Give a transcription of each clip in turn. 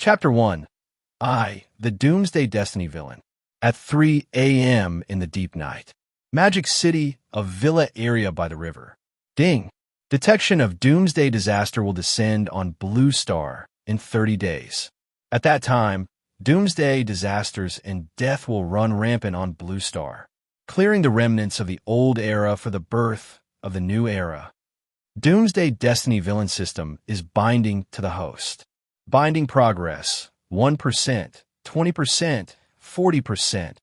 Chapter 1. The Doomsday Destiny Villain. At 3 a.m. in the deep night. Magic City, a villa area by the river. Ding. Detection of doomsday disaster will descend on Blue Star in 30 days. At that time, doomsday disasters and death will run rampant on Blue Star, clearing the remnants of the old era for the birth of the new era. Doomsday Destiny Villain System is binding to the host. Binding progress, 1%, 20%, 40%.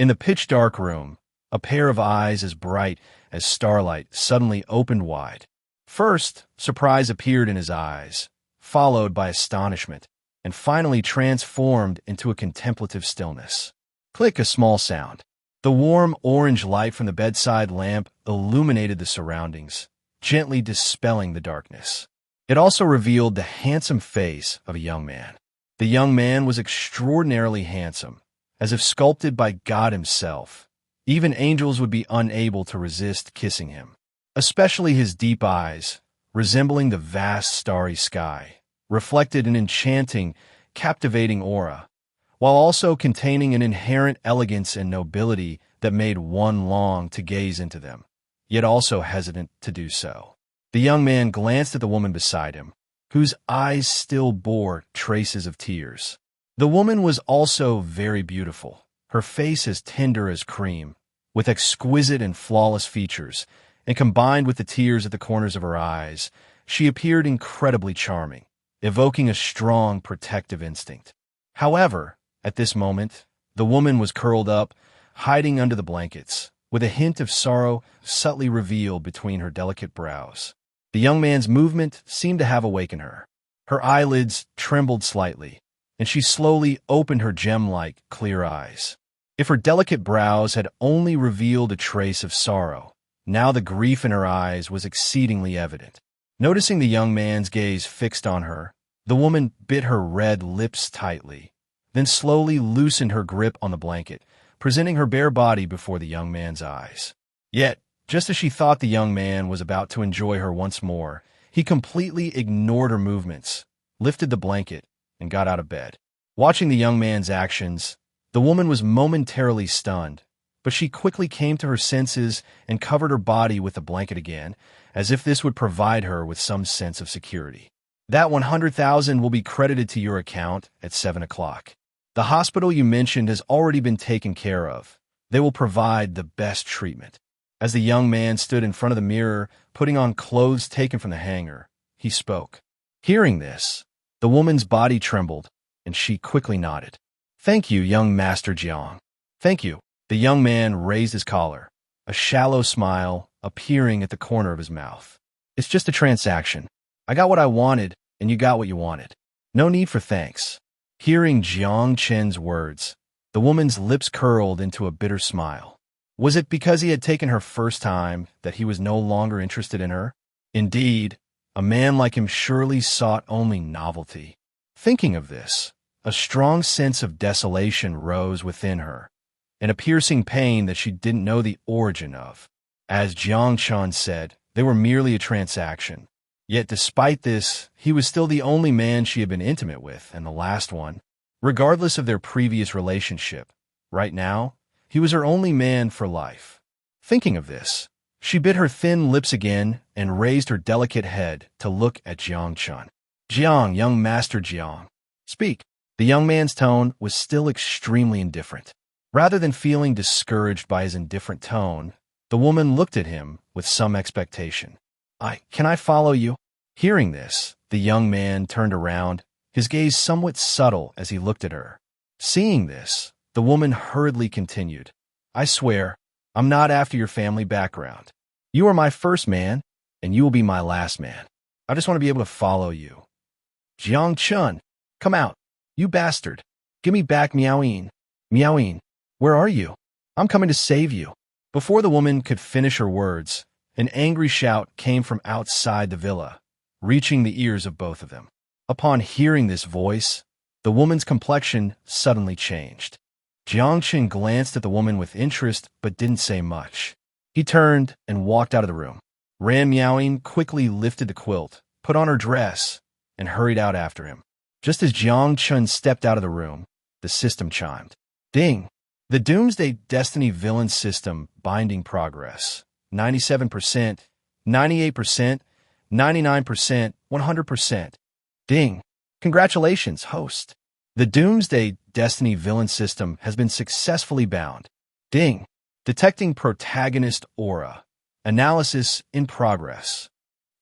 In the pitch-dark room, a pair of eyes as bright as starlight suddenly opened wide. First, surprise appeared in his eyes, followed by astonishment, and finally transformed into a contemplative stillness. Click, a small sound. The warm orange light from the bedside lamp illuminated the surroundings, gently dispelling the darkness. It also revealed the handsome face of a young man. The young man was extraordinarily handsome, as if sculpted by God himself. Even angels would be unable to resist kissing him. Especially his deep eyes, resembling the vast starry sky, reflected an enchanting, captivating aura, while also containing an inherent elegance and nobility that made one long to gaze into them, yet also hesitant to do so. The young man glanced at the woman beside him, whose eyes still bore traces of tears. The woman was also very beautiful, her face as tender as cream, with exquisite and flawless features, and combined with the tears at the corners of her eyes, she appeared incredibly charming, evoking a strong protective instinct. However, at this moment, the woman was curled up, hiding under the blankets, with a hint of sorrow subtly revealed between her delicate brows. The young man's movement seemed to have awakened her. Her eyelids trembled slightly, and she slowly opened her gem-like, clear eyes. If her delicate brows had only revealed a trace of sorrow, now the grief in her eyes was exceedingly evident. Noticing the young man's gaze fixed on her, the woman bit her red lips tightly, then slowly loosened her grip on the blanket, presenting her bare body before the young man's eyes. Yet, just as she thought the young man was about to enjoy her once more, he completely ignored her movements, lifted the blanket, and got out of bed. Watching the young man's actions, the woman was momentarily stunned, but she quickly came to her senses and covered her body with the blanket again, as if this would provide her with some sense of security. That 100,000 will be credited to your account at 7 o'clock. The hospital you mentioned has already been taken care of. They will provide the best treatment. As the young man stood in front of the mirror, putting on clothes taken from the hanger, he spoke. Hearing this, the woman's body trembled, and she quickly nodded. Thank you, young Master Jiang. Thank you. The young man raised his collar, a shallow smile appearing at the corner of his mouth. It's just a transaction. I got what I wanted, and you got what you wanted. No need for thanks. Hearing Jiang Chen's words, the woman's lips curled into a bitter smile. Was it because he had taken her first time that he was no longer interested in her? Indeed, a man like him surely sought only novelty. Thinking of this, a strong sense of desolation rose within her, and a piercing pain that she didn't know the origin of. As Jiang Chen said, they were merely a transaction. Yet despite this, he was still the only man she had been intimate with, and the last one. Regardless of their previous relationship, right now, he was her only man for life. Thinking of this, she bit her thin lips again and raised her delicate head to look at Jiang Chen. Jiang, young Master Jiang. Speak. The young man's tone was still extremely indifferent. Rather than feeling discouraged by his indifferent tone, the woman looked at him with some expectation. Can I follow you? Hearing this, the young man turned around, his gaze somewhat subtle as he looked at her. Seeing this, the woman hurriedly continued. I swear, I'm not after your family background. You are my first man, and you will be my last man. I just want to be able to follow you. Jiang Chen, come out. You bastard. Give me back Miaoyin. Miaoyin, where are you? I'm coming to save you. Before the woman could finish her words, an angry shout came from outside the villa, reaching the ears of both of them. Upon hearing this voice, the woman's complexion suddenly changed. Jiang Chen glanced at the woman with interest but didn't say much. He turned and walked out of the room. Ran Miaoyin quickly lifted the quilt, put on her dress, and hurried out after him. Just as Jiang Chen stepped out of the room, the system chimed. Ding! The Doomsday Destiny villain system binding progress. 97%, 98%, 99%, 100%. Ding! Congratulations, host. The Doomsday Destiny villain system has been successfully bound. Ding! Detecting protagonist aura. Analysis in progress.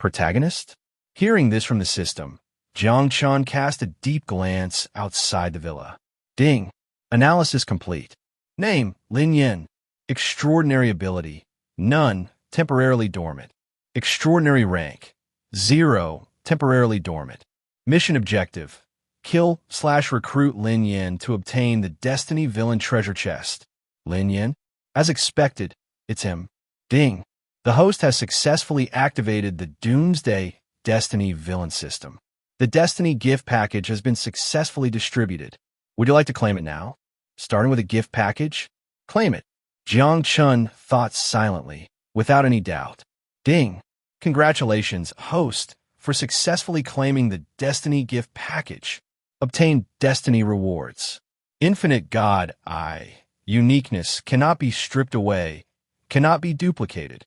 Protagonist? Hearing this from the system, Jiang Chen cast a deep glance outside the villa. Ding! Analysis complete. Name, Lin Yin. Extraordinary ability, none, temporarily dormant. Extraordinary rank, 0, temporarily dormant. Mission objective, kill/recruit Lin Yin to obtain the Destiny Villain Treasure Chest. Lin Yin? As expected, it's him. Ding! The host has successfully activated the Doomsday Destiny Villain System. The Destiny gift package has been successfully distributed. Would you like to claim it now? Starting with a gift package? Claim it. Jiang Chen thought silently, without any doubt. Ding! Congratulations, host, for successfully claiming the Destiny gift package. Obtain Destiny rewards. Infinite God Eye. Uniqueness cannot be stripped away, cannot be duplicated.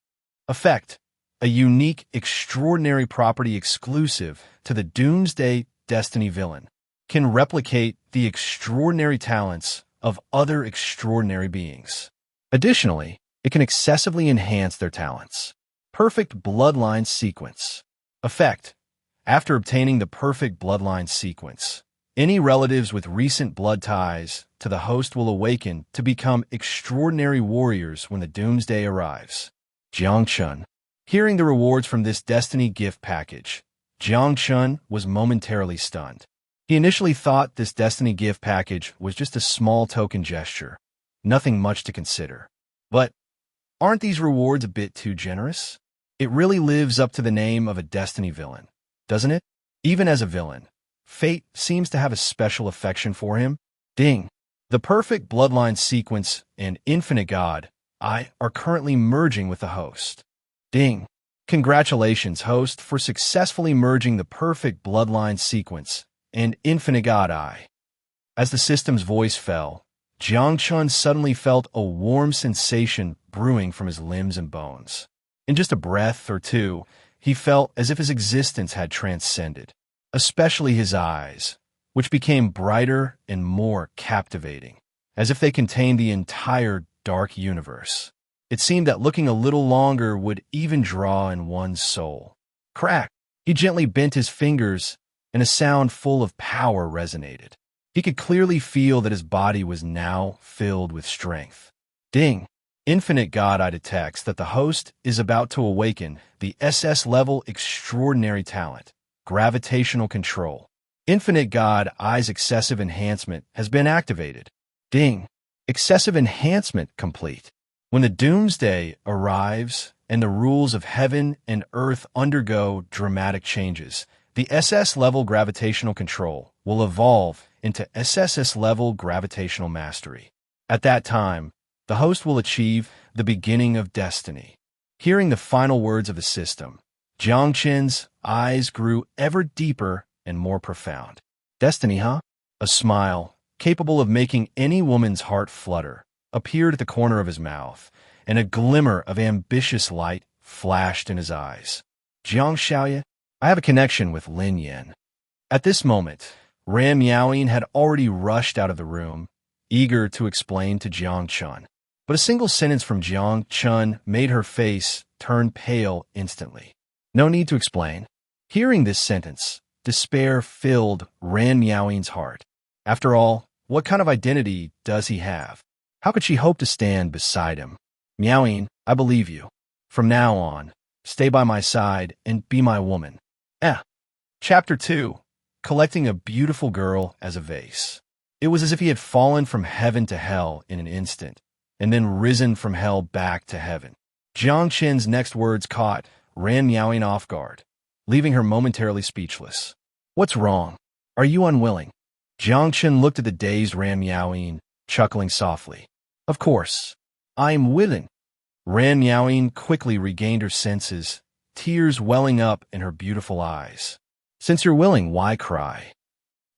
Effect. A unique, extraordinary property exclusive to the Doomsday Destiny villain. Can replicate the extraordinary talents of other extraordinary beings. Additionally, it can excessively enhance their talents. Perfect bloodline sequence. Effect. After obtaining the perfect bloodline sequence, any relatives with recent blood ties to the host will awaken to become extraordinary warriors when the Doomsday arrives. Jiang Chen. Hearing the rewards from this Destiny gift package, Jiang Chen was momentarily stunned. He initially thought this Destiny gift package was just a small token gesture, nothing much to consider. But aren't these rewards a bit too generous? It really lives up to the name of a Destiny villain, doesn't it? Even as a villain, fate seems to have a special affection for him. Ding! The perfect bloodline sequence and Infinite God Eye are currently merging with the host. Ding! Congratulations, host, for successfully merging the perfect bloodline sequence and Infinite God Eye. As the system's voice fell, Jiang Chen suddenly felt a warm sensation brewing from his limbs and bones. In just a breath or two, he felt as if his existence had transcended, especially his eyes, which became brighter and more captivating, as if they contained the entire dark universe. It seemed that looking a little longer would even draw in one's soul. Crack! He gently bent his fingers, and a sound full of power resonated. He could clearly feel that his body was now filled with strength. Ding! Infinite God Eye detects that the host is about to awaken the SS-level extraordinary talent, gravitational control. Infinite God Eye's excessive enhancement has been activated. Ding! Excessive enhancement complete. When the Doomsday arrives and the rules of heaven and earth undergo dramatic changes, the SS-level gravitational control will evolve into SSS-level gravitational mastery. At that time, the host will achieve the beginning of destiny. Hearing the final words of the system, Jiang Chen's eyes grew ever deeper and more profound. Destiny, huh? A smile, capable of making any woman's heart flutter, appeared at the corner of his mouth, and a glimmer of ambitious light flashed in his eyes. Jiang Xiaoye, I have a connection with Lin Yin. At this moment, Ran Miaoying had already rushed out of the room, eager to explain to Jiang Chen. But a single sentence from Jiang Chen made her face turn pale instantly. No need to explain. Hearing this sentence, despair filled Ran Miaoying's heart. After all, what kind of identity does he have? How could she hope to stand beside him? Miaoying, I believe you. From now on, stay by my side and be my woman. Chapter 2. Collecting a beautiful girl as a vase. It was as if he had fallen from heaven to hell in an instant, and then risen from hell back to heaven. Jiang Chen's next words caught Ran Miaoying off guard, leaving her momentarily speechless. What's wrong? Are you unwilling? Jiang Chen looked at the dazed Ran Miaoying, chuckling softly. Of course, I am willing. Ran Miaoying quickly regained her senses, tears welling up in her beautiful eyes. Since you're willing, why cry?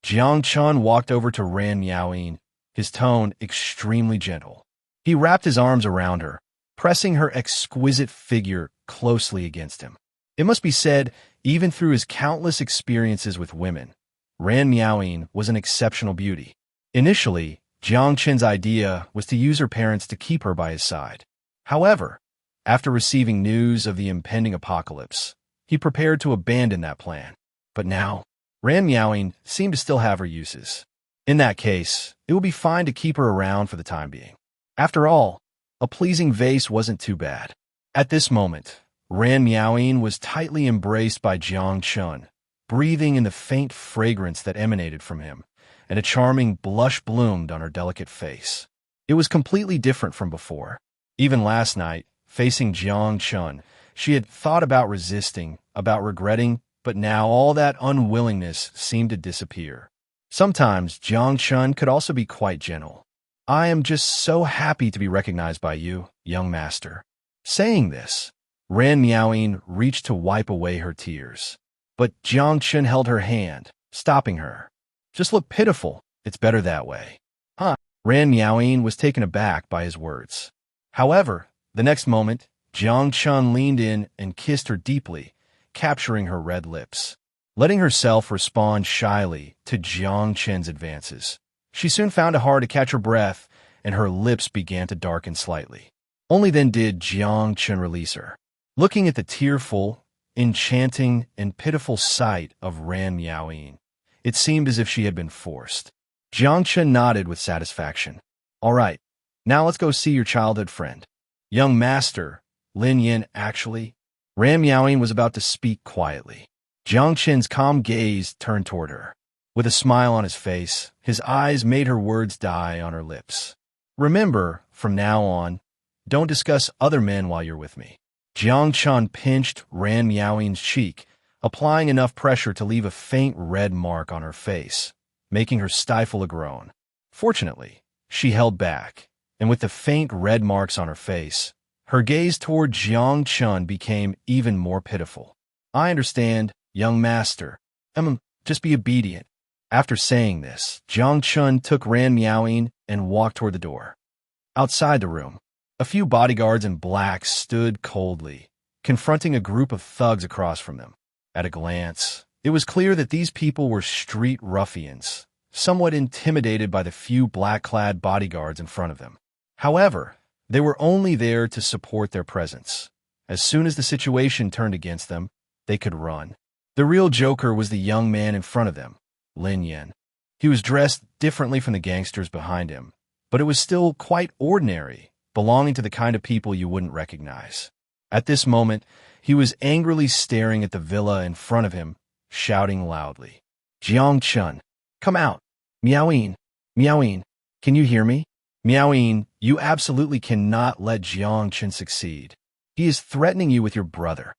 Jiang Chen walked over to Ran Miaoyin, his tone extremely gentle. He wrapped his arms around her, pressing her exquisite figure closely against him. It must be said, even through his countless experiences with women, Ran Miaoyin was an exceptional beauty. Initially, Jiang Chen's idea was to use her parents to keep her by his side. However, after receiving news of the impending apocalypse, he prepared to abandon that plan. But now, Ran Miaoyin seemed to still have her uses. In that case, it would be fine to keep her around for the time being. After all, a pleasing vase wasn't too bad. At this moment, Ran Miaoyin was tightly embraced by Jiang Chen, breathing in the faint fragrance that emanated from him, and a charming blush bloomed on her delicate face. It was completely different from before. Even last night, facing Jiang Chen, she had thought about resisting, about regretting, but now all that unwillingness seemed to disappear. Sometimes Jiang Chen could also be quite gentle. "I am just so happy to be recognized by you, young master." Saying this, Ran Miaoyin reached to wipe away her tears. But Jiang Chen held her hand, stopping her. "Just look pitiful. It's better that way." "Huh?" Ran Miaoyin was taken aback by his words. However, the next moment, Jiang Chen leaned in and kissed her deeply, capturing her red lips. Letting herself respond shyly to Jiang Chen's advances, she soon found it hard to catch her breath, and her lips began to darken slightly. Only then did Jiang Chen release her. Looking at the tearful, enchanting, and pitiful sight of Ran Miaoyin, it seemed as if she had been forced. Jiang Chen nodded with satisfaction. "All right, now let's go see your childhood friend." "Young master, Lin Yin actually..." Ran Miaoyin was about to speak quietly. Jiang Chen's calm gaze turned toward her. With a smile on his face, his eyes made her words die on her lips. "Remember, from now on, don't discuss other men while you're with me." Jiang Chen pinched Ran Miaoyin's cheek, applying enough pressure to leave a faint red mark on her face, making her stifle a groan. Fortunately, she held back, and with the faint red marks on her face, her gaze toward Jiang Chen became even more pitiful. "I understand, young master. Just be obedient." After saying this, Jiang Chen took Ran Miaoyin and walked toward the door. Outside the room, a few bodyguards in black stood coldly, confronting a group of thugs across from them. At a glance, it was clear that these people were street ruffians, somewhat intimidated by the few black-clad bodyguards in front of them. However, they were only there to support their presence. As soon as the situation turned against them, they could run. The real joker was the young man in front of them, Lin Yin. He was dressed differently from the gangsters behind him, but it was still quite ordinary, belonging to the kind of people you wouldn't recognize. At this moment, he was angrily staring at the villa in front of him, shouting loudly. "Jiang Chen, come out! Miaoyin! Miaoyin, can you hear me? Miaoyin, you absolutely cannot let Jiang Chen succeed. He is threatening you with your brother.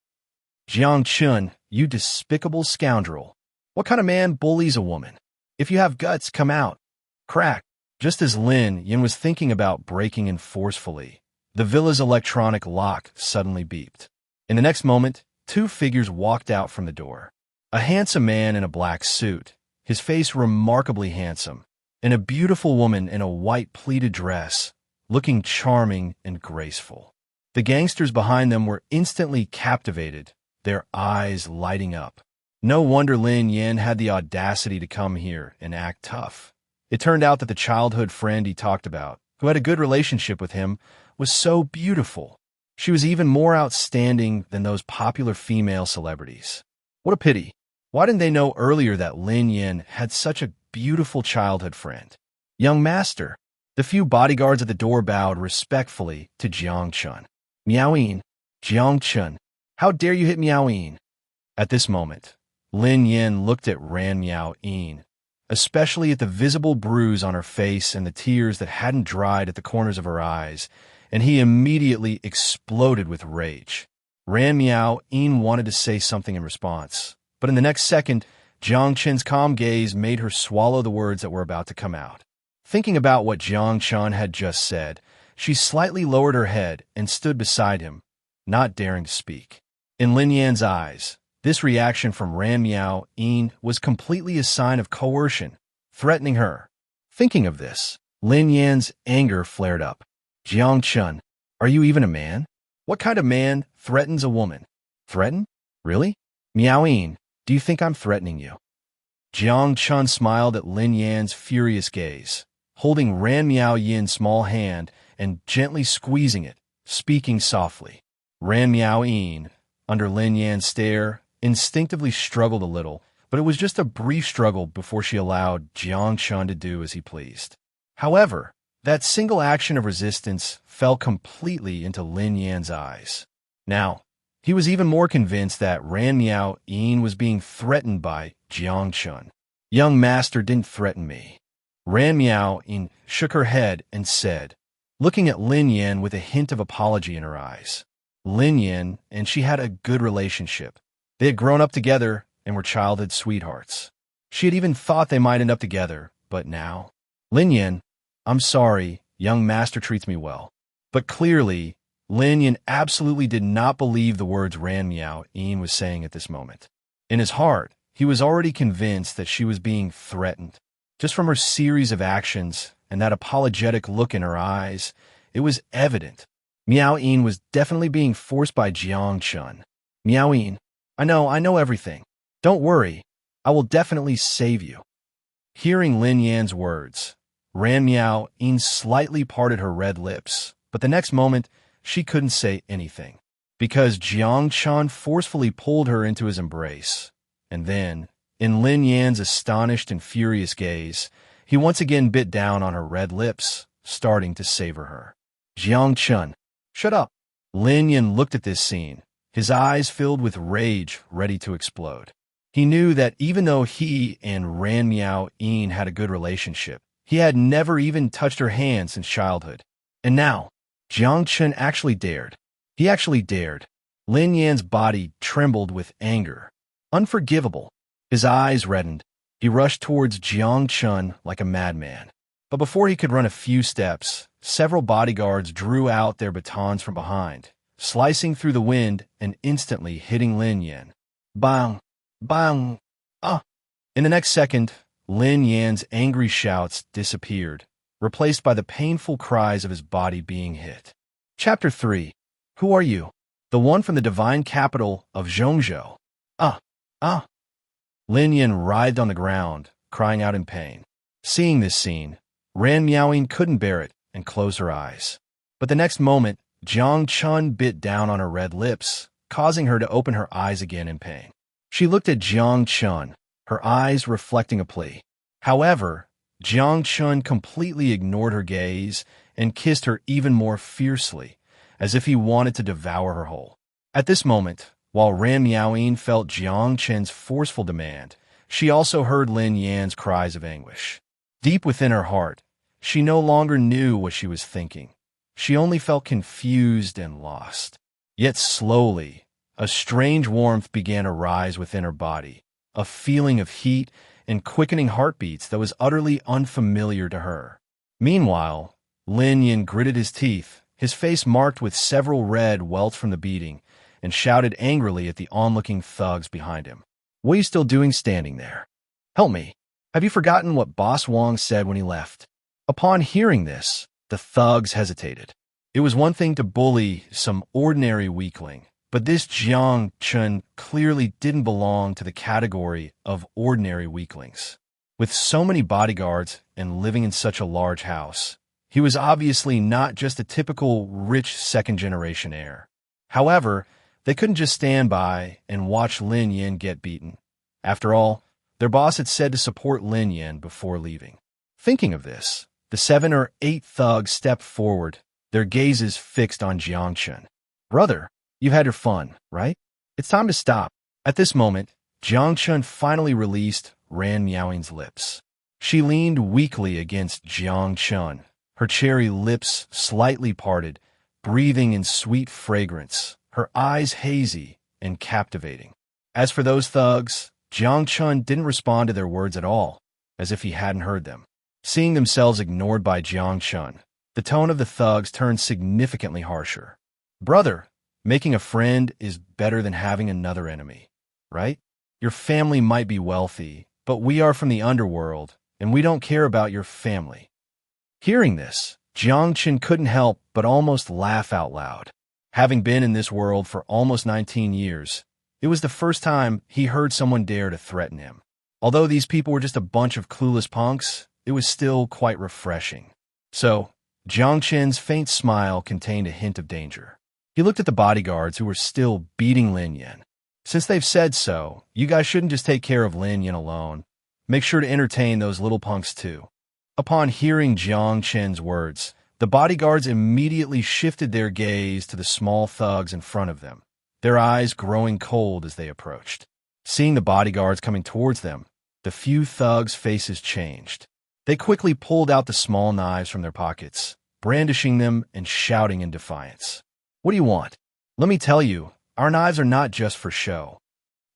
Jiang Chen, you despicable scoundrel. What kind of man bullies a woman? If you have guts, come out." Crack! Just as Lin Yin was thinking about breaking in forcefully, the villa's electronic lock suddenly beeped. In the next moment, two figures walked out from the door. A handsome man in a black suit, his face remarkably handsome, and a beautiful woman in a white pleated dress, looking charming and graceful. The gangsters behind them were instantly captivated, their eyes lighting up. No wonder Lin Yin had the audacity to come here and act tough. It turned out that the childhood friend he talked about, who had a good relationship with him, was so beautiful. She was even more outstanding than those popular female celebrities. What a pity. Why didn't they know earlier that Lin Yin had such a beautiful childhood friend? "Young master." The few bodyguards at the door bowed respectfully to Jiang Chen. "Miaoyin, Jiang Chen, how dare you hit Miaoyin?" At this moment, Lin Yin looked at Ran Miaoyin, especially at the visible bruise on her face and the tears that hadn't dried at the corners of her eyes, and he immediately exploded with rage. Ran Miaoyin wanted to say something in response, but in the next second, Jiang Chen's calm gaze made her swallow the words that were about to come out. Thinking about what Jiang Chen had just said, she slightly lowered her head and stood beside him, not daring to speak. In Lin Yan's eyes, This reaction from Ran Miao Yin was completely a sign of coercion, threatening her. Thinking of this, Lin Yan's anger flared up. Jiang Chen, are you even a man? What kind of man threatens a woman? Threaten? Really? Miao Yin, do you think I'm threatening you? Jiang Chen smiled at Lin Yan's furious gaze, holding Ran Miao Yin's small hand and gently squeezing it, speaking softly. Ran Miao Yin, under Lin Yan's stare, instinctively struggled a little, but it was just a brief struggle before she allowed Jiang Chen to do as he pleased. However, that single action of resistance fell completely into Lin Yan's eyes. Now, he was even more convinced that Ran Miao Yin was being threatened by Jiang Chen. Young master didn't threaten me. Ran Miao Yin shook her head and said, looking at Lin Yan with a hint of apology in her eyes. Lin Yan and she had a good relationship. They had grown up together and were childhood sweethearts. She had even thought they might end up together, but now... Lin Yan, I'm sorry, young master treats me well. But clearly, Lin Yan absolutely did not believe the words Ran Miao Yin was saying at this moment. In his heart, he was already convinced that she was being threatened. Just from her series of actions and that apologetic look in her eyes, it was evident. Miao Yin was definitely being forced by Jiang Chen. Miao Yin, I know everything. Don't worry, I will definitely save you. Hearing Lin Yan's words, Ran Miao Yin slightly parted her red lips, but the next moment, she couldn't say anything, because Jiang Chen forcefully pulled her into his embrace. And then, in Lin Yan's astonished and furious gaze, he once again bit down on her red lips, starting to savor her. Jiang Chen, shut up. Lin Yan looked at this scene, his eyes filled with rage, ready to explode. He knew that even though he and Ran Miao Yin had a good relationship, he had never even touched her hand since childhood. And now, Jiang Chen actually dared. He actually dared. Lin Yan's body trembled with anger. Unforgivable. His eyes reddened. He rushed towards Jiang Chen like a madman. But before he could run a few steps, several bodyguards drew out their batons from behind, slicing through the wind and instantly hitting Lin Yan. Bang! Bang! Ah! In the next second, Lin Yan's angry shouts disappeared, replaced by the painful cries of his body being hit. Chapter 3. Who are you? The one from the divine capital of Zhongzhou. Ah! Ah! Lin Yan writhed on the ground, crying out in pain. Seeing this scene, Ran Miaoyin couldn't bear it and closed her eyes. But the next moment, Jiang Chen bit down on her red lips, causing her to open her eyes again in pain. She looked at Jiang Chen, her eyes reflecting a plea. However, Jiang Chen completely ignored her gaze and kissed her even more fiercely, as if he wanted to devour her whole. At this moment, while Ran Miaoyin felt Jiang Chen's forceful demand, she also heard Lin Yan's cries of anguish. Deep within her heart, she no longer knew what she was thinking. She only felt confused and lost. Yet slowly, a strange warmth began to rise within her body, a feeling of heat and quickening heartbeats that was utterly unfamiliar to her. Meanwhile, Lin Yan gritted his teeth, his face marked with several red welts from the beating, and shouted angrily at the onlooking thugs behind him. What are you still doing standing there? Help me. Have you forgotten what Boss Wong said when he left? Upon hearing this, the thugs hesitated. It was one thing to bully some ordinary weakling, but this Jiang Chen clearly didn't belong to the category of ordinary weaklings. With so many bodyguards and living in such a large house, he was obviously not just a typical rich second-generation heir. However, they couldn't just stand by and watch Lin Yan get beaten. After all, their boss had said to support Lin Yan before leaving. Thinking of this, the 7 or 8 thugs stepped forward, their gazes fixed on Jiang Chen. Brother, you've had your fun, right? It's time to stop. At this moment, Jiang Chen finally released Ran Miaoyin's lips. She leaned weakly against Jiang Chen, her cherry lips slightly parted, breathing in sweet fragrance, her eyes hazy and captivating. As for those thugs, Jiang Chen didn't respond to their words at all, as if he hadn't heard them. Seeing themselves ignored by Jiang Chen, the tone of the thugs turned significantly harsher. Brother, making a friend is better than having another enemy. right? Your family might be wealthy, but we are from the underworld, and we don't care about your family." Hearing this, Jiang Chen couldn't help but almost laugh out loud. Having been in this world for almost 19 years, it was the first time he heard someone dare to threaten him. Although these people were just a bunch of clueless punks, it was still quite refreshing. So, Jiang Chen's faint smile contained a hint of danger. He looked at the bodyguards who were still beating Lin Yan. "Since they've said so, you guys shouldn't just take care of Lin Yan alone. Make sure to entertain those little punks too." Upon hearing Jiang Chen's words, the bodyguards immediately shifted their gaze to the small thugs in front of them, their eyes growing cold as they approached. Seeing the bodyguards coming towards them, the few thugs' faces changed. They quickly pulled out the small knives from their pockets, brandishing them and shouting in defiance. "What do you want? Let me tell you, our knives are not just for show."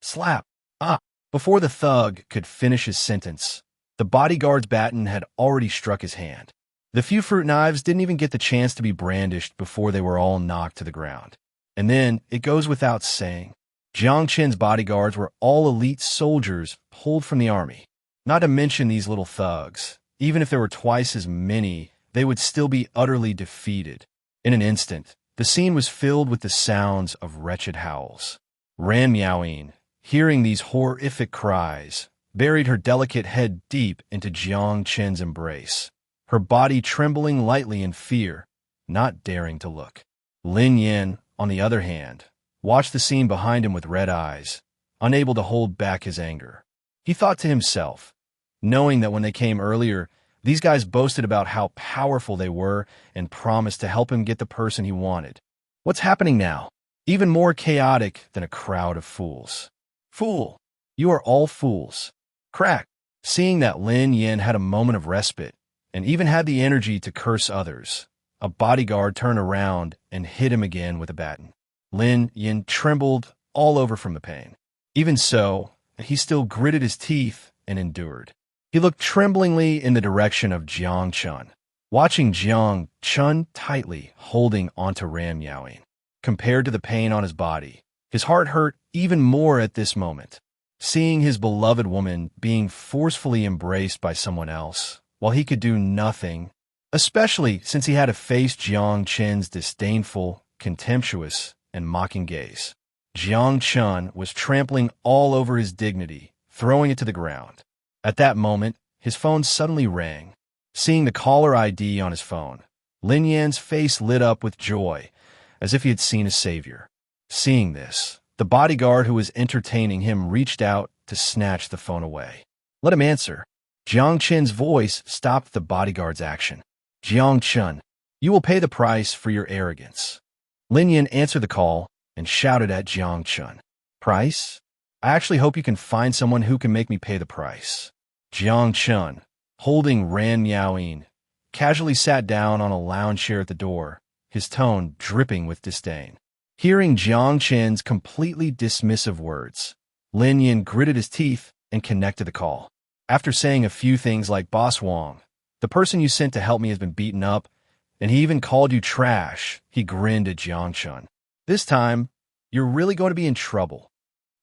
Slap! Ah! Before the thug could finish his sentence, the bodyguard's baton had already struck his hand. The few fruit knives didn't even get the chance to be brandished before they were all knocked to the ground. And then, it goes without saying, Jiang Chen's bodyguards were all elite soldiers pulled from the army. Not to mention these little thugs. Even if there were twice as many, they would still be utterly defeated. In an instant, the scene was filled with the sounds of wretched howls. Ran Meowing, hearing these horrific cries, buried her delicate head deep into Jiang Chen's embrace, her body trembling lightly in fear, not daring to look. Lin Yan, on the other hand, watched the scene behind him with red eyes, unable to hold back his anger. He thought to himself, knowing that when they came earlier, these guys boasted about how powerful they were and promised to help him get the person he wanted. What's happening now? Even more chaotic than a crowd of fools. Fool! You are all fools. Crack! Seeing that Lin Yan had a moment of respite, and even had the energy to curse others, a bodyguard turned around and hit him again with a baton. Lin Yan trembled all over from the pain. Even so, he still gritted his teeth and endured. He looked tremblingly in the direction of Jiang Chen, watching Jiang Chen tightly holding onto Ran Meowing. Compared to the pain on his body, his heart hurt even more at this moment. Seeing his beloved woman being forcefully embraced by someone else, while he could do nothing, especially since he had to face Jiang Chen's disdainful, contemptuous, and mocking gaze. Jiang Chen was trampling all over his dignity, throwing it to the ground. At that moment, his phone suddenly rang. Seeing the caller ID on his phone, Lin Yan's face lit up with joy, as if he had seen a savior. Seeing this, the bodyguard who was entertaining him reached out to snatch the phone away. "Let him answer." Jiang Chen's voice stopped the bodyguard's action. "Jiang Chen, you will pay the price for your arrogance." Lin Yan answered the call and shouted at Jiang Chen. "Price? I actually hope you can find someone who can make me pay the price." Jiang Chen, holding Ran Meowing, casually sat down on a lounge chair at the door, his tone dripping with disdain. Hearing Jiang Chen's completely dismissive words, Lin Yan gritted his teeth and connected the call. After saying a few things like, "Boss Wong, the person you sent to help me has been beaten up, and he even called you trash," he grinned at Jiang Chen. "This time, you're really going to be in trouble."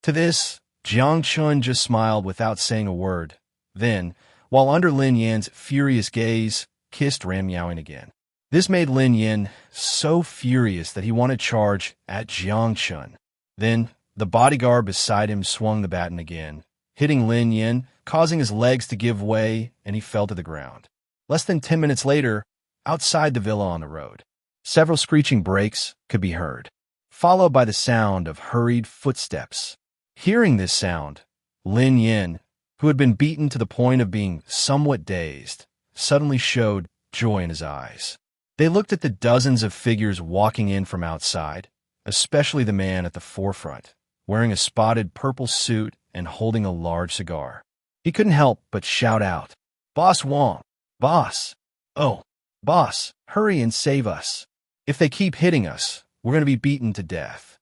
To this, Jiang Chen just smiled without saying a word, then, while under Lin Yan's furious gaze, kissed Ran Meowing again. This made Lin Yan so furious that he wanted to charge at Jiang Chen. Then, the bodyguard beside him swung the baton again, hitting Lin Yan, causing his legs to give way, and he fell to the ground. Less than 10 minutes later, outside the villa on the road, several screeching brakes could be heard, followed by the sound of hurried footsteps. Hearing this sound, Lin Yan, who had been beaten to the point of being somewhat dazed, suddenly showed joy in his eyes. They looked at the dozens of figures walking in from outside, especially the man at the forefront, wearing a spotted purple suit and holding a large cigar. He couldn't help but shout out, "Boss Wong! Boss! Oh, boss, hurry and save us. If they keep hitting us, we're going to be beaten to death."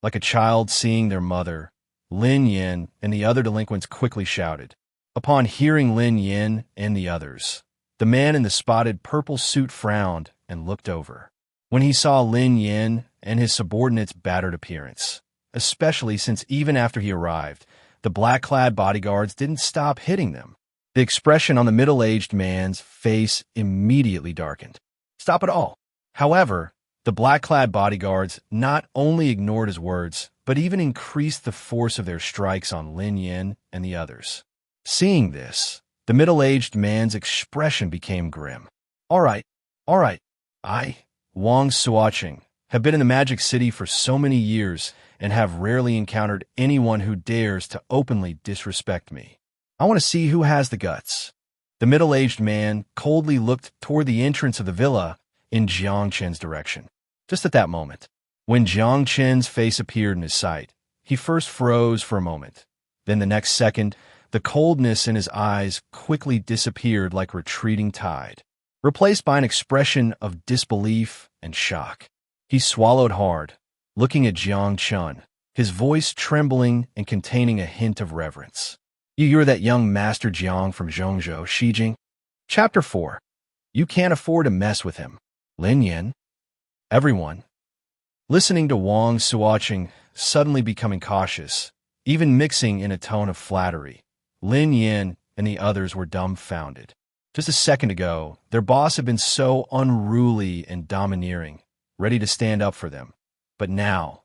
Like a child seeing their mother, Lin Yan and the other delinquents quickly shouted. Upon hearing Lin Yan and the others, the man in the spotted purple suit frowned and looked over. When he saw Lin Yan and his subordinate's battered appearance, especially since even after he arrived, the black-clad bodyguards didn't stop hitting them. The expression on the middle-aged man's face immediately darkened. Stop it all. However, the black-clad bodyguards not only ignored his words, but even increased the force of their strikes on Lin Yin and the others. Seeing this, the middle-aged man's expression became grim. All right. I, Wang Suoqing, have been in the Magic City for so many years and have rarely encountered anyone who dares to openly disrespect me. I want to see who has the guts. The middle-aged man coldly looked toward the entrance of the villa in Jiang Chen's direction. Just at that moment, when Jiang Chen's face appeared in his sight, he first froze for a moment. Then the next second, the coldness in his eyes quickly disappeared like a retreating tide, replaced by an expression of disbelief and shock. He swallowed hard, looking at Jiang Chen, his voice trembling and containing a hint of reverence. You're that young Master Jiang from Zhongzhou, Shijing? Chapter 4. You can't afford to mess with him. Lin Yin. Everyone, listening to Wang Suoqing suddenly becoming cautious, even mixing in a tone of flattery, Lin Yin and the others were dumbfounded. Just a second ago, their boss had been so unruly and domineering, ready to stand up for them. But now,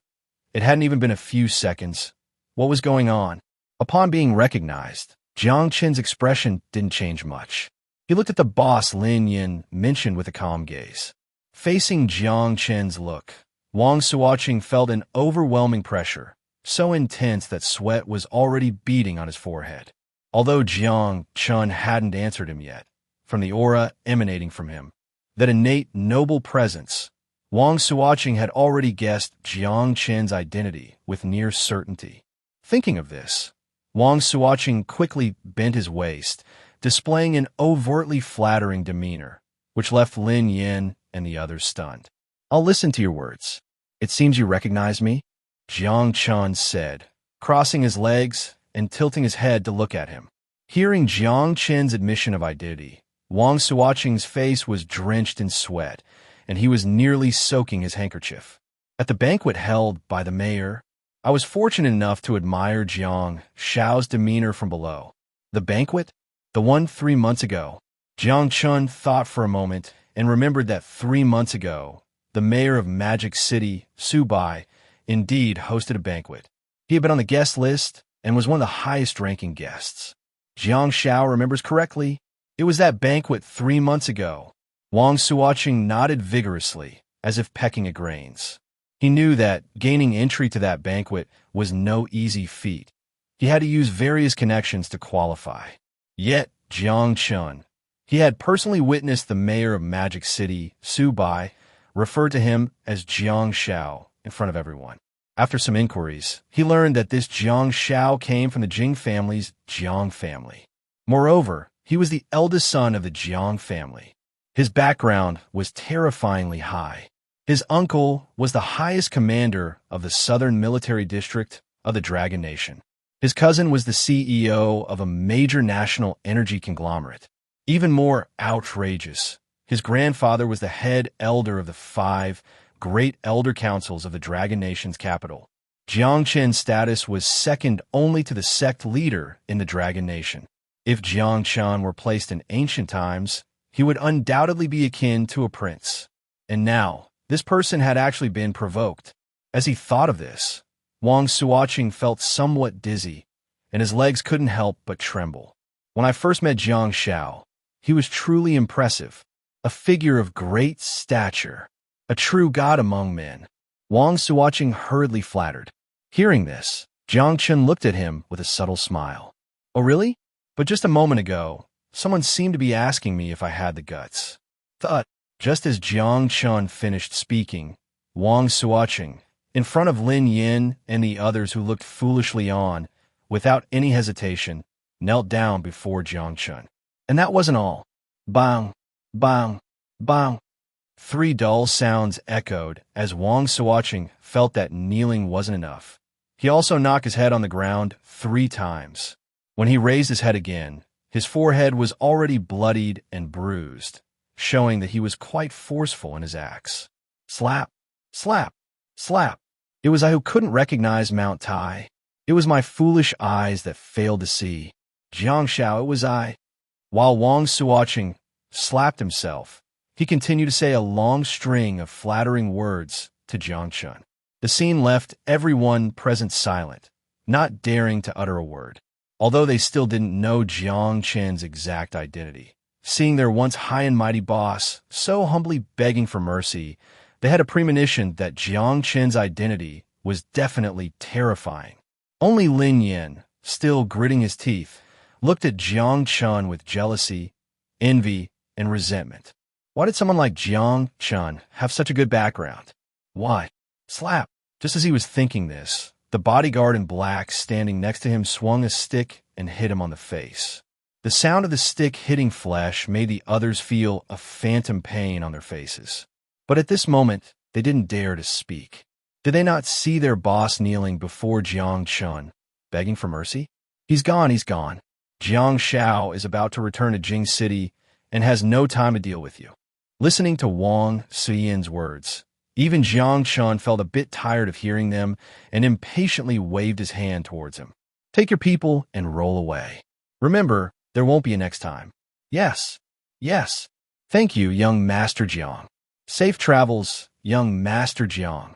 it hadn't even been a few seconds. What was going on? Upon being recognized, Jiang Chen's expression didn't change much. He looked at the boss Lin Yin mentioned with a calm gaze. Facing Jiang Chen's look, Wang Suoqing felt an overwhelming pressure, so intense that sweat was already beading on his forehead. Although Jiang Chen hadn't answered him yet, from the aura emanating from him, that innate noble presence, Wang Suoqing had already guessed Jiang Chen's identity with near certainty. Thinking of this, Wang Suoqing quickly bent his waist, displaying an overtly flattering demeanor, which left Lin Yin and the others stunned. I'll listen to your words. It seems you recognize me, Jiang Chen said, crossing his legs and tilting his head to look at him. Hearing Jiang Chen's admission of identity, Wang Suoqing's face was drenched in sweat, and he was nearly soaking his handkerchief. At the banquet held by the mayor, I was fortunate enough to admire Jiang Shao's demeanor from below. The banquet? The one 3 months ago. Jiang Chen thought for a moment and remembered that 3 months ago, the mayor of Magic City, Su Bai, indeed hosted a banquet. He had been on the guest list and was one of the highest-ranking guests. Jiang Shao remembers correctly. It was that banquet 3 months ago. Wang Suoqing nodded vigorously, as if pecking at grains. He knew that gaining entry to that banquet was no easy feat. He had to use various connections to qualify. Yet, Jiang Chen, he had personally witnessed the mayor of Magic City, Su Bai, refer to him as Jiang Shao in front of everyone. After some inquiries, he learned that this Jiang Shao came from the Jing family's Jiang family. Moreover, he was the eldest son of the Jiang family. His background was terrifyingly high. His uncle was the highest commander of the Southern Military District of the Dragon Nation. His cousin was the CEO of a major national energy conglomerate. Even more outrageous, his grandfather was the head elder of the 5 great elder councils of the Dragon Nation's capital. Jiang Chen's status was second only to the sect leader in the Dragon Nation. If Jiang Chen were placed in ancient times, he would undoubtedly be akin to a prince. And now, this person had actually been provoked. As he thought of this, Wang Suoqing felt somewhat dizzy, and his legs couldn't help but tremble. When I first met Jiang Shao, he was truly impressive, a figure of great stature, a true god among men. Wang Suoqing hurriedly flattered. Hearing this, Jiang Chen looked at him with a subtle smile. Oh really? But just a moment ago, someone seemed to be asking me if I had the guts. Just as Jiang Chen finished speaking, Wang Suoqing, in front of Lin Yin and the others who looked foolishly on, without any hesitation, knelt down before Jiang Chen. And that wasn't all. Bang, bang, bang. 3 dull sounds echoed as Wang Suoqing felt that kneeling wasn't enough. He also knocked his head on the ground 3 times. When he raised his head again, his forehead was already bloodied and bruised, showing that he was quite forceful in his acts. Slap, slap, slap. It was I who couldn't recognize Mount Tai. It was my foolish eyes that failed to see. Jiang Shao, it was I. While Wang Suoqing slapped himself, he continued to say a long string of flattering words to Jiang Chen. The scene left everyone present silent, not daring to utter a word. Although they still didn't know Jiang Chen's exact identity. Seeing their once high and mighty boss so humbly begging for mercy, they had a premonition that Jiang Chen's identity was definitely terrifying. Only Lin Yin, still gritting his teeth, looked at Jiang Chen with jealousy, envy, and resentment. Why did someone like Jiang Chen have such a good background? Why? Slap! Just as he was thinking this, the bodyguard in black standing next to him swung a stick and hit him on the face. The sound of the stick hitting flesh made the others feel a phantom pain on their faces. But at this moment, they didn't dare to speak. Did they not see their boss kneeling before Jiang Chen, begging for mercy? He's gone, he's gone. Jiang Shao is about to return to Jing City and has no time to deal with you. Listening to Wang Suoqing's words, even Jiang Chen felt a bit tired of hearing them and impatiently waved his hand towards him. Take your people and roll away. Remember, there won't be a next time. Yes, yes. Thank you, young Master Jiang. Safe travels, young Master Jiang.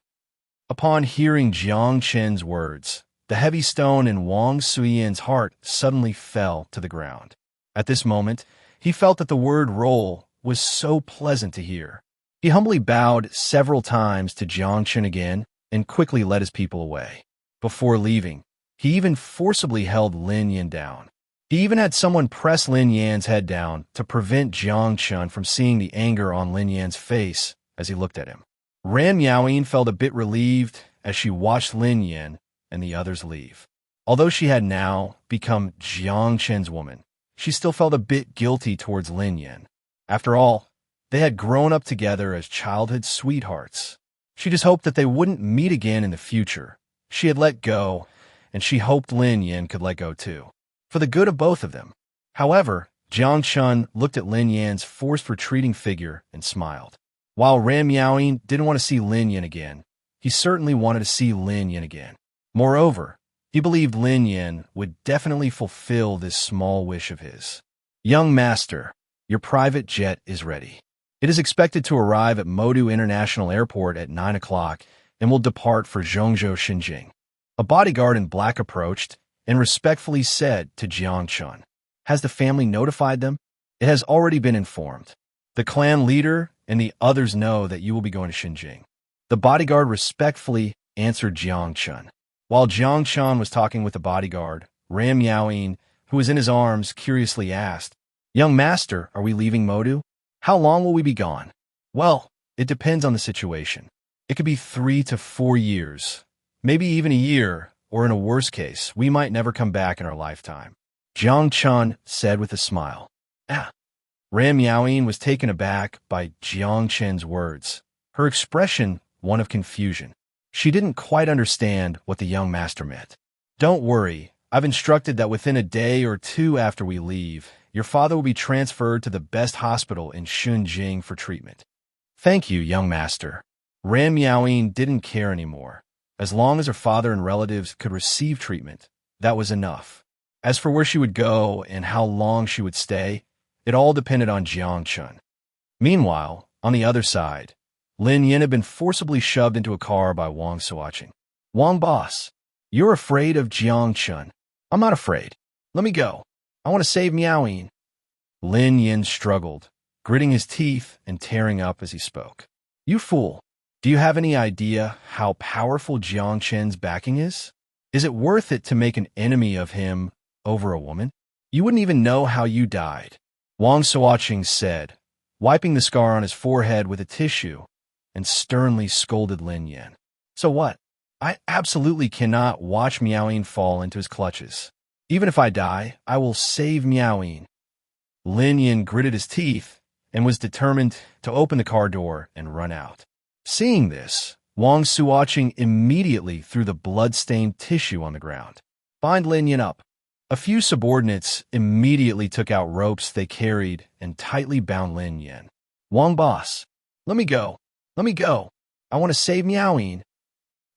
Upon hearing Jiang Chen's words, the heavy stone in Wang Suoqing's heart suddenly fell to the ground. At this moment, he felt that the word roll was so pleasant to hear. He humbly bowed several times to Jiang Chen again and quickly led his people away. Before leaving, he even forcibly held Lin Yin down. He even had someone press Lin Yan's head down to prevent Jiang Chen from seeing the anger on Lin Yan's face as he looked at him. Ran Miaoyin felt a bit relieved as she watched Lin Yan and the others leave. Although she had now become Jiang Chen's woman, she still felt a bit guilty towards Lin Yan. After all, they had grown up together as childhood sweethearts. She just hoped that they wouldn't meet again in the future. She had let go, and she hoped Lin Yan could let go too, for the good of both of them. However, Jiang Chen looked at Lin Yan's forced retreating figure and smiled. While Ran Miaoyin didn't want to see Lin Yan again, he certainly wanted to see Lin Yan again. Moreover, he believed Lin Yan would definitely fulfill this small wish of his. Young master, your private jet is ready. It is expected to arrive at Modu International Airport at 9 o'clock and will depart for Zhongzhou, Xinjiang. A bodyguard in black approached and respectfully said to Jiang Chen, "Has the family notified them?" "It has already been informed. The clan leader and the others know that you will be going to Xinjiang." The bodyguard respectfully answered Jiang Chen. While Jiang Chen was talking with the bodyguard, Ran Miaoyin, who was in his arms, curiously asked, "Young master, are we leaving Modu? How long will we be gone?" "Well, it depends on the situation. It could be 3 to 4 years, maybe even a year, or in a worse case, we might never come back in our lifetime," Jiang Chen said with a smile. Ran Miaoyin was taken aback by Jiang Chen's words, her expression one of confusion. She didn't quite understand what the young master meant. "Don't worry, I've instructed that within a day or two after we leave, your father will be transferred to the best hospital in Xinjiang for treatment." "Thank you, young master." Ran Miaoyin didn't care anymore. As long as her father and relatives could receive treatment, that was enough. As for where she would go and how long she would stay, it all depended on Jiang Chen. Meanwhile, on the other side, Lin Yin had been forcibly shoved into a car by Wang Suoqing. "Wang boss, you're afraid of Jiang Chen." "I'm not afraid. Let me go. I want to save Miaoyin." Lin Yin struggled, gritting his teeth and tearing up as he spoke. "You fool. Do you have any idea how powerful Jiang Chen's backing is? Is it worth it to make an enemy of him over a woman? You wouldn't even know how you died," Wang Suoqing said, wiping the scar on his forehead with a tissue, and sternly scolded Lin Yin. "So what? I absolutely cannot watch Miaoyin fall into his clutches. Even if I die, I will save Miaoyin." Lin Yin gritted his teeth and was determined to open the car door and run out. Seeing this, Wang Suoqing immediately threw the blood-stained tissue on the ground. "Bind Lin Yin up." A few subordinates immediately took out ropes they carried and tightly bound Lin Yin. "Wang boss, let me go. Let me go. I want to save Miaoyin."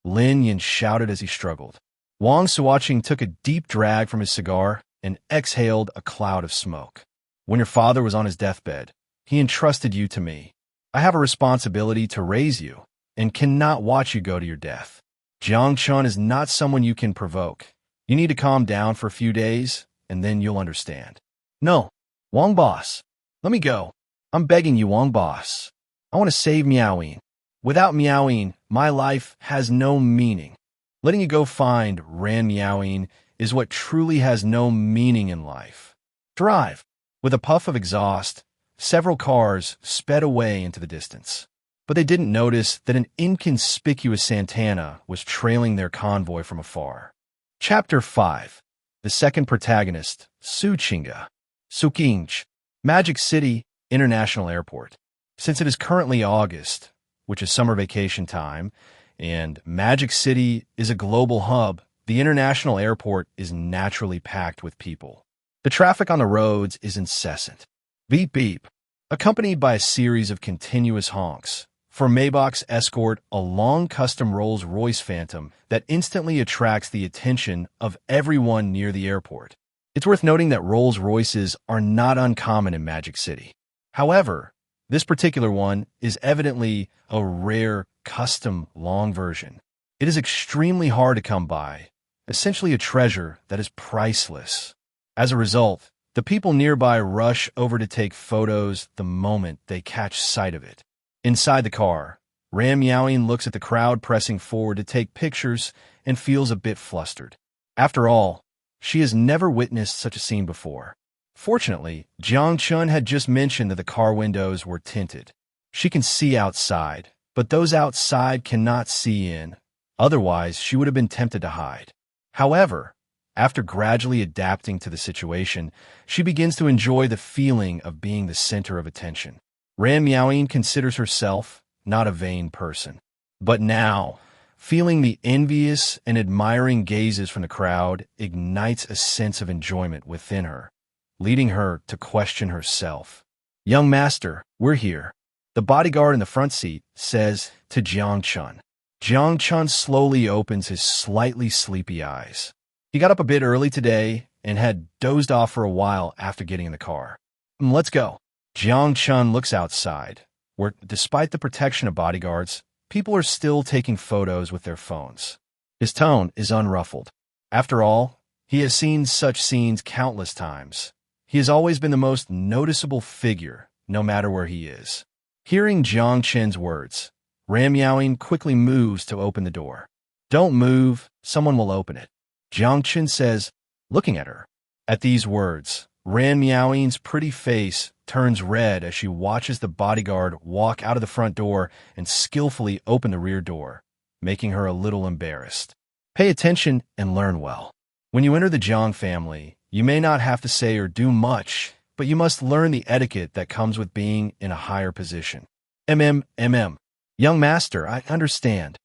Lin Yin shouted as he struggled. Wang Suoqing took a deep drag from his cigar and exhaled a cloud of smoke. When your father was on his deathbed, he entrusted you to me. I have a responsibility to raise you and cannot watch you go to your death. Jiang Chen is not someone you can provoke. You need to calm down for a few days, and then you'll understand. No, Wang boss, let me go. I'm begging you, Wang boss. I want to save Miaoying. Without Miaoying, my life has no meaning. Letting you go find Ran Miaoying is what truly has no meaning in life. Drive. With a puff of exhaust, several cars sped away into the distance. But they didn't notice that an inconspicuous Santana was trailing their convoy from afar. Chapter 5. The second protagonist, Su Chinga. Suqinj, Magic City International Airport. Since it is currently August, which is summer vacation time, and Magic City is a global hub, the international airport is naturally packed with people. The traffic on the roads is incessant. Beep beep, accompanied by a series of continuous honks. For Maybach's escort, a long custom Rolls-Royce Phantom that instantly attracts the attention of everyone near the airport. It's worth noting that Rolls-Royces are not uncommon in Magic City. However, this particular one is evidently a rare, custom, long version. It is extremely hard to come by, essentially a treasure that is priceless. As a result, the people nearby rush over to take photos the moment they catch sight of it. Inside the car, Ran Miaoying looks at the crowd pressing forward to take pictures and feels a bit flustered. After all, she has never witnessed such a scene before. Fortunately, Jiang Chen had just mentioned that the car windows were tinted. She can see outside, but those outside cannot see in. Otherwise, she would have been tempted to hide. However, after gradually adapting to the situation, she begins to enjoy the feeling of being the center of attention. Ran Miaoying considers herself not a vain person. But now, feeling the envious and admiring gazes from the crowd ignites a sense of enjoyment within her, leading her to question herself. "Young master, we're here," the bodyguard in the front seat says to Jiang Chen. Jiang Chen slowly opens his slightly sleepy eyes. He got up a bit early today and had dozed off for a while after getting in the car. "Let's go." Jiang Chen looks outside, where, despite the protection of bodyguards, people are still taking photos with their phones. His tone is unruffled. After all, he has seen such scenes countless times. He has always been the most noticeable figure, no matter where he is. Hearing Jiang Chen's words, Ran Miaoying quickly moves to open the door. "Don't move, someone will open it," Jiang Chen says, looking at her. At these words, Ran Miaoying's pretty face turns red as she watches the bodyguard walk out of the front door and skillfully open the rear door, making her a little embarrassed. Pay attention and learn well. When you enter the Jiang family, you may not have to say or do much, but you must learn the etiquette that comes with being in a higher position. Young master, I understand."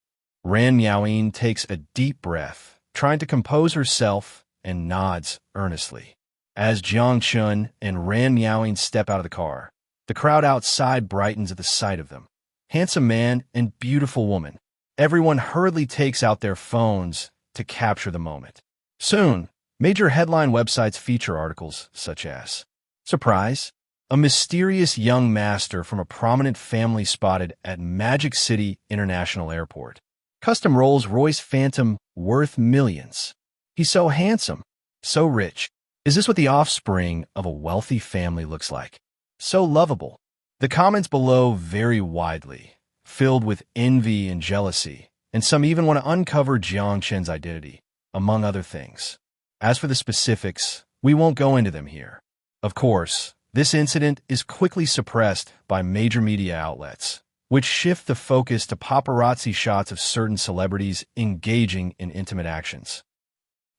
Ran Miaoying takes a deep breath, trying to compose herself, and nods earnestly. As Jiang Chen and Ran Miaoying step out of the car, the crowd outside brightens at the sight of them. Handsome man and beautiful woman. Everyone hurriedly takes out their phones to capture the moment. Soon, major headline websites feature articles such as, "Surprise! A mysterious young master from a prominent family spotted at Magic City International Airport. Custom Rolls-Royce Phantom worth millions. He's so handsome, so rich. Is this what the offspring of a wealthy family looks like? So lovable." The comments below vary widely, filled with envy and jealousy, and some even want to uncover Jiang Chen's identity, among other things. As for the specifics, we won't go into them here. Of course, this incident is quickly suppressed by major media outlets, which shift the focus to paparazzi shots of certain celebrities engaging in intimate actions.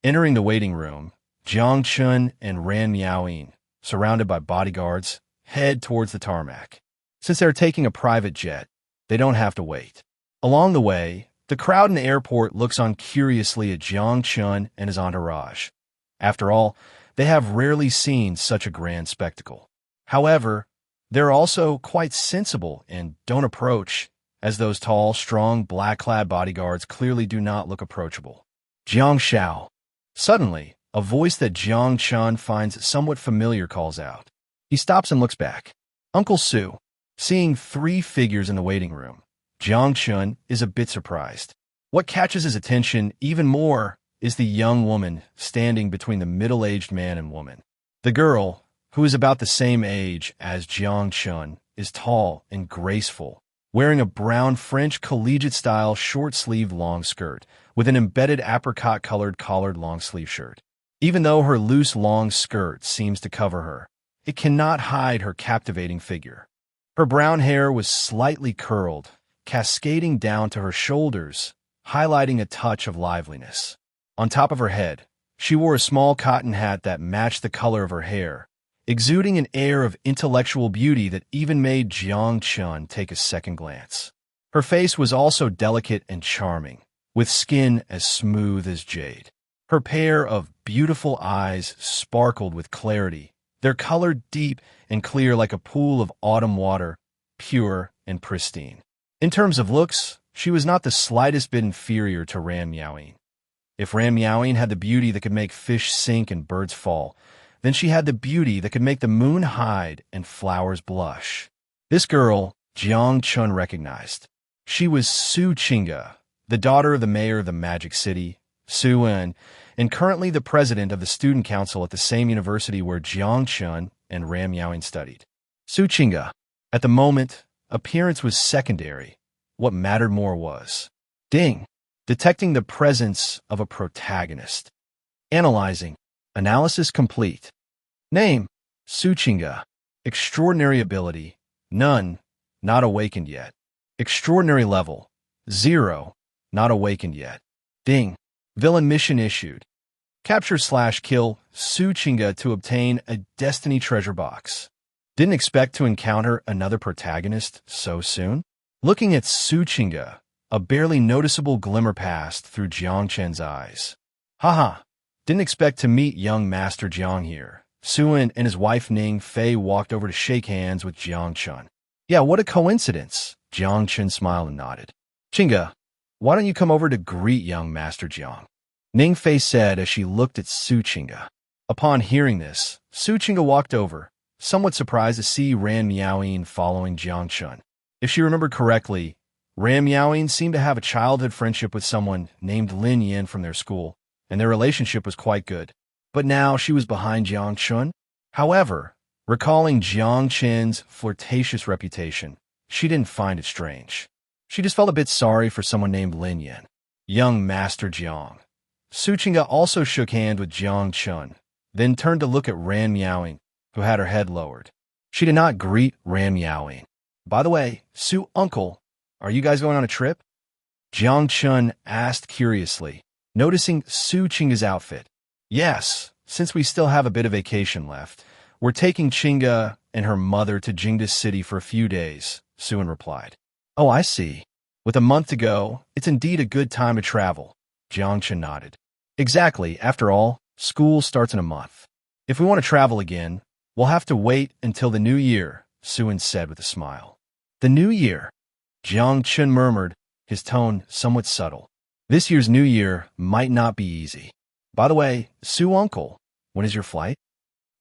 Entering the waiting room, Jiang Chen and Ran Miaoying, surrounded by bodyguards, head towards the tarmac. Since they're taking a private jet, they don't have to wait. Along the way, the crowd in the airport looks on curiously at Jiang Chen and his entourage. After all, they have rarely seen such a grand spectacle. However, they're also quite sensible and don't approach, as those tall, strong, black-clad bodyguards clearly do not look approachable. Jiang Xiao. Suddenly, a voice that Jiang Chen finds somewhat familiar calls out. He stops and looks back. Uncle Su. Seeing 3 figures in the waiting room, Jiang Chen is a bit surprised. What catches his attention even more is the young woman standing between the middle-aged man and woman. The girl, who is about the same age as Jiang Chen, is tall and graceful, wearing a brown French collegiate-style short-sleeved long skirt with an embedded apricot-colored collared long-sleeve shirt. Even though her loose long skirt seems to cover her, it cannot hide her captivating figure. Her brown hair was slightly curled, cascading down to her shoulders, highlighting a touch of liveliness. On top of her head, she wore a small cotton hat that matched the color of her hair, exuding an air of intellectual beauty that even made Jiang Chen take a second glance. Her face was also delicate and charming, with skin as smooth as jade. Her pair of beautiful eyes sparkled with clarity, their color deep and clear like a pool of autumn water, pure and pristine. In terms of looks, she was not the slightest bit inferior to Ran Miaoying. If Ran Miaoying had the beauty that could make fish sink and birds fall, then she had the beauty that could make the moon hide and flowers blush. This girl, Jiang Chen recognized. She was Su Qingge, the daughter of the mayor of the Magic City, Su En, and currently the president of the student council at the same university where Jiang Chen and Ran Miaoying studied. Su Qingge. At the moment, appearance was secondary. What mattered more was Ding. Detecting the presence of a protagonist. Analyzing. Analysis complete. Name. Su Qingge. Extraordinary ability. None. Not awakened yet. Extraordinary level. 0. Not awakened yet. Ding. Villain mission issued. Capture/kill Su Qingge to obtain a Destiny treasure box. Didn't expect to encounter another protagonist so soon? Looking at Su Qingge, a barely noticeable glimmer passed through Jiang Chen's eyes. Haha, didn't expect to meet young Master Jiang here. Su-en and his wife Ning Fei walked over to shake hands with Jiang Chen. Yeah, what a coincidence. Jiang Chen smiled and nodded. Qingge, why don't you come over to greet young Master Jiang? Ning Fei said as she looked at Su Qingge. Upon hearing this, Su Qingge walked over, somewhat surprised to see Ran Miaoying following Jiang Chen. If she remembered correctly, Ran Miaoying seemed to have a childhood friendship with someone named Lin Yan from their school, and their relationship was quite good. But now she was behind Jiang Chen. However, recalling Jiang Chen's flirtatious reputation, she didn't find it strange. She just felt a bit sorry for someone named Lin Yan. Young Master Jiang. Su Qingge also shook hands with Jiang Chen, then turned to look at Ran Miaoying, who had her head lowered. She did not greet Ran Miaoying. By the way, Su Uncle, are you guys going on a trip? Jiang Chen asked curiously, noticing Su Qingge's outfit. Yes, since we still have a bit of vacation left. We're taking Qingge and her mother to Jingda City for a few days, Su-en replied. Oh, I see. With a month to go, it's indeed a good time to travel. Jiang Chen nodded. Exactly. After all, school starts in a month. If we want to travel again, we'll have to wait until the new year, Su-en said with a smile. The new year? Jiang Chen murmured, his tone somewhat subtle. This year's new year might not be easy. By the way, Su Uncle, when is your flight?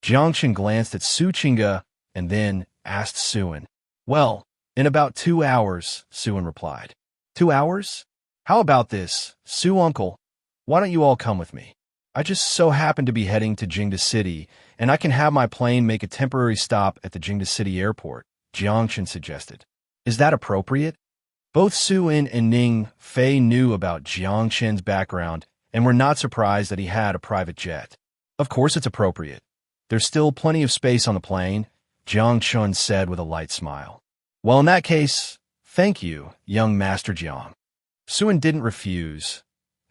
Jiang Chen glanced at Su Qingge and then asked Su-en. Well, in about 2 hours, Su-en replied. 2 hours? How about this, Su Uncle? Why don't you all come with me? I just so happen to be heading to Jingda City, and I can have my plane make a temporary stop at the Jingda City airport, Jiang Chen suggested. Is that appropriate? Both Su-en and Ning Fei knew about Jiang Chen's background and were not surprised that he had a private jet. Of course it's appropriate. There's still plenty of space on the plane, Jiang Chen said with a light smile. Well, in that case, thank you, young Master Jiang. Su-en didn't refuse,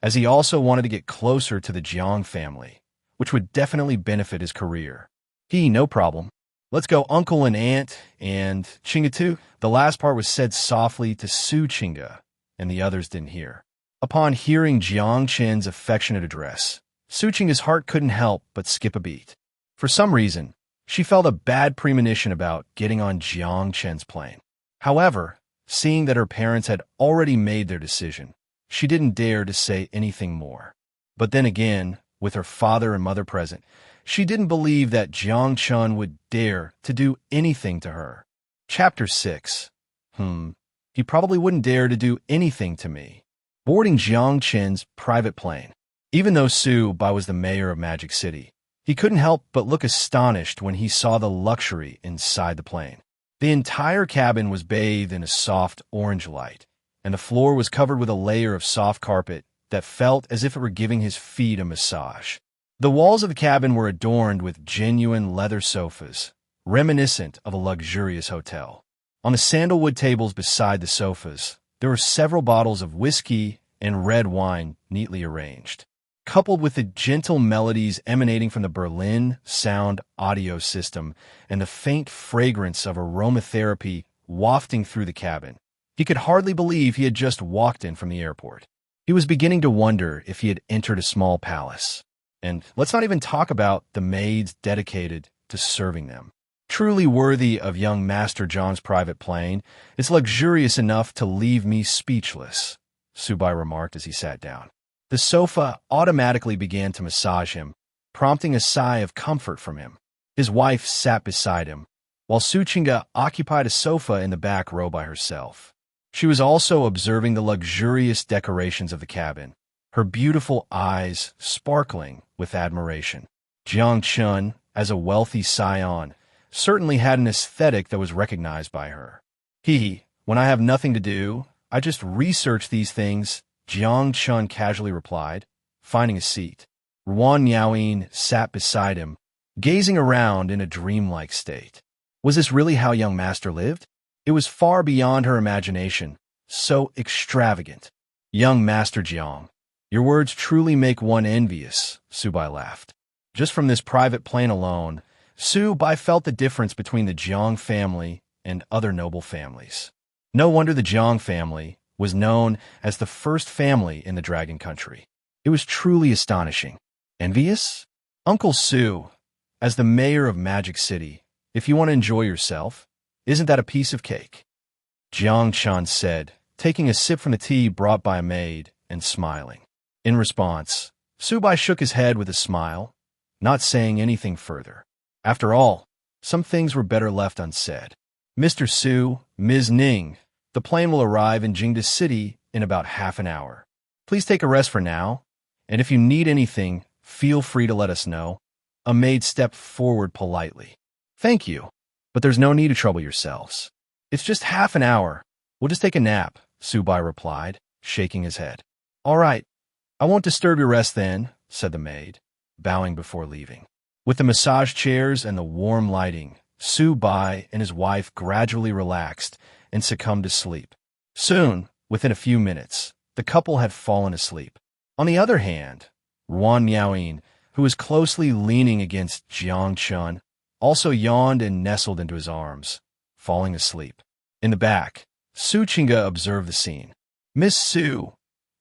as he also wanted to get closer to the Jiang family, which would definitely benefit his career. No problem. Let's go uncle and aunt, and Qingge too. The last part was said softly to Su Qingge, and the others didn't hear. Upon hearing Jiang Chen's affectionate address, Su Qingge's heart couldn't help but skip a beat. For some reason, she felt a bad premonition about getting on Jiang Chen's plane. However, Seeing that her parents had already made their decision, she didn't dare to say anything more. But then again, with her father and mother present, she didn't believe that Jiang Chen would dare to do anything to her. Chapter 6. He probably wouldn't dare to do anything to me. Boarding Jiang Chen's private plane. Even though Su Bai was the mayor of Magic City, he couldn't help but look astonished when he saw the luxury inside the plane. The entire cabin was bathed in a soft orange light, and the floor was covered with a layer of soft carpet that felt as if it were giving his feet a massage. The walls of the cabin were adorned with genuine leather sofas, reminiscent of a luxurious hotel. On the sandalwood tables beside the sofas, there were several bottles of whiskey and red wine neatly arranged, coupled with the gentle melodies emanating from the Berlin sound audio system and the faint fragrance of aromatherapy wafting through the cabin. He could hardly believe he had just walked in from the airport. He was beginning to wonder if he had entered a small palace. And let's not even talk about the maids dedicated to serving them. Truly worthy of young Master John's private plane, it's luxurious enough to leave me speechless, Su Bai remarked as he sat down. The sofa automatically began to massage him, prompting a sigh of comfort from him. His wife sat beside him, while Su Chinga occupied a sofa in the back row by herself. She was also observing the luxurious decorations of the cabin, her beautiful eyes sparkling with admiration. Jiang Chen, as a wealthy scion, certainly had an aesthetic that was recognized by her. When I have nothing to do, I just research these things, Jiang Chen casually replied, finding a seat. Ruan Yaoyin sat beside him, gazing around in a dreamlike state. Was this really how young master lived? It was far beyond her imagination, so extravagant. Young Master Jiang, your words truly make one envious, Su Bai laughed. Just from this private plane alone, Su Bai felt the difference between the Jiang family and other noble families. No wonder the Jiang family was known as the first family in the Dragon Country. It was truly astonishing. Envious? Uncle Su, as the mayor of Magic City, if you want to enjoy yourself, isn't that a piece of cake? Jiang Chen said, taking a sip from the tea brought by a maid and smiling. In response, Su Bai shook his head with a smile, not saying anything further. After all, some things were better left unsaid. Mr. Su, Ms. Ning, the plane will arrive in Jingda City in about half an hour. Please take a rest for now, and if you need anything, feel free to let us know. A maid stepped forward politely. Thank you, but there's no need to trouble yourselves. It's just half an hour. We'll just take a nap, Su Bai replied, shaking his head. All right, I won't disturb your rest then, said the maid, bowing before leaving. With the massage chairs and the warm lighting, Su Bai and his wife gradually relaxed and succumbed to sleep. Soon, within a few minutes, the couple had fallen asleep. On the other hand, Ruan Yaoyin, who was closely leaning against Jiang Chen, also yawned and nestled into his arms, falling asleep. In the back, Su Chinga observed the scene. Miss Su,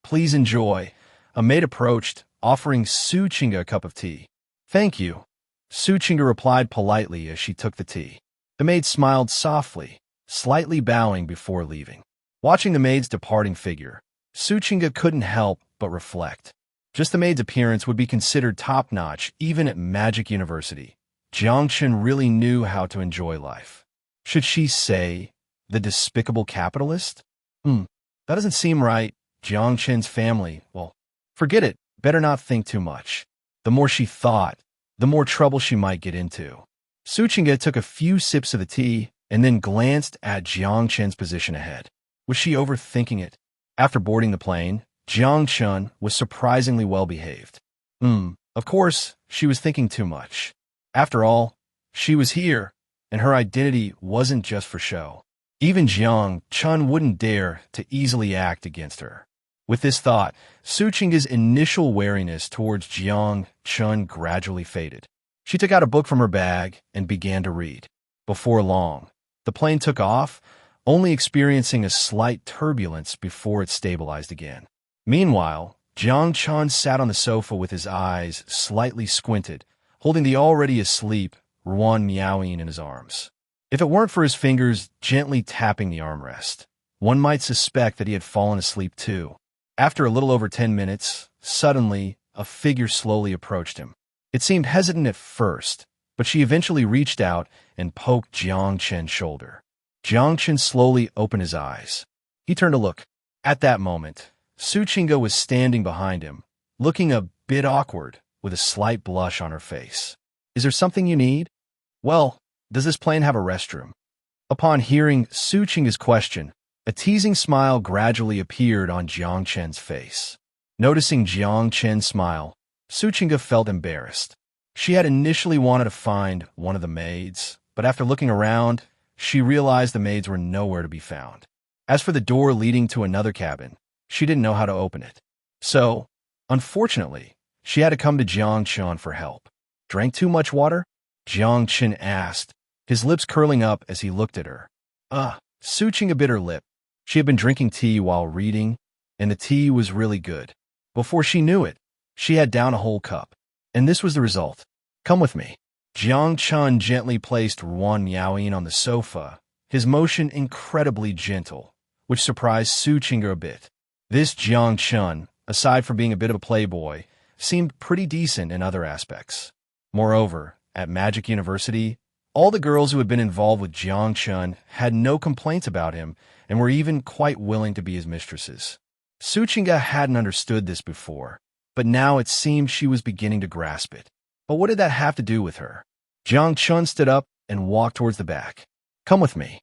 please enjoy. A maid approached, offering Su Chinga a cup of tea. Thank you. Su Chinga replied politely as she took the tea. The maid smiled softly, slightly bowing before leaving. Watching the maid's departing figure, Su Chinga couldn't help but reflect. Just the maid's appearance would be considered top-notch even at Magic University. Jiang Chen really knew how to enjoy life. Should she say, the despicable capitalist? That doesn't seem right. Jiang Chen's family, well, forget it. Better not think too much. The more she thought, the more trouble she might get into. Su Chinga took a few sips of the tea and then glanced at Jiang Chen's position ahead. Was she overthinking it? After boarding the plane, Jiang Chen was surprisingly well-behaved. Of course, she was thinking too much. After all, she was here, and her identity wasn't just for show. Even Jiang Chen wouldn't dare to easily act against her. With this thought, Su Chinga's initial wariness towards Jiang Chen gradually faded. She took out a book from her bag and began to read. Before long, the plane took off, only experiencing a slight turbulence before it stabilized again. Meanwhile, Jiang Chen sat on the sofa with his eyes slightly squinted, holding the already asleep Ruan Yaoyin in his arms. If it weren't for his fingers gently tapping the armrest, One might suspect that he had fallen asleep too. After a little over 10 minutes, suddenly, a figure slowly approached him. It seemed hesitant at first, but she eventually reached out and poked Jiang Chen's shoulder. Jiang Chen slowly opened his eyes. He turned to look. At that moment, Su Chinga was standing behind him, looking a bit awkward, with a slight blush on her face. Is there something you need? Well, does this plane have a restroom? Upon hearing Su Chinga's question, a teasing smile gradually appeared on Jiang Chen's face. Noticing Jiang Chen's smile, Su Chinga felt embarrassed. She had initially wanted to find one of the maids, but after looking around, she realized the maids were nowhere to be found. As for the door leading to another cabin, she didn't know how to open it. So, unfortunately, she had to come to Jiang Chen for help. Drank too much water? Jiang Chen asked, his lips curling up as he looked at her. Su Chinga bit her lip. She had been drinking tea while reading, and the tea was really good. Before she knew it, she had down a whole cup. And this was the result. Come with me. Jiang Chen gently placed Wan Yaoyin on the sofa, his motion incredibly gentle, which surprised Su Chinga a bit. This Jiang Chen, aside from being a bit of a playboy, seemed pretty decent in other aspects. Moreover, at Magic University, all the girls who had been involved with Jiang Chen had no complaints about him and were even quite willing to be his mistresses. Su Chinga hadn't understood this before, but now it seemed she was beginning to grasp it. But what did that have to do with her? Jiang Chen stood up and walked towards the back. Come with me.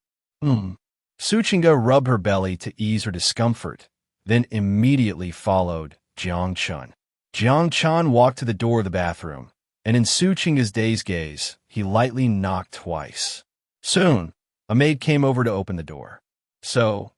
Su Chinga rubbed her belly to ease her discomfort, then immediately followed Jiang Chen. Jiang Chen walked to the door of the bathroom, and in Su Chinga's dazed gaze, he lightly knocked twice. Soon, a maid came over to open the door. So,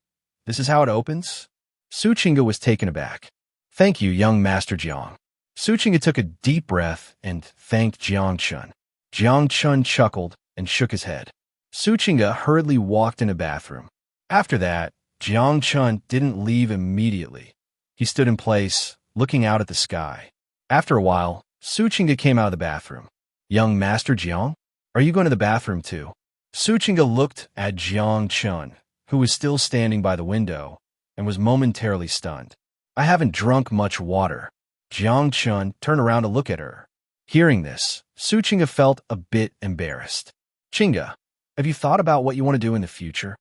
this is how it opens? Su Chinga was taken aback. Thank you, young Master Jiang. Su Chinga took a deep breath and thanked Jiang Chen. Jiang Chen chuckled and shook his head. Su Chinga hurriedly walked in a bathroom. After that, Jiang Chen didn't leave immediately. He stood in place, looking out at the sky. After a while, Su Chinga came out of the bathroom. Young Master Jiang, are you going to the bathroom too? Su Chinga looked at Jiang Chen, who was still standing by the window, and was momentarily stunned. I haven't drunk much water. Jiang Chen turned around to look at her. Hearing this, Su Chinga felt a bit embarrassed. Chinga, have you thought about what you want to do in the future?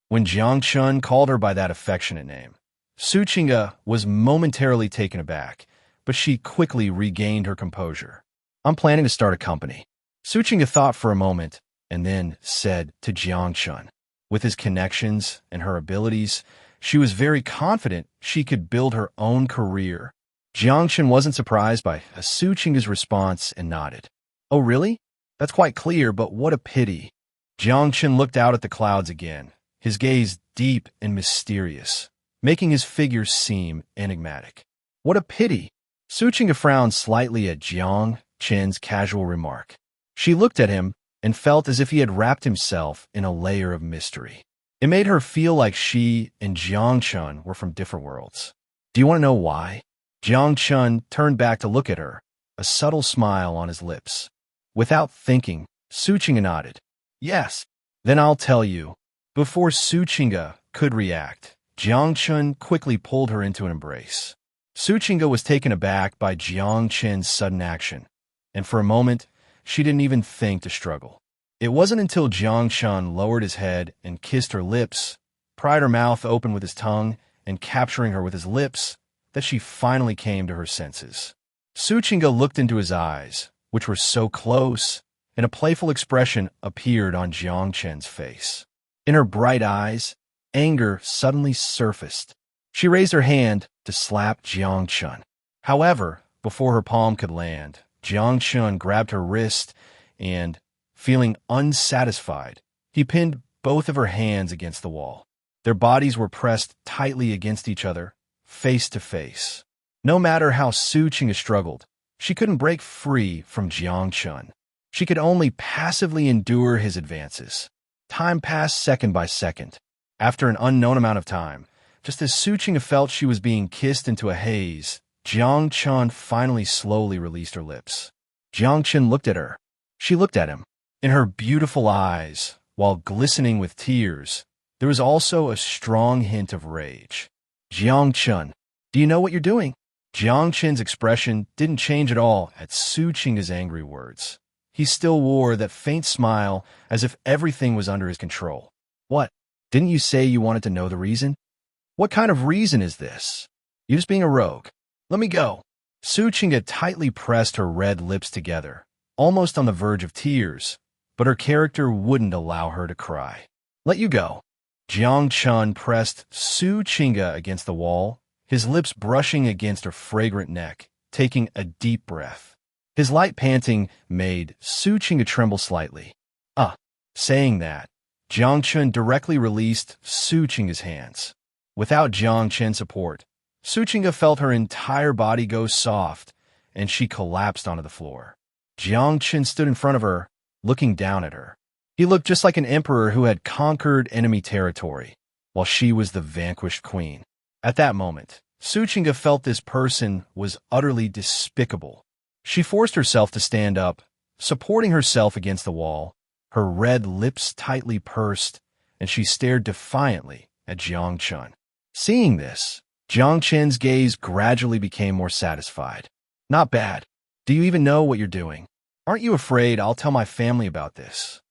When Jiang Chen called her by that affectionate name, Su Chinga was momentarily taken aback, but she quickly regained her composure. I'm planning to start a company. Su Chinga thought for a moment and then said to Jiang Chen. With his connections and her abilities, she was very confident she could build her own career. Jiang Chen wasn't surprised by Su Chinga's response and nodded. Oh, really? That's quite clear, but what a pity. Jiang Chen looked out at the clouds again, his gaze deep and mysterious, making his figure seem enigmatic. What a pity. Su Chinga frowned slightly at Jiang Chen's casual remark. She looked at him and felt as if he had wrapped himself in a layer of mystery. It made her feel like she and Jiang Chen were from different worlds. Do you want to know why? Jiang Chen turned back to look at her, a subtle smile on his lips. Without thinking, Su Chinga nodded. Yes, then I'll tell you. Before Su Chinga could react, Jiang Chen quickly pulled her into an embrace. Su Chinga was taken aback by Jiang Chen's sudden action, and for a moment, she didn't even think to struggle. It wasn't until Jiang Chen lowered his head and kissed her lips, pried her mouth open with his tongue, and capturing her with his lips, that she finally came to her senses. Su Chinga looked into his eyes, which were so close, and a playful expression appeared on Jiang Chen's face. In her bright eyes, anger suddenly surfaced. She raised her hand to slap Jiang Chen. However, before her palm could land, Jiang Chen grabbed her wrist and, feeling unsatisfied, he pinned both of her hands against the wall. Their bodies were pressed tightly against each other, face to face. No matter how Su Chinga struggled, she couldn't break free from Jiang Chen. She could only passively endure his advances. Time passed second by second. After an unknown amount of time, just as Su Chinga felt she was being kissed into a haze, Jiang Chen finally slowly released her lips. Jiang Chen looked at her. She looked at him. In her beautiful eyes, while glistening with tears, there was also a strong hint of rage. Jiang Chen, do you know what you're doing? Jiang Chen's expression didn't change at all at Su Qingga's angry words. He still wore that faint smile as if everything was under his control. What? Didn't you say you wanted to know the reason? What kind of reason is this? You're just being a rogue. Let me go. Su Qingga tightly pressed her red lips together, almost on the verge of tears, but her character wouldn't allow her to cry. Let you go. Jiang Chen pressed Su Qingga against the wall, his lips brushing against her fragrant neck, taking a deep breath. His light panting made Su Qingga tremble slightly. Saying that, Jiang Chen directly released Su Qingga's hands. Without Jiang Chen's support, Su Qingga felt her entire body go soft, and she collapsed onto the floor. Jiang Chen stood in front of her, looking down at her. He looked just like an emperor who had conquered enemy territory, while she was the vanquished queen. At that moment, Su Qingga felt this person was utterly despicable. She forced herself to stand up, supporting herself against the wall, her red lips tightly pursed, and she stared defiantly at Jiang Chen. Seeing this, Jiang Chen's gaze gradually became more satisfied. Not bad. Do you even know what you're doing? Aren't you afraid I'll tell my family about this?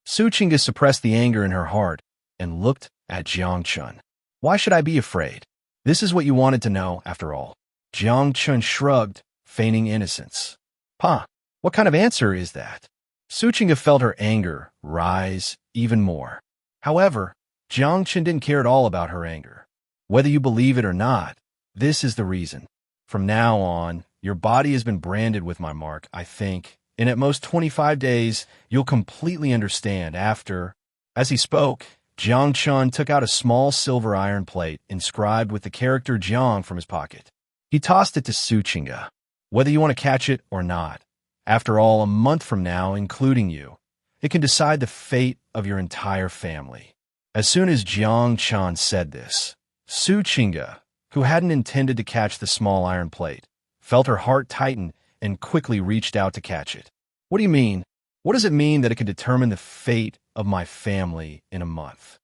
Su Qingga suppressed the anger in her heart and looked at Jiang Chen. Why should I be afraid? This is what you wanted to know, after all. Jiang Chen shrugged, feigning innocence. What kind of answer is that? Su Qingga felt her anger rise even more. However, Jiang Chen didn't care at all about her anger. Whether you believe it or not, this is the reason. From now on, your body has been branded with my mark, I think, and at most 25 days, you'll completely understand after. As he spoke, Jiang Chen took out a small silver iron plate inscribed with the character Jiang from his pocket. He tossed it to Su Qingga. Whether you want to catch it or not, after all, a month from now, including you, it can decide the fate of your entire family. As soon as Jiang Chen said this, Su Qingga, who hadn't intended to catch the small iron plate, felt her heart tighten and quickly reached out to catch it. What do you mean? What does it mean that it can determine the fate of my family in a month?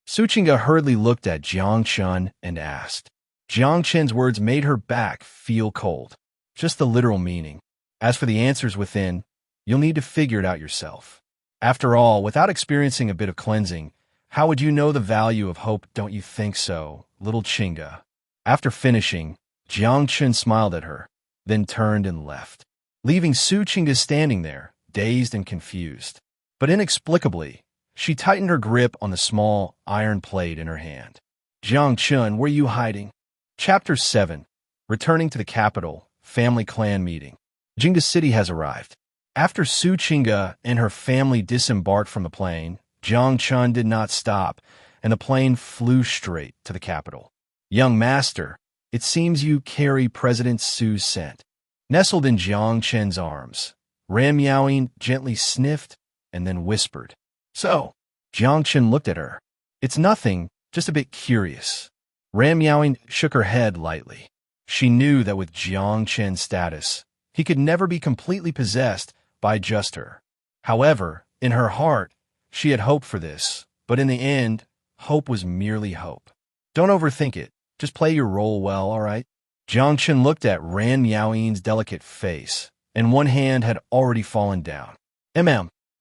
Su Qingga hurriedly looked at Jiang Chen and asked. Jiang Chen's words made her back feel cold. Just the literal meaning. As for the answers within, you'll need to figure it out yourself. After all, without experiencing a bit of cleansing, how would you know the value of hope, don't you think so, little Qingga? After finishing, Jiang Chen smiled at her, then turned and left, leaving Su Qingga standing there, dazed and confused. But inexplicably, she tightened her grip on the small iron plate in her hand. Jiang Chen, where are you hiding? Chapter 7. Returning to the capital, family clan meeting. Jingda City has arrived. After Su Qingga and her family disembarked from the plane, Jiang Chen did not stop, and the plane flew straight to the capital. Young master, it seems you carry President Su's scent. Nestled in Jiang Chen's arms, Ran Miaoying gently sniffed and then whispered. So, Jiang Chen looked at her. It's nothing, just a bit curious. Ran Miaoying shook her head lightly. She knew that with Jiang Chen's status, he could never be completely possessed by just her. However, in her heart, she had hoped for this, but in the end, hope was merely hope. Don't overthink it. Just play your role well, all right? Jiang Chen looked at Ran Miaoying's delicate face, and one hand had already fallen down.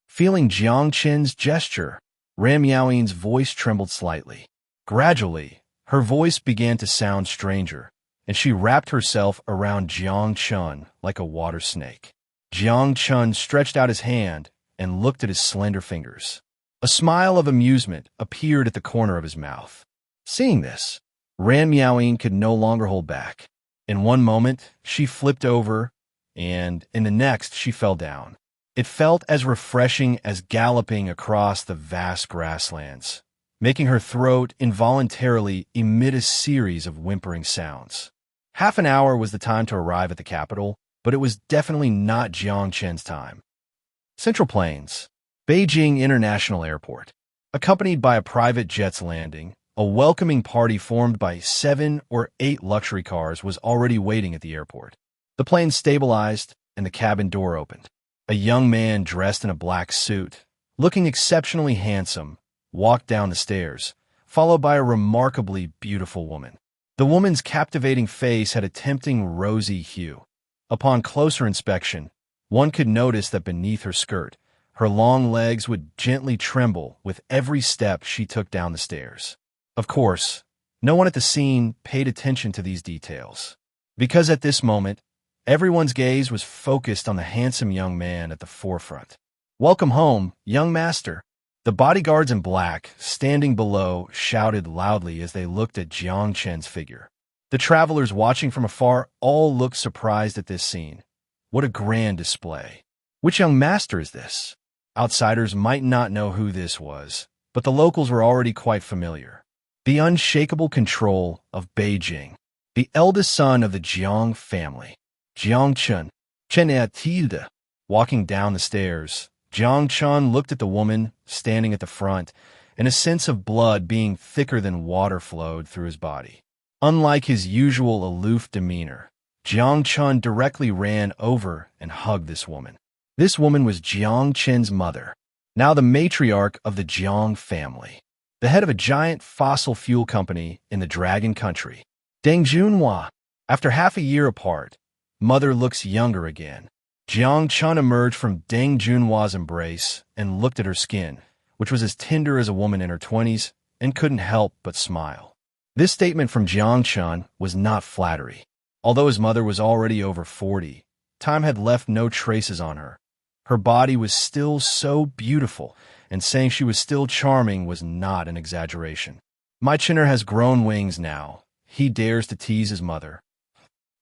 Feeling Jiang Chen's gesture, Ran Miaoying's voice trembled slightly. Gradually, her voice began to sound stranger, and she wrapped herself around Jiang Chen like a water snake. Jiang Chen stretched out his hand and looked at his slender fingers. A smile of amusement appeared at the corner of his mouth. Seeing this, Ran Miaoying could no longer hold back. In one moment, she flipped over, and in the next, she fell down. It felt as refreshing as galloping across the vast grasslands, making her throat involuntarily emit a series of whimpering sounds. Half an hour was the time to arrive at the capital, but it was definitely not Jiang Chen's time. Central Plains, Beijing International Airport. Accompanied by a private jet's landing, a welcoming party formed by 7 or 8 luxury cars was already waiting at the airport. The plane stabilized, and the cabin door opened. A young man dressed in a black suit, looking exceptionally handsome, walked down the stairs, followed by a remarkably beautiful woman. The woman's captivating face had a tempting rosy hue. Upon closer inspection, one could notice that beneath her skirt, her long legs would gently tremble with every step she took down the stairs. Of course, no one at the scene paid attention to these details, because at this moment, everyone's gaze was focused on the handsome young man at the forefront. "Welcome home, young master." The bodyguards in black, standing below, shouted loudly as they looked at Jiang Chen's figure. The travelers watching from afar all looked surprised at this scene. What a grand display. Which young master is this? Outsiders might not know who this was, but the locals were already quite familiar. The unshakable control of Beijing. The eldest son of the Jiang family. Jiang Chen. Chen. Walking down the stairs, Jiang Chen looked at the woman standing at the front, and a sense of blood being thicker than water flowed through his body. Unlike his usual aloof demeanor, Jiang Chen directly ran over and hugged this woman. This woman was Jiang Chen's mother, now the matriarch of the Jiang family, the head of a giant fossil fuel company in the Dragon Country. Deng Junhua. After half a year apart, mother looks younger again. Jiang Chen emerged from Deng Junhua's embrace and looked at her skin, which was as tender as a woman in her 20s, and couldn't help but smile. This statement from Jiang Chen was not flattery. Although his mother was already over 40, time had left no traces on her. Her body was still so beautiful, and saying she was still charming was not an exaggeration. "My Chinner has grown wings now," he dares to tease his mother.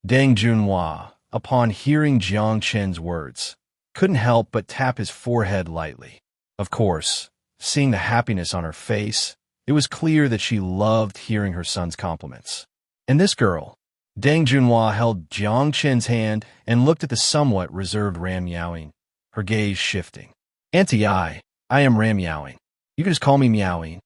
Deng Junhua, upon hearing Jiang Chen's words, couldn't help but tap his forehead lightly. Of course, seeing the happiness on her face, it was clear that she loved hearing her son's compliments. And this girl? Deng Junhua held Jiang Chen's hand and looked at the somewhat reserved Ran Miaoing, her gaze shifting. "Auntie, I am Ran Miaoing. You can just call me Miaoing."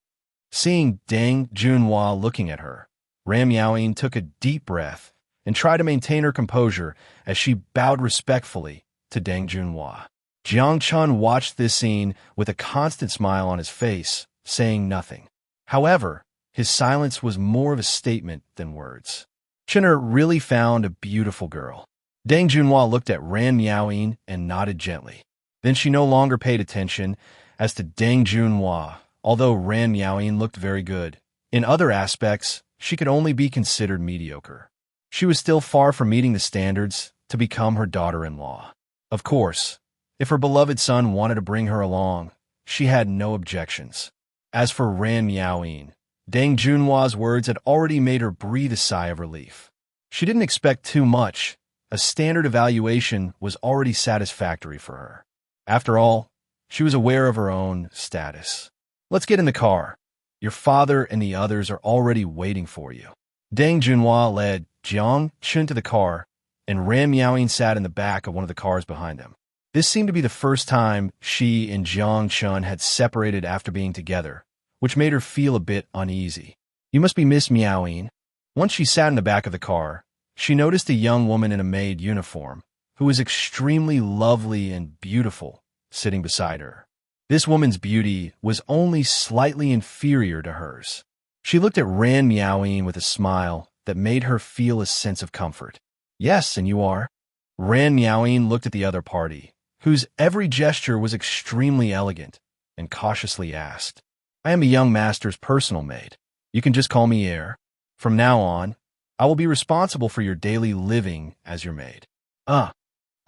Seeing Deng Junhua looking at her, Ran Miaoing took a deep breath and tried to maintain her composure as she bowed respectfully to Deng Junhua. Jiang Chen watched this scene with a constant smile on his face, saying nothing. However, his silence was more of a statement than words. Chinner really found a beautiful girl. Deng Junhua looked at Ran Miaoing and nodded gently. Then she no longer paid attention as to Deng Junhua, although Ran Miaoing looked very good. In other aspects, she could only be considered mediocre. She was still far from meeting the standards to become her daughter-in-law. Of course, if her beloved son wanted to bring her along, she had no objections. As for Ran Miaoing, Deng Junhua's words had already made her breathe a sigh of relief. She didn't expect too much. A standard evaluation was already satisfactory for her. After all, she was aware of her own status. "Let's get in the car. Your father and the others are already waiting for you." Deng Junhua led Jiang Chen to the car, and Ran Miaoing sat in the back of one of the cars behind them. This seemed to be the first time she and Jiang Chen had separated after being together, which made her feel a bit uneasy. "You must be Miss Miaoing." Once she sat in the back of the car, she noticed a young woman in a maid uniform, who was extremely lovely and beautiful, sitting beside her. This woman's beauty was only slightly inferior to hers. She looked at Ran Miaoing with a smile that made her feel a sense of comfort. "Yes, and you are?" Ran Miaoing looked at the other party, whose every gesture was extremely elegant, and cautiously asked, "I am a young master's personal maid. You can just call me Heir. From now on, I will be responsible for your daily living as your maid."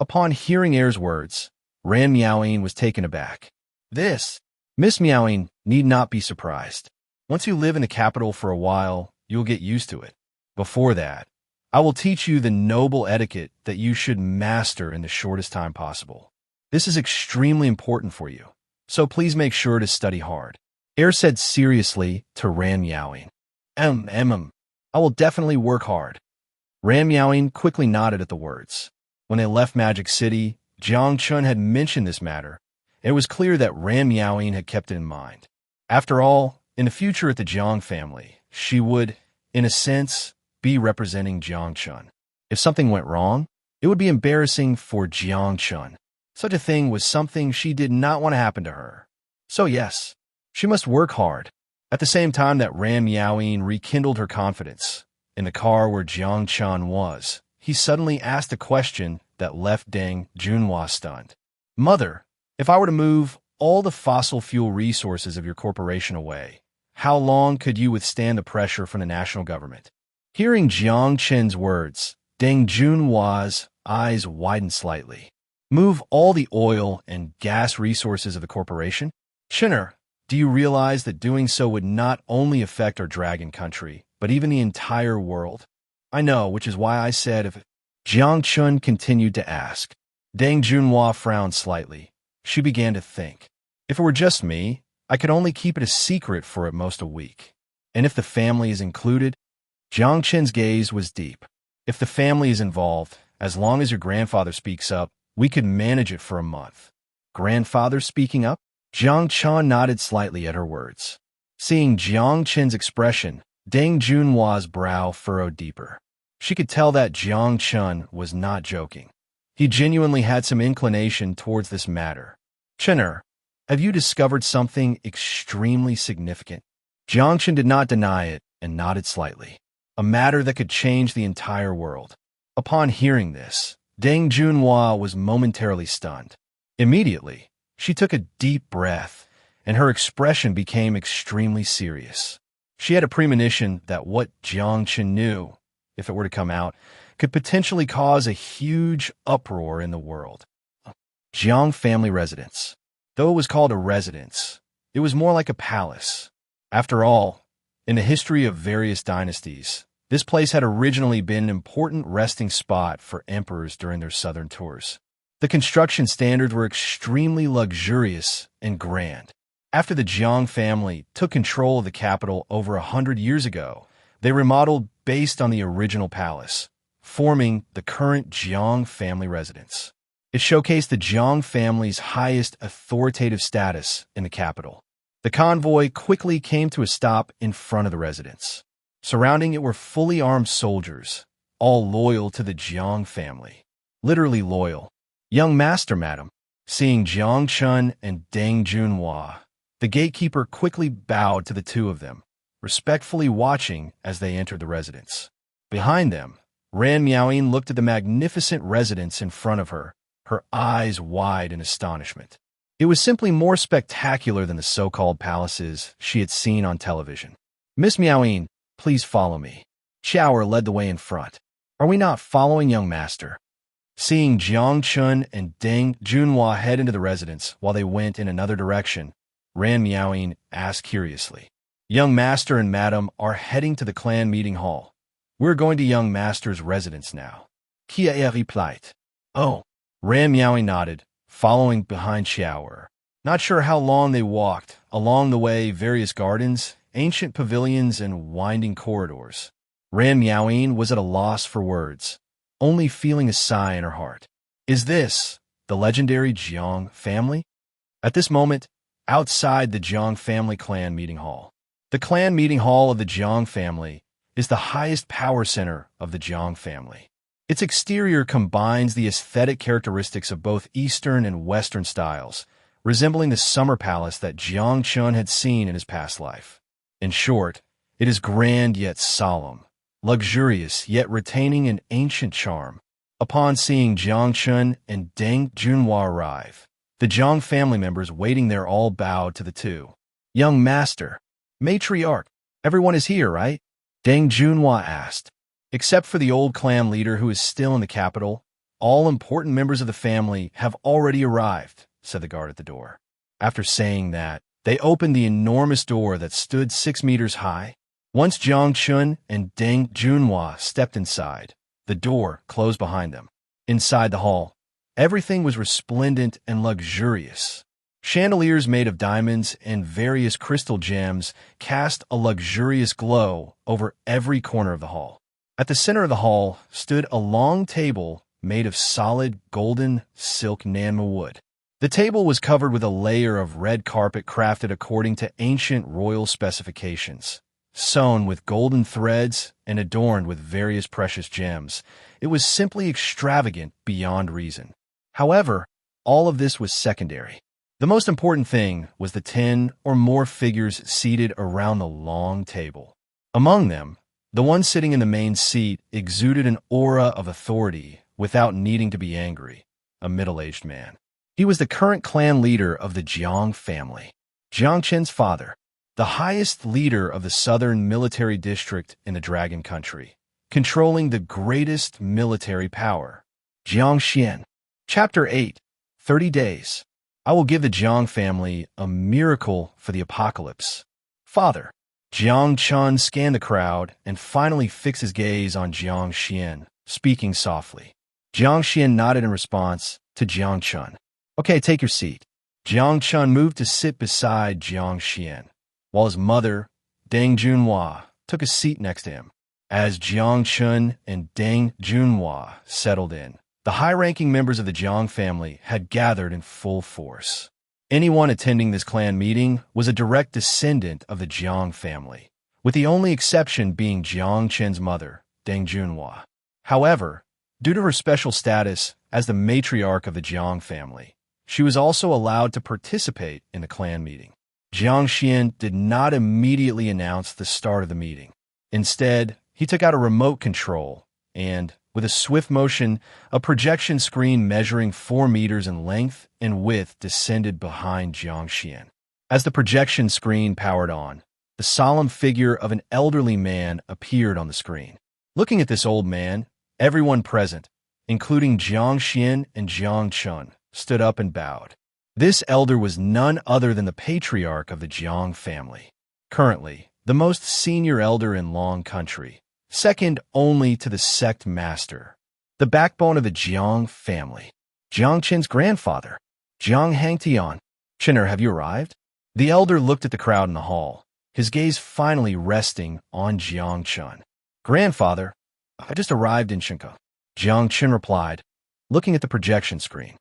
Upon hearing Heir's words, Ran Miaoing was taken aback. This, Miss Miaoing need not be surprised. Once you live in the capital for a while, you'll get used to it. Before that, I will teach you the noble etiquette that you should master in the shortest time possible. This is extremely important for you, so please make sure to study hard. Heir said seriously to Ran Miaoing. I will definitely work hard." Ran Miaoing quickly nodded at the words. When they left Magic City, Jiang Chen had mentioned this matter. It was clear that Ran Miaoing had kept it in mind. After all, in the future at the Jiang family, she would, in a sense, be representing Jiang Chen. If something went wrong, it would be embarrassing for Jiang Chen. Such a thing was something she did not want to happen to her. So yes, she must work hard. At the same time that Ran Miaoyin rekindled her confidence, in the car where Jiang Chen was, he suddenly asked a question that left Deng Junhua stunned. Mother, if I were to move all the fossil fuel resources of your corporation away, how long could you withstand the pressure from the national government? Hearing Jiang Chen's words, Deng Junhua's eyes widened slightly. Move all the oil and gas resources of the corporation? Chinner, do you realize that doing so would not only affect our dragon country, but even the entire world? I know, which is why I said if Jiang Chen continued to ask. Deng Junhua frowned slightly. She began to think. If it were just me, I could only keep it a secret for at most a week. And if the family is included? Jiang Chen's gaze was deep. If the family is involved, as long as your grandfather speaks up, we could manage it for a month. Grandfather speaking up? Jiang Chen nodded slightly at her words. Seeing Jiang Chen's expression, Deng Junhua's brow furrowed deeper. She could tell that Jiang Chen was not joking. He genuinely had some inclination towards this matter. Chinner, have you discovered something extremely significant? Jiang Chen did not deny it and nodded slightly. A matter that could change the entire world. Upon hearing this, Deng Junhua was momentarily stunned. Immediately, she took a deep breath, and her expression became extremely serious. She had a premonition that what Jiang Chen knew, if it were to come out, could potentially cause a huge uproar in the world. Jiang family residence. Though it was called a residence, it was more like a palace. After all, in the history of various dynasties, this place had originally been an important resting spot for emperors during their southern tours. The construction standards were extremely luxurious and grand. After the Jiang family took control of the capital over 100 years ago, they remodeled based on the original palace, forming the current Jiang family residence. It showcased the Jiang family's highest authoritative status in the capital. The convoy quickly came to a stop in front of the residence. Surrounding it were fully armed soldiers, all loyal to the Jiang family. Literally loyal. Young master, madam. Seeing Jiang Chen and Deng Junhua, the gatekeeper quickly bowed to the two of them, respectfully watching as they entered the residence. Behind them, Ran Miaoyin looked at the magnificent residence in front of her, her eyes wide in astonishment. It was simply more spectacular than the so-called palaces she had seen on television. Miss Miaoyin, please follow me. Xiaoer led the way in front. Are we not following, young master? Seeing Jiang Chen and Deng Junhua head into the residence while they went in another direction, Ran Miaoyin asked curiously. Young master and madam are heading to the clan meeting hall. We're going to young master's residence now. Kia replied. Oh. Ran Miaoyin nodded, following behind Xiaoer. Not sure how long they walked, along the way various gardens, ancient pavilions, and winding corridors. Ran Miaoyin was at a loss for words, only feeling a sigh in her heart. Is this the legendary Jiang family? At this moment, outside the Jiang family clan meeting hall. The clan meeting hall of the Jiang family is the highest power center of the Jiang family. Its exterior combines the aesthetic characteristics of both Eastern and Western styles, resembling the summer palace that Jiang Chen had seen in his past life. In short, it is grand yet solemn, luxurious yet retaining an ancient charm. Upon seeing Jiang Chen and Deng Junhua arrive, the Jiang family members waiting there all bowed to the two. Young master, matriarch, everyone is here, right? Deng Junhua asked. Except for the old clan leader who is still in the capital, all important members of the family have already arrived, said the guard at the door. After saying that, they opened the enormous door that stood 6 meters high. Once Jiang Chen and Deng Junhua stepped inside, the door closed behind them. Inside the hall, everything was resplendent and luxurious. Chandeliers made of diamonds and various crystal gems cast a luxurious glow over every corner of the hall. At the center of the hall stood a long table made of solid golden silk nanhwa wood. The table was covered with a layer of red carpet crafted according to ancient royal specifications. Sewn with golden threads and adorned with various precious gems, it was simply extravagant beyond reason. However, all of this was secondary. The most important thing was the 10 or more figures seated around the long table. Among them, the one sitting in the main seat exuded an aura of authority without needing to be angry, a middle-aged man. He was the current clan leader of the Jiang family, Jiang Chen's father, the highest leader of the southern military district in the Dragon Country, controlling the greatest military power. Jiang Chen. Chapter 8. 30 Days. I will give the Jiang family a miracle for the apocalypse. Father. Jiang Chen scanned the crowd and finally fixed his gaze on Jiang Chen, speaking softly. Jiang Chen nodded in response to Jiang Chen. Okay, take your seat. Jiang Chen moved to sit beside Jiang Chen, while his mother, Deng Junhua, took a seat next to him. As Jiang Chen and Deng Junhua settled in, the high-ranking members of the Jiang family had gathered in full force. Anyone attending this clan meeting was a direct descendant of the Jiang family, with the only exception being Jiang Chen's mother, Deng Junhua. However, due to her special status as the matriarch of the Jiang family, she was also allowed to participate in the clan meeting. Jiang Chen did not immediately announce the start of the meeting. Instead, he took out a remote control and, with a swift motion, a projection screen measuring 4 meters in length and width descended behind Jiang Chen. As the projection screen powered on, the solemn figure of an elderly man appeared on the screen. Looking at this old man, everyone present, including Jiang Chen and Jiang Chen, stood up and bowed. This elder was none other than the patriarch of the Jiang family, currently the most senior elder in Long Country, second only to the sect master, the backbone of the Jiang family, Jiang Chen's grandfather, Jiang Hangtian. Chen'er, have you arrived? The elder looked at the crowd in the hall, his gaze finally resting on Jiang Chen. Grandfather, I just arrived in Shinka. Jiang Chen replied, looking at the projection screen.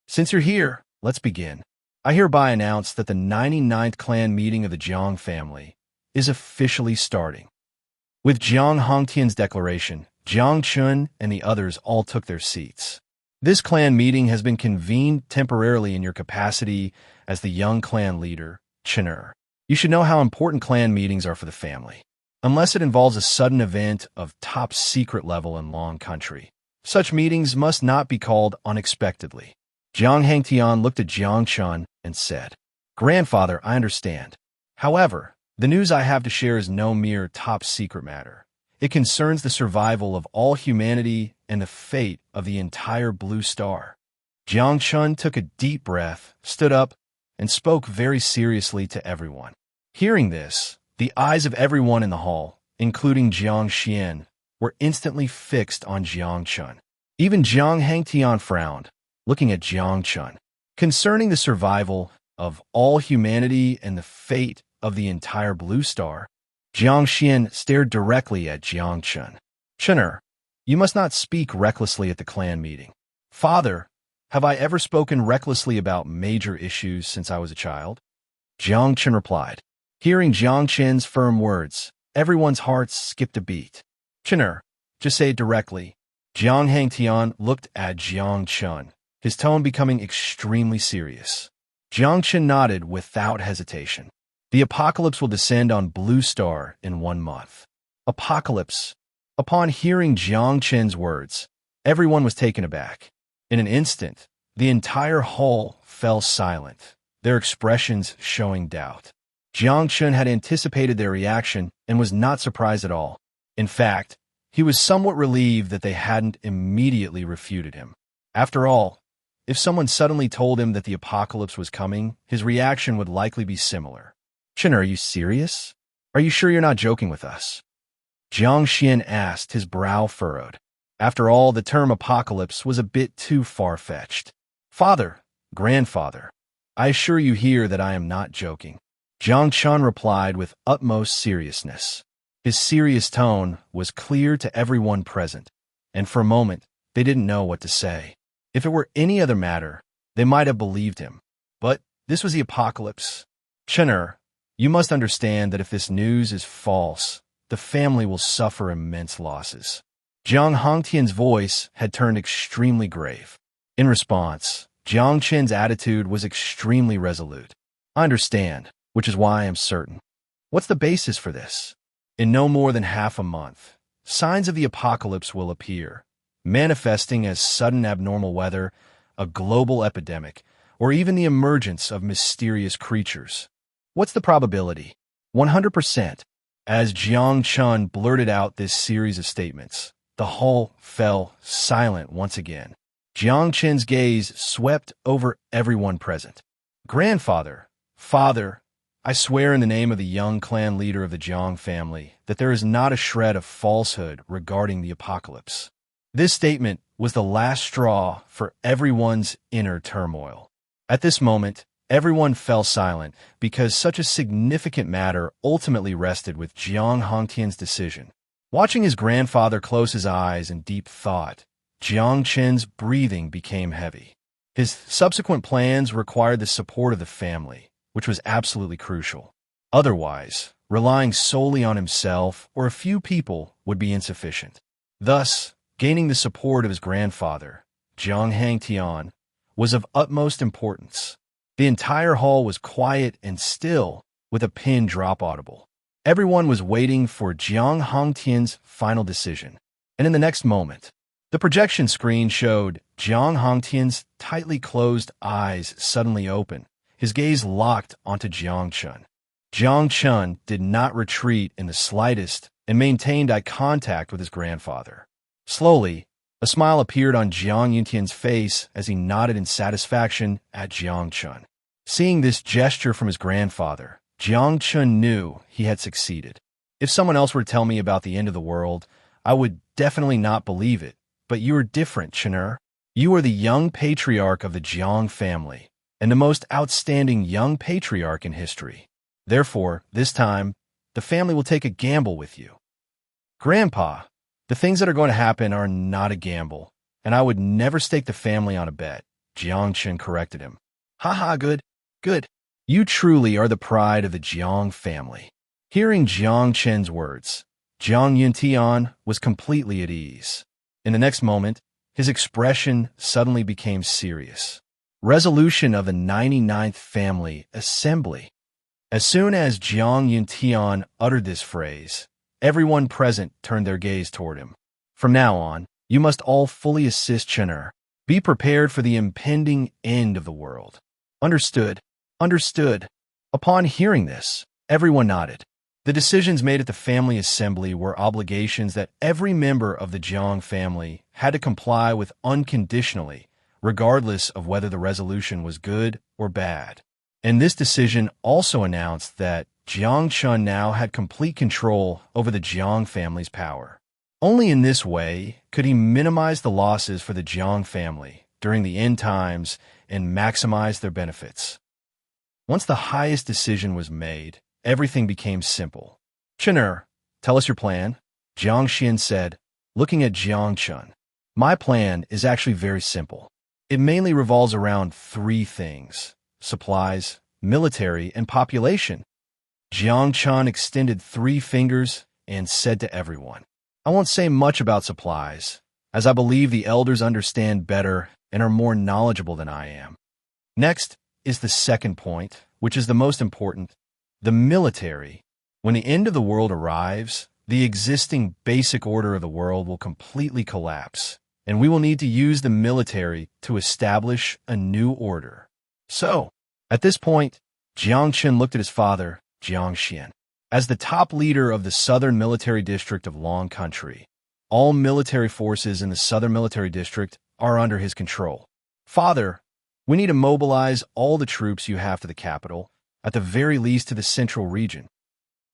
Since you're here, let's begin. I hereby announce that the 99th clan meeting of the Jiang family is officially starting. With Jiang Hongtian's declaration, Jiang Chen and the others all took their seats. This clan meeting has been convened temporarily in your capacity as the young clan leader, Chen'er. You should know how important clan meetings are for the family. Unless it involves a sudden event of top secret level in Long Country, such meetings must not be called unexpectedly. Jiang Hangtian looked at Jiang Chen and said, Grandfather, I understand. However, the news I have to share is no mere top-secret matter. It concerns the survival of all humanity and the fate of the entire blue star. Jiang Chen took a deep breath, stood up, and spoke very seriously to everyone. Hearing this, the eyes of everyone in the hall, including Jiang Xian, were instantly fixed on Jiang Chen. Even Jiang Hangtian frowned, looking at Jiang Chen. Concerning the survival of all humanity and the fate of the entire blue star, Jiang Xian stared directly at Jiang Chen. Chen'er, you must not speak recklessly at the clan meeting. Father, have I ever spoken recklessly about major issues since I was a child? Jiang Chen replied. Hearing Jiang Chen's firm words, everyone's hearts skipped a beat. Chen'er, just say it directly. Jiang Hangtian looked at Jiang Chen, his tone becoming extremely serious. Jiang Chen nodded without hesitation. The apocalypse will descend on Blue Star in 1 month. Apocalypse. Upon hearing Jiang Chen's words, everyone was taken aback. In an instant, the entire hall fell silent, their expressions showing doubt. Jiang Chen had anticipated their reaction and was not surprised at all. In fact, he was somewhat relieved that they hadn't immediately refuted him. After all, if someone suddenly told him that the apocalypse was coming, his reaction would likely be similar. Chen'er, are you serious? Are you sure you're not joking with us? Jiang Xian asked, his brow furrowed. After all, the term apocalypse was a bit too far-fetched. Father, grandfather, I assure you here that I am not joking. Jiang Chen replied with utmost seriousness. His serious tone was clear to everyone present, and for a moment, they didn't know what to say. If it were any other matter, they might have believed him. But this was the apocalypse. Chen'er, you must understand that if this news is false, the family will suffer immense losses. Jiang Hongtian's voice had turned extremely grave. In response, Jiang Chen's attitude was extremely resolute. I understand, which is why I am certain. What's the basis for this? In no more than half a month, signs of the apocalypse will appear, manifesting as sudden abnormal weather, a global epidemic, or even the emergence of mysterious creatures. What's the probability? 100%. As Jiang Chen blurted out this series of statements, the hall fell silent once again. Jiang Chen's gaze swept over everyone present. Grandfather, father, I swear in the name of the young clan leader of the Jiang family that there is not a shred of falsehood regarding the apocalypse. This statement was the last straw for everyone's inner turmoil. At this moment, everyone fell silent because such a significant matter ultimately rested with Jiang Hongtian's decision. Watching his grandfather close his eyes in deep thought, Jiang Chen's breathing became heavy. His subsequent plans required the support of the family, which was absolutely crucial. Otherwise, relying solely on himself or a few people would be insufficient. Thus, gaining the support of his grandfather, Jiang Hongtian, was of utmost importance. The entire hall was quiet and still, with a pin drop audible. Everyone was waiting for Jiang Hongtian's final decision. And in the next moment, the projection screen showed Jiang Hongtian's tightly closed eyes suddenly open, his gaze locked onto Jiang Chen. Jiang Chen did not retreat in the slightest and maintained eye contact with his grandfather. Slowly, a smile appeared on Jiang Yuntian's face as he nodded in satisfaction at Jiang Chen. Seeing this gesture from his grandfather, Jiang Chen knew he had succeeded. If someone else were to tell me about the end of the world, I would definitely not believe it. But you are different, Chen. You are the young patriarch of the Jiang family, and the most outstanding young patriarch in history. Therefore, this time, the family will take a gamble with you. Grandpa, the things that are going to happen are not a gamble, and I would never stake the family on a bet, Jiang Chen corrected him. Haha, good. You truly are the pride of the Jiang family. Hearing Jiang Chen's words, Jiang Yuntian was completely at ease. In the next moment, his expression suddenly became serious. Resolution of the 99th Family Assembly. As soon as Jiang Yuntian uttered this phrase, everyone present turned their gaze toward him. From now on, you must all fully assist Chen. Be prepared for the impending end of the world. Understood. Upon hearing this, everyone nodded. The decisions made at the family assembly were obligations that every member of the Jiang family had to comply with unconditionally, regardless of whether the resolution was good or bad. And this decision also announced that Jiang Chen now had complete control over the Jiang family's power. Only in this way could he minimize the losses for the Jiang family during the end times and maximize their benefits. Once the highest decision was made, everything became simple. Chen, tell us your plan, Jiang Xian said, looking at Jiang Chen. My plan is actually very simple. It mainly revolves around three things: supplies, military, and population. Jiang Chen extended 3 fingers and said to everyone, I won't say much about supplies, as I believe the elders understand better and are more knowledgeable than I am. Next is the second point, which is the most important: the military. When the end of the world arrives, the existing basic order of the world will completely collapse, and we will need to use the military to establish a new order. So, at this point, Jiang Chen looked at his father, Jiang Xian. As the top leader of the Southern Military District of Long Country, all military forces in the Southern Military District are under his control. Father, we need to mobilize all the troops you have to the capital, at the very least to the central region.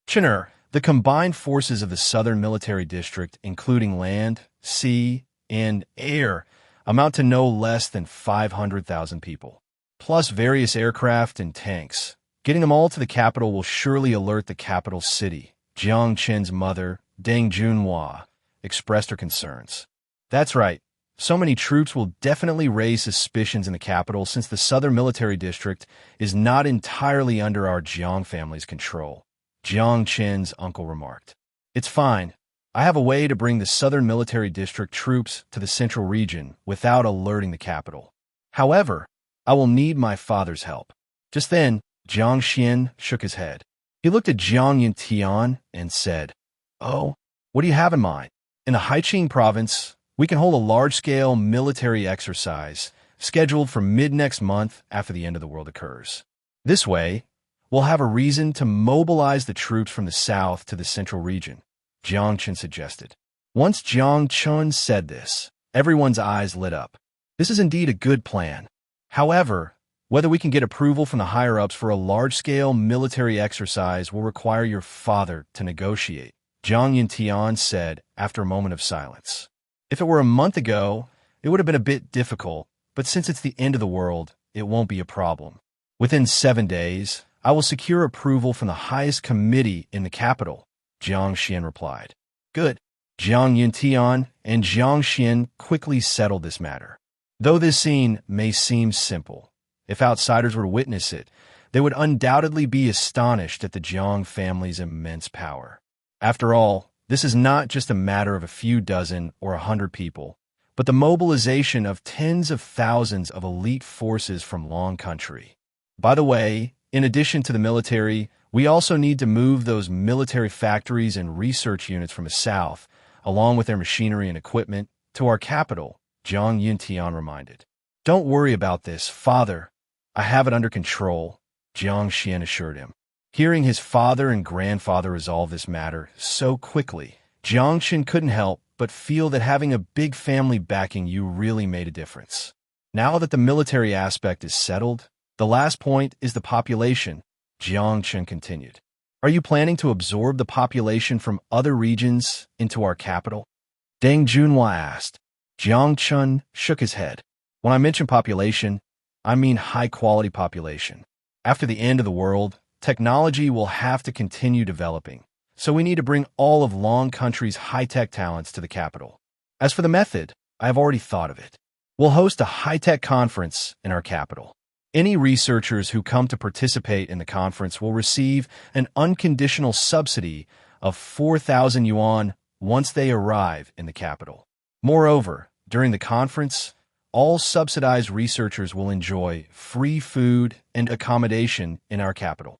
Chen, the combined forces of the Southern Military District, including land, sea, and air, amount to no less than 500,000 people, plus various aircraft and tanks. Getting them all to the capital will surely alert the capital city. Jiang Chen's mother, Deng Junhua, expressed her concerns. That's right. So many troops will definitely raise suspicions in the capital since the Southern Military District is not entirely under our Jiang family's control, Jiang Chen's uncle remarked. It's fine. I have a way to bring the Southern Military District troops to the central region without alerting the capital. However, I will need my father's help. Just then, Jiang Chen shook his head. He looked at Jiang Chen and said, "Oh, what do you have in mind? In the Haiqing province, we can hold a large-scale military exercise scheduled for mid-next month after the end of the world occurs. This way, we'll have a reason to mobilize the troops from the south to the central region," Jiang Chen suggested. Once Jiang Chen said this, everyone's eyes lit up. This is indeed a good plan. However, whether we can get approval from the higher-ups for a large-scale military exercise will require your father to negotiate, Jiang Chen said after a moment of silence. If it were a month ago, it would have been a bit difficult, but since it's the end of the world, it won't be a problem. Within 7 days, I will secure approval from the highest committee in the capital, Jiang Chen replied. Good. Jiang Chen and Jiang Chen quickly settled this matter. Though this scene may seem simple, if outsiders were to witness it, they would undoubtedly be astonished at the Jiang family's immense power. After all, this is not just a matter of a few dozen or 100 people, but the mobilization of tens of thousands of elite forces from long country. By the way, in addition to the military, we also need to move those military factories and research units from the south, along with their machinery and equipment, to our capital, Jiang Chen reminded. Don't worry about this, father. I have it under control, Jiang Chen assured him. Hearing his father and grandfather resolve this matter so quickly, Jiang Chen couldn't help but feel that having a big family backing you really made a difference. Now that the military aspect is settled, the last point is the population, Jiang Chen continued. Are you planning to absorb the population from other regions into our capital? Deng Junhua asked. Jiang Chen shook his head. When I mention population, I mean high-quality population. After the end of the world, technology will have to continue developing, so we need to bring all of Long Country's high-tech talents to the capital. As for the method, I have already thought of it. We'll host a high-tech conference in our capital. Any researchers who come to participate in the conference will receive an unconditional subsidy of 4,000 yuan once they arrive in the capital. Moreover, during the conference, all subsidized researchers will enjoy free food and accommodation in our capital,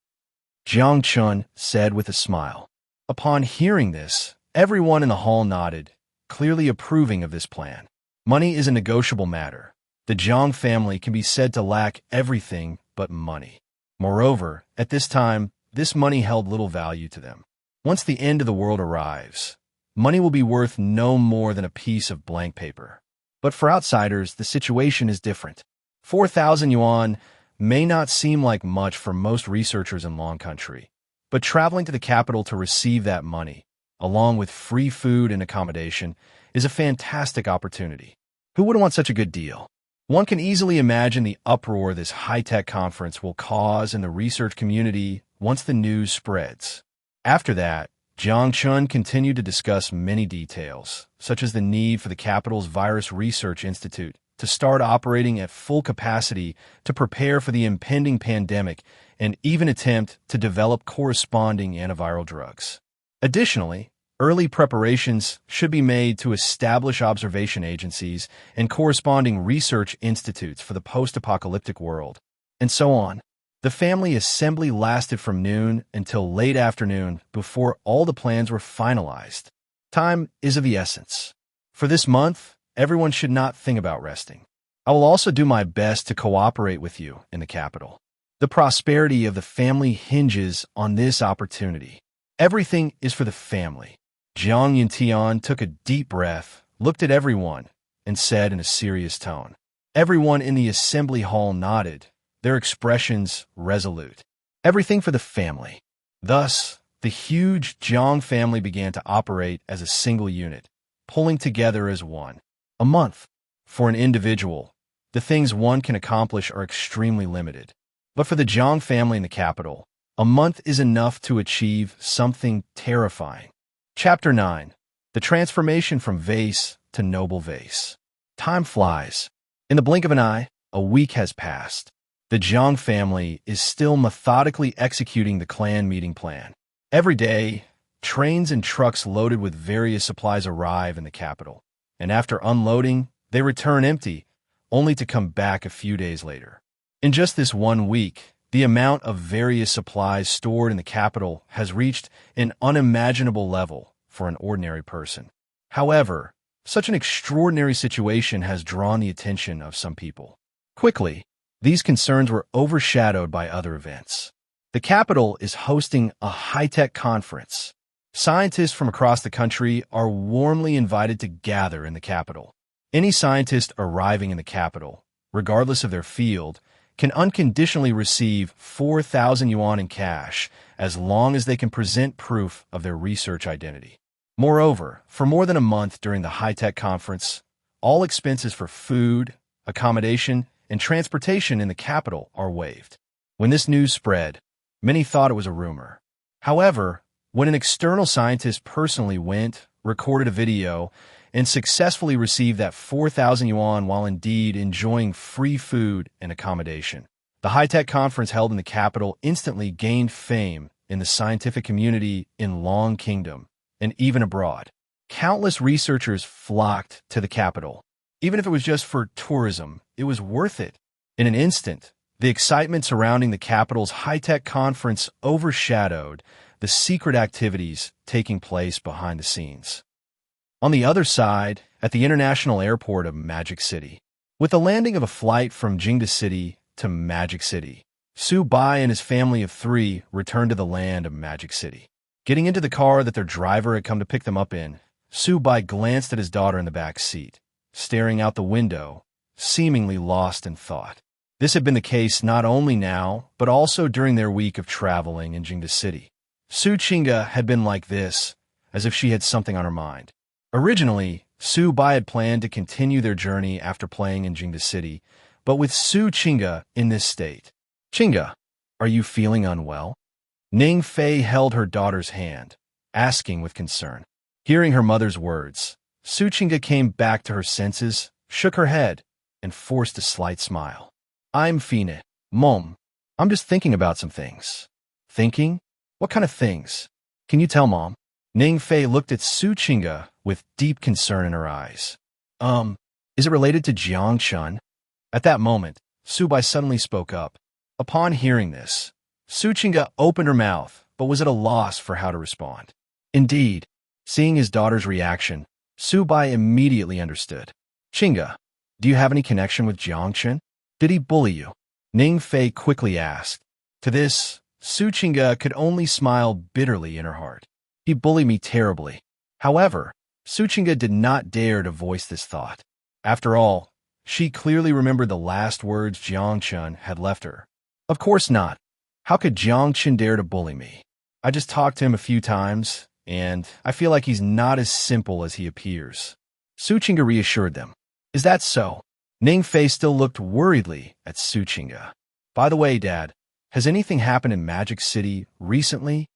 Jiang Chen said with a smile. Upon hearing this, everyone in the hall nodded, clearly approving of this plan. Money is a negotiable matter. The Jiang family can be said to lack everything but money. Moreover, at this time, this money held little value to them. Once the end of the world arrives, money will be worth no more than a piece of blank paper. But for outsiders, the situation is different. 4,000 yuan may not seem like much for most researchers in Long Country, but traveling to the capital to receive that money, along with free food and accommodation, is a fantastic opportunity. Who wouldn't want such a good deal? One can easily imagine the uproar this high-tech conference will cause in the research community once the news spreads. After that, Jiang Chen continued to discuss many details, such as the need for the capital's Virus Research Institute to start operating at full capacity to prepare for the impending pandemic and even attempt to develop corresponding antiviral drugs. Additionally, early preparations should be made to establish observation agencies and corresponding research institutes for the post-apocalyptic world, and so on. The family assembly lasted from noon until late afternoon before all the plans were finalized. Time is of the essence. For this month, everyone should not think about resting. I will also do my best to cooperate with you in the capital. The prosperity of the family hinges on this opportunity. Everything is for the family. Jiang Chen took a deep breath, looked at everyone, and said in a serious tone. Everyone in the assembly hall nodded, their expressions resolute. Everything for the family. Thus, the huge Jiang family began to operate as a single unit, pulling together as one. A month. For an individual, the things one can accomplish are extremely limited. But for the Jiang family in the capital, a month is enough to achieve something terrifying. Chapter 9. The transformation from vase to noble vase. Time flies. In the blink of an eye, a week has passed. The Jiang family is still methodically executing the clan meeting plan. Every day, trains and trucks loaded with various supplies arrive in the capital, and after unloading, they return empty, only to come back a few days later. In just this 1 week, the amount of various supplies stored in the capital has reached an unimaginable level for an ordinary person. However, such an extraordinary situation has drawn the attention of some people. Quickly, these concerns were overshadowed by other events. The capital is hosting a high-tech conference. Scientists from across the country are warmly invited to gather in the capital. Any scientist arriving in the capital, regardless of their field, can unconditionally receive 4,000 yuan in cash as long as they can present proof of their research identity. Moreover, for more than a month during the high-tech conference, all expenses for food, accommodation, and transportation in the capital are waived. When this news spread, many thought it was a rumor. However, when an external scientist personally went, recorded a video, and successfully received that 4,000 yuan while indeed enjoying free food and accommodation, the high-tech conference held in the capital instantly gained fame in the scientific community in Long Kingdom and even abroad. Countless researchers flocked to the capital. Even if it was just for tourism, it was worth it. In an instant, the excitement surrounding the capital's high-tech conference overshadowed the secret activities taking place behind the scenes. On the other side, at the international airport of Magic City, with the landing of a flight from Jingda City to Magic City, Su Bai and his family of 3 returned to the land of Magic City. Getting into the car that their driver had come to pick them up in, Su Bai glanced at his daughter in the back seat, staring out the window, seemingly lost in thought. This had been the case not only now, but also during their week of traveling in Jingda City. Su Qingge had been like this, as if she had something on her mind. Originally, Su Bai had planned to continue their journey after playing in Jingda City, but with Su Qingge in this state. Qingge, are you feeling unwell? Ning Fei held her daughter's hand, asking with concern. Hearing her mother's words, Su Qingge came back to her senses, shook her head, and forced a slight smile. I'm fine, Mom. I'm just thinking about some things. Thinking? What kind of things? Can you tell, Mom? Ning Fei looked at Su Qingge with deep concern in her eyes. Is it related to Jiang Chen? At that moment, Su Bai suddenly spoke up. Upon hearing this, Su Qingge opened her mouth, but was at a loss for how to respond. Indeed, seeing his daughter's reaction, Su Bai immediately understood. Qingge, do you have any connection with Jiang Chen? Did he bully you? Ning Fei quickly asked. To this, Su Qingge could only smile bitterly in her heart. He bullied me terribly. However, Su Qingge did not dare to voice this thought. After all, she clearly remembered the last words Jiang Chen had left her. Of course not. How could Jiang Chen dare to bully me? I just talked to him a few times, and I feel like he's not as simple as he appears. Su Qingge reassured them. Is that so? Ning Fei still looked worriedly at Su Qingge. By the way, Dad, has anything happened in Magic City recently?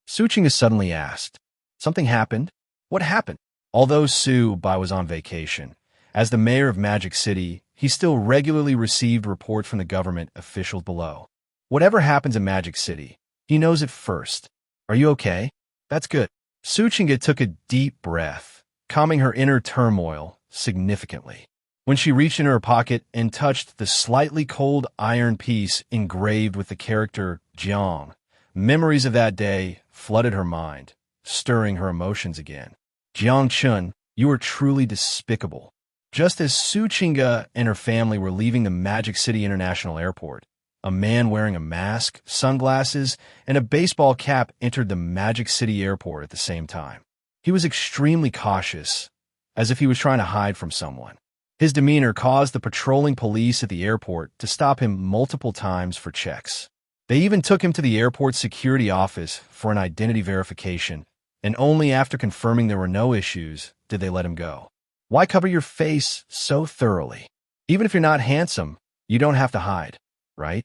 Su Qingge suddenly asked. Something happened? What happened? Although Su Bai was on vacation, as the mayor of Magic City, he still regularly received reports from the government officials below. Whatever happens in Magic City, he knows it first. Are you okay? That's good. Su Qingge took a deep breath, calming her inner turmoil significantly. When she reached into her pocket and touched the slightly cold iron piece engraved with the character Jiang, memories of that day flooded her mind, stirring her emotions again. Jiang Chen, you are truly despicable. Just as Su Qingge and her family were leaving the Magic City International Airport, a man wearing a mask, sunglasses, and a baseball cap entered the Magic City Airport at the same time. He was extremely cautious, as if he was trying to hide from someone. His demeanor caused the patrolling police at the airport to stop him multiple times for checks. They even took him to the airport security office for an identity verification, and only after confirming there were no issues did they let him go. Why cover your face so thoroughly? Even if you're not handsome, you don't have to hide, right?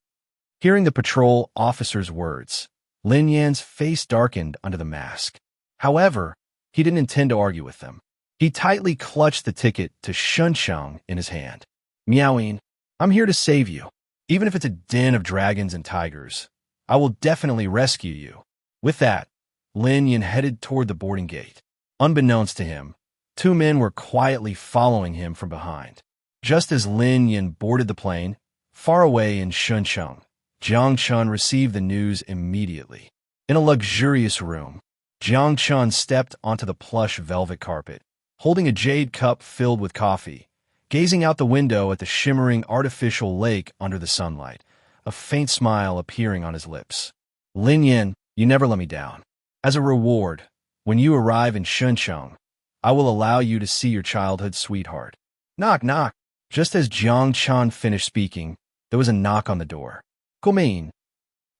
Hearing the patrol officer's words, Lin Yan's face darkened under the mask. However, he didn't intend to argue with them. He tightly clutched the ticket to Shunshang in his hand. Miaoyin, I'm here to save you. Even if it's a den of dragons and tigers, I will definitely rescue you. With that, Lin Yan headed toward the boarding gate. Unbeknownst to him, 2 men were quietly following him from behind. Just as Lin Yan boarded the plane, Far away in Shuncheng, Jiang Chen received the news immediately. In a luxurious room, Jiang Chen stepped onto the plush velvet carpet, holding a jade cup filled with coffee, gazing out the window at the shimmering artificial lake under the sunlight, a faint smile appearing on his lips. Lin Yin, you never let me down. As a reward, when you arrive in Shuncheng, I will allow you to see your childhood sweetheart. Knock, knock. Just as Jiang Chen finished speaking, there was a knock on the door. Come in.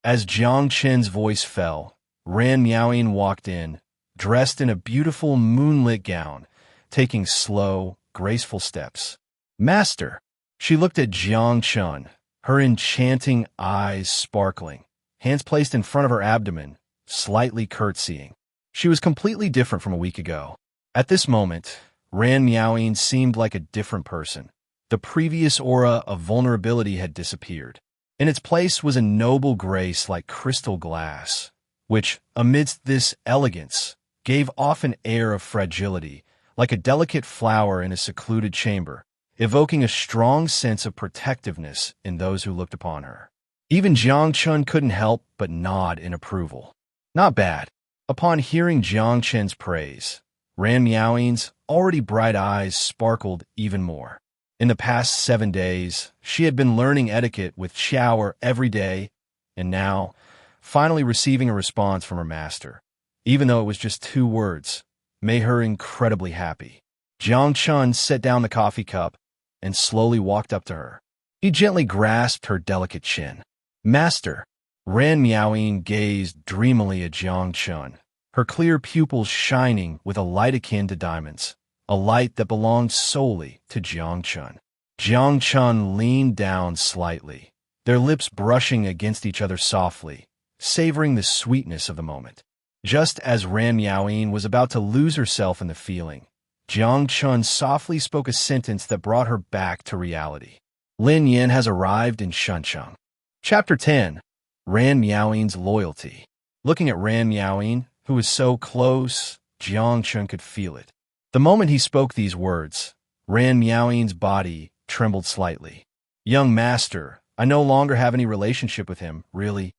As Jiang Chen's voice fell, Ran Miaoying walked in, dressed in a beautiful moonlit gown, taking slow, graceful steps. Master. She looked at Jiang Chen, her enchanting eyes sparkling, hands placed in front of her abdomen, slightly curtsying. She was completely different from a week ago. At this moment, Ran Miaoying seemed like a different person. The previous aura of vulnerability had disappeared. In its place was a noble grace like crystal glass, which, amidst this elegance, gave off an air of fragility, like a delicate flower in a secluded chamber, evoking a strong sense of protectiveness in those who looked upon her. Even Jiang Chen couldn't help but nod in approval. Not bad. Upon hearing Jiang Chen's praise, Ran Miaoying's already bright eyes sparkled even more. In the past 7 days, she had been learning etiquette with shower every day, and now, finally receiving a response from her master, even though it was just 2 words, made her incredibly happy. Jiang Chen set down the coffee cup and slowly walked up to her. He gently grasped her delicate chin. Master. Ran Miaoying gazed dreamily at Jiang Chen, her clear pupils shining with a light akin to diamonds, a light that belonged solely to Jiang Chen. Jiang Chen leaned down slightly, their lips brushing against each other softly, savoring the sweetness of the moment. Just as Ran Miaoying was about to lose herself in the feeling, Jiang Chen softly spoke a sentence that brought her back to reality. Lin Yin has arrived in Shuncheng. Chapter 10. Ran Miaoying's Loyalty. Looking at Ran Miaoying, who was so close, Jiang Chen could feel it. The moment he spoke these words, Ran Miaoying's body trembled slightly. Young master, I no longer have any relationship with him, really.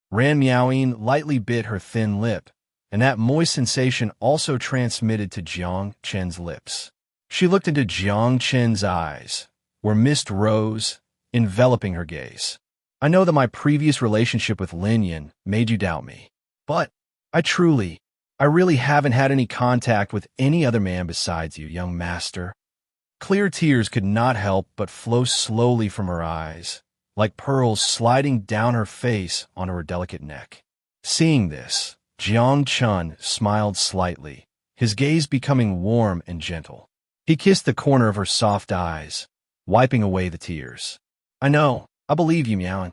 Ran Miaoying lightly bit her thin lip, and that moist sensation also transmitted to Jiang Chen's lips. She looked into Jiang Chen's eyes, where mist rose, enveloping her gaze. I know that my previous relationship with Lin Yin made you doubt me, but I really haven't had any contact with any other man besides you, young master. Clear tears could not help but flow slowly from her eyes, like pearls sliding down her face onto her delicate neck. Seeing this, Jiang Chen smiled slightly, his gaze becoming warm and gentle. He kissed the corner of her soft eyes, wiping away the tears. I believe you, Miaoying.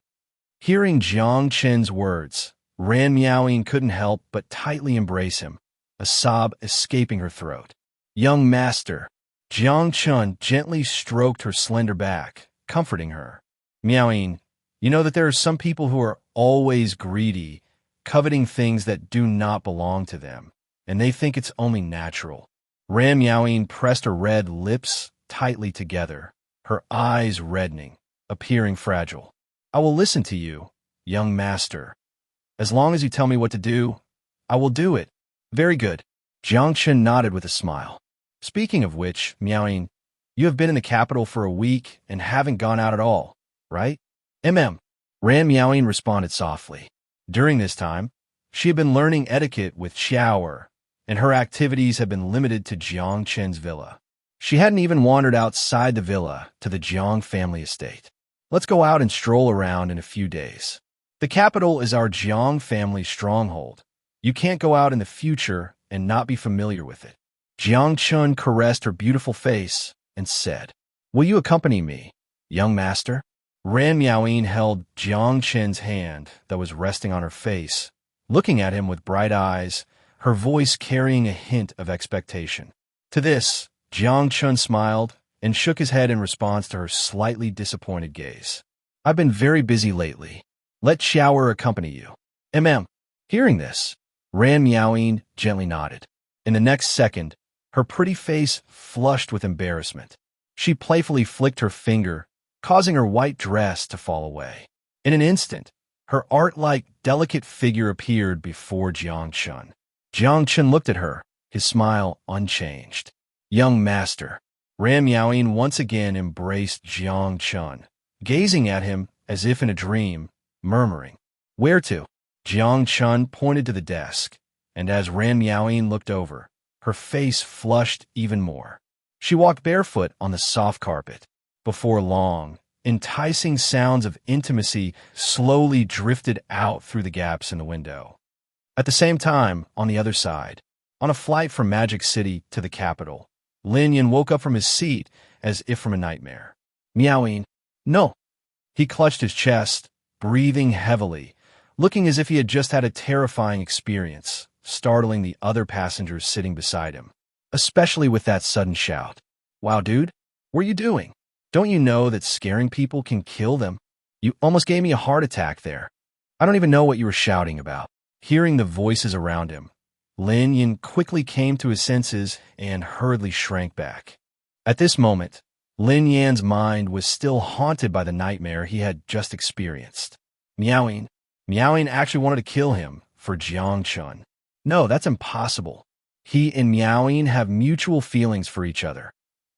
Hearing Jiang Chen's words, Ran Miaoying couldn't help but tightly embrace him, a sob escaping her throat. Young master. Jiang Chen gently stroked her slender back, comforting her. Miaoying, you know that there are some people who are always greedy, coveting things that do not belong to them, and they think it's only natural. Ran Miaoying pressed her red lips tightly together, her eyes reddening, appearing fragile. I will listen to you, young master. As long as you tell me what to do, I will do it. Very good. Jiang Chen nodded with a smile. Speaking of which, Miaoying, you have been in the capital for a week and haven't gone out at all, right? Ran Miaoying responded softly. During this time, she had been learning etiquette with shower, and her activities had been limited to Jiang Chen's villa. She hadn't even wandered outside the villa to the Jiang family estate. Let's go out and stroll around in a few days. The capital is our Jiang family stronghold. You can't go out in the future and not be familiar with it. Jiang Chen caressed her beautiful face and said, Will you accompany me, young master? Ran Miaoying held Jiang Chen's hand that was resting on her face, looking at him with bright eyes, her voice carrying a hint of expectation. To this, Jiang Chen smiled and shook his head in response to her slightly disappointed gaze. I've been very busy lately. Let Shower accompany you. Hearing this, Ran Miaoying gently nodded. In the next second, her pretty face flushed with embarrassment. She playfully flicked her finger, causing her white dress to fall away. In an instant, her art-like, delicate figure appeared before Jiang Chen. Jiang Chen looked at her, his smile unchanged. Young master. Ran Miaoying once again embraced Jiang Chen, gazing at him as if in a dream, murmuring, "Where to?" Jiang Chen pointed to the desk, and as Ran Miaoying looked over, her face flushed even more. She walked barefoot on the soft carpet. Before long, enticing sounds of intimacy slowly drifted out through the gaps in the window. At the same time, on the other side, on a flight from Magic City to the capital, Lin Yan woke up from his seat as if from a nightmare. Miaoying, no. He clutched his chest, breathing heavily, looking as if he had just had a terrifying experience, startling the other passengers sitting beside him, especially with that sudden shout. Wow, dude, what are you doing? Don't you know that scaring people can kill them? You almost gave me a heart attack there. I don't even know what you were shouting about. Hearing the voices around him, Lin Yan quickly came to his senses and hurriedly shrank back. At this moment, Lin Yan's mind was still haunted by the nightmare he had just experienced. Miaoying actually wanted to kill him for Jiang Chen. No, that's impossible. He and Miaoying have mutual feelings for each other.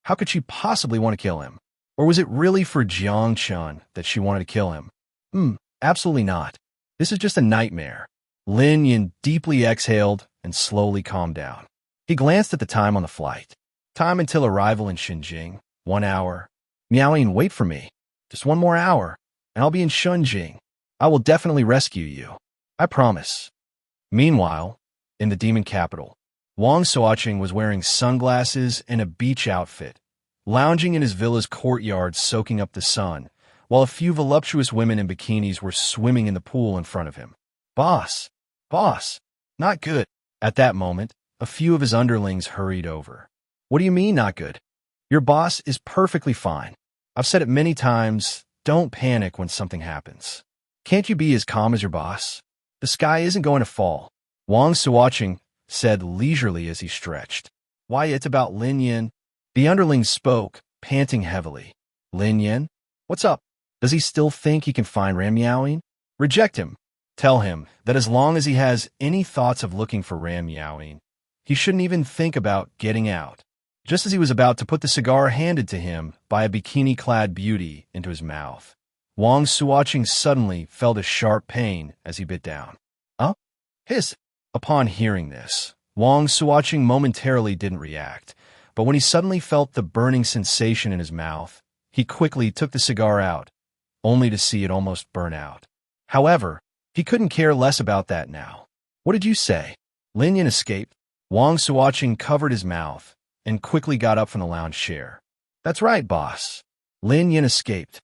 How could she possibly want to kill him? Or was it really for Jiang Chen that she wanted to kill him? Absolutely not. This is just a nightmare. Lin Yan deeply exhaled and slowly calmed down. He glanced at the time on the flight. Time until arrival in Xinjing, 1 hour. Miaoying, wait for me. Just 1 more hour, and I'll be in Xinjing. I will definitely rescue you. I promise. Meanwhile, in the demon capital, Wang Suoqing was wearing sunglasses and a beach outfit, lounging in his villa's courtyard soaking up the sun, while a few voluptuous women in bikinis were swimming in the pool in front of him. Boss, not good. At that moment, a few of his underlings hurried over. What do you mean, not good? Your boss is perfectly fine. I've said it many times, don't panic when something happens. Can't you be as calm as your boss? The sky isn't going to fall. Wang Suoqing said leisurely as he stretched. Why, it's about Lin Yan. The underling spoke, panting heavily. Lin Yan? What's up? Does he still think he can find Ran Miaoying? Reject him. Tell him that as long as he has any thoughts of looking for Ran Miaoying, he shouldn't even think about getting out. Just as he was about to put the cigar handed to him by a bikini-clad beauty into his mouth, Wang Suoqing suddenly felt a sharp pain as he bit down. Huh? Hiss! Upon hearing this, Wang Suoqing momentarily didn't react, but when he suddenly felt the burning sensation in his mouth, he quickly took the cigar out, only to see it almost burn out. However, he couldn't care less about that now. What did you say? Lin Yan escaped. Wang Suoqing covered his mouth and quickly got up from the lounge chair. That's right, boss. Lin Yan escaped.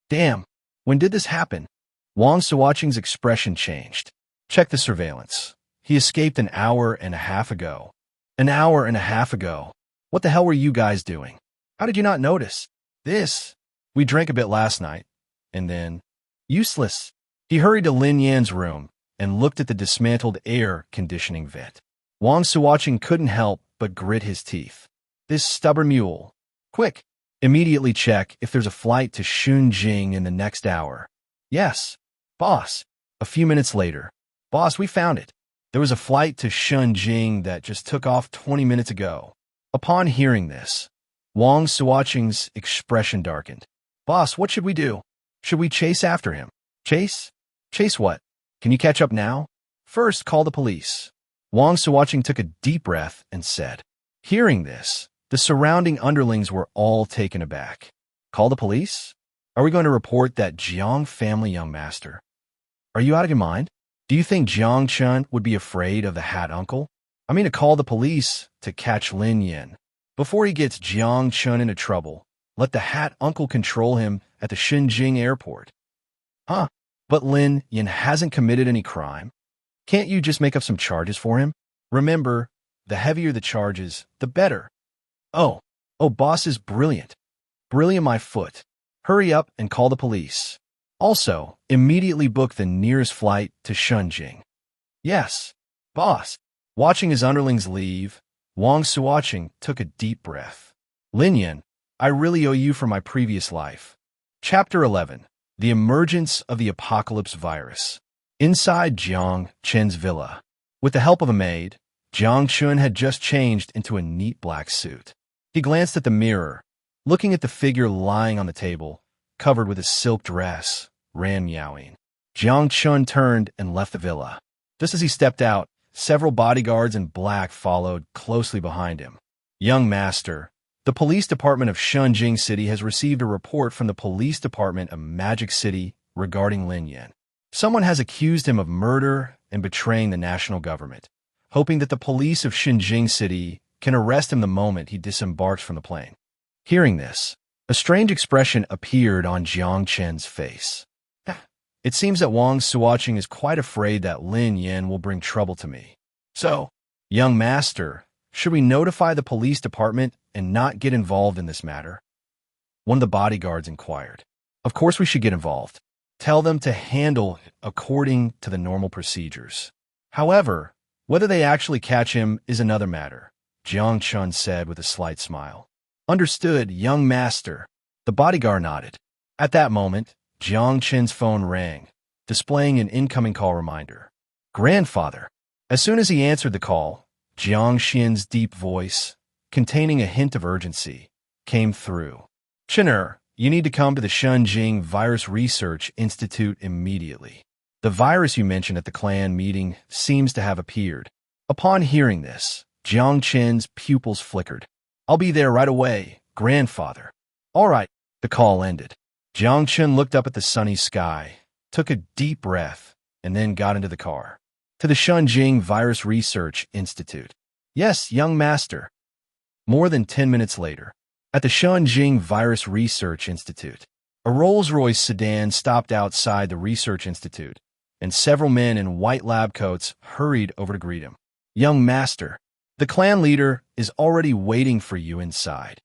Damn, when did this happen? Wang Suoqing's expression changed. Check the surveillance. He escaped an hour and a half ago. An hour and a half ago. What the hell were you guys doing? How did you not notice? We drank a bit last night. And then, useless. He hurried to Lin Yan's room and looked at the dismantled air conditioning vent. Wang Suoqing couldn't help but grit his teeth. This stubborn mule. Quick, immediately check if there's a flight to Xinjing in the next hour. Yes, boss. A few minutes later. Boss, we found it. There was a flight to Xinjing that just took off 20 minutes ago. Upon hearing this, Wang Suoqing's expression darkened. Boss, what should we do? Should we chase after him? Chase? Chase what? Can you catch up now? First, call the police. Wang Suoqing took a deep breath and said. Hearing this, the surrounding underlings were all taken aback. Call the police? Are we going to report that Jiang family young master? Are you out of your mind? Do you think Jiang Chen would be afraid of the Hat Uncle? I mean to call the police to catch Lin Yan. Before he gets Jiang Chen into trouble, let the Hat Uncle control him at the Xinjing airport. Huh? But Lin Yan hasn't committed any crime. Can't you just make up some charges for him? Remember, the heavier the charges, the better. Oh, boss is brilliant. Brilliant my foot. Hurry up and call the police. Also, immediately book the nearest flight to Xinjing. Yes, boss. Watching his underlings leave, Wang Suoqing took a deep breath. Lin Yan, I really owe you for my previous life. Chapter 11. The Emergence of the Apocalypse Virus. Inside Jiang Chen's villa. With the help of a maid, Jiang Chen had just changed into a neat black suit. He glanced at the mirror, looking at the figure lying on the table, covered with a silk dress, ran meowing. Jiang Chen turned and left the villa. Just as he stepped out, several bodyguards in black followed closely behind him. Young master, the police department of Shenzhen City has received a report from the police department of Magic City regarding Lin Yan. Someone has accused him of murder and betraying the national government, hoping that the police of Shenzhen City can arrest him the moment he disembarks from the plane. Hearing this, a strange expression appeared on Jiang Chen's face. It seems that Wang Suoqing is quite afraid that Lin Yan will bring trouble to me. So, young master, should we notify the police department and not get involved in this matter? One of the bodyguards inquired. Of course we should get involved. Tell them to handle it according to the normal procedures. However, whether they actually catch him is another matter, Jiang Chen said with a slight smile. Understood, young master. The bodyguard nodded. At that moment, Jiang Chen's phone rang, displaying an incoming call reminder. Grandfather. As soon as he answered the call, Jiang Chen's deep voice, containing a hint of urgency, came through. Chener, you need to come to the Shenzhen Virus Research Institute immediately. The virus you mentioned at the clan meeting seems to have appeared. Upon hearing this, Jiang Chen's pupils flickered. I'll be there right away, grandfather. All right, the call ended. Jiang Chen looked up at the sunny sky, took a deep breath, and then got into the car. To the Shenzhen Virus Research Institute. Yes, young master. More than 10 minutes later, at the Shenzhen Virus Research Institute, a Rolls-Royce sedan stopped outside the Research Institute, and several men in white lab coats hurried over to greet him. Young master, the clan leader is already waiting for you inside.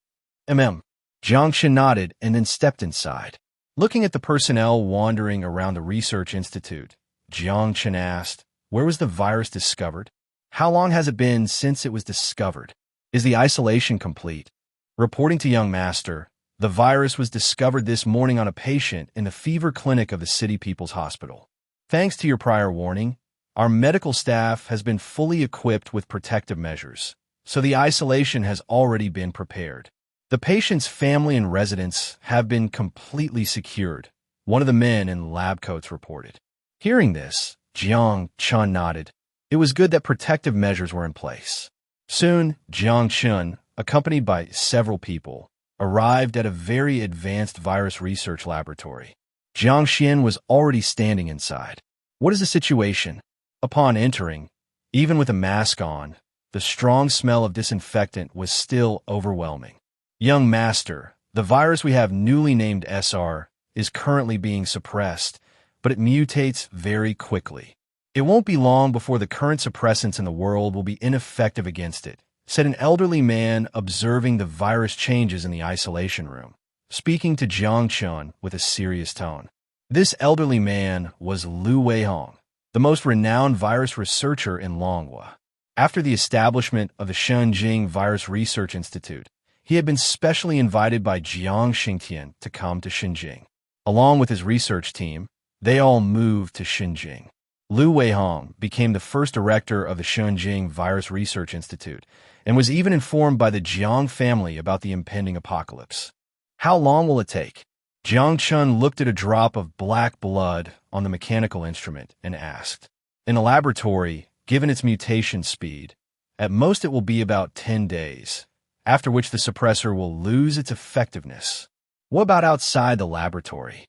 Jiang Chen nodded and then stepped inside. Looking at the personnel wandering around the Research Institute, Jiang Chen asked, where was the virus discovered? How long has it been since it was discovered? Is the isolation complete? Reporting to young master, the virus was discovered this morning on a patient in the fever clinic of the City People's Hospital. Thanks to your prior warning, our medical staff has been fully equipped with protective measures, so the isolation has already been prepared. The patient's family and residents have been completely secured, one of the men in lab coats reported. Hearing this, Jiang Chen nodded. It was good that protective measures were in place. Soon, Jiang Chen, accompanied by several people, arrived at a very advanced virus research laboratory. Jiang Chen was already standing inside. What is the situation? Upon entering, even with a mask on, the strong smell of disinfectant was still overwhelming. Young master, the virus we have newly named SR is currently being suppressed, but it mutates very quickly. It won't be long before the current suppressants in the world will be ineffective against it, said an elderly man observing the virus changes in the isolation room, speaking to Jiang Chen with a serious tone. This elderly man was Lu Weihong, the most renowned virus researcher in Manhwa. After the establishment of the Shenzhen Virus Research Institute, he had been specially invited by Jiang Xingtian to come to Shenzhen. Along with his research team, they all moved to Shenzhen. Lu Weihong became the first director of the Shenzhen Virus Research Institute and was even informed by the Jiang family about the impending apocalypse. How long will it take? Jiang Chen looked at a drop of black blood on the mechanical instrument and asked. In a laboratory, given its mutation speed, at most it will be about 10 days, after which the suppressor will lose its effectiveness. What about outside the laboratory?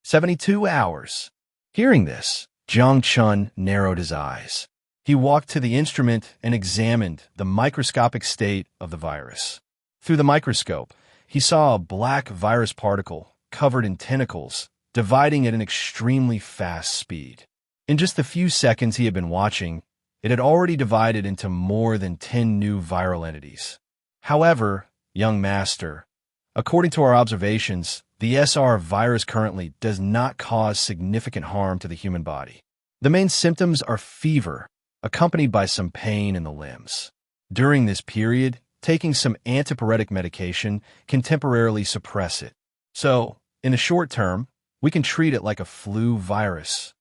72 hours. Hearing this, Jiang Chen narrowed his eyes. He walked to the instrument and examined the microscopic state of the virus. Through the microscope, he saw a black virus particle covered in tentacles, dividing at an extremely fast speed. In just the few seconds he had been watching, it had already divided into more than 10 new viral entities. However, young master, according to our observations, the SR virus currently does not cause significant harm to the human body. The main symptoms are fever, accompanied by some pain in the limbs. During this period, taking some antipyretic medication can temporarily suppress it. So, In the short term, we can treat it like a flu virus.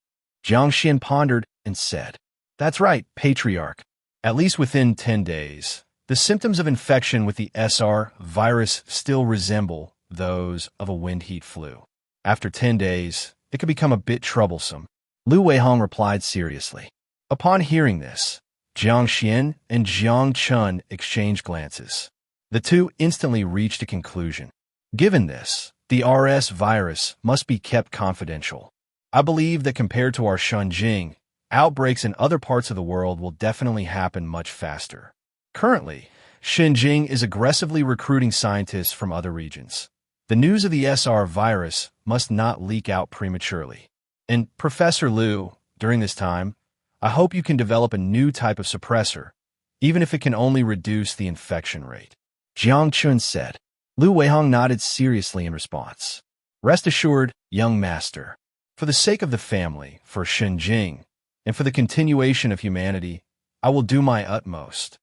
Jiang Chen pondered and said, That's right, Patriarch. At least within 10 days, the symptoms of infection with the SR virus still resemble those of a wind heat flu. After 10 days, it could become a bit troublesome. Lu Weihong replied seriously. Upon hearing this, Jiang Chen and Jiang Chen exchanged glances. The two instantly reached a conclusion. Given this, the RS virus must be kept confidential. I believe that compared to our Shunjing, outbreaks in other parts of the world will definitely happen much faster. Currently, Xinjiang is aggressively recruiting scientists from other regions. The news of the SR virus must not leak out prematurely. And Professor Liu, during this time, I hope you can develop a new type of suppressor, even if it can only reduce the infection rate. Jiang Chen said. Lu Weihong nodded seriously in response. Rest assured, young master, for the sake of the family, for Xinjiang, and for the continuation of humanity, I will do my utmost.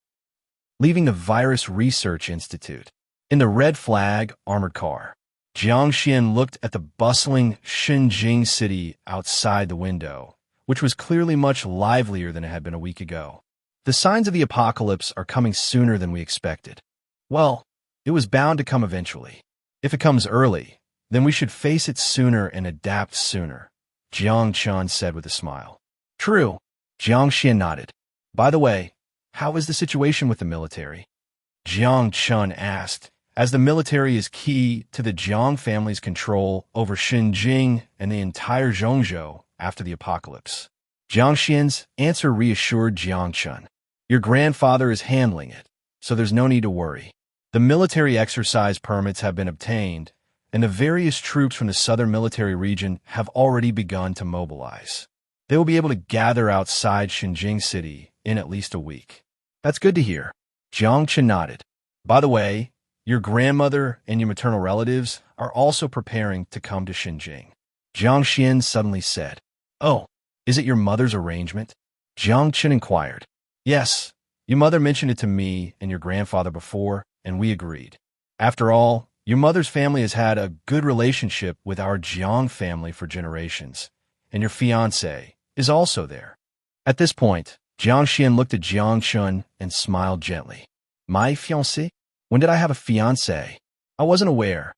Leaving the Virus Research Institute. In the red flag armored car, Jiang Chen looked at the bustling Xinjiang city outside the window, which was clearly much livelier than it had been a week ago. The signs of the apocalypse are coming sooner than we expected. Well, it was bound to come eventually. If it comes early, then we should face it sooner and adapt sooner, Jiang Chen said with a smile. True, Jiang Chen nodded. By the way, how is the situation with the military? Jiang Chen asked, as the military is key to the Jiang family's control over Xinjiang and the entire Zhongzhou after the apocalypse. Jiang Xian's answer reassured Jiang Chen. Your grandfather is handling it, so there's no need to worry. The military exercise permits have been obtained, and the various troops from the southern military region have already begun to mobilize. They will be able to gather outside Xinjiang City in at least a week. That's good to hear. Jiang Chen nodded. By the way, your grandmother and your maternal relatives are also preparing to come to Xinjiang. Jiang Xian suddenly said, Oh, is it your mother's arrangement? Jiang Chen inquired. Yes, your mother mentioned it to me and your grandfather before, and we agreed. After all, your mother's family has had a good relationship with our Jiang family for generations, and your fiancé is also there. At this point, Jiang Xian looked at Jiang Chen and smiled gently. My fiancé? When did I have a fiancé? I wasn't aware.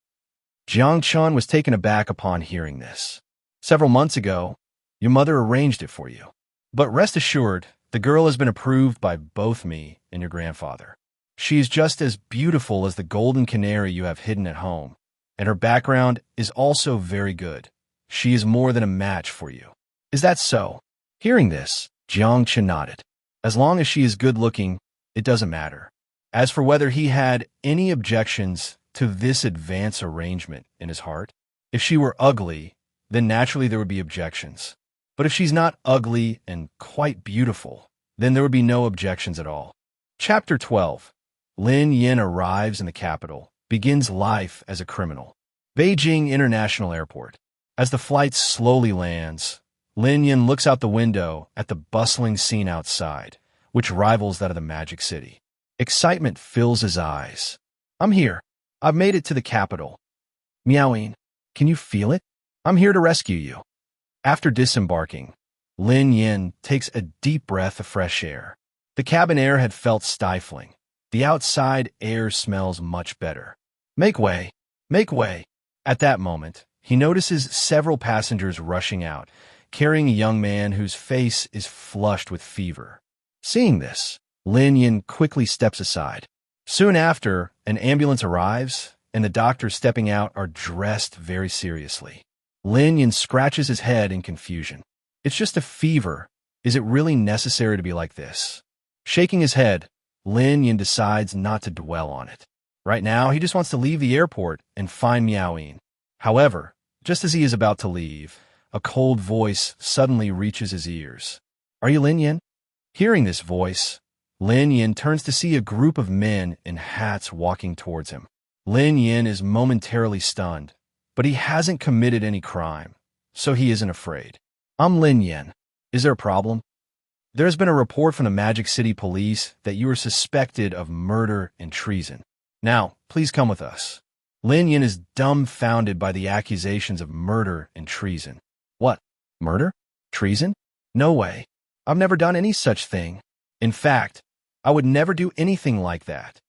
Jiang Chen was taken aback upon hearing this. Several months ago, your mother arranged it for you. But rest assured, the girl has been approved by both me and your grandfather. She is just as beautiful as the golden canary you have hidden at home, and her background is also very good. She is more than a match for you. Is that so? Hearing this, Jiang Chen nodded. As long as she is good-looking, it doesn't matter. As for whether he had any objections to this advance arrangement in his heart, if she were ugly, then naturally there would be objections. But if she's not ugly and quite beautiful, then there would be no objections at all. Chapter 12. Lin Yin arrives in the capital, begins life as a criminal. Beijing International Airport. As the flight slowly lands, Lin Yin looks out the window at the bustling scene outside, which rivals that of the Magic City. Excitement fills his eyes. I'm here. I've made it to the capital. Miaoyin, can you feel it? I'm here to rescue you. After disembarking, Lin Yin takes a deep breath of fresh air. The cabin air had felt stifling. The outside air smells much better. Make way! Make way! At that moment, he notices several passengers rushing out, carrying a young man whose face is flushed with fever. Seeing this, Lin Yin quickly steps aside. Soon after, an ambulance arrives, and the doctors stepping out are dressed very seriously. Lin Yin scratches his head in confusion. It's just a fever. Is it really necessary to be like this? Shaking his head, Lin Yin decides not to dwell on it. Right now, he just wants to leave the airport and find Miaoyin. However, just as he is about to leave, a cold voice suddenly reaches his ears. Are you Lin Yin? Hearing this voice, Lin Yin turns to see a group of men in hats walking towards him. Lin Yin is momentarily stunned, but he hasn't committed any crime, so he isn't afraid. I'm Lin Yin. Is there a problem? There has been a report from the Magic City Police that you are suspected of murder and treason. Now, please come with us. Lin Yin is dumbfounded by the accusations of murder and treason. What? Murder? Treason? No way. I've never done any such thing. In fact, I would never do anything like that.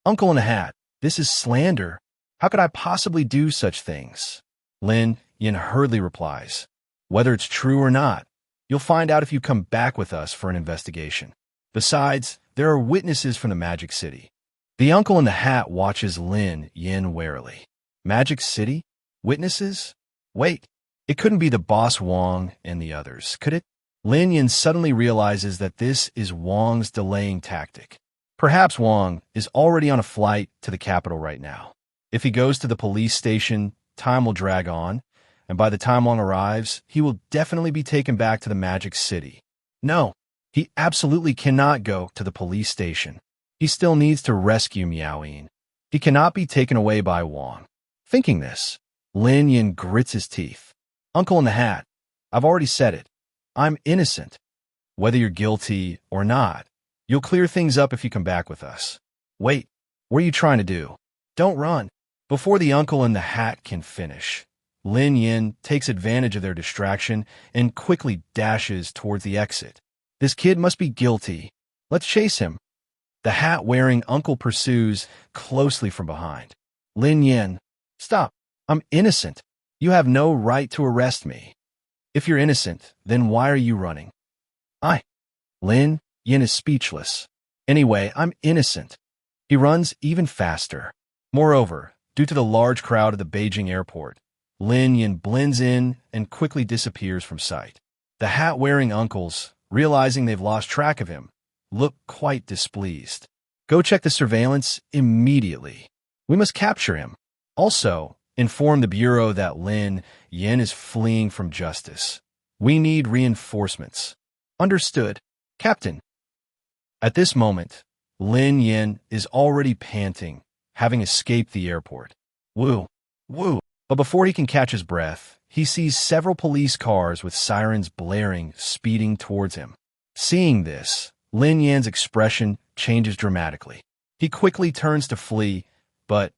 Uncle in a hat, this is slander. How could I possibly do such things? Lin Yin hurriedly replies, whether it's true or not, you'll find out if you come back with us for an investigation. Besides, there are witnesses from the Magic City. The uncle in the hat watches Lin Yin warily. Magic City? Witnesses? Wait, it couldn't be the boss Wang and the others, could it? Lin Yin suddenly realizes that this is Wang's delaying tactic. Perhaps Wang is already on a flight to the capital right now. If he goes to the police station, time will drag on, and by the time Wang arrives, he will definitely be taken back to the Magic City. No, he absolutely cannot go to the police station. He still needs to rescue Miaoyin. He cannot be taken away by Wang. Thinking this, Lin Yin grits his teeth. Uncle in the hat, I've already said it. I'm innocent. Whether you're guilty or not, you'll clear things up if you come back with us. Wait, what are you trying to do? Don't run. Before the uncle in the hat can finish, Lin Yin takes advantage of their distraction and quickly dashes towards the exit. This kid must be guilty. Let's chase him. The hat-wearing uncle pursues closely from behind. Lin Yin, stop. I'm innocent. You have no right to arrest me. If you're innocent, then why are you running? Lin Yin is speechless. Anyway, I'm innocent. He runs even faster. Moreover, due to the large crowd at the Beijing airport, Lin Yin blends in and quickly disappears from sight. The hat-wearing uncles, realizing they've lost track of him, look quite displeased. Go check the surveillance immediately. We must capture him. Also, inform the Bureau that Lin Yin is fleeing from justice. We need reinforcements. Understood, Captain. At this moment, Lin Yin is already panting, having escaped the airport. Woo, woo. But before he can catch his breath, he sees several police cars with sirens blaring, speeding towards him. Seeing this, Lin Yin's expression changes dramatically. He quickly turns to flee, but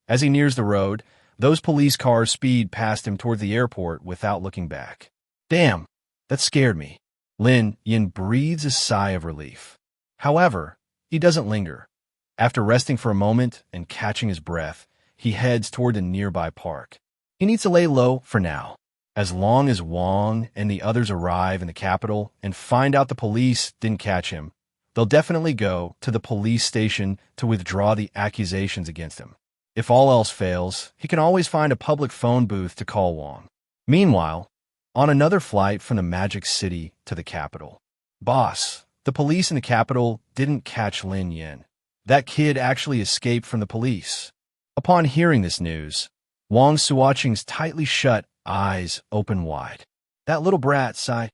as he nears the road, those police cars speed past him toward the airport without looking back. Damn, that scared me. Lin Yin breathes a sigh of relief. However, he doesn't linger. After resting for a moment and catching his breath, he heads toward a nearby park. He needs to lay low for now. As long as Wang and the others arrive in the capital and find out the police didn't catch him, they'll definitely go to the police station to withdraw the accusations against him. If all else fails, he can always find a public phone booth to call Wang. Meanwhile, on another flight from the Magic City to the capital. Boss, the police in the capital didn't catch Lin Yin. That kid actually escaped from the police. Upon hearing this news, Wang Suoqing's tightly shut eyes open wide. That little brat sighed.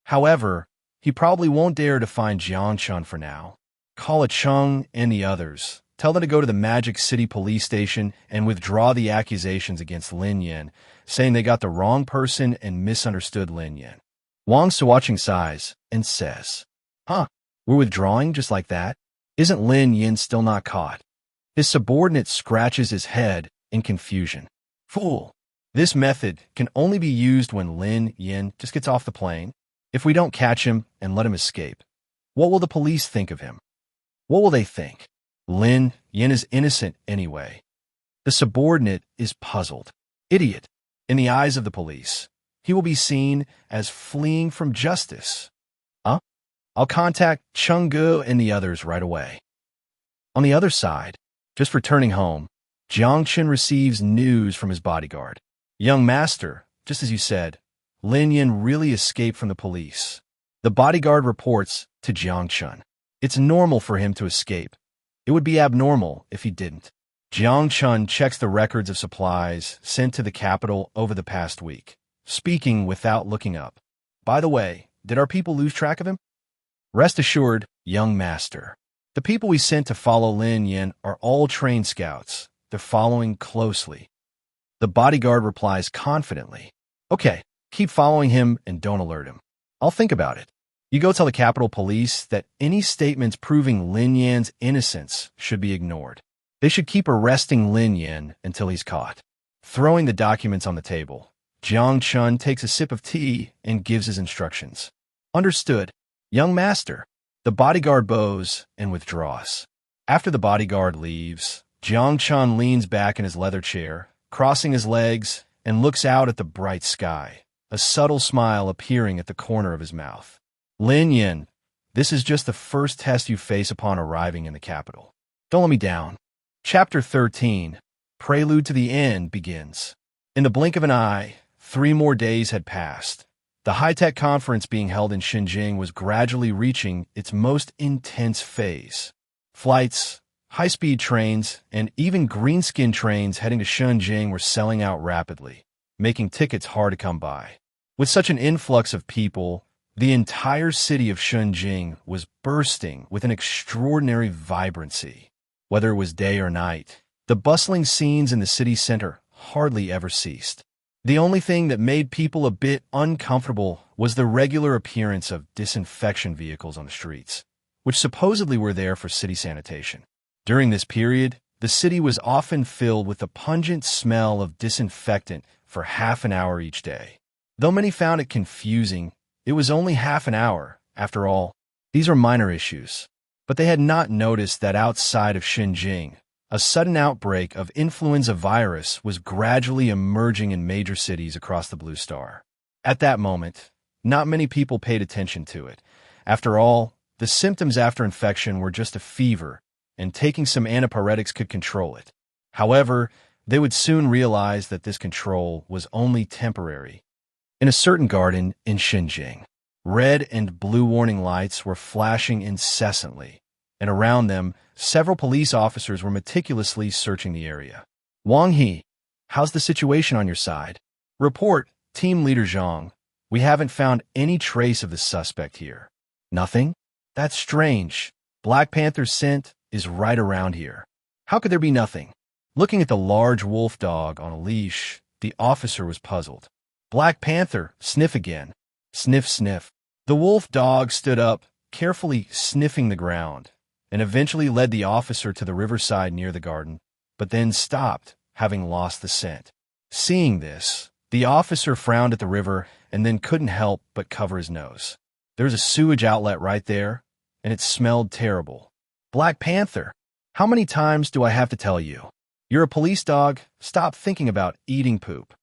However, he probably won't dare to find Jiang Chen for now. Call Cheng and the others. Tell them to go to the Magic City police station and withdraw the accusations against Lin Yin, saying they got the wrong person and misunderstood Lin Yin. Wang Suoqing sighs and says, we're withdrawing just like that? Isn't Lin Yin still not caught? His subordinate scratches his head in confusion. Fool! This method can only be used when Lin Yin just gets off the plane. If we don't catch him and let him escape, what will the police think of him? What will they think? Lin Yin is innocent anyway. The subordinate is puzzled. Idiot. In the eyes of the police, he will be seen as fleeing from justice. I'll contact Chenggu and the others right away. On the other side, just returning home, Jiang Chen receives news from his bodyguard. Young master, just as you said, Lin Yin really escaped from the police. The bodyguard reports to Jiang Chen. It's normal for him to escape. It would be abnormal if he didn't. Jiang Chen checks the records of supplies sent to the capital over the past week, speaking without looking up. By the way, did our people lose track of him? Rest assured, young master. The people we sent to follow Lin Yin are all trained scouts. They're following closely. The bodyguard replies confidently. Okay, keep following him and don't alert him. I'll think about it. You go tell the Capitol Police that any statements proving Lin Yan's innocence should be ignored. They should keep arresting Lin Yin until he's caught. Throwing the documents on the table, Jiang Chen takes a sip of tea and gives his instructions. Understood, young master. The bodyguard bows and withdraws. After the bodyguard leaves, Jiang Chen leans back in his leather chair, crossing his legs, and looks out at the bright sky, a subtle smile appearing at the corner of his mouth. Lin Yin, this is just the first test you face upon arriving in the capital. Don't let me down. Chapter 13, Prelude to the End, begins. In the blink of an eye, 3 more days had passed. The high-tech conference being held in Xinjiang was gradually reaching its most intense phase. Flights, high-speed trains, and even green-skin trains heading to Xinjiang were selling out rapidly, making tickets hard to come by. With such an influx of people, the entire city of Xinjiang was bursting with an extraordinary vibrancy. Whether it was day or night, the bustling scenes in the city center hardly ever ceased. The only thing that made people a bit uncomfortable was the regular appearance of disinfection vehicles on the streets, which supposedly were there for city sanitation. During this period, the city was often filled with the pungent smell of disinfectant for half an hour each day. Though many found it confusing, it was only half an hour. After all, these are minor issues. But they had not noticed that outside of Xinjiang, a sudden outbreak of influenza virus was gradually emerging in major cities across the Blue Star. At that moment, not many people paid attention to it. After all, the symptoms after infection were just a fever, and taking some antipyretics could control it. However, they would soon realize that this control was only temporary. In a certain garden in Xinjiang, red and blue warning lights were flashing incessantly, and around them, several police officers were meticulously searching the area. Wang He, how's the situation on your side? Report, Team Leader Zhang. We haven't found any trace of the suspect here. Nothing? That's strange. Black Panther's scent is right around here. How could there be nothing? Looking at the large wolf dog on a leash, the officer was puzzled. Black Panther, sniff again. Sniff, sniff. The wolf dog stood up, carefully sniffing the ground, and eventually led the officer to the riverside near the garden, but then stopped, having lost the scent. Seeing this, the officer frowned at the river and then couldn't help but cover his nose. There was a sewage outlet right there, and it smelled terrible. Black Panther, how many times do I have to tell you? You're a police dog. Stop thinking about eating poop.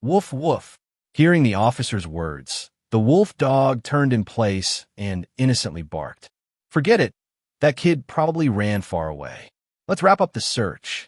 Woof, woof. Hearing the officer's words, the wolf dog turned in place and innocently barked. Forget it. That kid probably ran far away. Let's wrap up the search.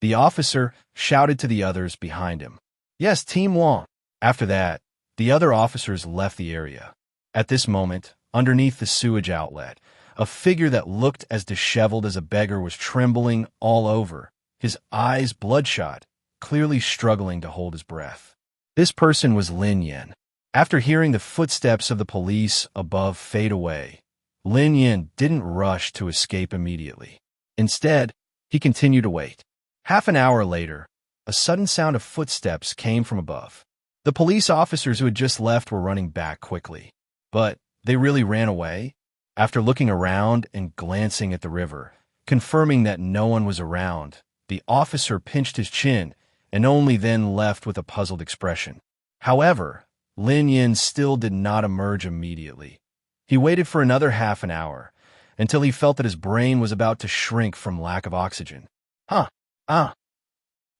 The officer shouted to the others behind him. Yes, Team Wang. After that, the other officers left the area. At this moment, underneath the sewage outlet, a figure that looked as disheveled as a beggar was trembling all over, his eyes bloodshot, clearly struggling to hold his breath. This person was Lin Yin. After hearing the footsteps of the police above fade away, Lin Yin didn't rush to escape immediately. Instead, he continued to wait. Half an hour later, a sudden sound of footsteps came from above. The police officers who had just left were running back quickly. But they really ran away? After looking around and glancing at the river, confirming that no one was around, the officer pinched his chin and only then left with a puzzled expression. However, Lin Yin still did not emerge immediately. He waited for another half an hour, until he felt that his brain was about to shrink from lack of oxygen.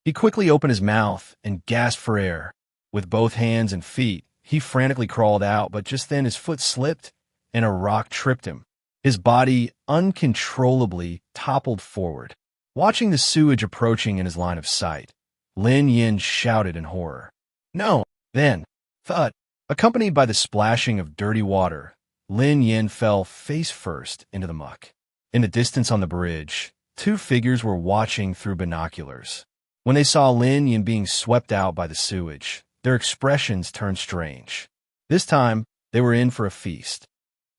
He quickly opened his mouth and gasped for air. With both hands and feet, he frantically crawled out, but just then his foot slipped and a rock tripped him. His body uncontrollably toppled forward. Watching the sewage approaching in his line of sight, Lin Yin shouted in horror. No! Then, thud. Accompanied by the splashing of dirty water, Lin Yin fell face first into the muck. In the distance on the bridge, 2 figures were watching through binoculars. When they saw Lin Yin being swept out by the sewage, their expressions turned strange. This time, they were in for a feast.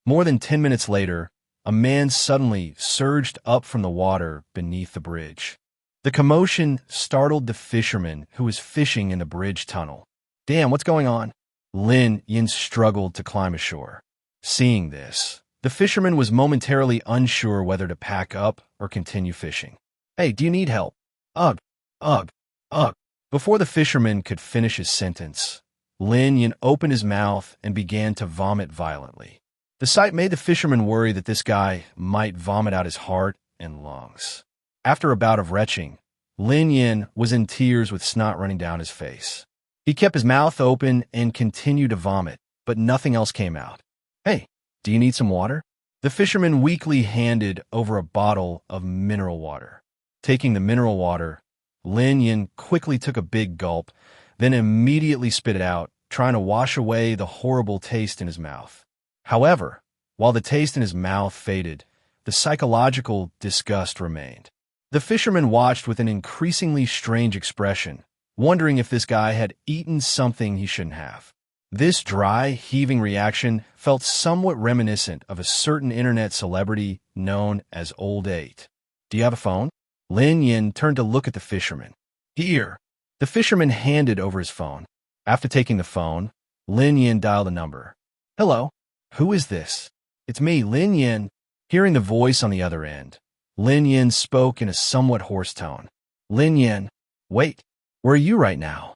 More than 10 minutes later, a man suddenly surged up from the water beneath the bridge. The commotion startled the fisherman who was fishing in the bridge tunnel. Damn, what's going on? Lin Yin struggled to climb ashore. Seeing this, the fisherman was momentarily unsure whether to pack up or continue fishing. Hey, do you need help? Ugh, ugh, ugh. Before the fisherman could finish his sentence, Lin Yin opened his mouth and began to vomit violently. The sight made the fisherman worry that this guy might vomit out his heart and lungs. After a bout of retching, Lin Yin was in tears with snot running down his face. He kept his mouth open and continued to vomit, but nothing else came out. Hey, do you need some water? The fisherman weakly handed over a bottle of mineral water. Taking the mineral water, Lin Yin quickly took a big gulp, then immediately spit it out, trying to wash away the horrible taste in his mouth. However, while the taste in his mouth faded, the psychological disgust remained. The fisherman watched with an increasingly strange expression, wondering if this guy had eaten something he shouldn't have. This dry, heaving reaction felt somewhat reminiscent of a certain internet celebrity known as Old8. Do you have a phone? Lin Yin turned to look at the fisherman. Here. The fisherman handed over his phone. After taking the phone, Lin Yin dialed a number. Hello? Who is this? It's me, Lin Yin. Hearing the voice on the other end, Lin Yin spoke in a somewhat hoarse tone. Lin Yin, wait, where are you right now?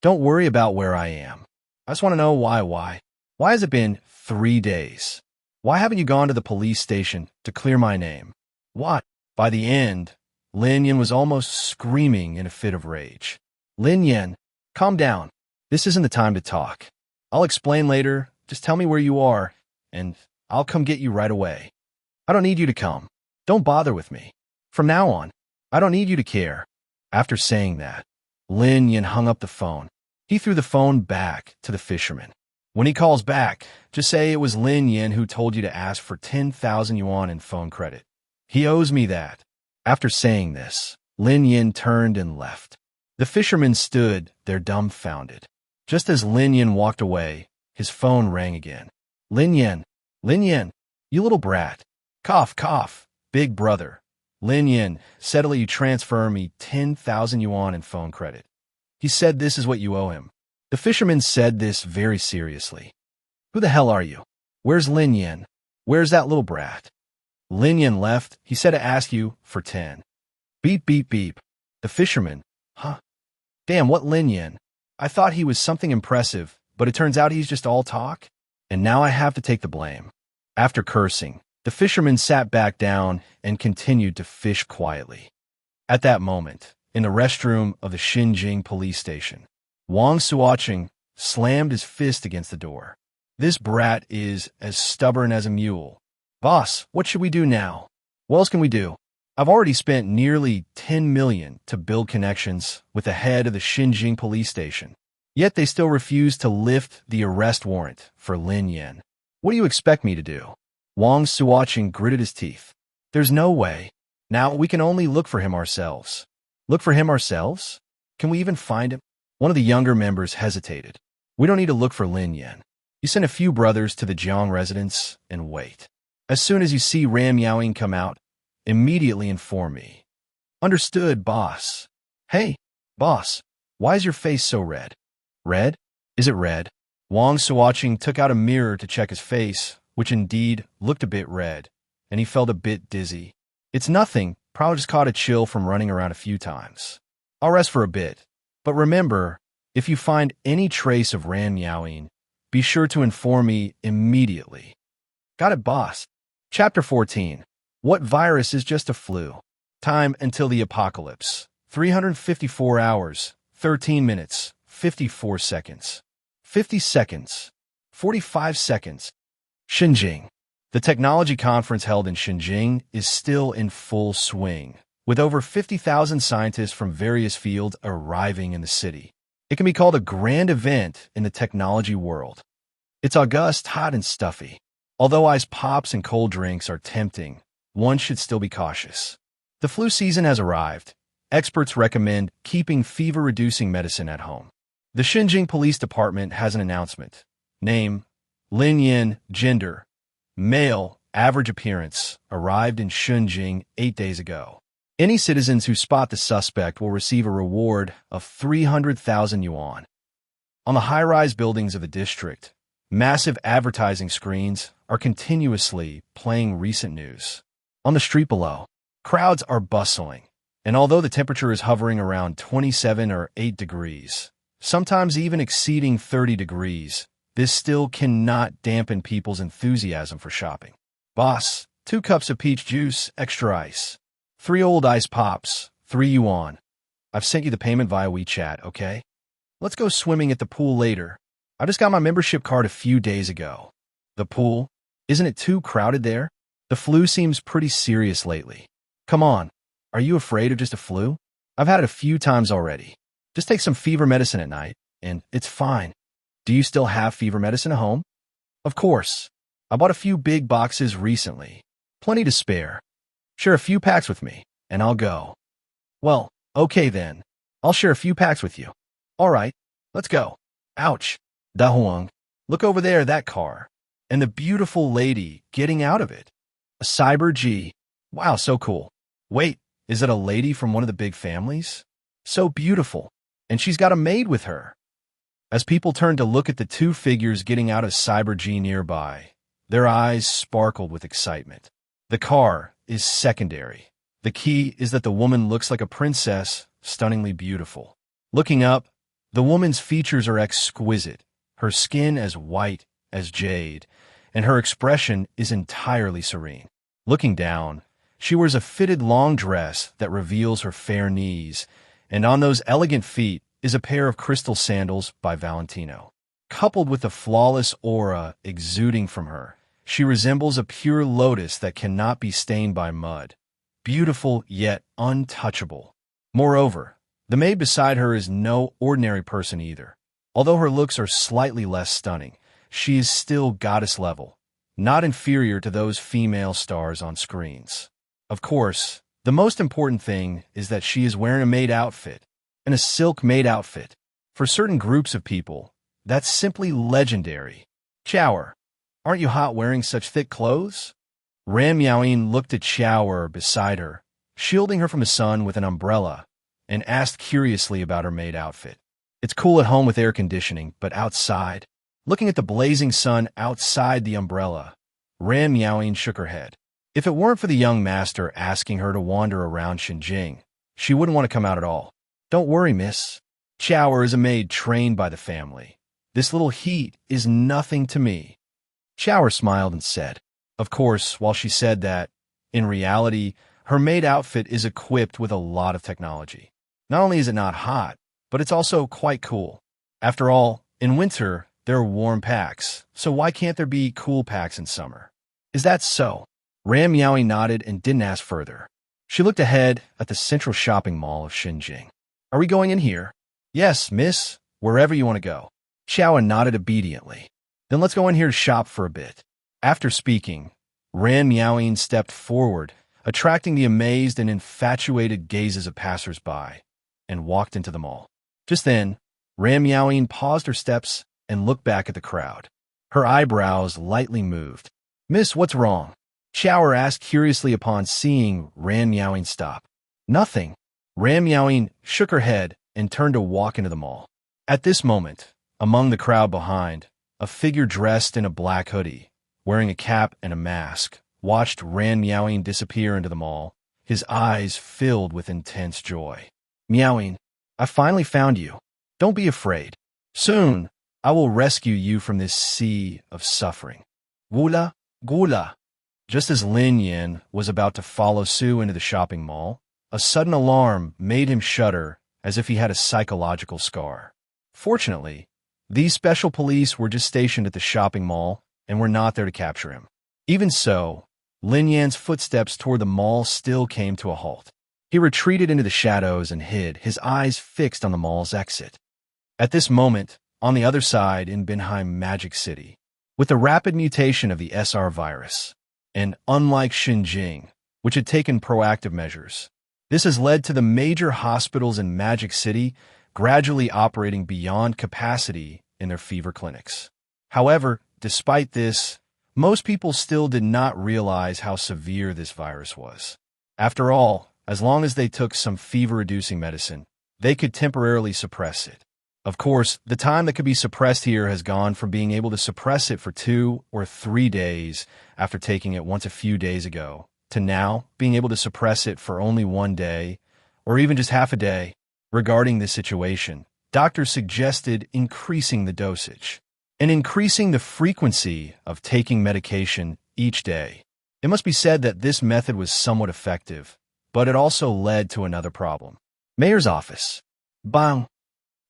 Don't worry about where I am. I just want to know why. Why has it been 3 days? Why haven't you gone to the police station to clear my name? What? By the end, Lin Yin was almost screaming in a fit of rage. Lin Yin, calm down. This isn't the time to talk. I'll explain later. Just tell me where you are, and I'll come get you right away. I don't need you to come. Don't bother with me. From now on, I don't need you to care. After saying that, Lin Yin hung up the phone. He threw the phone back to the fisherman. When he calls back, just say it was Lin Yin who told you to ask for 10,000 yuan in phone credit. He owes me that. After saying this, Lin Yin turned and left. The fisherman stood there dumbfounded. Just as Lin Yin walked away, his phone rang again. Lin Yin, you little brat. Cough, cough, big brother. Lin Yin, steadily transfer me 10,000 yuan in phone credit. He said this is what you owe him. The fisherman said this very seriously. Who the hell are you? Where's Lin Yin? Where's that little brat? Lin Yin left. He said to ask you for 10. Beep, beep, beep. The fisherman. Huh? Damn, what Lin Yin? I thought he was something impressive, but it turns out he's just all talk. And now I have to take the blame. After cursing, the fisherman sat back down and continued to fish quietly. At that moment, in the restroom of the Xinjiang police station, Wang Suocheng slammed his fist against the door. This brat is as stubborn as a mule. Boss, what should we do now? What else can we do? I've already spent nearly 10 million to build connections with the head of the Xinjiang police station. Yet they still refuse to lift the arrest warrant for Lin Yin. What do you expect me to do? Wang Suocheng gritted his teeth. There's no way. Now we can only look for him ourselves. Look for him ourselves? Can we even find him? One of the younger members hesitated. We don't need to look for Lin Yin. You send a few brothers to the Jiang residence and wait. As soon as you see Ram Yaoing come out, immediately inform me. Understood, boss. Hey, boss, why is your face so red? Red? Is it red? Wang Suocheng took out a mirror to check his face, which indeed looked a bit red, and he felt a bit dizzy. It's nothing, probably just caught a chill from running around a few times. I'll rest for a bit, but remember, if you find any trace of Ran Yaoing, be sure to inform me immediately. Got it, boss. Chapter 14. What virus is just a flu? Time until the apocalypse. 354 hours, 13 minutes, 54 seconds. 50 seconds. 45 seconds. Xinjiang. The technology conference held in Xinjiang is still in full swing, with over 50,000 scientists from various fields arriving in the city. It can be called a grand event in the technology world. It's august, hot, and stuffy. Although ice pops and cold drinks are tempting, one should still be cautious. The flu season has arrived. Experts recommend keeping fever-reducing medicine at home. The Xinjiang Police Department has an announcement. Name, Lin Yin, gender, male, average appearance, arrived in Xinjiang 8 days ago. Any citizens who spot the suspect will receive a reward of 300,000 yuan. On the high-rise buildings of the district, massive advertising screens are continuously playing recent news. On the street below, crowds are bustling, And although the temperature is hovering around 27 or 8 degrees, sometimes even exceeding 30 degrees, this still cannot dampen people's enthusiasm for shopping. Boss, 2 cups of peach juice, extra ice. 3 old ice pops, 3 yuan. I've sent you the payment via WeChat, okay? Let's go swimming at the pool later. I just got my membership card a few days ago. The pool? Isn't it too crowded there? The flu seems pretty serious lately. Come on, are you afraid of just a flu? I've had it a few times already. Just take some fever medicine at night, and it's fine. Do you still have fever medicine at home? Of course. I bought a few big boxes recently. Plenty to spare. Share a few packs with me, and I'll go. Well, okay then. I'll share a few packs with you. All right, let's go. Ouch. Da Huang, look over there, that car. And the beautiful lady getting out of it. A Cyber G. Wow, so cool. Wait, is it a lady from one of the big families? So beautiful. And she's got a maid with her. As people turned to look at the 2 figures getting out of Cyber G nearby, their eyes sparkled with excitement. The car is secondary. The key is that the woman looks like a princess, stunningly beautiful. Looking up, the woman's features are exquisite, her skin as white as jade, and her expression is entirely serene. Looking down, she wears a fitted long dress that reveals her fair knees, and on those elegant feet is a pair of crystal sandals by Valentino. Coupled with the flawless aura exuding from her, she resembles a pure lotus that cannot be stained by mud. Beautiful yet untouchable. Moreover, the maid beside her is no ordinary person either. Although her looks are slightly less stunning, she is still goddess level, not inferior to those female stars on screens. Of course, the most important thing is that she is wearing a maid outfit, and a silk maid outfit. For certain groups of people, that's simply legendary. Chower, aren't you hot wearing such thick clothes? Ran Miaoyin looked at Chower beside her, shielding her from the sun with an umbrella, and asked curiously about her maid outfit. It's cool at home with air conditioning, but outside? Looking at the blazing sun outside the umbrella, Ran Miaoyin shook her head. If it weren't for the young master asking her to wander around Xinjiang, she wouldn't want to come out at all. Don't worry, miss. Chower is a maid trained by the family. This little heat is nothing to me. Chower smiled and said, of course, while she said that, in reality, her maid outfit is equipped with a lot of technology. Not only is it not hot, but it's also quite cool. After all, in winter, there are warm packs, so why can't there be cool packs in summer? Is that so? Ram Miaoyi nodded and didn't ask further. She looked ahead at the central shopping mall of Xinjiang. Are we going in here? Yes, miss, wherever you want to go. Xiao nodded obediently. Then let's go in here to shop for a bit. After speaking, Ran Miaoyin stepped forward, attracting the amazed and infatuated gazes of passers-by, and walked into the mall. Just then, Ran Miaoyin paused her steps and looked back at the crowd. Her eyebrows lightly moved. Miss, what's wrong? Chower asked curiously upon seeing Ran Miaoyin stop. Nothing. Ran Miaoyin shook her head and turned to walk into the mall. At this moment, among the crowd behind, a figure dressed in a black hoodie, wearing a cap and a mask, watched Ran Miaoyin disappear into the mall, his eyes filled with intense joy. Miaoyin, I finally found you. Don't be afraid. Soon, I will rescue you from this sea of suffering. Gula, gula. Just as Lin Yan was about to follow Su into the shopping mall, a sudden alarm made him shudder as if he had a psychological scar. Fortunately, these special police were just stationed at the shopping mall and were not there to capture him. Even so, Lin Yan's footsteps toward the mall still came to a halt. He retreated into the shadows and hid, his eyes fixed on the mall's exit. At this moment, on the other side in Binheim Magic City, with the rapid mutation of the SR virus, and unlike Xinjiang, which had taken proactive measures, this has led to the major hospitals in Magic City gradually operating beyond capacity in their fever clinics. However, despite this, most people still did not realize how severe this virus was. After all, as long as they took some fever-reducing medicine, they could temporarily suppress it. Of course, the time that could be suppressed here has gone from being able to suppress it for 2 or 3 days after taking it once a few days ago, to now being able to suppress it for only 1 day or even just half a day. Regarding this situation, doctors suggested increasing the dosage and increasing the frequency of taking medication each day. It must be said that this method was somewhat effective, but it also led to another problem. Mayor's office. Bang!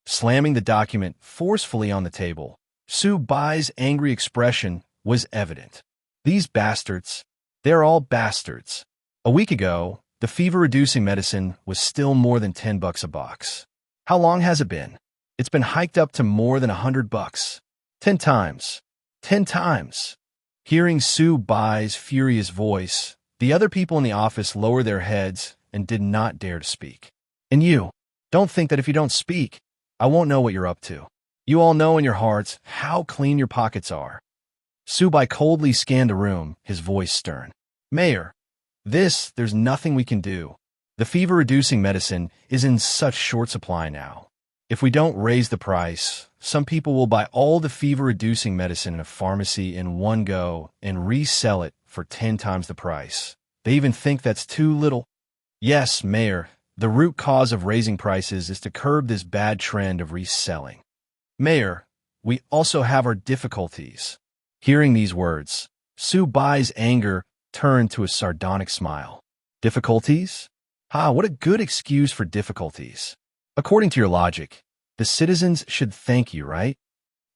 Slamming the document forcefully on the table, Su Bai's angry expression was evident. These bastards, they're all bastards. A week ago, the fever-reducing medicine was still more than $10 a box. How long has it been? It's been hiked up to more than $100. 10 times. 10 times. Hearing Su Bai's furious voice, the other people in the office lowered their heads and did not dare to speak. And you, don't think that if you don't speak, I won't know what you're up to. You all know in your hearts how clean your pockets are. Su Bai coldly scanned the room, his voice stern. Mayor, there's nothing we can do. The fever-reducing medicine is in such short supply now. If we don't raise the price, some people will buy all the fever-reducing medicine in a pharmacy in one go and resell it for 10 times the price. They even think that's too little. Yes, Mayor, the root cause of raising prices is to curb this bad trend of reselling. Mayor, we also have our difficulties. Hearing these words, Su Bai's anger turned to a sardonic smile. Difficulties? What a good excuse for difficulties. According to your logic, the citizens should thank you, right?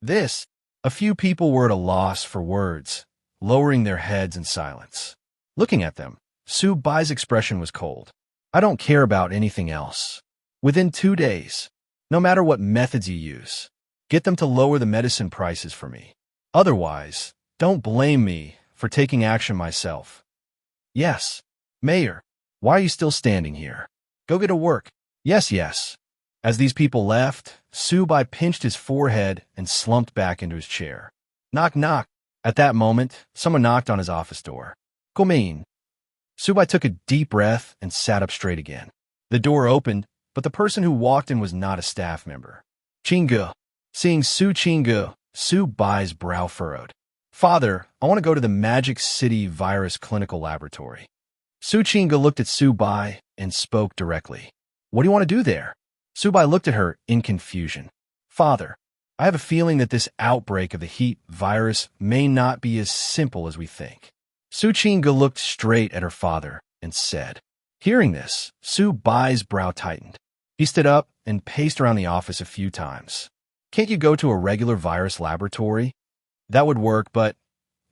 A few people were at a loss for words, lowering their heads in silence. Looking at them, Su Bai's expression was cold. I don't care about anything else. Within 2 days, no matter what methods you use, get them to lower the medicine prices for me. Otherwise, don't blame me for taking action myself. Yes, Mayor, why are you still standing here? Go get to work. Yes. As these people left, Su Bai pinched his forehead and slumped back into his chair. Knock, knock. At that moment, someone knocked on his office door. Come in. Su Bai took a deep breath and sat up straight again. The door opened, but the person who walked in was not a staff member. Chingu. Seeing Su Chingu, Su Bai's brow furrowed. Father, I want to go to the Magic City Virus Clinical Laboratory. Su Chingu looked at Su Bai and spoke directly. What do you want to do there? Su Bai looked at her in confusion. Father, I have a feeling that this outbreak of the heat virus may not be as simple as we think. Su Chingu looked straight at her father and said. Hearing this, Su Bai's brow tightened. He stood up and paced around the office a few times. Can't you go to a regular virus laboratory? That would work, but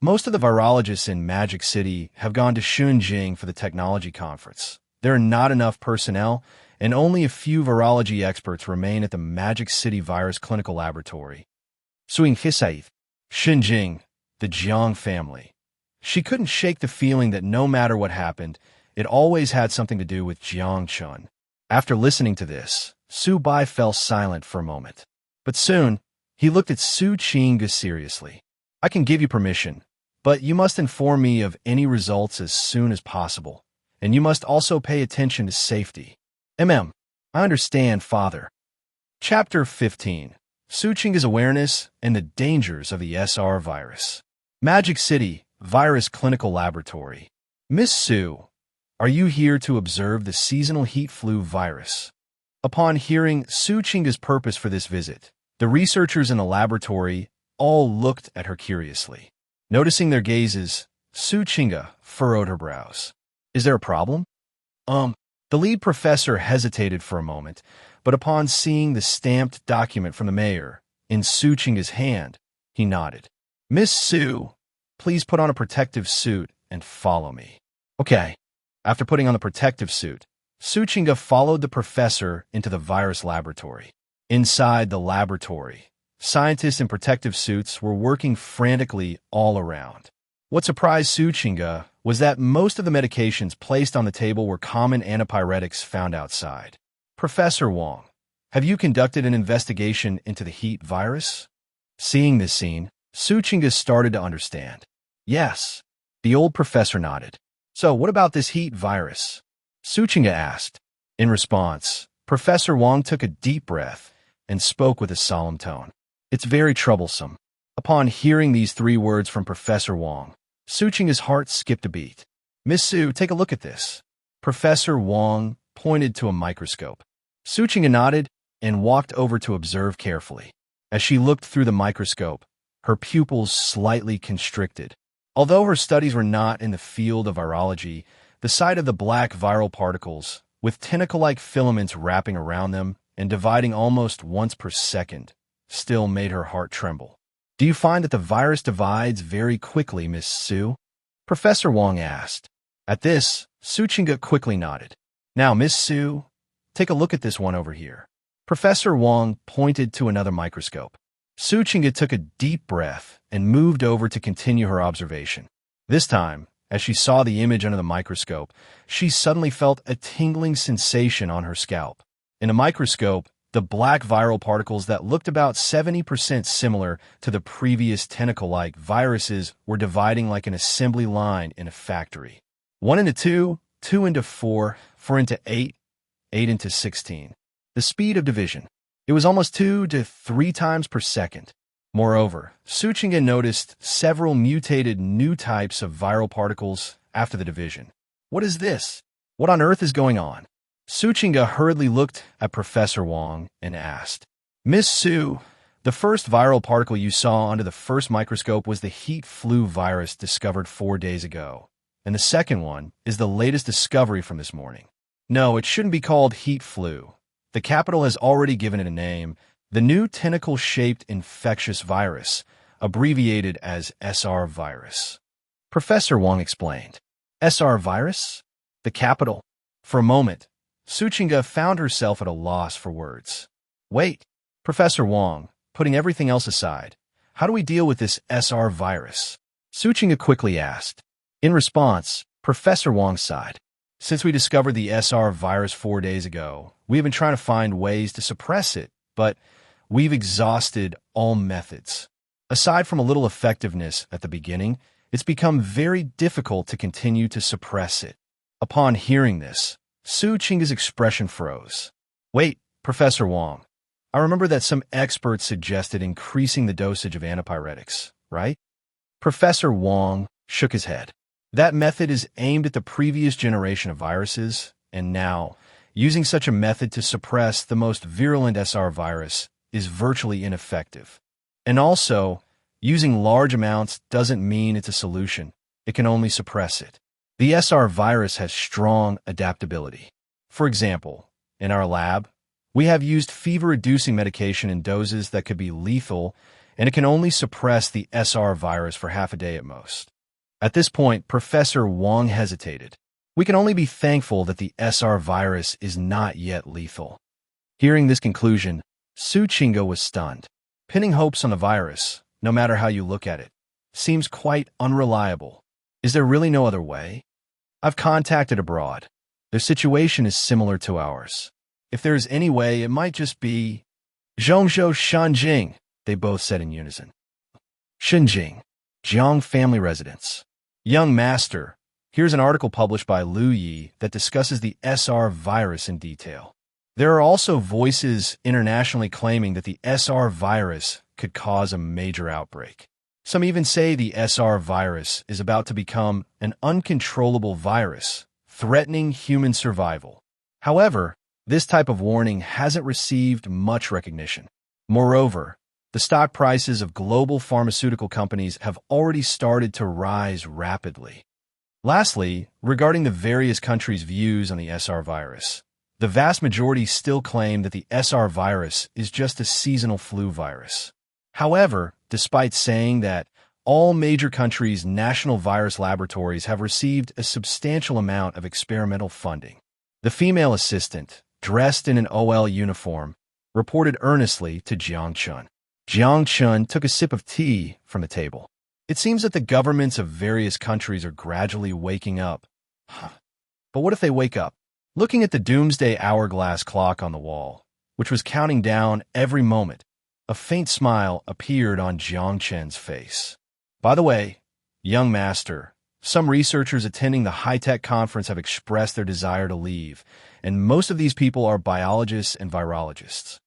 most of the virologists in Magic City have gone to Shunjing for the technology conference. There are not enough personnel, and only a few virology experts remain at the Magic City Virus Clinical Laboratory. Suing Hisaith, Shunjing, the Jiang family. She couldn't shake the feeling that no matter what happened, it always had something to do with Jiang Chen. After listening to this, Su Bai fell silent for a moment. But soon, he looked at Su Chingu seriously. I can give you permission, but you must inform me of any results as soon as possible, and you must also pay attention to safety. I understand, Father. Chapter 15. Su Chingu's Awareness and the Dangers of the SR Virus. Magic City Virus Clinical Laboratory. Miss Su, are you here to observe the seasonal heat flu virus? Upon hearing Su Chingu's purpose for this visit, the researchers in the laboratory all looked at her curiously. Noticing their gazes, Su Chingu furrowed her brows. Is there a problem? The lead professor hesitated for a moment, but upon seeing the stamped document from the mayor in Su Chingu's hand, he nodded. Miss Su, please put on a protective suit and follow me. Okay. After putting on the protective suit, Su Chingu followed the professor into the virus laboratory. Inside the laboratory, scientists in protective suits were working frantically all around. What surprised Su Chingu was that most of the medications placed on the table were common antipyretics found outside. Professor Wong, have you conducted an investigation into the heat virus? Seeing this scene, Su Chingu started to understand. Yes, the old professor nodded. So what about this heat virus? Su Chingu asked. In response, Professor Wong took a deep breath and spoke with a solemn tone. It's very troublesome. Upon hearing these 3 words from Professor Wong, Su Chingu's heart skipped a beat. Miss Su, take a look at this. Professor Wong pointed to a microscope. Suchinga nodded and walked over to observe carefully. As she looked through the microscope, her pupils slightly constricted. Although her studies were not in the field of virology, the sight of the black viral particles, with tentacle-like filaments wrapping around them and dividing almost once per second, still made her heart tremble. "Do you find that the virus divides very quickly, Miss Su?" Professor Wong asked. At this, Suchinga quickly nodded. "Now, Miss Su, take a look at this one over here." Professor Wong pointed to another microscope. Suchinga took a deep breath and moved over to continue her observation. This time, as she saw the image under the microscope, she suddenly felt a tingling sensation on her scalp. In a microscope, the black viral particles that looked about 70% similar to the previous tentacle-like viruses were dividing like an assembly line in a factory. 1 into 2, 2 into 4, 4 into 8, 8 into 16. The speed of division. It was almost 2 to 3 times per second. Moreover, Suchinga noticed several mutated new types of viral particles after the division. "What is this? What on earth is going on?" Suchinga hurriedly looked at Professor Wong and asked, "Miss Su, the first viral particle you saw under the first microscope was the heat flu virus discovered 4 days ago, and the second one is the latest discovery from this morning. No, it shouldn't be called heat flu. The capital has already given it a name, the new tentacle-shaped infectious virus, abbreviated as SR virus." Professor Wong explained. SR virus? The capital? For a moment, Suchinga found herself at a loss for words. "Wait, Professor Wong, putting everything else aside, how do we deal with this SR virus?" Suchinga quickly asked. In response, Professor Wong sighed. "Since we discovered the SR virus 4 days ago, we have been trying to find ways to suppress it, but we've exhausted all methods. Aside from a little effectiveness at the beginning, it's become very difficult to continue to suppress it." Upon hearing this, Suchinga's expression froze. "Wait, Professor Wong, I remember that some experts suggested increasing the dosage of antipyretics, right?" Professor Wong shook his head. "That method is aimed at the previous generation of viruses, and now, using such a method to suppress the most virulent SR virus is virtually ineffective. And also, using large amounts doesn't mean it's a solution. It can only suppress it. The SR virus has strong adaptability. For example, in our lab, we have used fever-reducing medication in doses that could be lethal, and it can only suppress the SR virus for half a day at most." At this point, Professor Wong hesitated. "We can only be thankful that the SR virus is not yet lethal." Hearing this conclusion, Suchinga was stunned. Pinning hopes on the virus, no matter how you look at it, seems quite unreliable. Is there really no other way? I've contacted abroad. Their situation is similar to ours. If there is any way, it might just be Zhongzhou Shanjing, they both said in unison. Shanjing, Jiang family residence. Young Master, here's an article published by Lu Yi that discusses the SR virus in detail. There are also voices internationally claiming that the SR virus could cause a major outbreak. Some even say the SR virus is about to become an uncontrollable virus, threatening human survival. However, this type of warning hasn't received much recognition. Moreover, the stock prices of global pharmaceutical companies have already started to rise rapidly. Lastly, regarding the various countries' views on the SR virus, the vast majority still claim that the SR virus is just a seasonal flu virus. However, despite saying that, all major countries' national virus laboratories have received a substantial amount of experimental funding. The female assistant, dressed in an OL uniform, reported earnestly to Jiang Chen. Jiang Chen took a sip of tea from the table. "It seems that the governments of various countries are gradually waking up." But what if they wake up? Looking at the doomsday hourglass clock on the wall, which was counting down every moment, a faint smile appeared on Jiang Chen's face. "By the way, young master, some researchers attending the high-tech conference have expressed their desire to leave, and most of these people are biologists and virologists."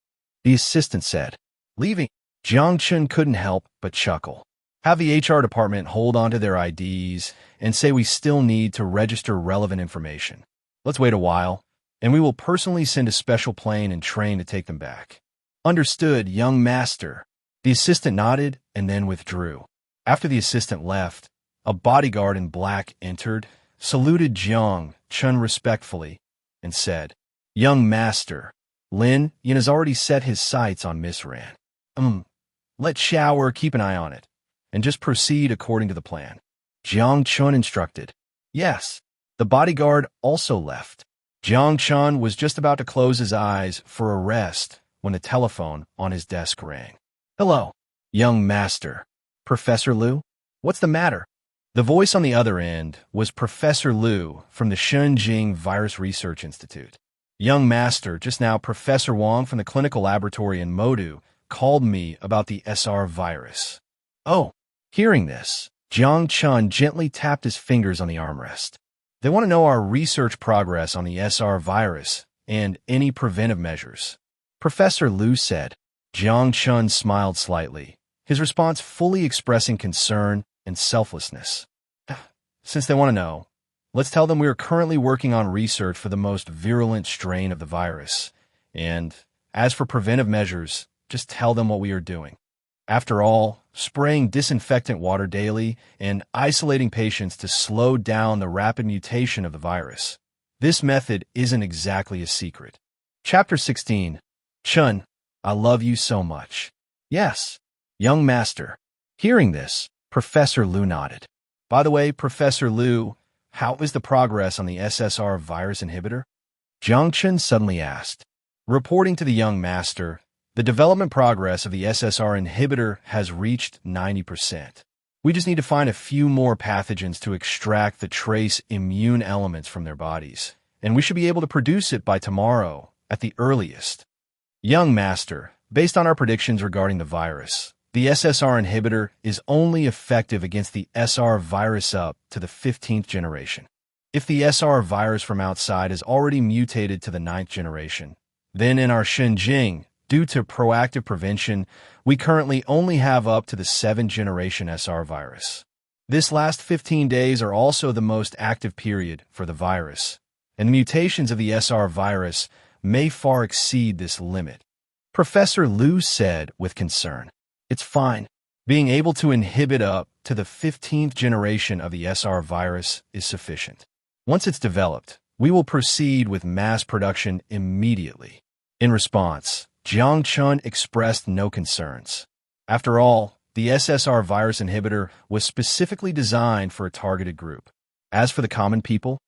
The assistant said. "Leaving?" Jiang Chen couldn't help but chuckle. "Have the HR department hold on to their IDs and say we still need to register relevant information. Let's wait a while. and we will personally send a special plane and train to take them back. Understood, young master. The assistant nodded and then withdrew. After the assistant left, a bodyguard in black entered, saluted Jiang Chen respectfully, and said, "Young master, Lin Yin has already set his sights on Miss Ran. Let Shower keep an eye on it, and just proceed according to the plan." Jiang Chen instructed. Yes. The bodyguard also left. Jiang Chen was just about to close his eyes for a rest when the telephone on his desk rang. "Hello, young master. Professor Liu? What's the matter?" The voice on the other end was Professor Liu from the Shenzhen Virus Research Institute. "Young master, just now Professor Wang from the clinical laboratory in Modu called me about the SR virus." Oh, hearing this, Jiang Chen gently tapped his fingers on the armrest. "They want to know our research progress on the SR virus and any preventive measures," Professor Liu said. Jiang Chen smiled slightly, his response fully expressing concern and selflessness. "Since they want to know, let's tell them we are currently working on research for the most virulent strain of the virus. And as for preventive measures, just tell them what we are doing. After all, spraying disinfectant water daily and isolating patients to slow down the rapid mutation of the virus. This method isn't exactly a secret." Chapter 16. Chen, I love you so much. Yes, young master. Hearing this, Professor Liu nodded. By the way, Professor Liu, how is the progress on the SSR virus inhibitor? Jiang Chen suddenly asked. Reporting to the young master, the development progress of the SSR inhibitor has reached 90%. We just need to find a few more pathogens to extract the trace immune elements from their bodies, and we should be able to produce it by tomorrow at the earliest. Young master, based on our predictions regarding the virus, the SSR inhibitor is only effective against the SR virus up to the 15th generation. If the SR virus from outside is already mutated to the 9th generation, then in our Shenzhen, due to proactive prevention, we currently only have up to the 7th generation SR virus. This last 15 days are also the most active period for the virus, and the mutations of the SR virus may far exceed this limit. Professor Liu said with concern. It's fine. Being able to inhibit up to the 15th generation of the SR virus is sufficient. Once it's developed, we will proceed with mass production immediately. In response, Jiang Chen expressed no concerns. After all, the SSR virus inhibitor was specifically designed for a targeted group. As for the common people,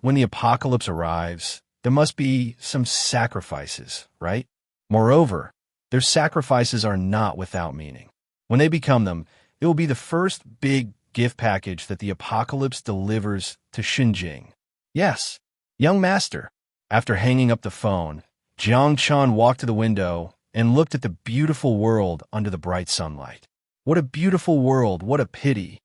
when the apocalypse arrives, there must be some sacrifices, right? Moreover, their sacrifices are not without meaning. When they become them, it will be the first big gift package that the apocalypse delivers to Xinjiang. Yes, young master. After hanging up the phone, Jiang Chen walked to the window and looked at the beautiful world under the bright sunlight. What a beautiful world, what a pity.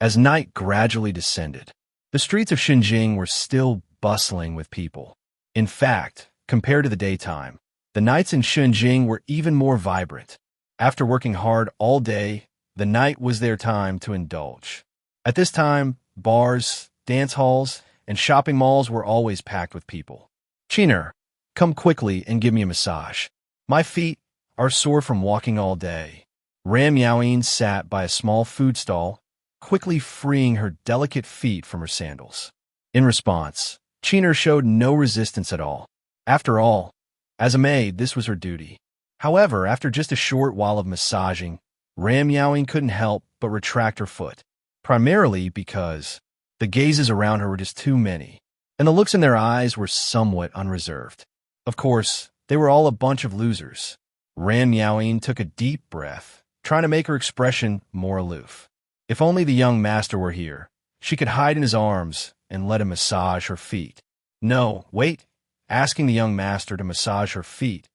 As night gradually descended, the streets of Xinjiang were still bustling with people. In fact, compared to the daytime, the nights in Xinjiang were even more vibrant. After working hard all day, the night was their time to indulge. At this time, bars, dance halls, and shopping malls were always packed with people. Chiner, come quickly and give me a massage. My feet are sore from walking all day. Ram Yaoyin sat by a small food stall, quickly freeing her delicate feet from her sandals. In response, Chiner showed no resistance at all. After all, as a maid, this was her duty. However, after just a short while of massaging, Ram Yaoyin couldn't help but retract her foot, primarily because the gazes around her were just too many, and the looks in their eyes were somewhat unreserved. Of course, they were all a bunch of losers. Ram Yaoyin took a deep breath, trying to make her expression more aloof. If only the young master were here, she could hide in his arms and let him massage her feet. No, wait, asking the young master to massage her feet.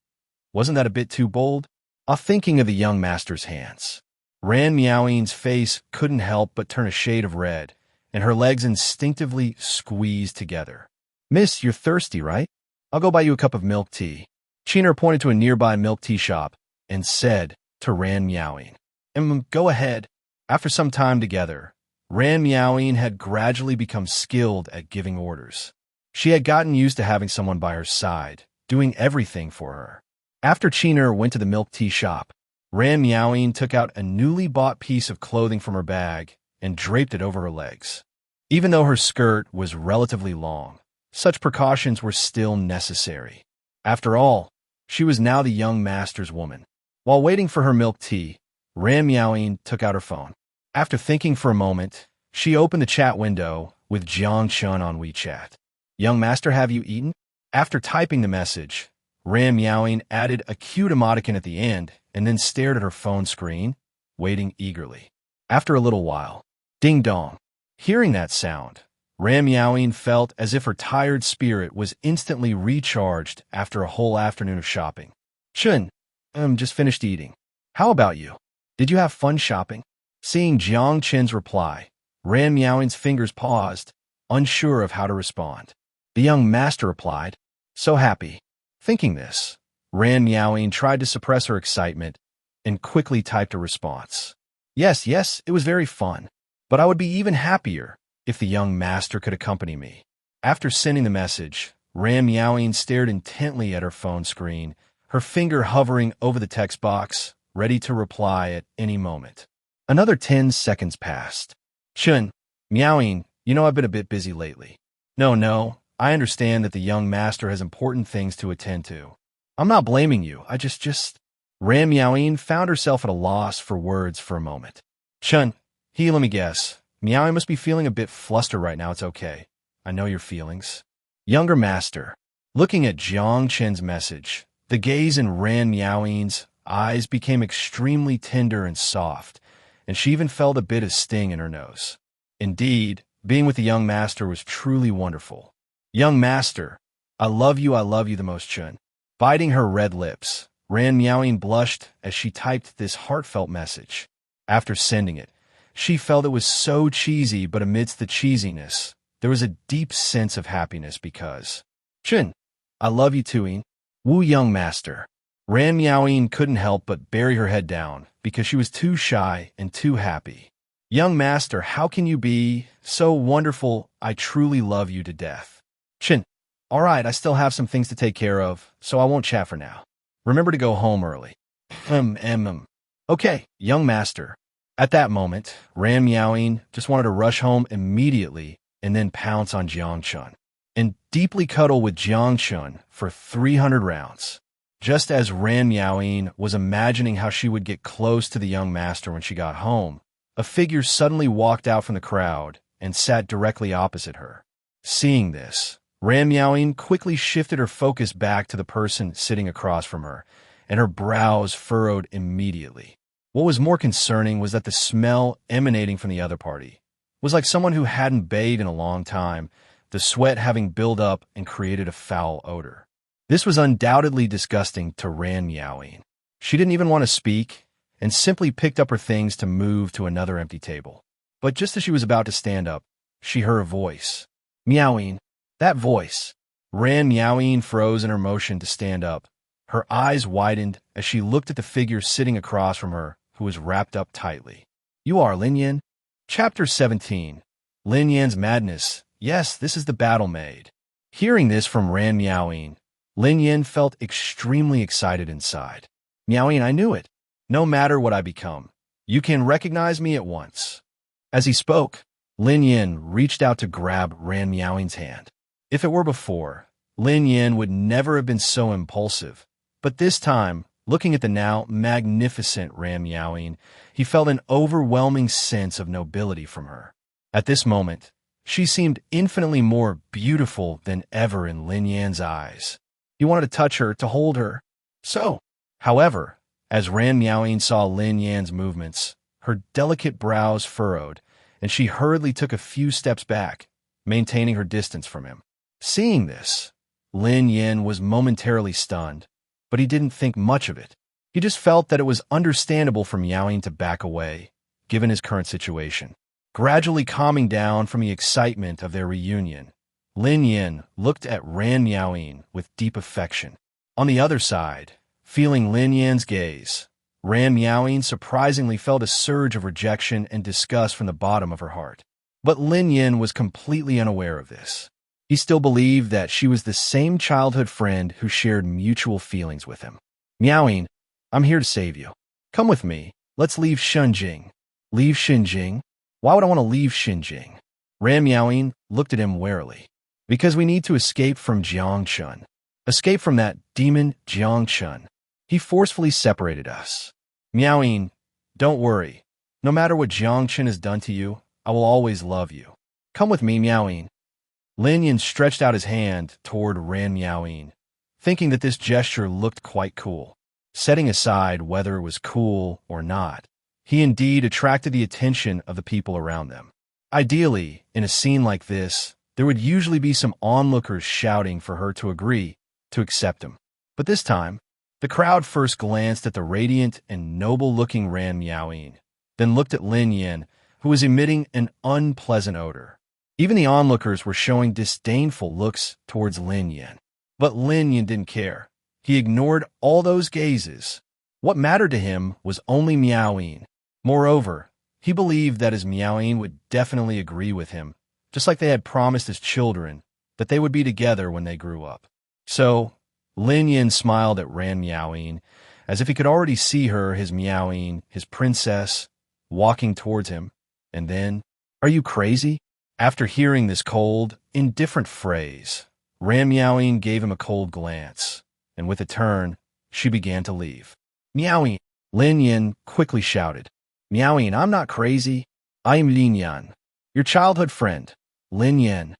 Wasn't that a bit too bold? Thinking of the young master's hands. Ran Miaoyin's face couldn't help but turn a shade of red, and her legs instinctively squeezed together. Miss, you're thirsty, right? I'll go buy you a cup of milk tea. Chiner pointed to a nearby milk tea shop and said to Ran Miaoyin, Go ahead. After some time together, Ran Miaoyin had gradually become skilled at giving orders. She had gotten used to having someone by her side, doing everything for her. After Chiner went to the milk tea shop, Ran Meowing took out a newly bought piece of clothing from her bag and draped it over her legs. Even though her skirt was relatively long, such precautions were still necessary. After all, she was now the young master's woman. While waiting for her milk tea, Ran Meowing took out her phone. After thinking for a moment, she opened the chat window with Jiang Chen on WeChat. Young master, have you eaten? After typing the message, Ran Meowing added a cute emoticon at the end and then stared at her phone screen, waiting eagerly. After a little while, ding dong. Hearing that sound, Ran Meowing felt as if her tired spirit was instantly recharged after a whole afternoon of shopping. Chun, just finished eating. How about you? Did you have fun shopping? Seeing Jiang Chen's reply, Ran Meowing's fingers paused, unsure of how to respond. The young master replied, so happy. Thinking this, Ran Meowing tried to suppress her excitement and quickly typed a response. Yes, it was very fun, but I would be even happier if the young master could accompany me. After sending the message, Ran Meowing stared intently at her phone screen, her finger hovering over the text box, ready to reply at any moment. Another 10 seconds passed. Chun, Meowing, I've been a bit busy lately. No, I understand that the young master has important things to attend to. I'm not blaming you, I just... Ran Meowing found herself at a loss for words for a moment. Chun, let me guess. Meowing must be feeling a bit flustered right now, it's okay. I know your feelings. Younger master. Looking at Jiang Chen's message, the gaze in Ran Meowing's eyes became extremely tender and soft, and she even felt a bit of sting in her nose. Indeed, being with the young master was truly wonderful. Young master, I love you the most, Chun. Biting her red lips, Ran Meowing blushed as she typed this heartfelt message. After sending it, she felt it was so cheesy, but amidst the cheesiness, there was a deep sense of happiness because, Chun, I love you too, Wu young master. Ran Meowing couldn't help but bury her head down because she was too shy and too happy. Young master, how can you be so wonderful? I truly love you to death. Chun, all right, I still have some things to take care of, so I won't chat for now. Remember to go home early. Okay, young master. At that moment, Ran Meowing just wanted to rush home immediately and then pounce on Jiang Chen and deeply cuddle with Jiang Chen for 300 rounds. Just as Ran Meowing was imagining how she would get close to the young master when she got home, a figure suddenly walked out from the crowd and sat directly opposite her. Seeing this, Ran Meowing quickly shifted her focus back to the person sitting across from her, and her brows furrowed immediately. What was more concerning was that the smell emanating from the other party was like someone who hadn't bathed in a long time, the sweat having built up and created a foul odor. This was undoubtedly disgusting to Ran Meowing. She didn't even want to speak and simply picked up her things to move to another empty table. But just as she was about to stand up, she heard a voice. Meowing. That voice. Ran Meowing froze in her motion to stand up. Her eyes widened as she looked at the figure sitting across from her, who was wrapped up tightly. You are Lin Yan? Chapter 17. Lin Yan's Madness. Yes, this is the battle maid. Hearing this from Ran Meowing, Lin Yan felt extremely excited inside. Meowing, I knew it. No matter what I become, you can recognize me at once. As he spoke, Lin Yan reached out to grab Ran Meowing's hand. If it were before, Lin Yan would never have been so impulsive. But this time, looking at the now magnificent Ran Meowing, he felt an overwhelming sense of nobility from her. At this moment, she seemed infinitely more beautiful than ever in Lin Yan's eyes. He wanted to touch her, to hold her. However, as Ran Meowing saw Lin Yan's movements, her delicate brows furrowed, and she hurriedly took a few steps back, maintaining her distance from him. Seeing this, Lin Yan was momentarily stunned, but he didn't think much of it. He just felt that it was understandable for Meowing to back away, given his current situation. Gradually calming down from the excitement of their reunion, Lin Yan looked at Ran Meowing with deep affection. On the other side, feeling Lin Yan's gaze, Ran Meowing surprisingly felt a surge of rejection and disgust from the bottom of her heart. But Lin Yan was completely unaware of this. He still believed that she was the same childhood friend who shared mutual feelings with him. Meowing, I'm here to save you. Come with me. Let's leave Shenzhen. Leave Shenzhen? Why would I want to leave Shenzhen? Ran Meowing looked at him warily. Because we need to escape from Jiang Chen. Escape from that demon Jiang Chen. He forcefully separated us. Meowing, don't worry. No matter what Jiang Chen has done to you, I will always love you. Come with me, Meowing. Lin Yin stretched out his hand toward Ran Meowing, thinking that this gesture looked quite cool. Setting aside whether it was cool or not, he indeed attracted the attention of the people around them. Ideally, in a scene like this, there would usually be some onlookers shouting for her to agree to accept him. But this time, the crowd first glanced at the radiant and noble-looking Ran Meowing, then looked at Lin Yin, who was emitting an unpleasant odor. Even the onlookers were showing disdainful looks towards Lin Yin. But Lin Yin didn't care. He ignored all those gazes. What mattered to him was only Meowing. Moreover, he believed that his Meowing would definitely agree with him, just like they had promised as children that they would be together when they grew up. So, Lin Yin smiled at Ran Meowing, as if he could already see her, his Meowing, his princess, walking towards him, and then, are you crazy? After hearing this cold, indifferent phrase, Ran Meowing gave him a cold glance, and with a turn, she began to leave. Meowing, Lin Yin quickly shouted. Meowing, I'm not crazy. I am Lin Yan, your childhood friend, Lin Yin.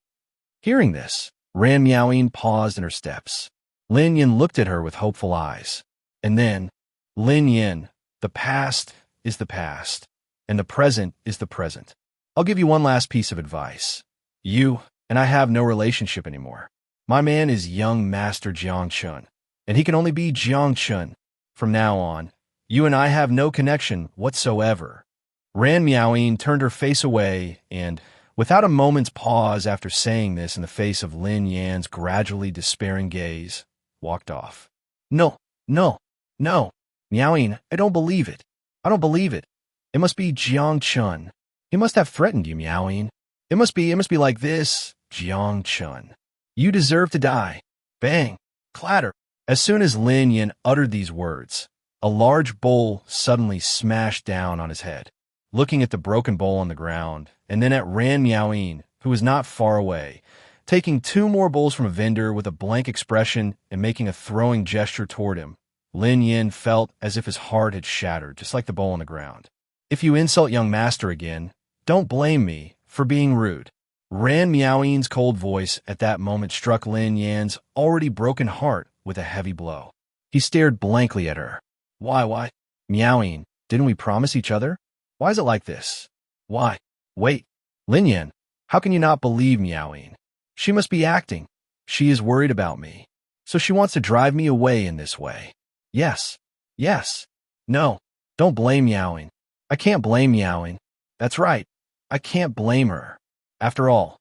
Hearing this, Ran Meowing paused in her steps. Lin Yin looked at her with hopeful eyes. And then, Lin Yin, the past is the past, and the present is the present. I'll give you one last piece of advice. You and I have no relationship anymore. My man is young Master Jiang Chen, and he can only be Jiang Chen. From now on, you and I have no connection whatsoever. Ran Meowing turned her face away and, without a moment's pause after saying this in the face of Lin Yan's gradually despairing gaze, walked off. No, no, no. Meowing, I don't believe it. I don't believe it. It must be Jiang Chen. He must have threatened you, Meowing. It must be like this, Jiang Chen. You deserve to die. Bang, clatter. As soon as Lin Yin uttered these words, a large bowl suddenly smashed down on his head. Looking at the broken bowl on the ground, and then at Ran Meowing, who was not far away, taking 2 more bowls from a vendor with a blank expression and making a throwing gesture toward him, Lin Yin felt as if his heart had shattered, just like the bowl on the ground. If you insult young master again, don't blame me for being rude. Ran Meowing's cold voice at that moment struck Lin Yan's already broken heart with a heavy blow. He stared blankly at her. Why? Meowing, didn't we promise each other? Why is it like this? Why? Wait, Lin Yan, how can you not believe Meowing? She must be acting. She is worried about me. So she wants to drive me away in this way. Yes. No, don't blame Meowing. I can't blame Meowing. That's right. I can't blame her. After all,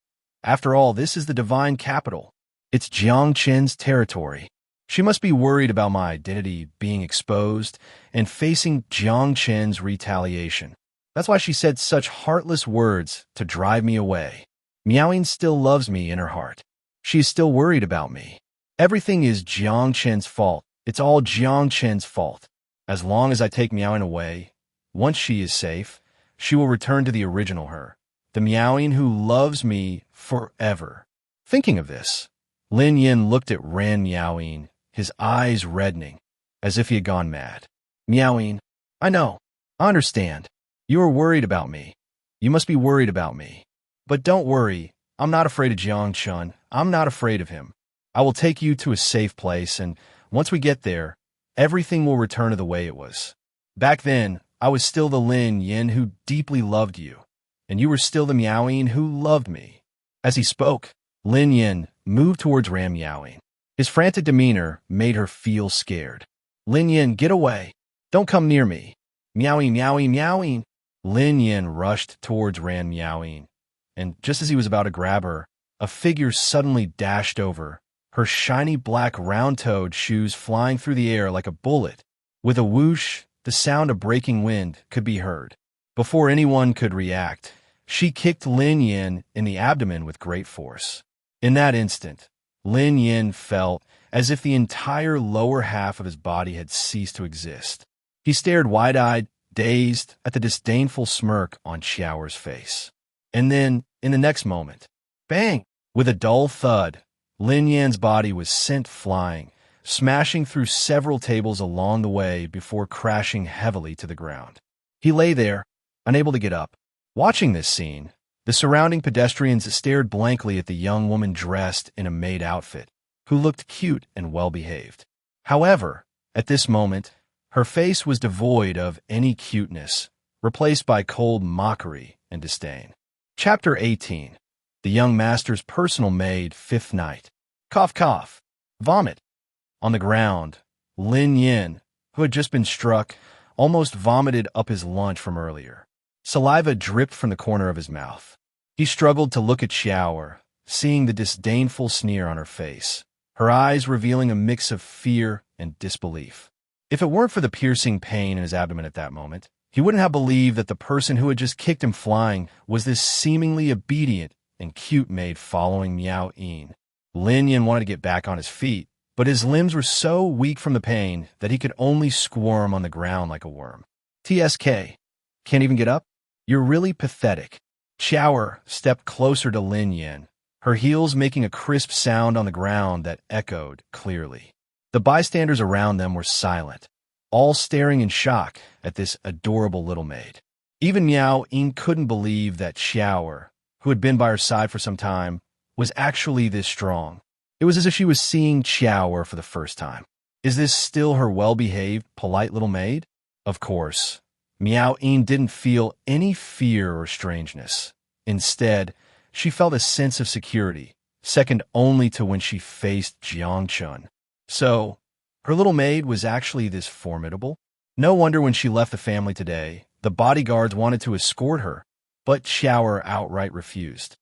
this is the divine capital. It's Jiang Chen's territory. She must be worried about my identity being exposed and facing Jiang Chen's retaliation. That's why she said such heartless words to drive me away. Meowing still loves me in her heart. She is still worried about me. Everything is Jiang Chen's fault. It's all Jiang Chen's fault. As long as I take Meowing away, once she is safe, she will return to the original her, the Meowing who loves me forever. Thinking of this, Lin Yin looked at Ran Meowing, his eyes reddening, as if he had gone mad. Meowing, I know, I understand. You are worried about me. You must be worried about me. But don't worry, I'm not afraid of Jiang Chen. I'm not afraid of him. I will take you to a safe place, and once we get there, everything will return to the way it was. Back then, I was still the Lin Yin who deeply loved you, and you were still the Meowing who loved me. As he spoke, Lin Yin moved towards Ran Meowing. His frantic demeanor made her feel scared. Lin Yin, get away. Don't come near me. Meowing, meowing, meowing. Lin Yin rushed towards Ran Meowing, and just as he was about to grab her, a figure suddenly dashed over, her shiny black round-toed shoes flying through the air like a bullet. With a whoosh, the sound of breaking wind could be heard. Before anyone could react, she kicked Lin Yin in the abdomen with great force. In that instant, Lin Yin felt as if the entire lower half of his body had ceased to exist. He stared wide-eyed, dazed, at the disdainful smirk on Xiaoer's face. And then, in the next moment, bang! With a dull thud, Lin Yan's body was sent flying, smashing through several tables along the way before crashing heavily to the ground. He lay there, unable to get up. Watching this scene, the surrounding pedestrians stared blankly at the young woman dressed in a maid outfit, who looked cute and well-behaved. However, at this moment, her face was devoid of any cuteness, replaced by cold mockery and disdain. Chapter 18. The Young Master's Personal Maid, Fifth Night. Cough, cough. Vomit. On the ground, Lin Yin, who had just been struck, almost vomited up his lunch from earlier. Saliva dripped from the corner of his mouth. He struggled to look at Xiaoer, seeing the disdainful sneer on her face, her eyes revealing a mix of fear and disbelief. If it weren't for the piercing pain in his abdomen at that moment, he wouldn't have believed that the person who had just kicked him flying was this seemingly obedient and cute maid following Miao Yin. Lin Yin wanted to get back on his feet, but his limbs were so weak from the pain that he could only squirm on the ground like a worm. TSK. Can't even get up? You're really pathetic. Xiaoer stepped closer to Lin Yin, her heels making a crisp sound on the ground that echoed clearly. The bystanders around them were silent, all staring in shock at this adorable little maid. Even Miao Yin couldn't believe that Xiaoer, who had been by her side for some time, was actually this strong. It was as if she was seeing Xiaoer for the first time. Is this still her well-behaved, polite little maid? Of course. Miao Yin didn't feel any fear or strangeness. Instead, she felt a sense of security, second only to when she faced Jiang Chen. So, her little maid was actually this formidable? No wonder when she left the family today, the bodyguards wanted to escort her, but Xiaoer outright refused.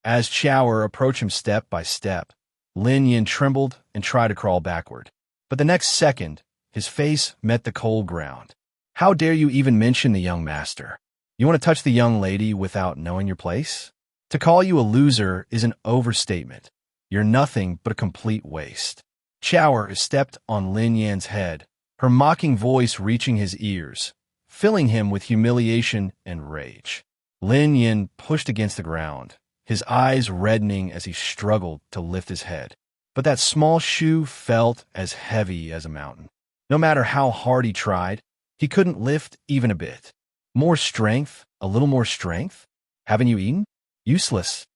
As Xiaoer approached him step by step, Lin Yin trembled and tried to crawl backward. But the next second, his face met the cold ground. How dare you even mention the young master? You want to touch the young lady without knowing your place? To call you a loser is an overstatement. You're nothing but a complete waste. Xiaoer stepped on Lin Yan's head, her mocking voice reaching his ears, filling him with humiliation and rage. Lin Yin pushed against the ground, his eyes reddening as he struggled to lift his head. But that small shoe felt as heavy as a mountain. No matter how hard he tried, he couldn't lift even a bit. More strength? A little more strength? Haven't you eaten? Useless.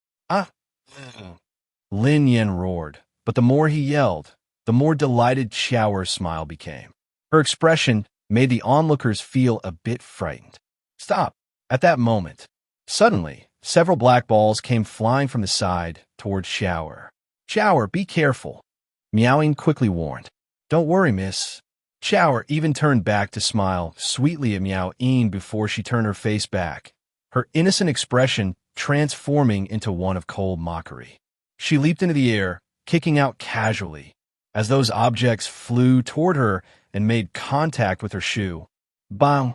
Lin Yin roared, but the more he yelled, the more delighted Xiaoer's smile became. Her expression made the onlookers feel a bit frightened. Stop. At that moment, suddenly, several black balls came flying from the side towards Xiaoer. Xiaoer, be careful. Miao Yin quickly warned. Don't worry, miss. Xiaoer even turned back to smile sweetly at Miao Yin before she turned her face back, her innocent expression transforming into one of cold mockery. She leaped into the air, kicking out casually, as those objects flew toward her and made contact with her shoe. Bang!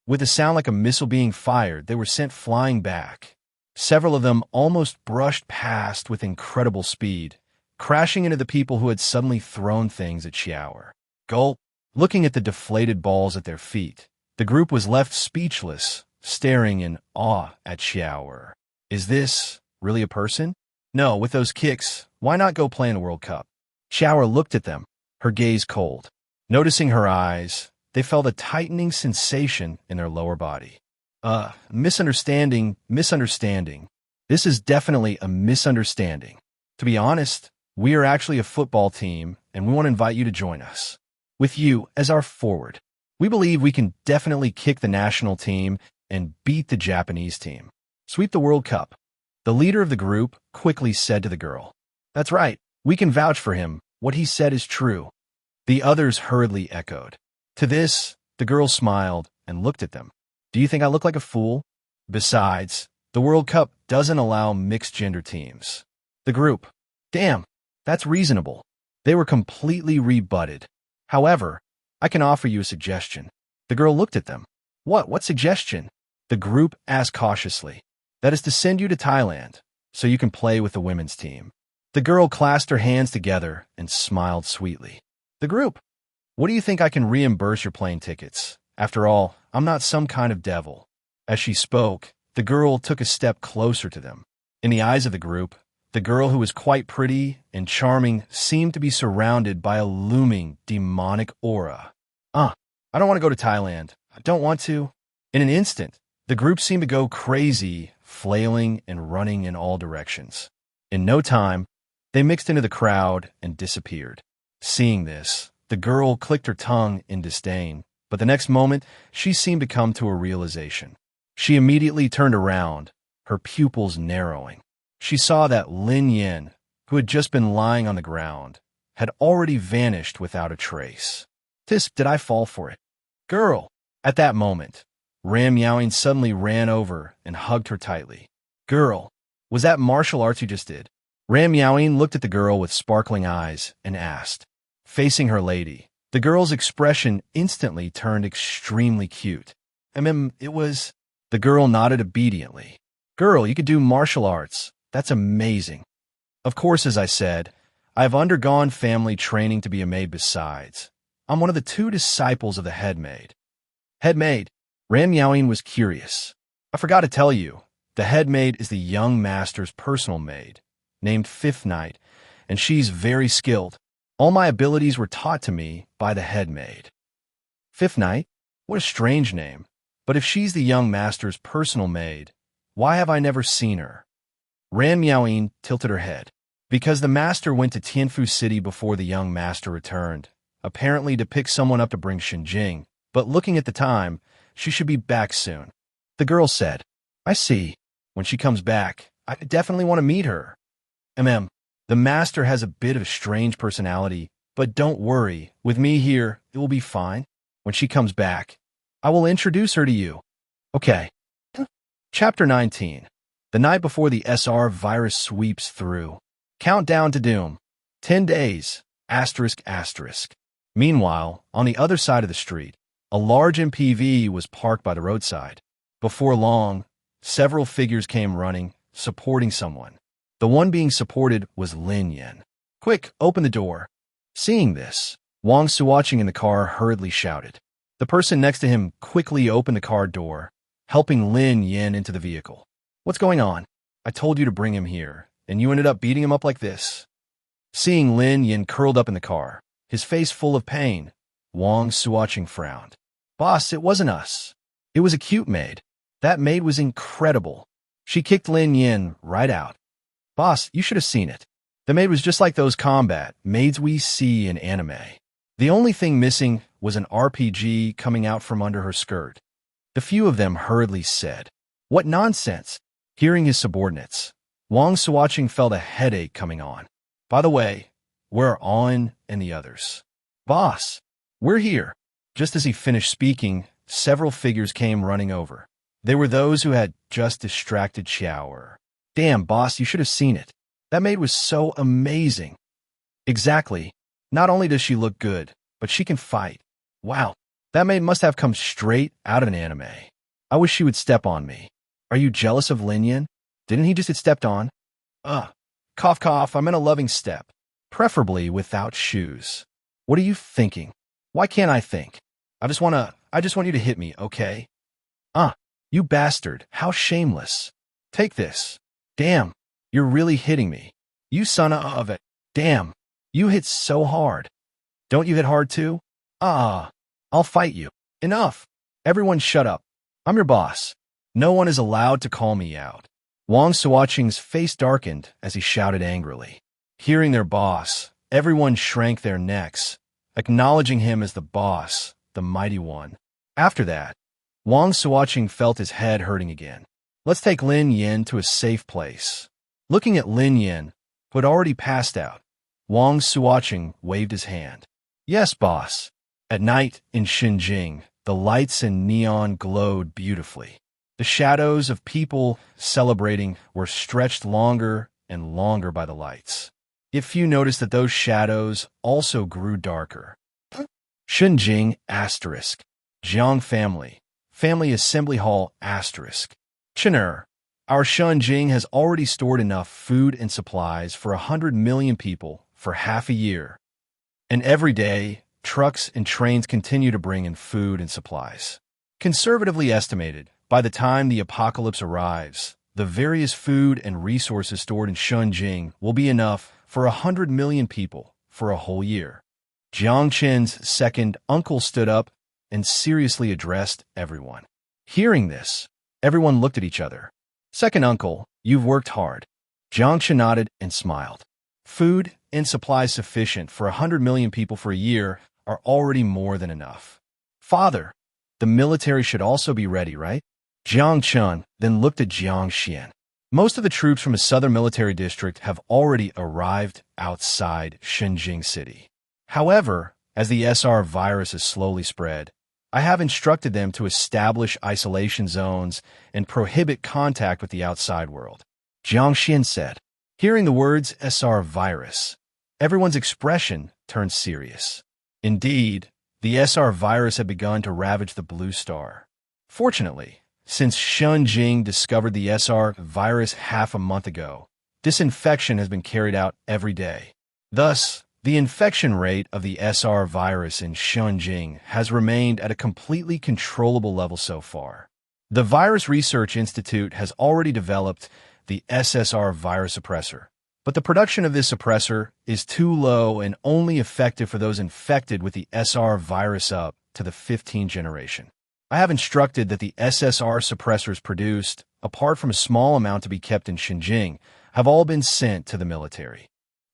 With a sound like a missile being fired, they were sent flying back. Several of them almost brushed past with incredible speed, crashing into the people who had suddenly thrown things at Xiaoer. Gulp! Looking at the deflated balls at their feet, the group was left speechless, staring in awe at Xiaoer. Is this really a person? No, with those kicks, why not go play in the World Cup? Xiaoer looked at them, her gaze cold. Noticing her eyes, they felt a tightening sensation in their lower body. Misunderstanding. This is definitely a misunderstanding. To be honest, we are actually a football team, and we want to invite you to join us. With you as our forward, we believe we can definitely kick the national team and beat the Japanese team. Sweep the World Cup. The leader of the group quickly said to the girl. That's right, we can vouch for him. What he said is true. The others hurriedly echoed. To this, the girl smiled and looked at them. Do you think I look like a fool? Besides, the World Cup doesn't allow mixed-gender teams. The group. Damn, that's reasonable. They were completely rebutted. However, I can offer you a suggestion. The girl looked at them. What suggestion? The group asked cautiously. That is to send you to Thailand, so you can play with the women's team. The girl clasped her hands together and smiled sweetly. The group, what do you think? I can reimburse your plane tickets? After all, I'm not some kind of devil. As she spoke, the girl took a step closer to them. In the eyes of the group, the girl, who was quite pretty and charming, seemed to be surrounded by a looming demonic aura. I don't want to go to Thailand. I don't want to. In an instant, the group seemed to go crazy, flailing and running in all directions. In no time, they mixed into the crowd and disappeared. Seeing this, the girl clicked her tongue in disdain, but the next moment, she seemed to come to a realization. She immediately turned around, her pupils narrowing. She saw that Lin Yin, who had just been lying on the ground, had already vanished without a trace. Did I fall for it? Girl! At that moment, Ram Yaoing suddenly ran over and hugged her tightly. Girl, was that martial arts you just did? Ram Yaoing looked at the girl with sparkling eyes and asked. Facing her lady, the girl's expression instantly turned extremely cute. It was... The girl nodded obediently. Girl, you could do martial arts. That's amazing. Of course, as I said, I have undergone family training to be a maid besides. I'm one of the 2 disciples of the head maid. Head maid? Ram Yaoing was curious. I forgot to tell you, the head maid is the young master's personal maid, named Fifth Knight, and she's very skilled. All my abilities were taught to me by the head maid. Fifth Knight? What a strange name. But if she's the young master's personal maid, why have I never seen her? Ran Miaoying tilted her head. Because the master went to Tianfu City before the young master returned, apparently to pick someone up to bring Xinjing, but looking at the time, she should be back soon. The girl said, I see. When she comes back, I definitely want to meet her. The master has a bit of a strange personality, but don't worry, with me here, it will be fine. When she comes back, I will introduce her to you. Okay. Chapter 19. The night before the SR virus sweeps through. Countdown to doom. 10 days. ***. Meanwhile, on the other side of the street, a large MPV was parked by the roadside. Before long, several figures came running, supporting someone. The one being supported was Lin Yin. Quick, open the door. Seeing this, Wang Suoching in the car hurriedly shouted. The person next to him quickly opened the car door, helping Lin Yin into the vehicle. What's going on? I told you to bring him here, and you ended up beating him up like this. Seeing Lin Yin curled up in the car, his face full of pain, Wang Suoching frowned. Boss, it wasn't us. It was a cute maid. That maid was incredible. She kicked Lin Yin right out. Boss, you should have seen it. The maid was just like those combat maids we see in anime. The only thing missing was an RPG coming out from under her skirt. The few of them hurriedly said, What nonsense! Hearing his subordinates, Wang Suoching felt a headache coming on. By the way, where are On and the others? Boss, we're here. Just as he finished speaking, several figures came running over. They were those who had just distracted Xiaoer. Damn, boss, you should have seen it. That maid was so amazing. Exactly. Not only does she look good, but she can fight. Wow, that maid must have come straight out of an anime. I wish she would step on me. Are you jealous of Lin Yin? Didn't he just get stepped on? Cough cough, I'm in a loving step. Preferably without shoes. What are you thinking? Why can't I think? I just want you to hit me, okay? You bastard, how shameless. Take this. Damn, you're really hitting me. You son of a... Damn, you hit so hard. Don't you hit hard too? I'll fight you. Enough. Everyone shut up. I'm your boss. No one is allowed to call me out. Wang Suoching's face darkened as he shouted angrily. Hearing their boss, everyone shrank their necks, acknowledging him as the boss, the mighty one. After that, Wang Suoching felt his head hurting again. Let's take Lin Yin to a safe place. Looking at Lin Yin, who had already passed out, Wang Suoching waved his hand. Yes, boss. At night in Xinjing, the lights and neon glowed beautifully. The shadows of people celebrating were stretched longer and longer by the lights. If you noticed that those shadows also grew darker. Xinjing ***. Jiang family. Family Assembly Hall ***. Chener. Our Shunjing has already stored enough food and supplies for 100 million people for half a year. And every day, trucks and trains continue to bring in food and supplies. Conservatively estimated, by the time the apocalypse arrives, the various food and resources stored in Shunjing will be enough for 100 million people for a whole year. Jiang Chen's second uncle stood up and seriously addressed everyone. Hearing this, everyone looked at each other. Second uncle, you've worked hard. Jiang Chen nodded and smiled. Food and supplies sufficient for 100 million people for a year are already more than enough. Father, the military should also be ready, right? Jiang Chen then looked at Jiang Xian. Most of the troops from a southern military district have already arrived outside Shenzhen City. However, as the SR virus has slowly spread, I have instructed them to establish isolation zones and prohibit contact with the outside world. Jiang Xian said. Hearing the words SR virus, everyone's expression turned serious. Indeed, the SR virus had begun to ravage the Blue Star. Fortunately, since Shenzhen discovered the SR virus half a month ago, disinfection has been carried out every day. Thus, the infection rate of the SR virus in Shenzhen has remained at a completely controllable level so far. The Virus Research Institute has already developed the SSR virus suppressor, but the production of this suppressor is too low and only effective for those infected with the SR virus up to the 15th generation. I have instructed that the SSR suppressors produced, apart from a small amount to be kept in Xinjiang, have all been sent to the military.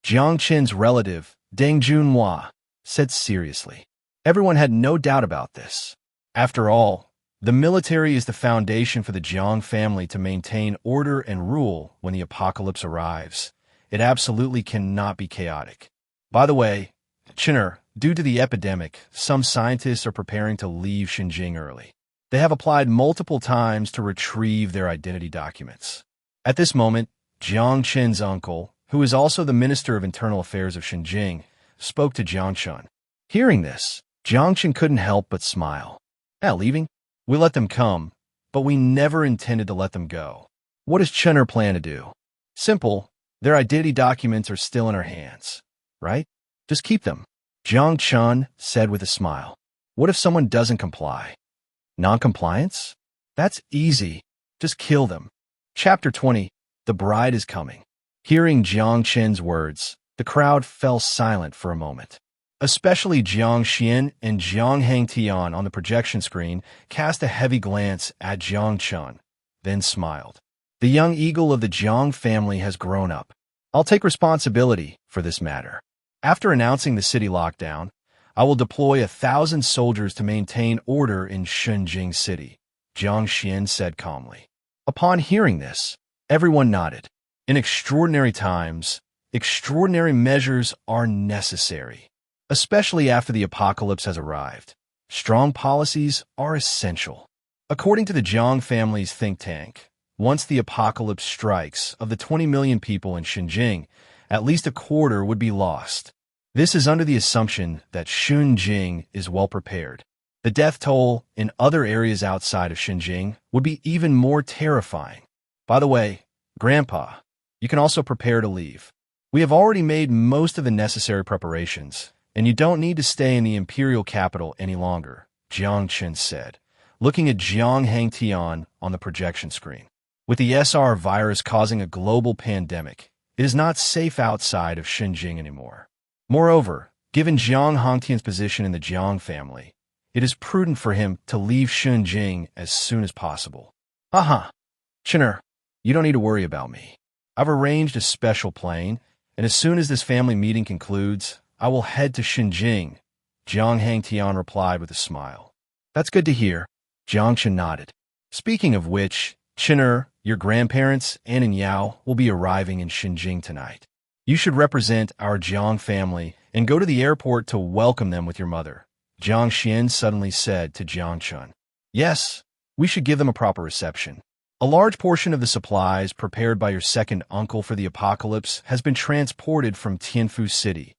Jiang Chen's relative, Deng Junhua, said seriously. Everyone had no doubt about this. After all, the military is the foundation for the Jiang family to maintain order and rule when the apocalypse arrives. It absolutely cannot be chaotic. By the way, Chinner, due to the epidemic, some scientists are preparing to leave Xinjiang early. They have applied multiple times to retrieve their identity documents. At this moment, Jiang Chen's uncle, who is also the Minister of Internal Affairs of Xinjiang, spoke to Jiang Chen. Hearing this, Jiang Chen couldn't help but smile. Leaving? We let them come, but we never intended to let them go. What does Chenner plan to do? Simple, their identity documents are still in our hands, right? Just keep them. Jiang Chen said with a smile. What if someone doesn't comply? Non-compliance? That's easy. Just kill them. Chapter 20, The Bride is Coming. Hearing Jiang Chen's words, the crowd fell silent for a moment. Especially Jiang Xian and Jiang Hangtian on the projection screen cast a heavy glance at Jiang Chen, then smiled. The young eagle of the Jiang family has grown up. I'll take responsibility for this matter. After announcing the city lockdown, I will deploy 1,000 soldiers to maintain order in Shenzhen City, Jiang Xian said calmly. Upon hearing this, everyone nodded. In extraordinary times, extraordinary measures are necessary. Especially after the apocalypse has arrived, strong policies are essential. According to the Jiang family's think tank, once the apocalypse strikes, of the 20 million people in Xinjiang, at least a quarter would be lost. This is under the assumption that Xinjiang is well prepared. The death toll in other areas outside of Xinjiang would be even more terrifying. By the way, Grandpa, you can also prepare to leave. We have already made most of the necessary preparations, and you don't need to stay in the imperial capital any longer, Jiang Chen said, looking at Jiang Hangtian on the projection screen. With the SR virus causing a global pandemic, it is not safe outside of Xinjiang anymore. Moreover, given Jiang Hangtian's position in the Jiang family, it is prudent for him to leave Xinjiang as soon as possible. Chinner, you don't need to worry about me. I've arranged a special plane, and as soon as this family meeting concludes, I will head to Xinjiang, Jiang Hangtian replied with a smile. That's good to hear, Jiang Chen nodded. Speaking of which, Chinner, your grandparents, An and Yao will be arriving in Xinjiang tonight. You should represent our Jiang family and go to the airport to welcome them with your mother, Jiang Xian suddenly said to Jiang Chen. Yes, we should give them a proper reception. A large portion of the supplies prepared by your second uncle for the apocalypse has been transported from Tianfu City,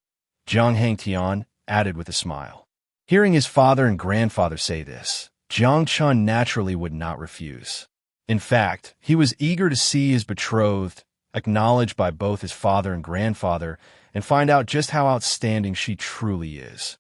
Jiang Hangtian added with a smile. Hearing his father and grandfather say this, Jiang Chen naturally would not refuse. In fact, he was eager to see his betrothed acknowledged by both his father and grandfather and find out just how outstanding she truly is.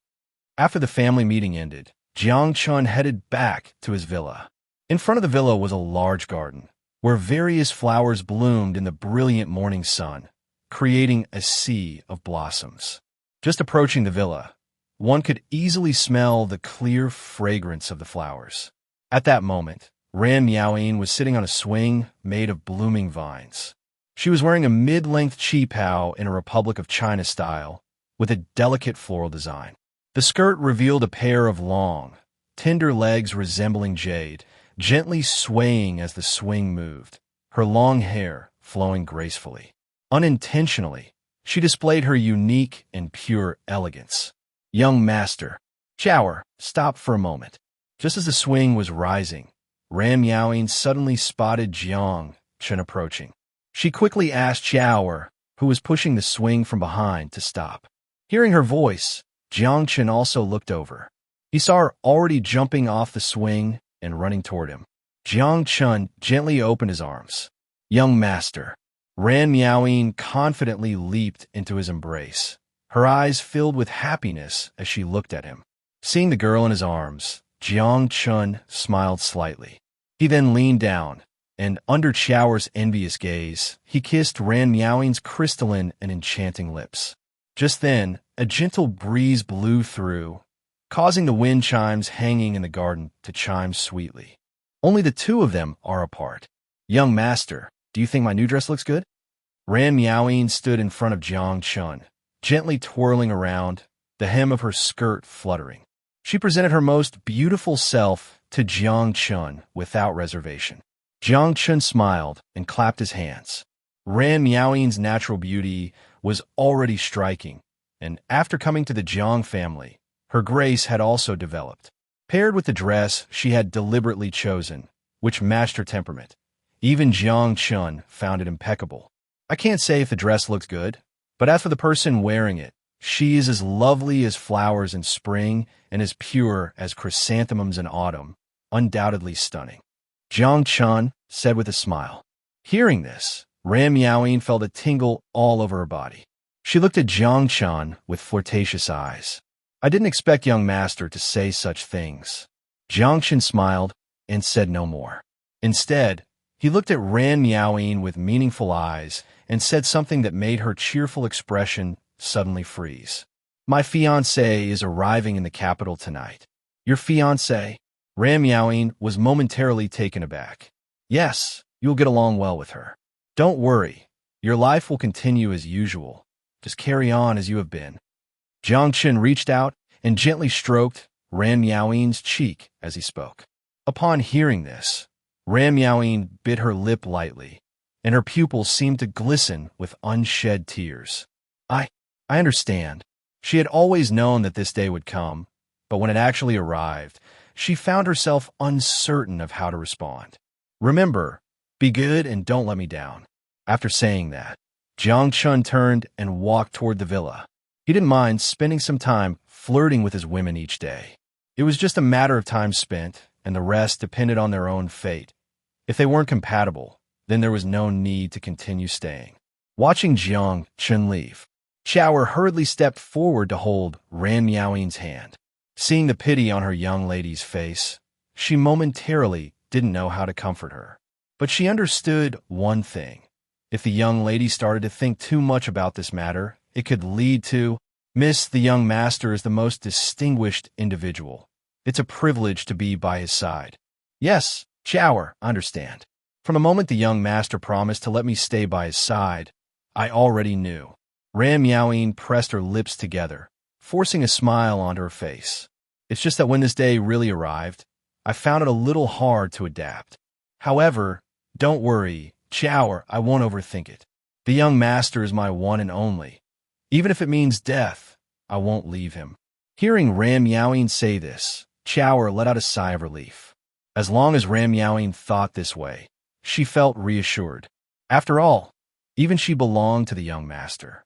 After the family meeting ended, Jiang Chen headed back to his villa. In front of the villa was a large garden, where various flowers bloomed in the brilliant morning sun, creating a sea of blossoms. Just approaching the villa, one could easily smell the clear fragrance of the flowers. At that moment, Ran Miaoyin was sitting on a swing made of blooming vines. She was wearing a mid-length qipao in a Republic of China style, with a delicate floral design. The skirt revealed a pair of long, tender legs resembling jade, gently swaying as the swing moved, her long hair flowing gracefully. Unintentionally, she displayed her unique and pure elegance. Young master, Chower, stopped for a moment. Just as the swing was rising, Ran Miaoyin suddenly spotted Jiang Chen approaching. She quickly asked Chower, who was pushing the swing from behind, to stop. Hearing her voice, Jiang Chen also looked over. He saw her already jumping off the swing and running toward him. Jiang Chen gently opened his arms. Young master. Ran Miaoyin confidently leaped into his embrace, her eyes filled with happiness as she looked at him. Seeing the girl in his arms, Jiang Chen smiled slightly. He then leaned down, and under Chower's envious gaze, he kissed Ran Miaoyin's crystalline and enchanting lips. Just then, a gentle breeze blew through, causing the wind chimes hanging in the garden to chime sweetly. Only the two of them are apart. Young master, do you think my new dress looks good? Ran Miaoyin stood in front of Jiang Chen, gently twirling around, the hem of her skirt fluttering. She presented her most beautiful self to Jiang Chen without reservation. Jiang Chen smiled and clapped his hands. Ran Miaoyin's natural beauty was already striking, and after coming to the Jiang family, her grace had also developed. Paired with the dress she had deliberately chosen, which matched her temperament, even Jiang Chen found it impeccable. I can't say if the dress looks good, but as for the person wearing it, she is as lovely as flowers in spring and as pure as chrysanthemums in autumn, undoubtedly stunning. Jiang Chen said with a smile. Hearing this, Ran Miaoyin felt a tingle all over her body. She looked at Jiang Chen with flirtatious eyes. I didn't expect young master to say such things. Jiang Chen smiled and said no more. Instead, he looked at Ran Miaoyin with meaningful eyes and said something that made her cheerful expression suddenly freeze. My fiancé is arriving in the capital tonight. Your fiancé? Ran Miaoyin was momentarily taken aback. Yes, you'll get along well with her. Don't worry, your life will continue as usual. Just carry on as you have been. Jiang Chen reached out and gently stroked Ran Miaoyin's cheek as he spoke. Upon hearing this, Ran Miaoyin bit her lip lightly, and her pupils seemed to glisten with unshed tears. I understand. She had always known that this day would come, but when it actually arrived, she found herself uncertain of how to respond. Remember, be good and don't let me down. After saying that, Jiang Chen turned and walked toward the villa. He didn't mind spending some time flirting with his women each day. It was just a matter of time spent, and the rest depended on their own fate. If they weren't compatible, then there was no need to continue staying. Watching Jiang Chen leave, Chower hurriedly stepped forward to hold Ran Miaoyin's hand. Seeing the pity on her young lady's face, she momentarily didn't know how to comfort her. But she understood one thing. If the young lady started to think too much about this matter, it could lead to, Miss, the young master is the most distinguished individual. It's a privilege to be by his side. Yes, Chower, I understand. From the moment the young master promised to let me stay by his side, I already knew. Ran Miaoyin pressed her lips together, forcing a smile onto her face. It's just that when this day really arrived, I found it a little hard to adapt. However, don't worry, Chower, I won't overthink it. The young master is my one and only. Even if it means death, I won't leave him. Hearing Ran Miaoyin say this, Chower let out a sigh of relief. As long as Ran Miaoyin thought this way, she felt reassured. After all, even she belonged to the young master.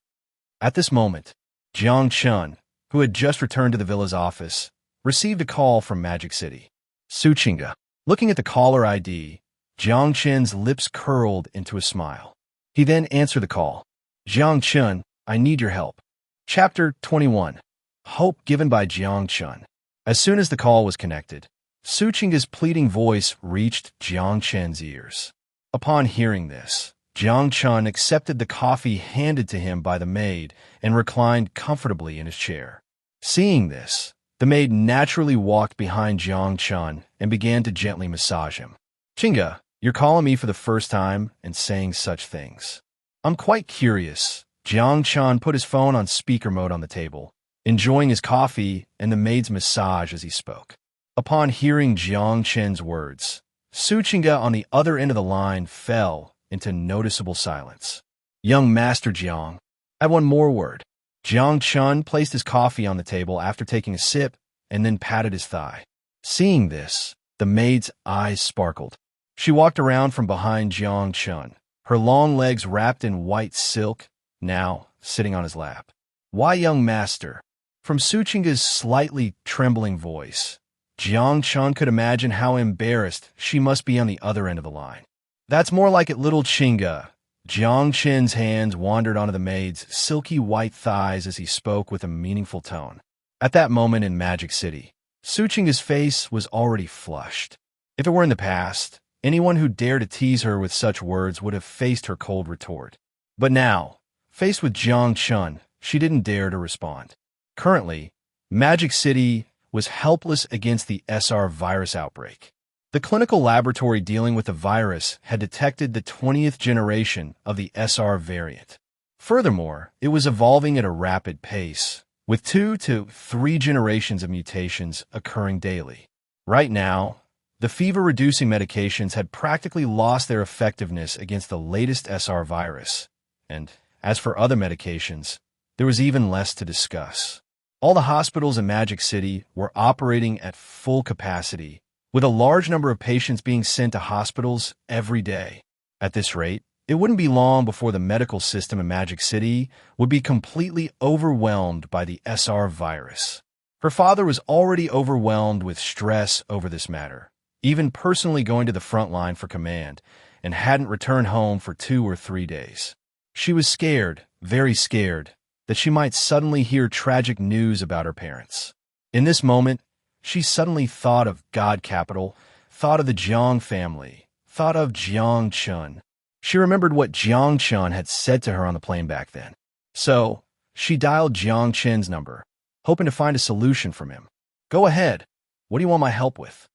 At this moment, Jiang Chen, who had just returned to the villa's office, received a call from Magic City. Suchinga. Looking at the caller ID, Jiang Chen's lips curled into a smile. He then answered the call. Jiang Chen, I need your help. Chapter 21. Hope given by Jiang Chen. As soon as the call was connected, Suchinga's pleading voice reached Jiang Chen's ears. Upon hearing this, Jiang Chen accepted the coffee handed to him by the maid and reclined comfortably in his chair. Seeing this, the maid naturally walked behind Jiang Chen and began to gently massage him. Chinga, you're calling me for the first time and saying such things. I'm quite curious. Jiang Chen put his phone on speaker mode on the table, enjoying his coffee and the maid's massage as he spoke. Upon hearing Jiang Chen's words, Suchinga on the other end of the line fell into noticeable silence. Young Master Jiang, I have one more word. Jiang Chen placed his coffee on the table after taking a sip and then patted his thigh. Seeing this, the maid's eyes sparkled. She walked around from behind Jiang Chen, her long legs wrapped in white silk, now sitting on his lap. Why, young master? From Suchinga's slightly trembling voice, Jiang Chen could imagine how embarrassed she must be on the other end of the line. That's more like it, little Chinga. Jiang Chen's hands wandered onto the maid's silky white thighs as he spoke with a meaningful tone. At that moment in Magic City, Suchinga's face was already flushed. If it were in the past, anyone who dared to tease her with such words would have faced her cold retort. But now, faced with Jiang Chen, she didn't dare to respond. Currently, Magic City was helpless against the SR virus outbreak. The clinical laboratory dealing with the virus had detected the 20th generation of the SR variant. Furthermore, it was evolving at a rapid pace, with 2 to 3 generations of mutations occurring daily. Right now, the fever-reducing medications had practically lost their effectiveness against the latest SR virus, and as for other medications, there was even less to discuss. All the hospitals in Magic City were operating at full capacity, with a large number of patients being sent to hospitals every day. At this rate, it wouldn't be long before the medical system in Magic City would be completely overwhelmed by the SR virus. Her father was already overwhelmed with stress over this matter, even personally going to the front line for command, and hadn't returned home for 2 or 3 days. She was scared, very scared, that she might suddenly hear tragic news about her parents. In this moment, she suddenly thought of God Capital, thought of the Jiang family, thought of Jiang Chen. She remembered what Jiang Chen had said to her on the plane back then. So, she dialed Jiang Chen's number, hoping to find a solution from him. Go ahead. What do you want my help with?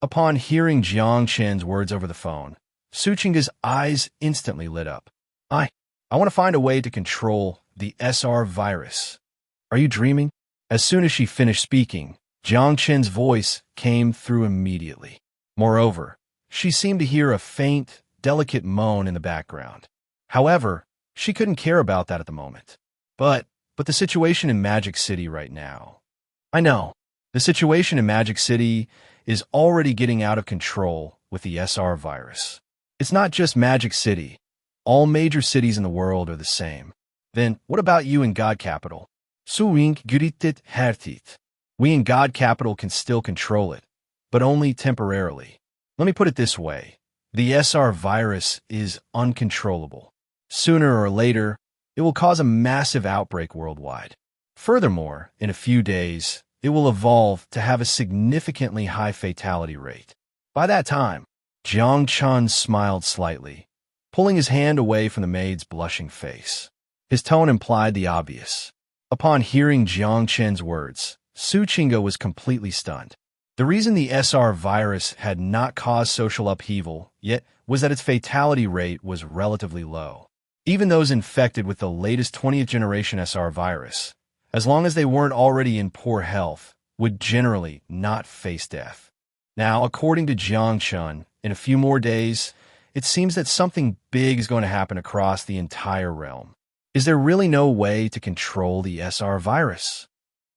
Upon hearing Jiang Chen's words over the phone, Suchinga's eyes instantly lit up. I want to find a way to control the SR virus. Are you dreaming? As soon as she finished speaking, Jiang Chen's voice came through immediately. Moreover, she seemed to hear a faint, delicate moan in the background. However, she couldn't care about that at the moment. But the situation in Magic City right now. I know. The situation in Magic City is already getting out of control with the SR virus. It's not just Magic City. All major cities in the world are the same. Then, what about you in God Capital? Suing guritit hertit. We in God Capital can still control it, but only temporarily. Let me put it this way. The SR virus is uncontrollable. Sooner or later, it will cause a massive outbreak worldwide. Furthermore, in a few days, it will evolve to have a significantly high fatality rate. By that time, Jiang Chen smiled slightly, pulling his hand away from the maid's blushing face. His tone implied the obvious. Upon hearing Jiang Chen's words, Suchinga was completely stunned. The reason the SR virus had not caused social upheaval yet was that its fatality rate was relatively low. Even those infected with the latest 20th generation SR virus, as long as they weren't already in poor health, would generally not face death. Now, according to Jiang Chen, in a few more days, it seems that something big is going to happen across the entire realm. Is there really no way to control the SR virus?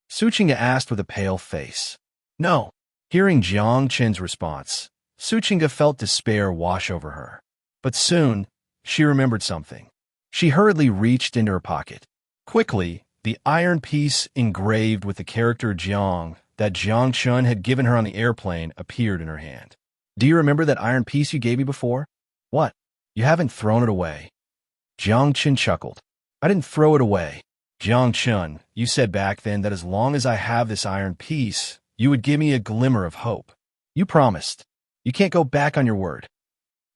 Suchinga asked with a pale face. No. Hearing Jiang Chen's response, Suchinga felt despair wash over her. But soon, she remembered something. She hurriedly reached into her pocket. Quickly, the iron piece engraved with the character Jiang that Jiang Chen had given her on the airplane appeared in her hand. Do you remember that iron piece you gave me before? What? You haven't thrown it away? Jiang Chen chuckled. I didn't throw it away. Jiang Chen, you said back then that as long as I have this iron piece, you would give me a glimmer of hope. You promised. You can't go back on your word.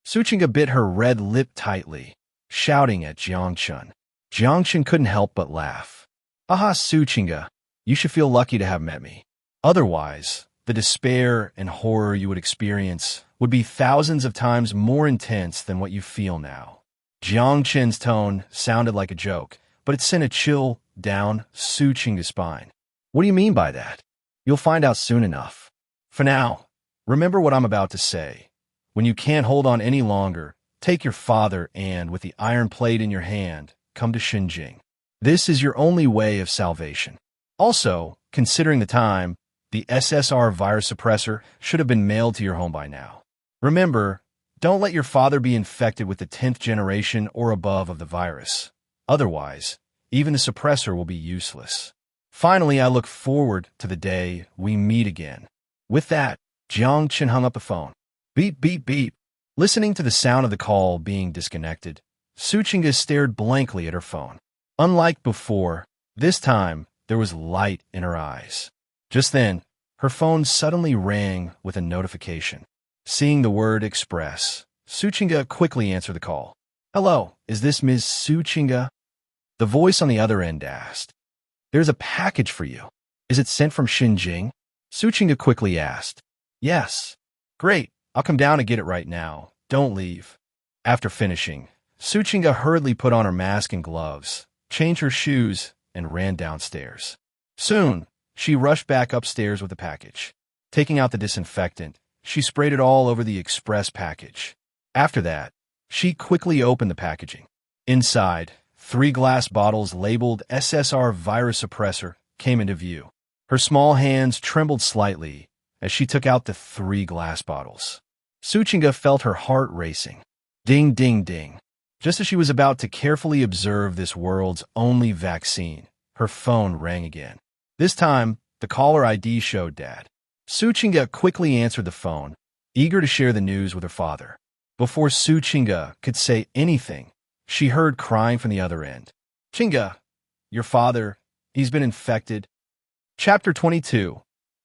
Suchinga bit her red lip tightly, shouting at Jiang Chen. Jiang Chen couldn't help but laugh. Aha, Suchinga, you should feel lucky to have met me. Otherwise, the despair and horror you would experience would be thousands of times more intense than what you feel now. Jiang Chen's tone sounded like a joke, but it sent a chill down Suchinga's spine. What do you mean by that? You'll find out soon enough. For now, remember what I'm about to say. When you can't hold on any longer, take your father and, with the iron plate in your hand, come to Xinjing. This is your only way of salvation. Also, considering the time, the SSR virus suppressor should have been mailed to your home by now. Remember, don't let your father be infected with the 10th generation or above of the virus. Otherwise, even the suppressor will be useless. Finally, I look forward to the day we meet again. With that, Jiang Chen hung up the phone. Beep, beep, beep. Listening to the sound of the call being disconnected, Suchinga stared blankly at her phone. Unlike before, this time there was light in her eyes. Just then, her phone suddenly rang with a notification. Seeing the word Express, Suchinga quickly answered the call. Hello, is this Ms. Suchinga? The voice on the other end asked. There's a package for you. Is it sent from Xinjing? Suchinga quickly asked. Yes. Great. I'll come down and get it right now. Don't leave. After finishing, Suchinga hurriedly put on her mask and gloves, changed her shoes, and ran downstairs. Soon, she rushed back upstairs with the package. Taking out the disinfectant, she sprayed it all over the express package. After that, she quickly opened the packaging. Inside, 3 glass bottles labeled SSR virus suppressor came into view. Her small hands trembled slightly as she took out the 3 glass bottles. Suchinga felt her heart racing. Ding, ding, ding. Just as she was about to carefully observe this world's only vaccine, her phone rang again. This time, the caller ID showed Dad. Suchinga quickly answered the phone, eager to share the news with her father. Before Suchinga could say anything, she heard crying from the other end. Chinga, your father, he's been infected. Chapter 22.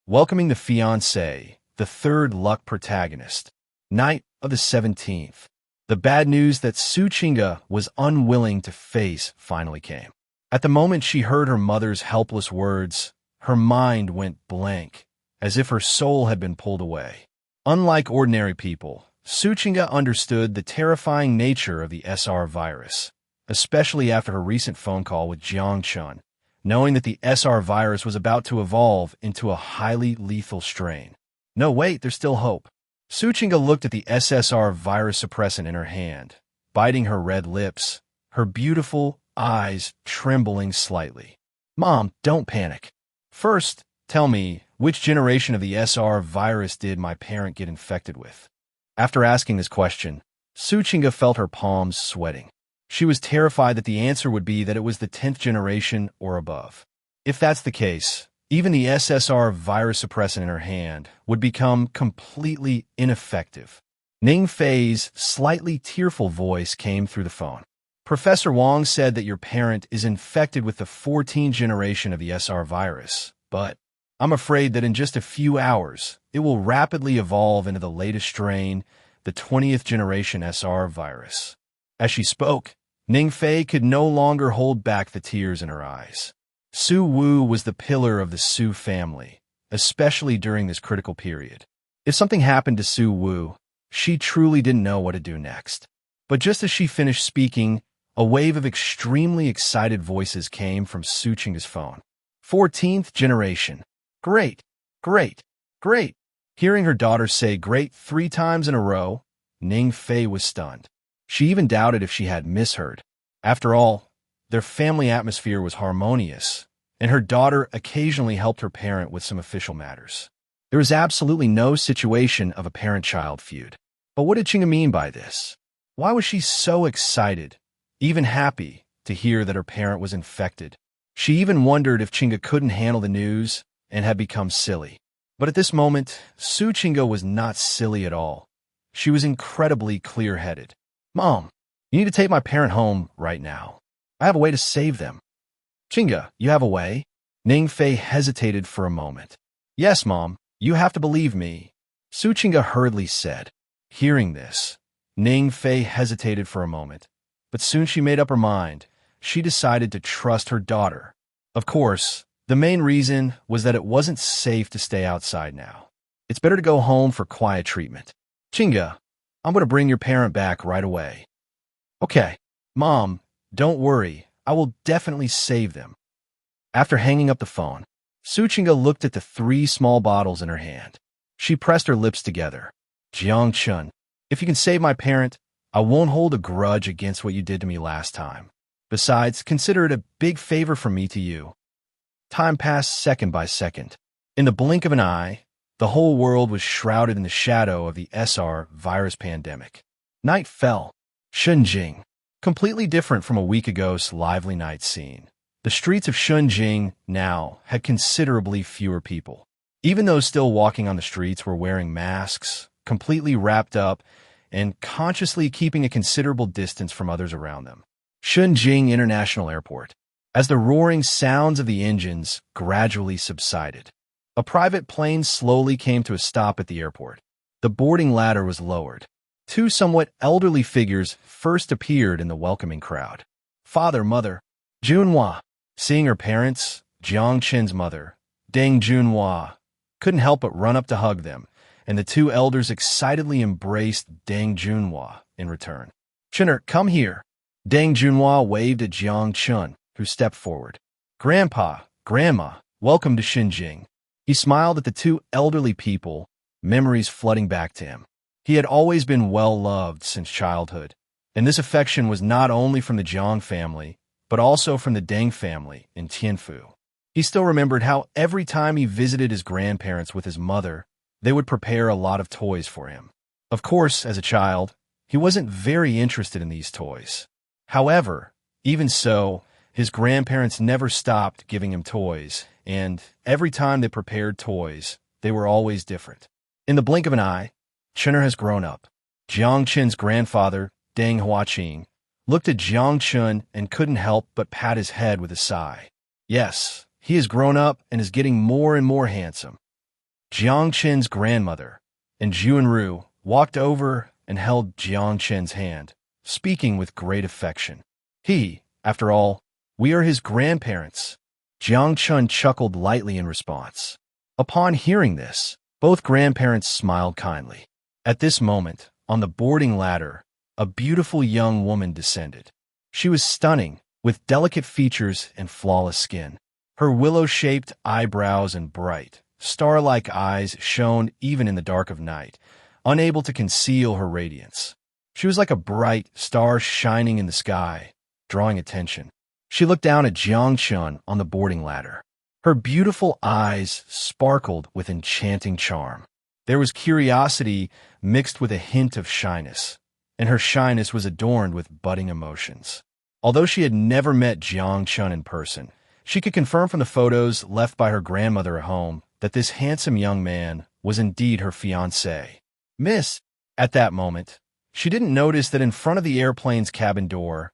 Welcoming the Fiancé, the third luck protagonist. Night of the 17th. The bad news that Suchinga was unwilling to face finally came. At the moment she heard her mother's helpless words, her mind went blank, as if her soul had been pulled away. Unlike ordinary people, Suchinga understood the terrifying nature of the SR virus, especially after her recent phone call with Jiang Chen, knowing that the SR virus was about to evolve into a highly lethal strain. No, wait, there's still hope. Suchinga looked at the SSR virus suppressant in her hand, biting her red lips, her beautiful eyes trembling slightly. Mom, don't panic. First, tell me, which generation of the SR virus did my parent get infected with? After asking this question, Suchinga felt her palms sweating. She was terrified that the answer would be that it was the 10th generation or above. If that's the case, even the SSR virus suppressant in her hand would become completely ineffective. Ning Fei's slightly tearful voice came through the phone. Professor Wang said that your parent is infected with the 14th generation of the SR virus, but I'm afraid that in just a few hours, it will rapidly evolve into the latest strain, the 20th generation SR virus. As she spoke, Ning Fei could no longer hold back the tears in her eyes. Su Wu was the pillar of the Su family, especially during this critical period. If something happened to Su Wu, she truly didn't know what to do next. But just as she finished speaking, a wave of extremely excited voices came from Suchinga's phone. 14th generation. Great, great, great. Hearing her daughter say great 3 times in a row, Ning Fei was stunned. She even doubted if she had misheard. After all, their family atmosphere was harmonious, and her daughter occasionally helped her parent with some official matters. There was absolutely no situation of a parent-child feud. But what did Chinga mean by this? Why was she so excited, even happy, to hear that her parent was infected? She even wondered if Chinga couldn't handle the news and had become silly. But at this moment, Su Chinga was not silly at all. She was incredibly clear-headed. Mom, you need to take my parent home right now. I have a way to save them. Chinga, you have a way? Ning Fei hesitated for a moment. Yes, Mom, you have to believe me, Su Chinga hurriedly said. Hearing this, Ning Fei hesitated for a moment, but soon she made up her mind. She decided to trust her daughter. Of course, the main reason was that it wasn't safe to stay outside now. It's better to go home for quiet treatment. Chinga, I'm going to bring your parent back right away. Okay, Mom, don't worry. I will definitely save them. After hanging up the phone, Su Chinga looked at the 3 small bottles in her hand. She pressed her lips together. Jiang Chen, if you can save my parent, I won't hold a grudge against what you did to me last time. Besides, consider it a big favor from me to you. Time passed second by second. In the blink of an eye, the whole world was shrouded in the shadow of the SR virus pandemic. Night fell. Shenzhen, completely different from a week ago's lively night scene. The streets of Shenzhen now had considerably fewer people. Even those still walking on the streets were wearing masks, completely wrapped up, and consciously keeping a considerable distance from others around them. Shenzhen International Airport. As the roaring sounds of the engines gradually subsided, a private plane slowly came to a stop at the airport. The boarding ladder was lowered. 2 somewhat elderly figures first appeared in the welcoming crowd. Father, mother, Junhua. Seeing her parents, Jiang Chen's mother, Deng Junhua, couldn't help but run up to hug them, and the 2 elders excitedly embraced Deng Junhua in return. Chenner, come here. Deng Junhua waved at Jiang Chen, who stepped forward. Grandpa, Grandma, welcome to Shenzhen. He smiled at the 2 elderly people, memories flooding back to him. He had always been well-loved since childhood, and this affection was not only from the Jiang family, but also from the Deng family in Tianfu. He still remembered how every time he visited his grandparents with his mother, they would prepare a lot of toys for him. Of course, as a child, he wasn't very interested in these toys. However, even so, his grandparents never stopped giving him toys, and every time they prepared toys, they were always different. In the blink of an eye, Chenner has grown up. Jiang Chen's grandfather, Deng Huaqing, looked at Jiang Chen and couldn't help but pat his head with a sigh. Yes, he has grown up and is getting more and more handsome. Jiang Chen's grandmother and Juanru walked over and held Jiang Chen's hand, speaking with great affection. After all, we are his grandparents. Jiang Chen chuckled lightly in response. Upon hearing this, both grandparents smiled kindly. At this moment, on the boarding ladder, a beautiful young woman descended. She was stunning, with delicate features and flawless skin. Her willow-shaped eyebrows and bright, star-like eyes shone even in the dark of night, unable to conceal her radiance. She was like a bright star shining in the sky, drawing attention. She looked down at Jiang Chen on the boarding ladder. Her beautiful eyes sparkled with enchanting charm. There was curiosity mixed with a hint of shyness, and her shyness was adorned with budding emotions. Although she had never met Jiang Chen in person, she could confirm from the photos left by her grandmother at home that this handsome young man was indeed her fiancé. Miss, at that moment, she didn't notice that in front of the airplane's cabin door,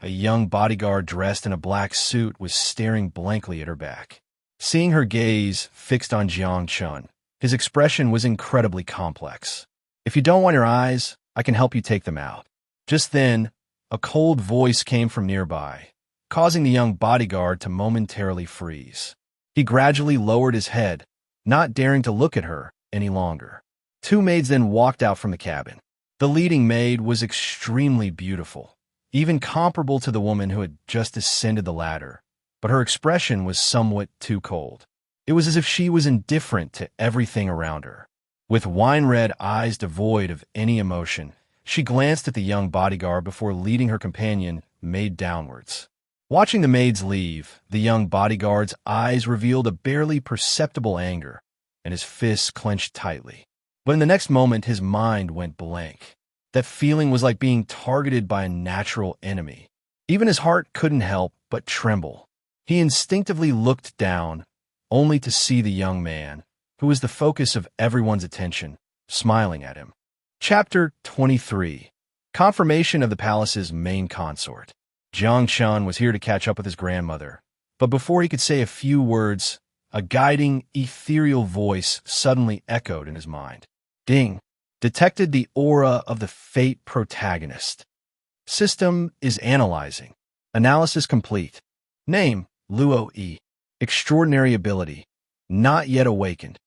a young bodyguard dressed in a black suit was staring blankly at her back. Seeing her gaze fixed on Jiang Chen, his expression was incredibly complex. If you don't want your eyes, I can help you take them out. Just then, a cold voice came from nearby, causing the young bodyguard to momentarily freeze. He gradually lowered his head, not daring to look at her any longer. 2 maids then walked out from the cabin. The leading maid was extremely beautiful, even comparable to the woman who had just ascended the ladder, but her expression was somewhat too cold. It was as if she was indifferent to everything around her. With wine-red eyes devoid of any emotion, she glanced at the young bodyguard before leading her companion maid downwards. Watching the maids leave, the young bodyguard's eyes revealed a barely perceptible anger, and his fists clenched tightly. But in the next moment, his mind went blank. That feeling was like being targeted by a natural enemy. Even his heart couldn't help but tremble. He instinctively looked down, only to see the young man, who was the focus of everyone's attention, smiling at him. Chapter 23. Confirmation of the palace's main consort. Jiang Chen was here to catch up with his grandmother, but before he could say a few words, a guiding, ethereal voice suddenly echoed in his mind. Ding! Detected the aura of the fate protagonist. System is analyzing. Analysis complete. Name, Luo E. Extraordinary ability. Not yet awakened.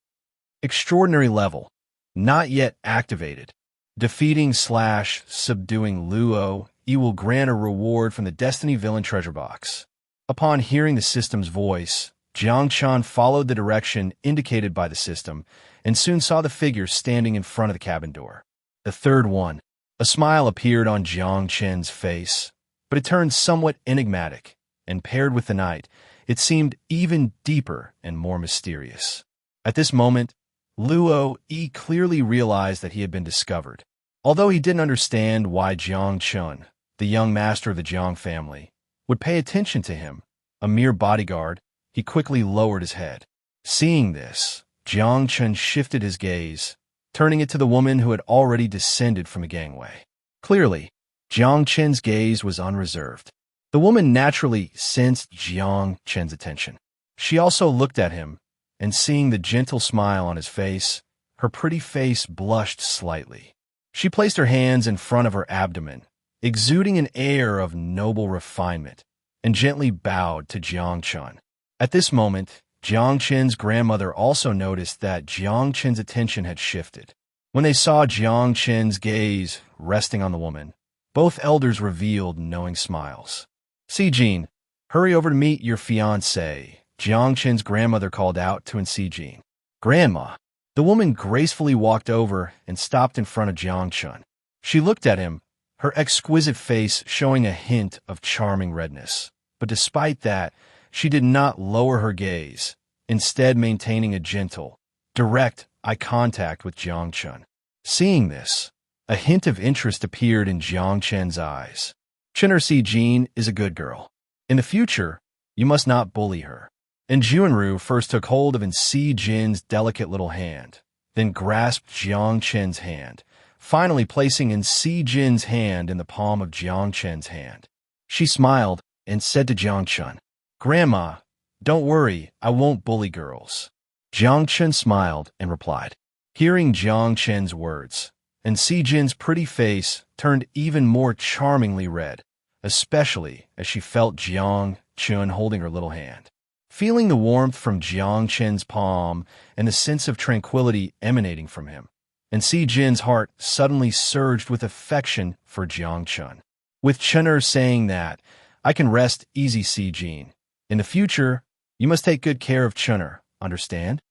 Extraordinary level. Not yet activated. Defeating/subduing Luo E will grant a reward from the Destiny Villain treasure box. Upon hearing the system's voice, Jiang Chen followed the direction indicated by the system and soon saw the figure standing in front of the cabin door. The third one. A smile appeared on Jiang Chen's face, but it turned somewhat enigmatic, and paired with the night, it seemed even deeper and more mysterious. At this moment, Luo E clearly realized that he had been discovered. Although he didn't understand why Jiang Chen, the young master of the Jiang family, would pay attention to him, a mere bodyguard, he quickly lowered his head. Seeing this, Jiang Chen shifted his gaze, turning it to the woman who had already descended from the gangway. Clearly, Jiang Chen's gaze was unreserved. The woman naturally sensed Jiang Chen's attention. She also looked at him, and seeing the gentle smile on his face, her pretty face blushed slightly. She placed her hands in front of her abdomen, exuding an air of noble refinement, and gently bowed to Jiang Chen. At this moment, Jiang Chen's grandmother also noticed that Jiang Chen's attention had shifted. When they saw Jiang Chen's gaze resting on the woman, both elders revealed knowing smiles. Si-jin, hurry over to meet your fiancé, Jiang Chen's grandmother called out to Si-jin. Grandma. The woman gracefully walked over and stopped in front of Jiang Chen. She looked at him, her exquisite face showing a hint of charming redness. But despite that, she did not lower her gaze, instead maintaining a gentle, direct eye contact with Jiang Chen. Seeing this, a hint of interest appeared in Jiang Chen's eyes. Chen Si-jin is a good girl. In the future, you must not bully her. And Junru first took hold of Si-jin's delicate little hand, then grasped Jiang Chen's hand, finally placing Si-jin's hand in the palm of Jiang Chen's hand. She smiled and said to Jiang Chen, Grandma, don't worry, I won't bully girls. Jiang Chen smiled and replied. Hearing Jiang Chen's words, Si-jin's pretty face turned even more charmingly red, especially as she felt Jiang Chen holding her little hand. Feeling the warmth from Jiang Chen's palm and the sense of tranquility emanating from him, Si-jin's heart suddenly surged with affection for Jiang Chen. With Chener saying that, I can rest easy, Si-jin. In the future, you must take good care of Chener, understand?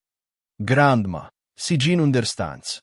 Grandma, Si-jin understands.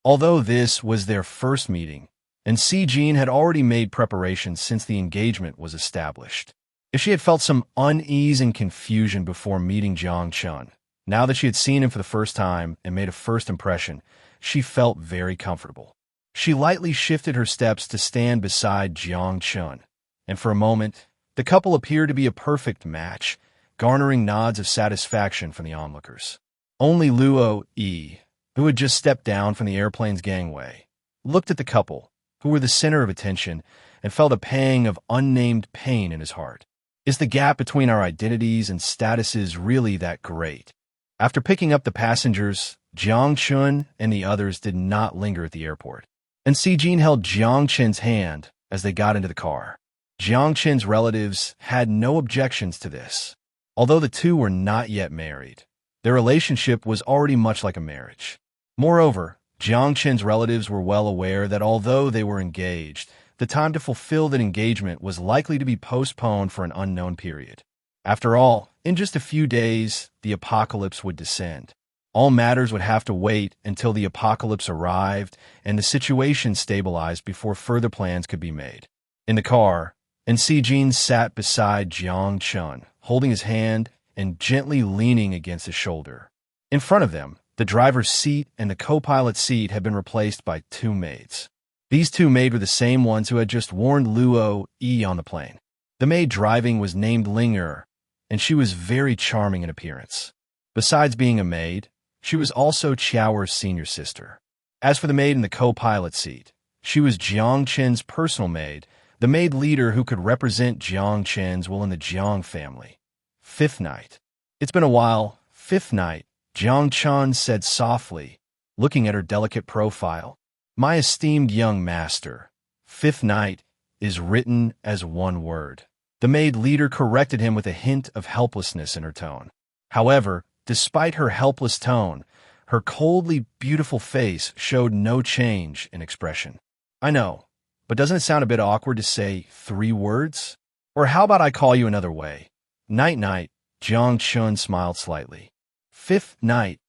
Although this was their first meeting, Si-jin had already made preparations since the engagement was established. If she had felt some unease and confusion before meeting Jiang Chen, now that she had seen him for the first time and made a first impression, she felt very comfortable. She lightly shifted her steps to stand beside Jiang Chen, and for a moment, the couple appeared to be a perfect match, garnering nods of satisfaction from the onlookers. Only Luo E, who had just stepped down from the airplane's gangway, looked at the couple, who were the center of attention, and felt a pang of unnamed pain in his heart. Is the gap between our identities and statuses really that great? After picking up the passengers, Jiang Chen and the others did not linger at the airport. Si-jin held Jiang Chen's hand as they got into the car. Jiang Chen's relatives had no objections to this. Although the two were not yet married, their relationship was already much like a marriage. Moreover, Jiang Chen's relatives were well aware that although they were engaged, the time to fulfill that engagement was likely to be postponed for an unknown period. After all, in just a few days, the apocalypse would descend. All matters would have to wait until the apocalypse arrived and the situation stabilized before further plans could be made. In the car, Si-jin sat beside Jiang Chen, holding his hand and gently leaning against his shoulder. In front of them, the driver's seat and the co-pilot's seat had been replaced by two maids. These two maids were the same ones who had just warned Luo E on the plane. The maid driving was named Linger, and she was very charming in appearance. Besides being a maid, She was also Qiaoer's senior sister. As for the maid in the co-pilot seat, she was Jiang Chen's personal maid, the maid leader who could represent Jiang Chen's will in the Jiang family. Fifth night. It's been a while. Fifth night, Jiang Chen said softly, looking at her delicate profile. My esteemed young master. Fifth night is written as one word. The maid leader corrected him with a hint of helplessness in her tone. However, despite her helpless tone, her coldly beautiful face showed no change in expression. I know, but doesn't it sound a bit awkward to say 3 words? Or how about I call you another way? Night-night, Jiang Chen smiled slightly. Fifth night.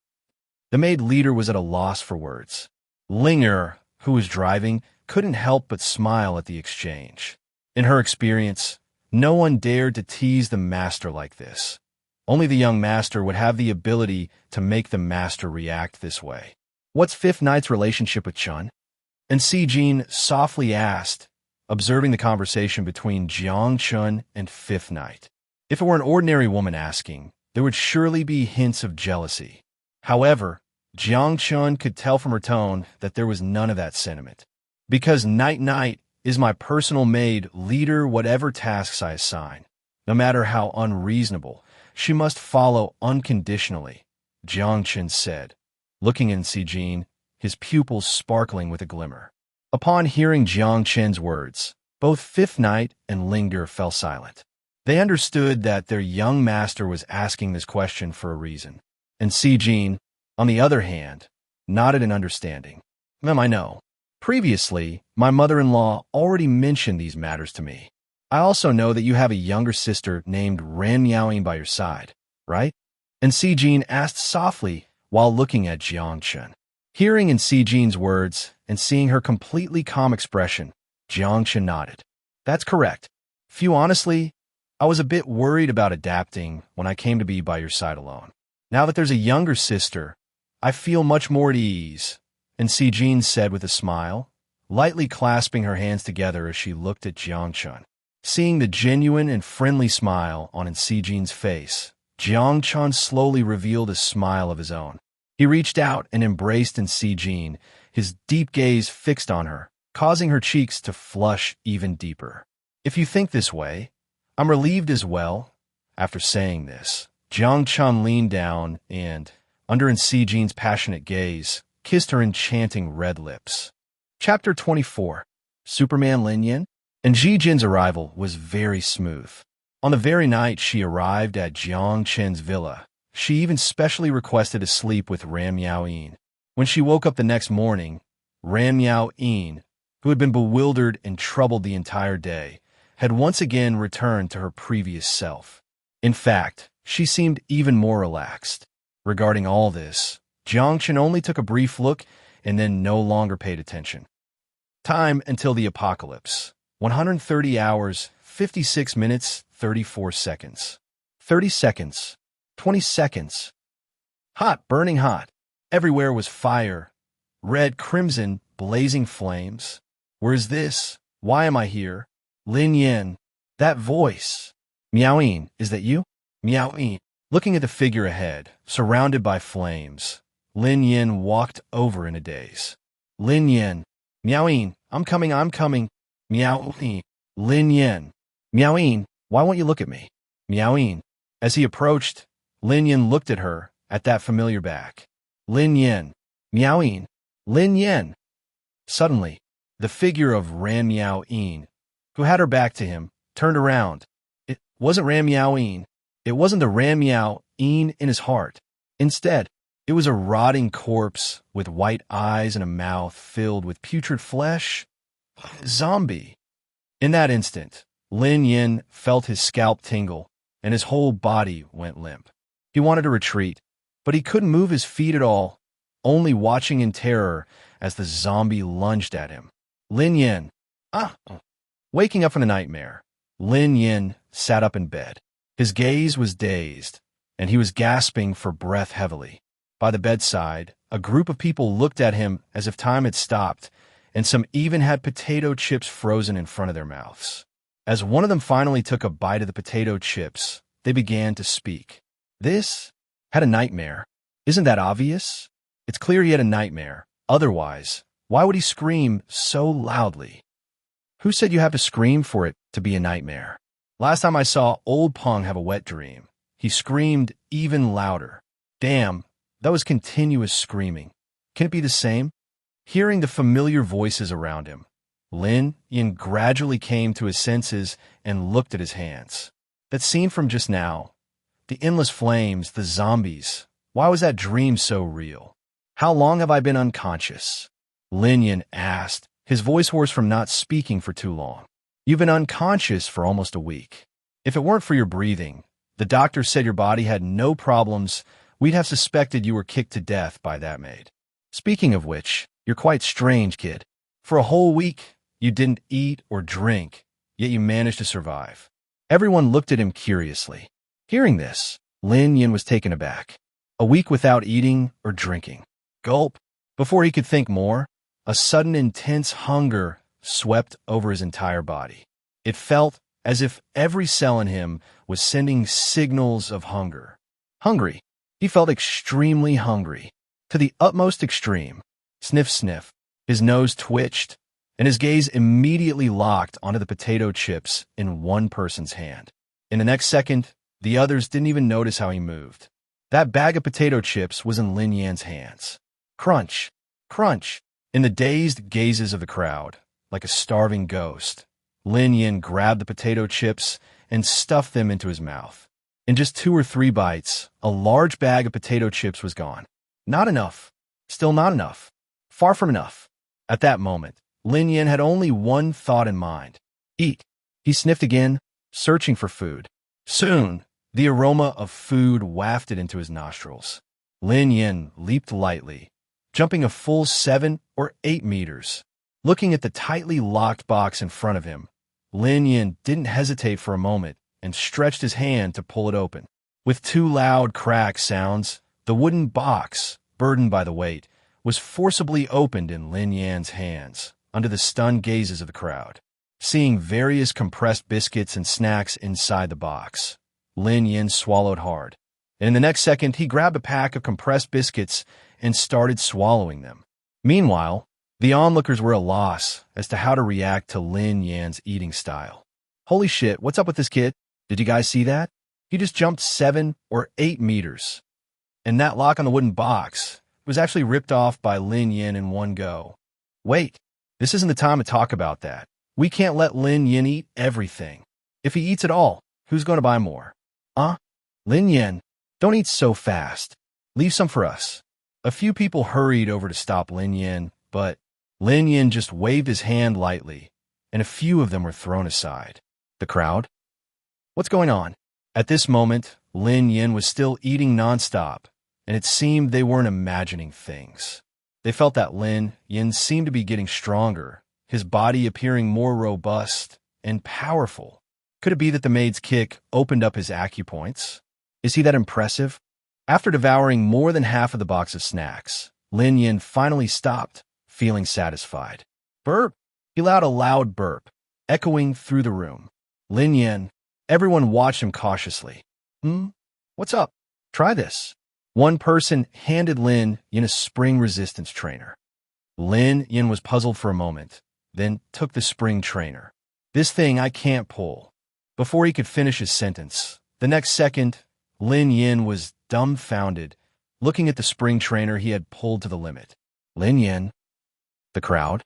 The maid leader was at a loss for words. Linger, who was driving, couldn't help but smile at the exchange. In her experience, no one dared to tease the master like this. Only the young master would have the ability to make the master react this way. What's Fifth Night's relationship with Chen? And Sijin softly asked, observing the conversation between Jiang Chen and Fifth Night. If it were an ordinary woman asking, there would surely be hints of jealousy. However, Jiang Chen could tell from her tone that there was none of that sentiment. Because Night-Night is my personal maid, leader whatever tasks I assign. No matter how unreasonable, she must follow unconditionally, Jiang Chen said, looking in Sijin, his pupils sparkling with a glimmer. Upon hearing Jiang Chen's words, both Fifth Night and Linger fell silent. They understood that their young master was asking this question for a reason. And Sijin, on the other hand, nodded in understanding. I know. Previously, my mother-in-law already mentioned these matters to me. I also know that you have a younger sister named Ran Miaoying by your side, right? And Sijin asked softly while looking at Jiang Chen. Hearing in Sijin's words and seeing her completely calm expression, Jiang Chen nodded. That's correct. Few honestly, I was a bit worried about adapting when I came to be by your side alone. Now that there's a younger sister, I feel much more at ease, and Sijin said with a smile, lightly clasping her hands together as she looked at Jiang Chen. Seeing the genuine and friendly smile on Sijin's face, Jiang Chen slowly revealed a smile of his own. He reached out and embraced Sijin, his deep gaze fixed on her, causing her cheeks to flush even deeper. If you think this way, I'm relieved as well. After saying this, Jiang Chen leaned down and, under Sijin's passionate gaze, kissed her enchanting red lips. Chapter 24. Superman Lin Yin? And Ji Jin's arrival was very smooth. On the very night she arrived at Jiang Chen's villa, she even specially requested to sleep with Ran Miaoying. When she woke up the next morning, Ran Miaoying, who had been bewildered and troubled the entire day, had once again returned to her previous self. In fact, she seemed even more relaxed. Regarding all this, Jiang Chen only took a brief look and then no longer paid attention. Time until the apocalypse. 130 hours, 56 minutes, 34 seconds. 30 seconds. 20 seconds. Hot, burning hot. Everywhere was fire. Red, crimson, blazing flames. Where is this? Why am I here? Lin Yin. That voice. Miaoying, is that you? Miaoying. Looking at the figure ahead, surrounded by flames, Lin Yin walked over in a daze. Lin Yin. Miaoying, I'm coming. Miaoying. Lin Yin. Miaoying, why won't you look at me? Miaoying. As he approached, Lin Yin looked at her, at that familiar back. Lin Yin. Miaoying. Lin Yin. Suddenly, the figure of Ran Miaoying, who had her back to him, turned around. It wasn't Ran Miaoying. It wasn't the Ran Miaoying in his heart. Instead, it was a rotting corpse with white eyes and a mouth filled with putrid flesh. Zombie. In that instant, Lin Yin felt his scalp tingle, and his whole body went limp. He wanted to retreat, but he couldn't move his feet at all, only watching in terror as the zombie lunged at him. Lin Yin. Waking up from the nightmare, Lin Yin sat up in bed. His gaze was dazed, and he was gasping for breath heavily. By the bedside, a group of people looked at him as if time had stopped, and some even had potato chips frozen in front of their mouths. As one of them finally took a bite of the potato chips, they began to speak. This had a nightmare. Isn't that obvious? It's clear he had a nightmare. Otherwise, why would he scream so loudly? Who said you have to scream for it to be a nightmare? Last time I saw old Pong have a wet dream, he screamed even louder. Damn, that was continuous screaming. Can it be the same? Hearing the familiar voices around him, Lin Yin gradually came to his senses and looked at his hands. That scene from just now, the endless flames, the zombies, why was that dream so real? How long have I been unconscious? Lin Yin asked, his voice hoarse from not speaking for too long. You've been unconscious for almost a week. If it weren't for your breathing, the doctor said your body had no problems, we'd have suspected you were kicked to death by that maid. Speaking of which, you're quite strange, kid. For a whole week, you didn't eat or drink, yet you managed to survive. Everyone looked at him curiously. Hearing this, Lin Yin was taken aback. A week without eating or drinking. Gulp. Before he could think more, a sudden intense hunger swept over his entire body. It felt as if every cell in him was sending signals of hunger. Hungry. He felt extremely hungry. To the utmost extreme. Sniff, sniff. His nose twitched, and his gaze immediately locked onto the potato chips in one person's hand. In the next second, the others didn't even notice how he moved. That bag of potato chips was in Lin Yan's hands. Crunch, crunch. In the dazed gazes of the crowd, like a starving ghost, Lin Yan grabbed the potato chips and stuffed them into his mouth. In just 2 or 3 bites, a large bag of potato chips was gone. Not enough. Still not enough. Far from enough. At that moment, Lin Yan had only one thought in mind. Eat. He sniffed again, searching for food. Soon, the aroma of food wafted into his nostrils. Lin Yan leaped lightly, jumping a full 7 or 8 meters. Looking at the tightly locked box in front of him, Lin Yan didn't hesitate for a moment and stretched his hand to pull it open. With 2 loud crack sounds, the wooden box, burdened by the weight, was forcibly opened in Lin Yan's hands, under the stunned gazes of the crowd. Seeing various compressed biscuits and snacks inside the box, Lin Yan swallowed hard. And in the next second, he grabbed a pack of compressed biscuits and started swallowing them. Meanwhile, the onlookers were at a loss as to how to react to Lin Yan's eating style. Holy shit, what's up with this kid? Did you guys see that? He just jumped 7 or 8 meters. And that lock on the wooden box was actually ripped off by Lin Yan in one go. Wait, this isn't the time to talk about that. We can't let Lin Yan eat everything. If he eats it all, who's going to buy more? Lin Yan, don't eat so fast. Leave some for us. A few people hurried over to stop Lin Yan, but Lin Yan just waved his hand lightly, and a few of them were thrown aside. The crowd? What's going on? At this moment, Lin Yan was still eating nonstop, and it seemed they weren't imagining things. They felt that Lin Yan seemed to be getting stronger, his body appearing more robust and powerful. Could it be that the maid's kick opened up his acupoints? Is he that impressive? After devouring more than half of the box of snacks, Lin Yan finally stopped, feeling satisfied. Burp! He let out a loud burp, echoing through the room. Lin Yan, everyone watched him cautiously. What's up? Try this. One person handed Lin Yan a spring resistance trainer. Lin Yan was puzzled for a moment, then took the spring trainer. This thing I can't pull. Before he could finish his sentence, the next second, Lin Yan was dumbfounded, looking at the spring trainer he had pulled to the limit. Lin Yan. The crowd.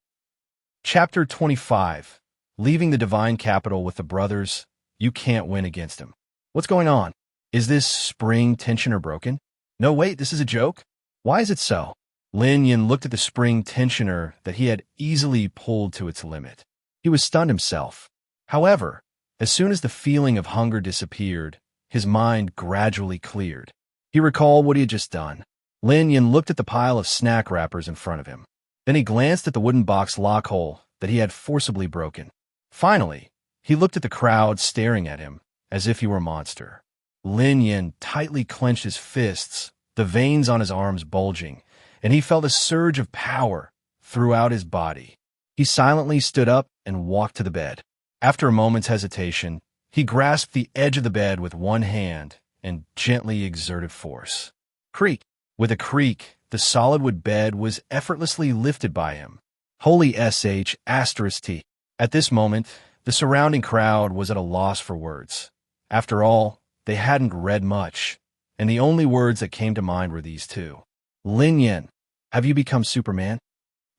Chapter 25. Leaving the divine capital with the brothers, you can't win against him. What's going on? Is this spring tensioner broken? No, wait, this is a joke? Why is it so? Lin Yan looked at the spring tensioner that he had easily pulled to its limit. He was stunned himself. However, as soon as the feeling of hunger disappeared, his mind gradually cleared. He recalled what he had just done. Lin Yan looked at the pile of snack wrappers in front of him. Then he glanced at the wooden box lock hole that he had forcibly broken. Finally, he looked at the crowd staring at him as if he were a monster. Lin Yan tightly clenched his fists, the veins on his arms bulging, and he felt a surge of power throughout his body. He silently stood up and walked to the bed. After a moment's hesitation, he grasped the edge of the bed with one hand and gently exerted force. Creak! With a creak, the solid wood bed was effortlessly lifted by him. Holy sh**T. At this moment, the surrounding crowd was at a loss for words. After all, they hadn't read much, and the only words that came to mind were these two. Lin Yin, have you become Superman?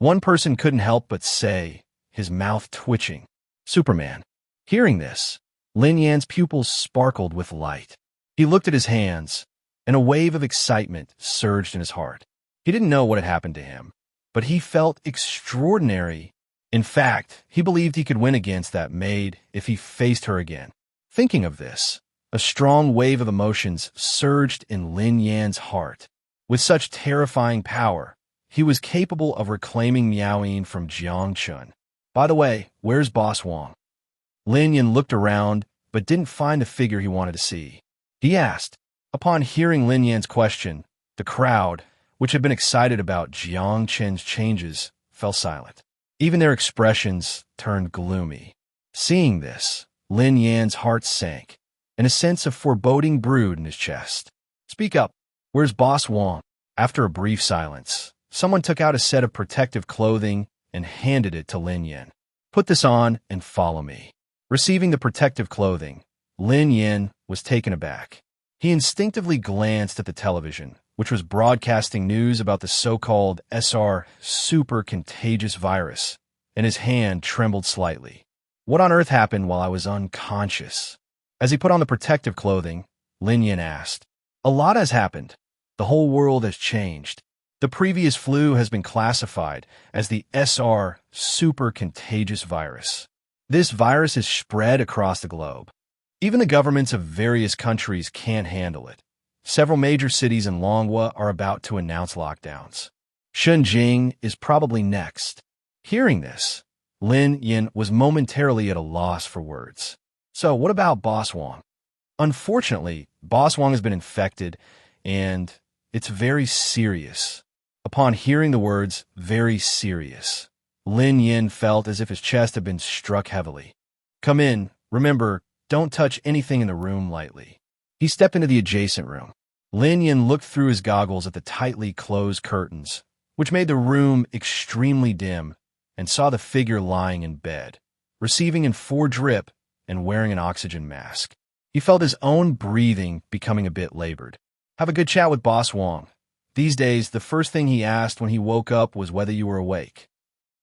One person couldn't help but say, his mouth twitching. Superman. Hearing this, Lin Yan's pupils sparkled with light. He looked at his hands, and a wave of excitement surged in his heart. He didn't know what had happened to him, but he felt extraordinary. In fact, he believed he could win against that maid if he faced her again. Thinking of this, a strong wave of emotions surged in Lin Yan's heart. With such terrifying power, he was capable of reclaiming Miaoyin from Jiang Chen. By the way, where's Boss Wong? Lin Yan looked around, but didn't find the figure he wanted to see. He asked. Upon hearing Lin Yan's question, the crowd, which had been excited about Jiang Chen's changes, fell silent. Even their expressions turned gloomy. Seeing this, Lin Yan's heart sank, and a sense of foreboding brewed in his chest. Speak up. Where's Boss Wong? After a brief silence, someone took out a set of protective clothing and handed it to Lin Yan. Put this on and follow me. Receiving the protective clothing, Lin Yan was taken aback. He instinctively glanced at the television, which was broadcasting news about the so-called SR super contagious virus, and his hand trembled slightly. What on earth happened while I was unconscious? As he put on the protective clothing, Lin Yan asked. A lot has happened. The whole world has changed. The previous flu has been classified as the SR super contagious virus. This virus is spread across the globe. Even the governments of various countries can't handle it. Several major cities in Manhwa are about to announce lockdowns. Shenzhen is probably next. Hearing this, Lin Yan was momentarily at a loss for words. So what about Boss Wong? Unfortunately, Boss Wong has been infected, and it's very serious. Upon hearing the words, very serious, Lin Yan felt as if his chest had been struck heavily. Come in. Remember, don't touch anything in the room lightly. He stepped into the adjacent room. Lin Yan looked through his goggles at the tightly closed curtains, which made the room extremely dim, and saw the figure lying in bed, receiving in 4 drip and wearing an oxygen mask. He felt his own breathing becoming a bit labored. Have a good chat with Boss Wong. These days, the first thing he asked when he woke up was whether you were awake.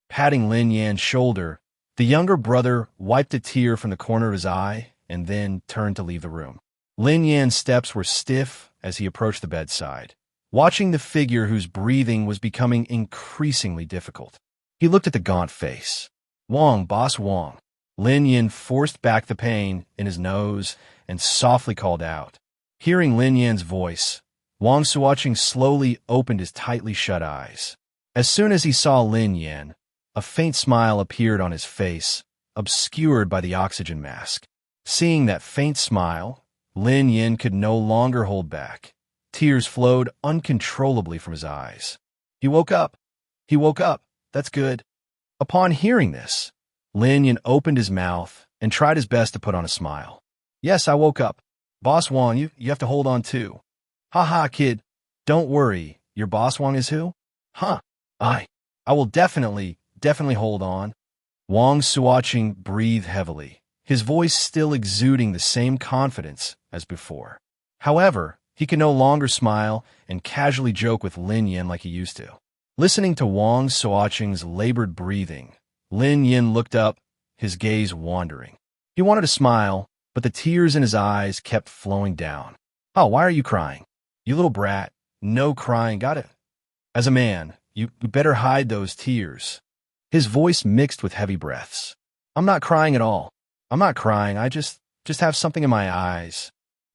Patting Lin Yan's shoulder, the younger brother wiped a tear from the corner of his eye and then turned to leave the room. Lin Yan's steps were stiff as he approached the bedside, watching the figure whose breathing was becoming increasingly difficult. He looked at the gaunt face. Wong, Boss Wong. Lin Yan forced back the pain in his nose and softly called out. Hearing Lin Yan's voice, Wang Suoqing slowly opened his tightly shut eyes. As soon as he saw Lin Yan, a faint smile appeared on his face, obscured by the oxygen mask. Seeing that faint smile, Lin Yan could no longer hold back. Tears flowed uncontrollably from his eyes. He woke up. He woke up. That's good. Upon hearing this, Lin Yan opened his mouth and tried his best to put on a smile. Yes, I woke up. Boss Wong, you have to hold on too. Ha ha, kid. Don't worry. Your Boss Wong is who? Huh. I will definitely hold on. Wang Suoqing breathed heavily, his voice still exuding the same confidence as before. However, he could no longer smile and casually joke with Lin Yan like he used to. Listening to Wang Suoqing's labored breathing, Lin Yan looked up, his gaze wandering. He wanted to smile, but the tears in his eyes kept flowing down. Oh, why are you crying? You little brat. No crying, got it? As a man, you better hide those tears. His voice mixed with heavy breaths. I'm not crying at all. I'm not crying, I just have something in my eyes.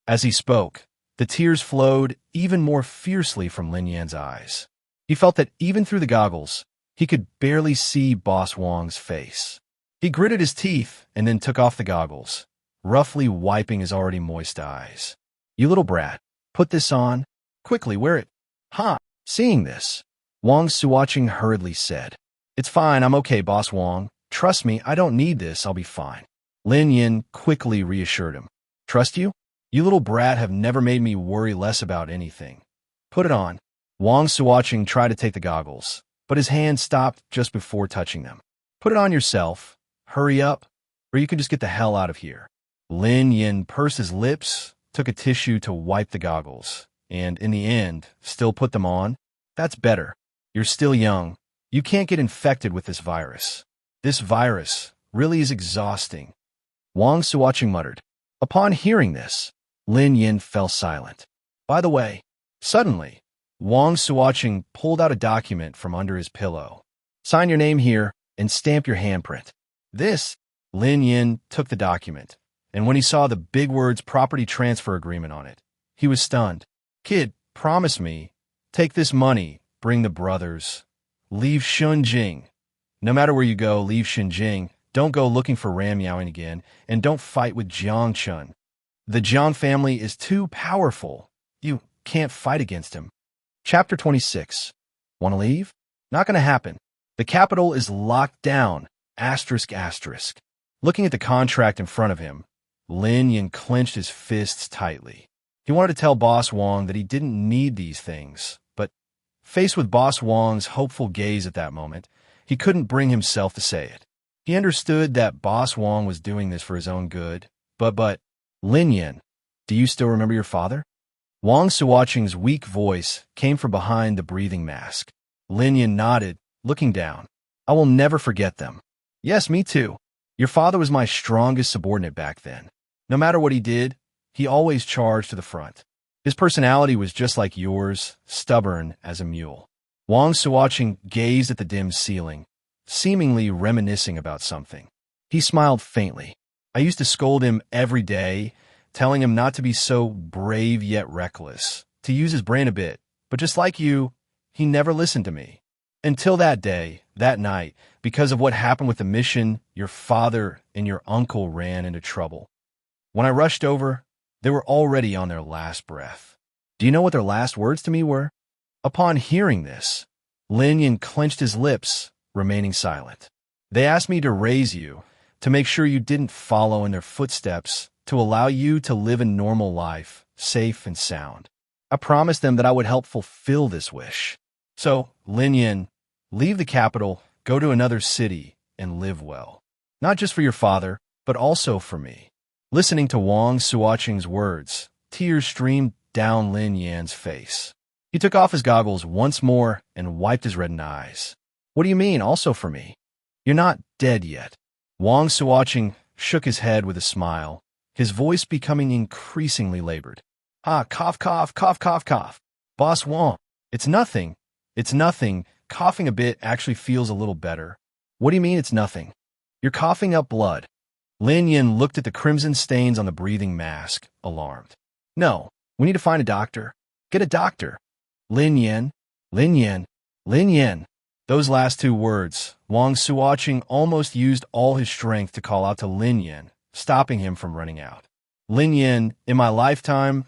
As he spoke, the tears flowed even more fiercely from Lin Yan's eyes. He felt that even through the goggles, he could barely see Boss Wong's face. He gritted his teeth and then took off the goggles, roughly wiping his already moist eyes. You little brat, put this on. Quickly, wear it. Huh. Seeing this, Wang Suoqing hurriedly said, It's fine, I'm okay, Boss Wong. Trust me, I don't need this, I'll be fine. Lin Yan quickly reassured him. Trust you? You little brat have never made me worry less about anything. Put it on. Wang Suocheng tried to take the goggles, but his hand stopped just before touching them. Put it on yourself. Hurry up, or you can just get the hell out of here. Lin Yin pursed his lips, took a tissue to wipe the goggles, and in the end, still put them on. That's better. You're still young. You can't get infected with this virus. This virus really is exhausting. Wang Suocheng muttered. Upon hearing this, Lin Yin fell silent. By the way, suddenly, Wang Suocheng pulled out a document from under his pillow. Sign your name here and stamp your handprint. This, Lin Yin took the document, and when he saw the big words property transfer agreement on it, he was stunned. Kid, promise me, take this money, bring the brothers, leave Shunjing. No matter where you go, leave Xinjing. Don't go looking for Ram Yaoing again, and don't fight with Jiang Chen. The Jiang family is too powerful. You can't fight against him. Chapter 26. Want to leave? Not going to happen. The capital is locked down. Asterisk, asterisk. Looking at the contract in front of him, Lin Yin clenched his fists tightly. He wanted to tell Boss Wang that he didn't need these things, but faced with Boss Wang's hopeful gaze at that moment, he couldn't bring himself to say it. He understood that Boss Wang was doing this for his own good, but, Lin Yin, do you still remember your father? Wang Suocheng's weak voice came from behind the breathing mask. Lin Yin nodded, looking down. I will never forget them. Yes, me too. Your father was my strongest subordinate back then. No matter what he did, he always charged to the front. His personality was just like yours, stubborn as a mule. Wang Suocheng gazed at the dim ceiling, seemingly reminiscing about something. He smiled faintly. I used to scold him every day, telling him not to be so brave yet reckless, to use his brain a bit, but just like you, he never listened to me. Until that day, that night, because of what happened with the mission, your father and your uncle ran into trouble. When I rushed over, they were already on their last breath. Do you know what their last words to me were? Upon hearing this, Lin Yin clenched his lips, remaining silent. They asked me to raise you, to make sure you didn't follow in their footsteps, to allow you to live a normal life, safe and sound. I promised them that I would help fulfill this wish. So, Lin Yin, leave the capital, go to another city, and live well. Not just for your father, but also for me. Listening to Wang Suocheng's words, tears streamed down Lin Yan's face. He took off his goggles once more and wiped his reddened eyes. What do you mean, also for me? You're not dead yet. Wang Suocheng shook his head with a smile, his voice becoming increasingly labored. Cough, cough, cough, cough, cough. Boss Wang, it's nothing. It's nothing. Coughing a bit actually feels a little better. What do you mean it's nothing? You're coughing up blood. Lin Yin looked at the crimson stains on the breathing mask, alarmed. No, we need to find a doctor. Get a doctor. Lin Yin, Lin Yin, Lin Yin. Those last two words, Wang Suocheng almost used all his strength to call out to Lin Yin, stopping him from running out. Lin Yin, in my lifetime,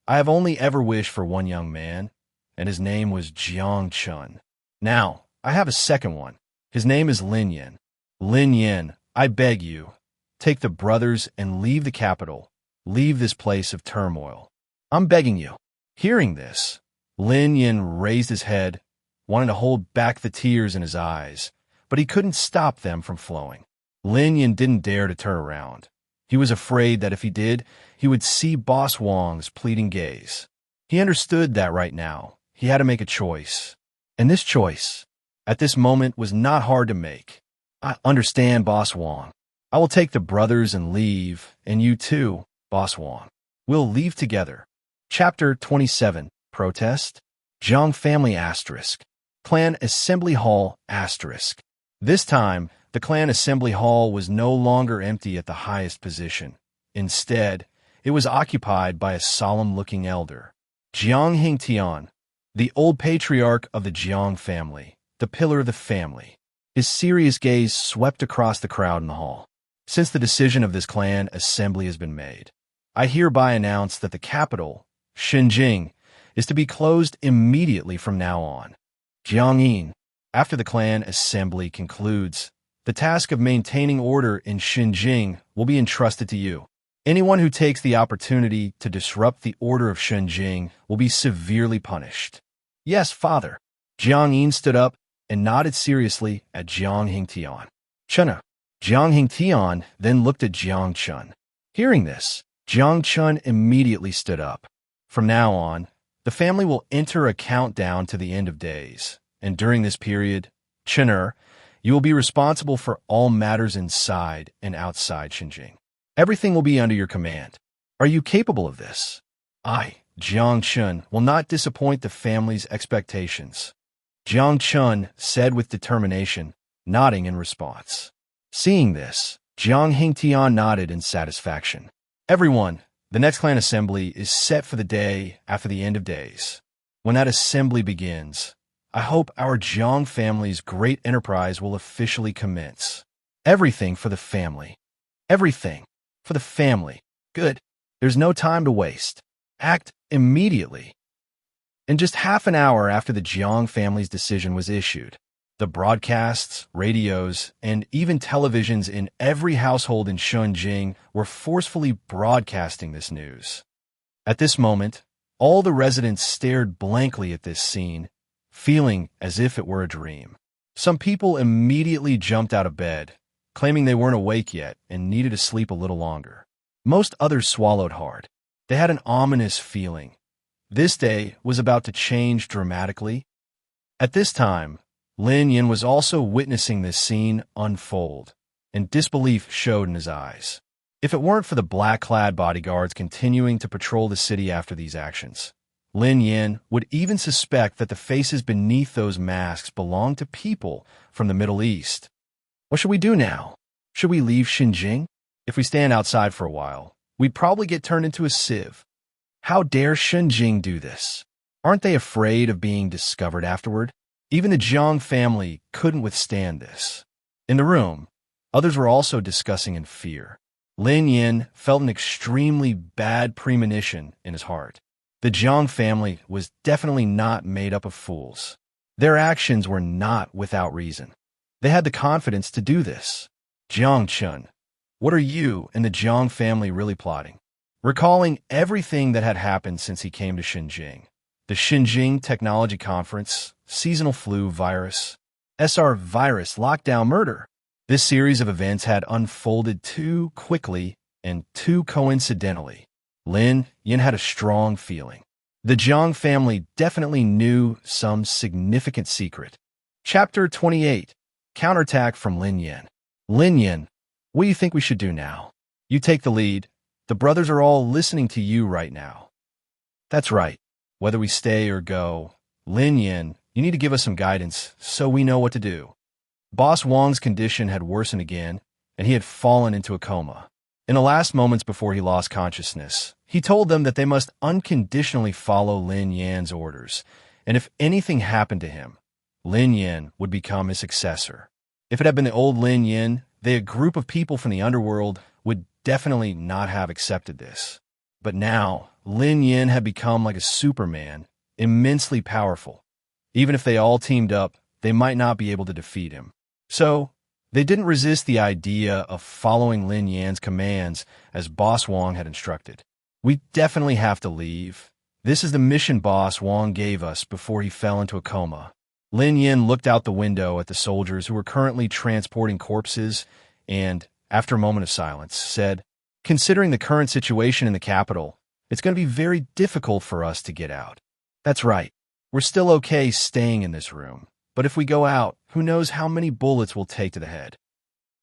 I have only ever wished for one young man, and his name was Jiang Chen. Now, I have a second one. His name is Lin Yin. Lin Yin, I beg you, take the brothers and leave the capital. Leave this place of turmoil. I'm begging you. Hearing this, Lin Yin raised his head, wanting to hold back the tears in his eyes, but he couldn't stop them from flowing. Lin Yin didn't dare to turn around. He was afraid that if he did, he would see Boss Wang's pleading gaze. He understood that right now, he had to make a choice. And this choice, at this moment, was not hard to make. I understand, Boss Wang. I will take the brothers and leave, and you too, Boss Wang. We'll leave together. Chapter 27. Protest. Jiang Family Asterisk. Clan Assembly Hall Asterisk. This time, the clan assembly hall was no longer empty at the highest position. Instead, it was occupied by a solemn-looking elder, Jiang Hingtian, the old patriarch of the Jiang family, the pillar of the family. His serious gaze swept across the crowd in the hall. Since the decision of this clan assembly has been made, I hereby announce that the capital, Xinjing, is to be closed immediately from now on. Jiangyin, after the clan assembly concludes, the task of maintaining order in Xinjing will be entrusted to you. Anyone who takes the opportunity to disrupt the order of Xinjing will be severely punished. Yes, father. Jiang Yin stood up and nodded seriously at Jiang Hingtian. Chena. Jiang Hingtian then looked at Jiang Chen. Hearing this, Jiang Chen immediately stood up. From now on, the family will enter a countdown to the end of days, and during this period, Chener, you will be responsible for all matters inside and outside Xinjiang. Everything will be under your command. Are you capable of this? I, Jiang Chen, will not disappoint the family's expectations. Jiang Chen said with determination, nodding in response. Seeing this, Jiang Hingtian nodded in satisfaction. Everyone, the next clan assembly is set for the day after the end of days. When that assembly begins, I hope our Jiang family's great enterprise will officially commence. Everything for the family. Everything for the family. Good. There's no time to waste. Act immediately. In just half an hour after the Jiang family's decision was issued, the broadcasts, radios, and even televisions in every household in Xinjiang were forcefully broadcasting this news. At this moment, all the residents stared blankly at this scene, feeling as if it were a dream. Some people immediately jumped out of bed, claiming they weren't awake yet and needed to sleep a little longer. Most others swallowed hard. They had an ominous feeling. This day was about to change dramatically. At this time, Lin Yin was also witnessing this scene unfold, and disbelief showed in his eyes. If it weren't for the black-clad bodyguards continuing to patrol the city after these actions, Lin Yin would even suspect that the faces beneath those masks belonged to people from the Middle East. What should we do now? Should we leave Xinjiang? If we stand outside for a while, we'd probably get turned into a sieve. How dare Xinjiang do this? Aren't they afraid of being discovered afterward? Even the Jiang family couldn't withstand this. In the room, others were also discussing in fear. Lin Yin felt an extremely bad premonition in his heart. The Jiang family was definitely not made up of fools. Their actions were not without reason. They had the confidence to do this. Jiang Chen, what are you and the Jiang family really plotting? Recalling everything that had happened since he came to Xinjiang, the Xinjiang Technology Conference, seasonal flu virus, SR virus, lockdown, murder. This series of events had unfolded too quickly and too coincidentally. Lin Yin had a strong feeling. The Jiang family definitely knew some significant secret. Chapter 28. Counterattack from Lin Yin. Lin Yin, what do you think we should do now? You take the lead. The brothers are all listening to you right now. That's right. Whether we stay or go, Lin Yin, you need to give us some guidance so we know what to do. Boss Wang's condition had worsened again, and he had fallen into a coma. In the last moments before he lost consciousness, he told them that they must unconditionally follow Lin Yan's orders, and if anything happened to him, Lin Yin would become his successor. If it had been the old Lin Yin, a group of people from the underworld would definitely not have accepted this. But now, Lin Yin had become like a Superman, immensely powerful. Even if they all teamed up, they might not be able to defeat him. So, they didn't resist the idea of following Lin Yan's commands as Boss Wang had instructed. We definitely have to leave. This is the mission Boss Wang gave us before he fell into a coma. Lin Yin looked out the window at the soldiers who were currently transporting corpses and, after a moment of silence, said, "Considering the current situation in the capital, it's going to be very difficult for us to get out." That's right. We're still okay staying in this room. But if we go out, who knows how many bullets we'll take to the head.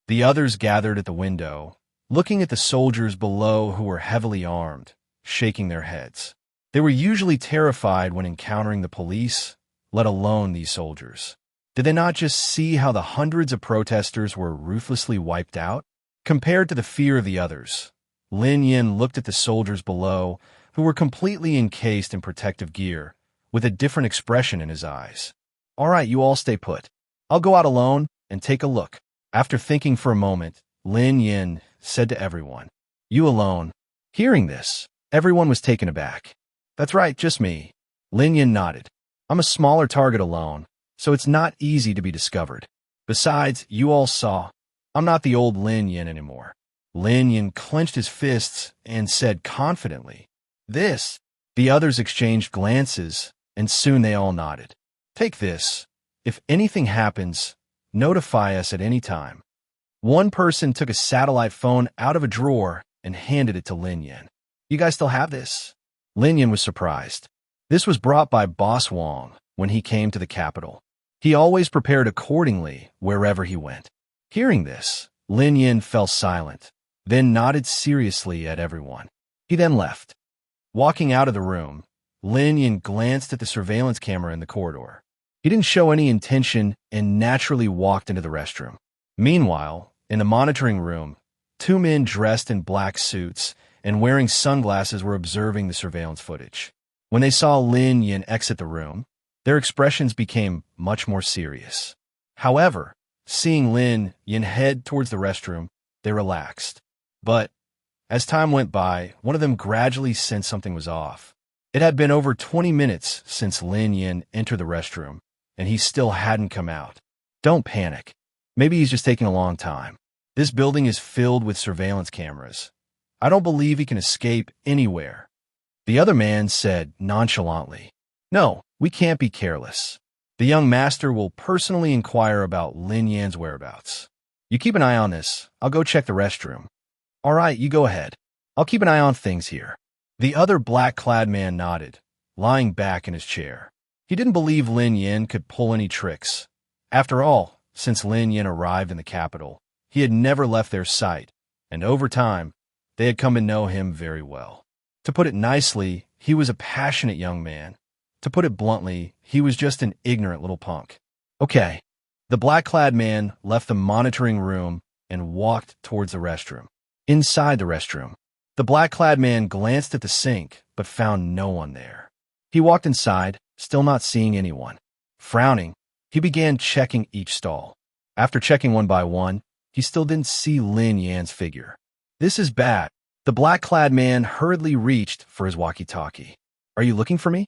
The others gathered at the window, looking at the soldiers below who were heavily armed, shaking their heads. They were usually terrified when encountering the police, let alone these soldiers. Did they not just see how the hundreds of protesters were ruthlessly wiped out? Compared to the fear of the others, Lin Yin looked at the soldiers below, who were completely encased in protective gear, with a different expression in his eyes. All right, you all stay put. I'll go out alone and take a look. After thinking for a moment, Lin Yin said to everyone, "You alone." Hearing this, everyone was taken aback. That's right, just me. Lin Yin nodded. I'm a smaller target alone, so it's not easy to be discovered. Besides, you all saw, I'm not the old Lin Yin anymore. Lin Yin clenched his fists and said confidently, "This." The others exchanged glances, and soon they all nodded. Take this. If anything happens, notify us at any time. One person took a satellite phone out of a drawer and handed it to Lin Yin. You guys still have this? Lin Yin was surprised. This was brought by Boss Wong when he came to the capital. He always prepared accordingly wherever he went. Hearing this, Lin Yin fell silent, then nodded seriously at everyone. He then left. Walking out of the room, Lin Yin glanced at the surveillance camera in the corridor. He didn't show any intention and naturally walked into the restroom. Meanwhile, in the monitoring room, two men dressed in black suits and wearing sunglasses were observing the surveillance footage. When they saw Lin Yin exit the room, their expressions became much more serious. However, seeing Lin Yin head towards the restroom, they relaxed. But as time went by, one of them gradually sensed something was off. It had been over 20 minutes since Lin Yin entered the restroom, and he still hadn't come out. Don't panic. Maybe he's just taking a long time. This building is filled with surveillance cameras. I don't believe he can escape anywhere. The other man said nonchalantly, No, we can't be careless. The young master will personally inquire about Lin Yan's whereabouts. You keep an eye on this. I'll go check the restroom. All right, you go ahead. I'll keep an eye on things here. The other black-clad man nodded, lying back in his chair. He didn't believe Lin Yin could pull any tricks. After all, since Lin Yin arrived in the capital, he had never left their sight, and over time, they had come to know him very well. To put it nicely, he was a passionate young man. To put it bluntly, he was just an ignorant little punk. Okay. The black-clad man left the monitoring room and walked towards the restroom. Inside the restroom, the black-clad man glanced at the sink but found no one there. He walked inside, still not seeing anyone. Frowning, he began checking each stall. After checking one by one, he still didn't see Lin Yan's figure. This is bad. The black-clad man hurriedly reached for his walkie-talkie. Are you looking for me?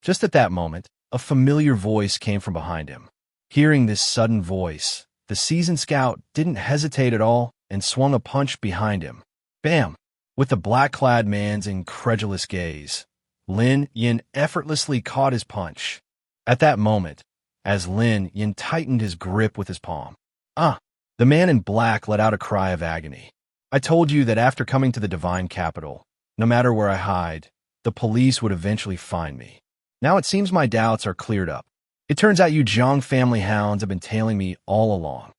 Just at that moment, a familiar voice came from behind him. Hearing this sudden voice, the seasoned scout didn't hesitate at all and swung a punch behind him. Bam! With the black-clad man's incredulous gaze, Lin Yin effortlessly caught his punch. At that moment, as Lin Yin tightened his grip with his palm, the man in black let out a cry of agony. I told you that after coming to the divine capital, no matter where I hide, the police would eventually find me. Now it seems my doubts are cleared up. It turns out you Jiang family hounds have been tailing me all along.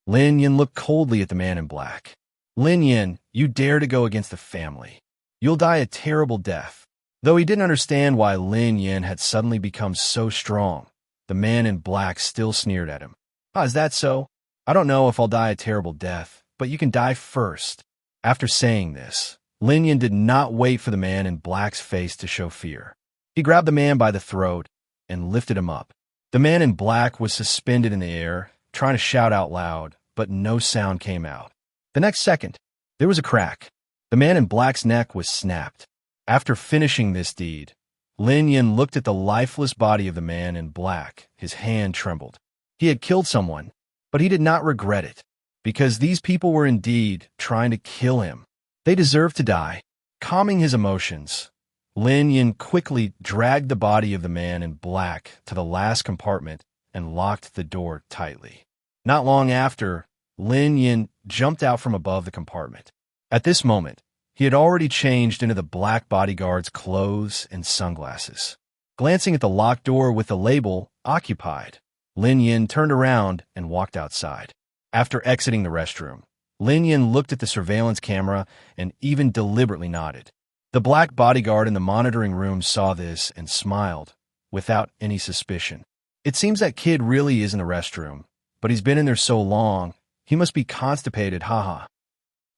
Lin Yin looked coldly at the man in black. Lin Yin, you dare to go against the family. You'll die a terrible death. Though he didn't understand why Lin Yin had suddenly become so strong, the man in black still sneered at him. Is that so? I don't know if I'll die a terrible death, but you can die first. After saying this, Lin Yin did not wait for the man in black's face to show fear. He grabbed the man by the throat and lifted him up. The man in black was suspended in the air, trying to shout out loud, but no sound came out. The next second, there was a crack. The man in black's neck was snapped. After finishing this deed, Lin Yin looked at the lifeless body of the man in black. His hand trembled. He had killed someone, but he did not regret it, because these people were indeed trying to kill him. They deserved to die. Calming his emotions, Lin Yin quickly dragged the body of the man in black to the last compartment and locked the door tightly. Not long after, Lin Yin jumped out from above the compartment. At this moment, he had already changed into the black bodyguard's clothes and sunglasses. Glancing at the locked door with the label "Occupied," Lin Yin turned around and walked outside. After exiting the restroom, Lin Yin looked at the surveillance camera and even deliberately nodded. The black bodyguard in the monitoring room saw this and smiled, without any suspicion. It seems that kid really is in the restroom, but he's been in there so long, he must be constipated, haha.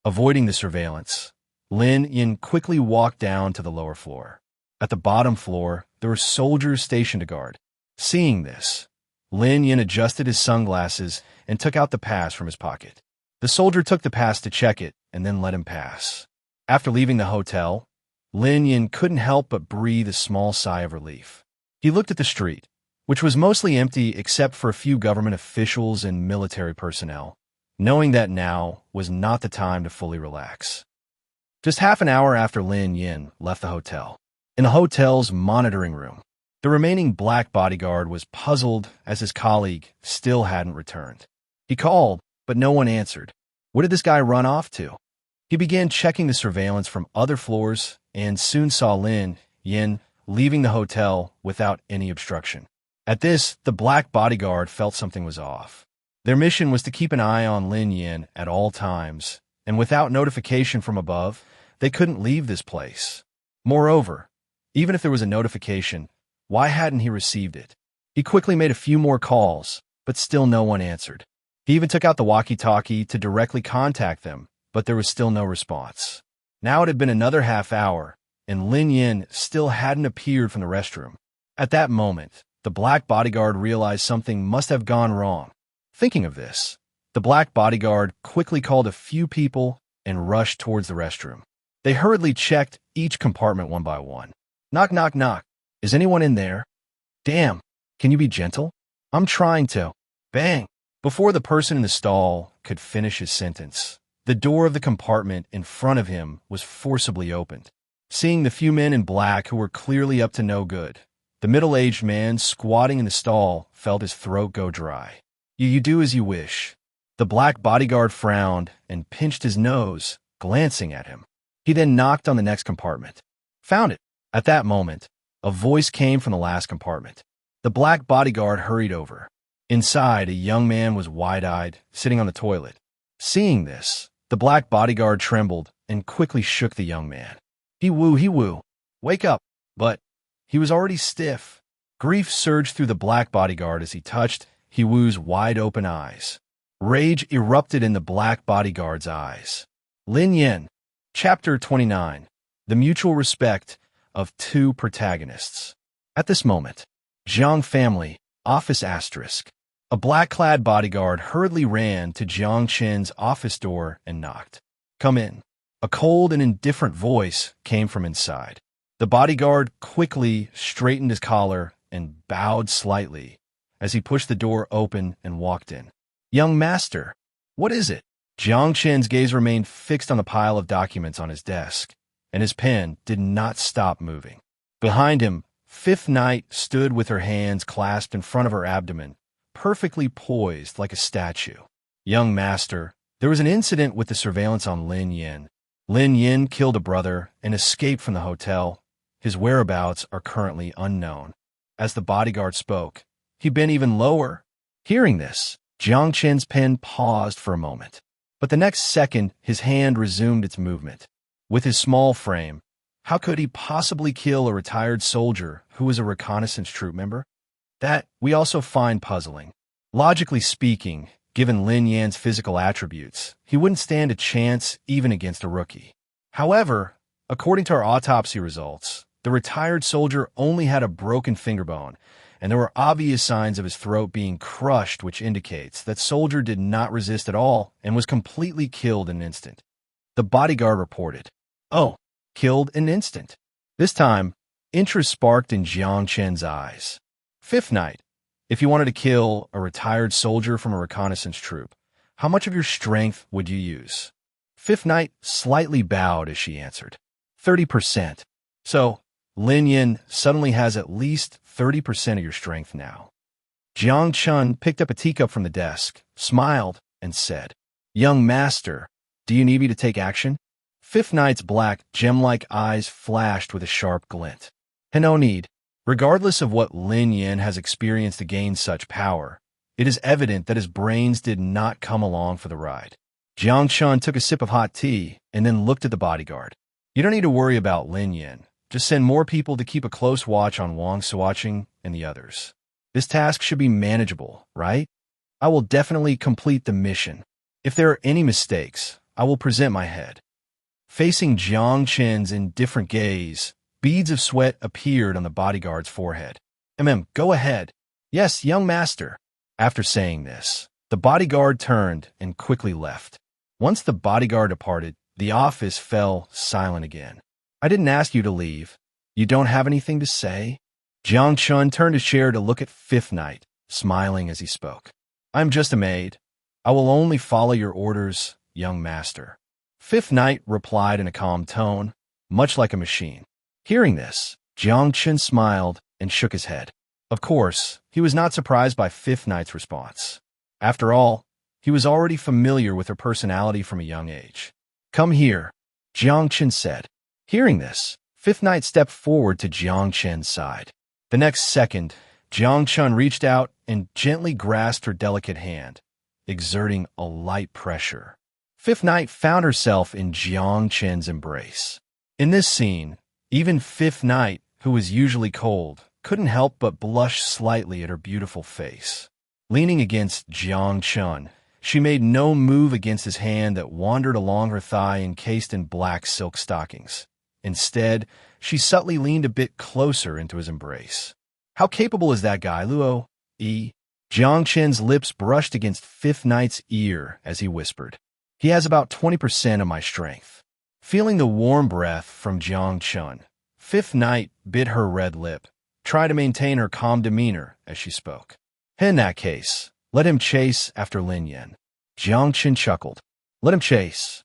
Avoiding the surveillance, Lin Yin quickly walked down to the lower floor. At the bottom floor, there were soldiers stationed to guard. Seeing this, Lin Yin adjusted his sunglasses and took out the pass from his pocket. The soldier took the pass to check it and then let him pass. After leaving the hotel, Lin Yin couldn't help but breathe a small sigh of relief. He looked at the street, which was mostly empty except for a few government officials and military personnel, knowing that now was not the time to fully relax. Just half an hour after Lin Yin left the hotel, in the hotel's monitoring room, The remaining black bodyguard was puzzled as his colleague still hadn't returned. He called, but no one answered. What did this guy run off to? He began checking the surveillance from other floors and soon saw Lin Yin leaving the hotel without any obstruction. At this, the black bodyguard felt something was off. Their mission was to keep an eye on Lin Yin at all times, and without notification from above, they couldn't leave this place. Moreover, even if there was a notification, why hadn't he received it? He quickly made a few more calls, but still no one answered. He even took out the walkie-talkie to directly contact them, but there was still no response. Now it had been another half hour, and Lin Yin still hadn't appeared from the restroom. At that moment, the black bodyguard realized something must have gone wrong. Thinking of this, the black bodyguard quickly called a few people and rushed towards the restroom. They hurriedly checked each compartment one by one. Knock, knock, knock. Is anyone in there? Damn, can you be gentle? I'm trying to. Bang! Before the person in the stall could finish his sentence, the door of the compartment in front of him was forcibly opened. Seeing the few men in black who were clearly up to no good, the middle-aged man squatting in the stall felt his throat go dry. You do as you wish. The black bodyguard frowned and pinched his nose, glancing at him. He then knocked on the next compartment. Found it. At that moment, a voice came from the last compartment. The black bodyguard hurried over. Inside, a young man was wide-eyed, sitting on the toilet. Seeing this, the black bodyguard trembled and quickly shook the young man. He woo. Wake up. But he was already stiff. Grief surged through the black bodyguard as he touched He-woo's wide-open eyes. Rage erupted in the black bodyguard's eyes. Lin Yin. Chapter 29. The Mutual Respect of Two Protagonists. At this moment, Jiang family, office asterisk. A black-clad bodyguard hurriedly ran to Jiang Chen's office door and knocked. Come in. A cold and indifferent voice came from inside. The bodyguard quickly straightened his collar and bowed slightly as he pushed the door open and walked in. Young master, what is it? Jiang Chen's gaze remained fixed on the pile of documents on his desk, and his pen did not stop moving. Behind him, Fifth Knight stood with her hands clasped in front of her abdomen, perfectly poised like a statue. Young master, there was an incident with the surveillance on Lin Yin. Lin Yin killed a brother and escaped from the hotel. His whereabouts are currently unknown. As the bodyguard spoke, he bent even lower. Hearing this, Jiang Chen's pen paused for a moment, but the next second his hand resumed its movement. With his small frame, how could he possibly kill a retired soldier who was a reconnaissance troop member? That we also find puzzling. Logically speaking, given Lin Yan's physical attributes, he wouldn't stand a chance even against a rookie. However, according to our autopsy results, the retired soldier only had a broken finger bone, and there were obvious signs of his throat being crushed, which indicates that soldier did not resist at all and was completely killed in an instant. The bodyguard reported, "Oh, killed in an instant." This time, interest sparked in Jiang Chen's eyes. Fifth Knight, if you wanted to kill a retired soldier from a reconnaissance troop, how much of your strength would you use? Fifth Knight slightly bowed as she answered, 30%. So, Lin Yin suddenly has at least 30% of your strength now. Jiang Chen picked up a teacup from the desk, smiled, and said, Young master, do you need me to take action? Fifth Knight's black, gem-like eyes flashed with a sharp glint. No need. Regardless of what Lin Yin has experienced to gain such power, it is evident that his brains did not come along for the ride. Jiang Chen took a sip of hot tea and then looked at the bodyguard. You don't need to worry about Lin Yin. Just send more people to keep a close watch on Wang Suoqing and the others. This task should be manageable, right? I will definitely complete the mission. If there are any mistakes, I will present my head. Facing Jiang Chen's indifferent gaze, beads of sweat appeared on the bodyguard's forehead. Go ahead. Yes, young master. After saying this, the bodyguard turned and quickly left. Once the bodyguard departed, the office fell silent again. I didn't ask you to leave. You don't have anything to say? Jiang Chen turned his chair to look at Fifth Knight, smiling as he spoke. I'm just a maid. I will only follow your orders, young master. Fifth Knight replied in a calm tone, much like a machine. Hearing this, Jiang Chen smiled and shook his head. Of course, he was not surprised by Fifth Knight's response. After all, he was already familiar with her personality from a young age. "Come here," Jiang Chen said. Hearing this, Fifth Knight stepped forward to Jiang Chen's side. The next second, Jiang Chen reached out and gently grasped her delicate hand, exerting a light pressure. Fifth Knight found herself in Jiang Chen's embrace. In this scene, even Fifth Knight, who was usually cold, couldn't help but blush slightly at her beautiful face. Leaning against Jiang Chen, she made no move against his hand that wandered along her thigh encased in black silk stockings. Instead, she subtly leaned a bit closer into his embrace. "How capable is that guy, Luo?" Jiang Chen's lips brushed against Fifth Knight's ear as he whispered, "He has about 20% of my strength." Feeling the warm breath from Jiang Chen, Fifth Knight bit her red lip, trying to maintain her calm demeanor as she spoke. "In that case, let him chase after Lin Yan." Jiang Chen chuckled. "Let him chase."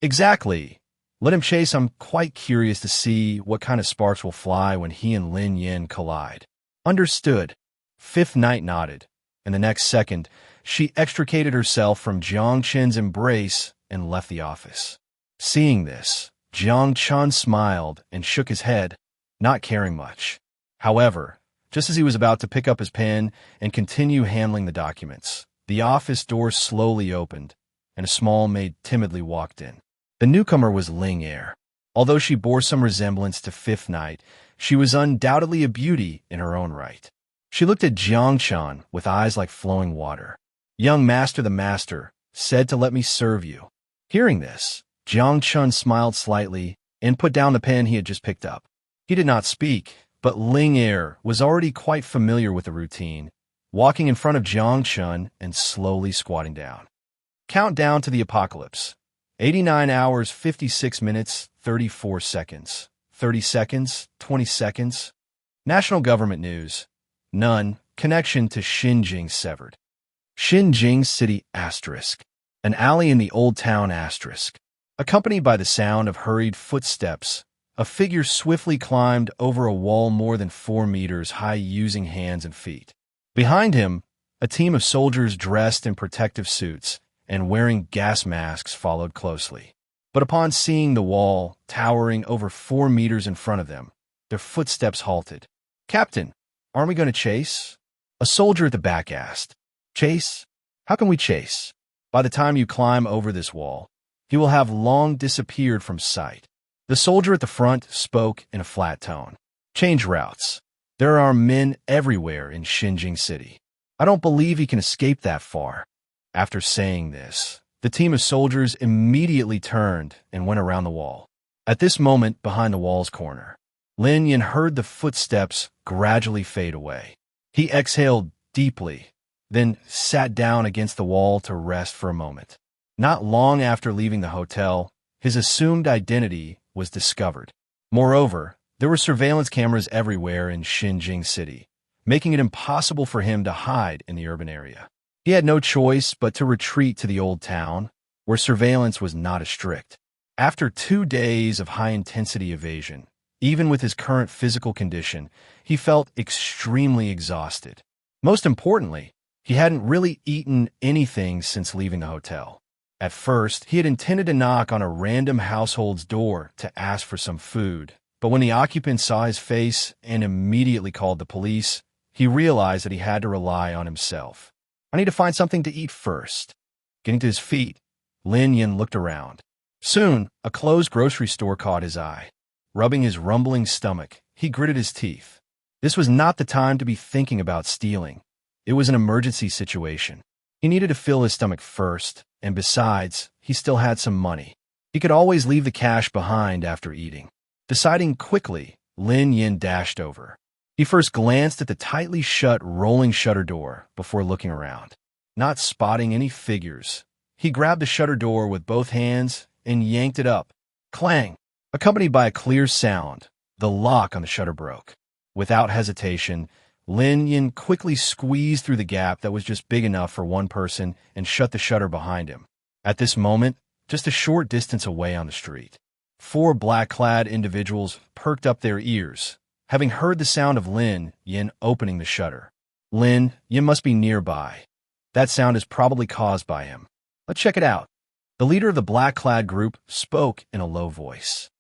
"Exactly. Let him chase. I'm quite curious to see what kind of sparks will fly when he and Lin Yan collide." "Understood." Fifth Knight nodded, and the next second, she extricated herself from Jiang Chen's embrace and left the office. Seeing this, Jiang Chen smiled and shook his head, not caring much. However, just as he was about to pick up his pen and continue handling the documents, the office door slowly opened, and a small maid timidly walked in. The newcomer was Ling Heir. Although she bore some resemblance to Fifth Knight, she was undoubtedly a beauty in her own right. She looked at Jiang Chen with eyes like flowing water. "Young master, the master said to let me serve you." Hearing this, Jiang Chen smiled slightly and put down the pen he had just picked up. He did not speak, but Ling Heir was already quite familiar with the routine, walking in front of Jiang Chen and slowly squatting down. Countdown to the apocalypse. 89 hours, 56 minutes, 34 seconds. 30 seconds, 20 seconds. National government news. None. Connection to Xinjiang severed. Xinjiang City asterisk. An alley in the old town asterisk. Accompanied by the sound of hurried footsteps, a figure swiftly climbed over a wall more than 4 meters high using hands and feet. Behind him, a team of soldiers dressed in protective suits and wearing gas masks followed closely. But upon seeing the wall towering over 4 meters in front of them, their footsteps halted. "Captain, aren't we going to chase?" A soldier at the back asked. "Chase? How can we chase? By the time you climb over this wall, he will have long disappeared from sight." The soldier at the front spoke in a flat tone. "Change routes. There are men everywhere in Xinjiang City. I don't believe he can escape that far." After saying this, the team of soldiers immediately turned and went around the wall. At this moment, behind the wall's corner, Lin Yan heard the footsteps gradually fade away. He exhaled deeply, then sat down against the wall to rest for a moment. Not long after leaving the hotel, his assumed identity was discovered. Moreover, there were surveillance cameras everywhere in Xinjiang City, making it impossible for him to hide in the urban area. He had no choice but to retreat to the old town, where surveillance was not as strict. After 2 days of high-intensity evasion, even with his current physical condition, he felt extremely exhausted. Most importantly, he hadn't really eaten anything since leaving the hotel. At first, he had intended to knock on a random household's door to ask for some food, but when the occupant saw his face and immediately called the police, he realized that he had to rely on himself. "I need to find something to eat first." Getting to his feet, Lin Yan looked around. Soon, a closed grocery store caught his eye. Rubbing his rumbling stomach, he gritted his teeth. This was not the time to be thinking about stealing. It was an emergency situation. He needed to fill his stomach first, and besides, he still had some money. He could always leave the cash behind after eating. Deciding quickly, Lin Yan dashed over. He first glanced at the tightly shut rolling shutter door before looking around. Not spotting any figures, he grabbed the shutter door with both hands and yanked it up. Clang! Accompanied by a clear sound, the lock on the shutter broke. Without hesitation, Lin Yan quickly squeezed through the gap that was just big enough for one person and shut the shutter behind him. At this moment, just a short distance away on the street, 4 black-clad individuals perked up their ears, having heard the sound of Lin Yin opening the shutter. Lin Yin must be nearby. That sound is probably caused by him. Let's check it out. The leader of the black-clad group spoke in a low voice.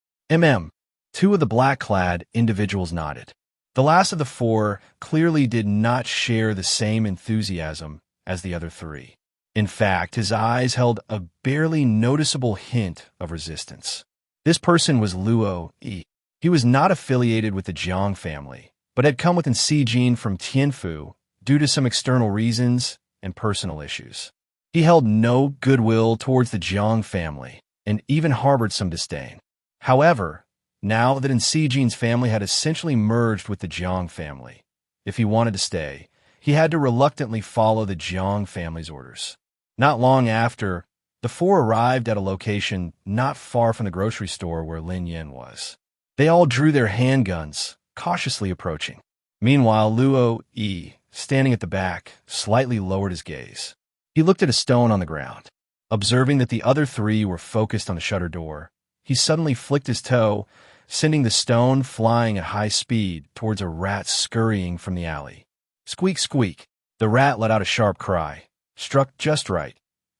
Two of the black-clad individuals nodded. The last of the four clearly did not share the same enthusiasm as the other three. In fact, his eyes held a barely noticeable hint of resistance. This person was Luo Yi. He was not affiliated with the Jiang family, but had come with Xijin from Tianfu due to some external reasons and personal issues. He held no goodwill towards the Jiang family and even harbored some disdain. However, now that Xijin's family had essentially merged with the Jiang family, if he wanted to stay, he had to reluctantly follow the Jiang family's orders. Not long after, the four arrived at a location not far from the grocery store where Lin Yin was. They all drew their handguns, cautiously approaching. Meanwhile, Luo Yi, standing at the back, slightly lowered his gaze. He looked at a stone on the ground. Observing that the other three were focused on the shutter door, he suddenly flicked his toe, sending the stone flying at high speed towards a rat scurrying from the alley. Squeak, squeak. The rat let out a sharp cry, struck just right,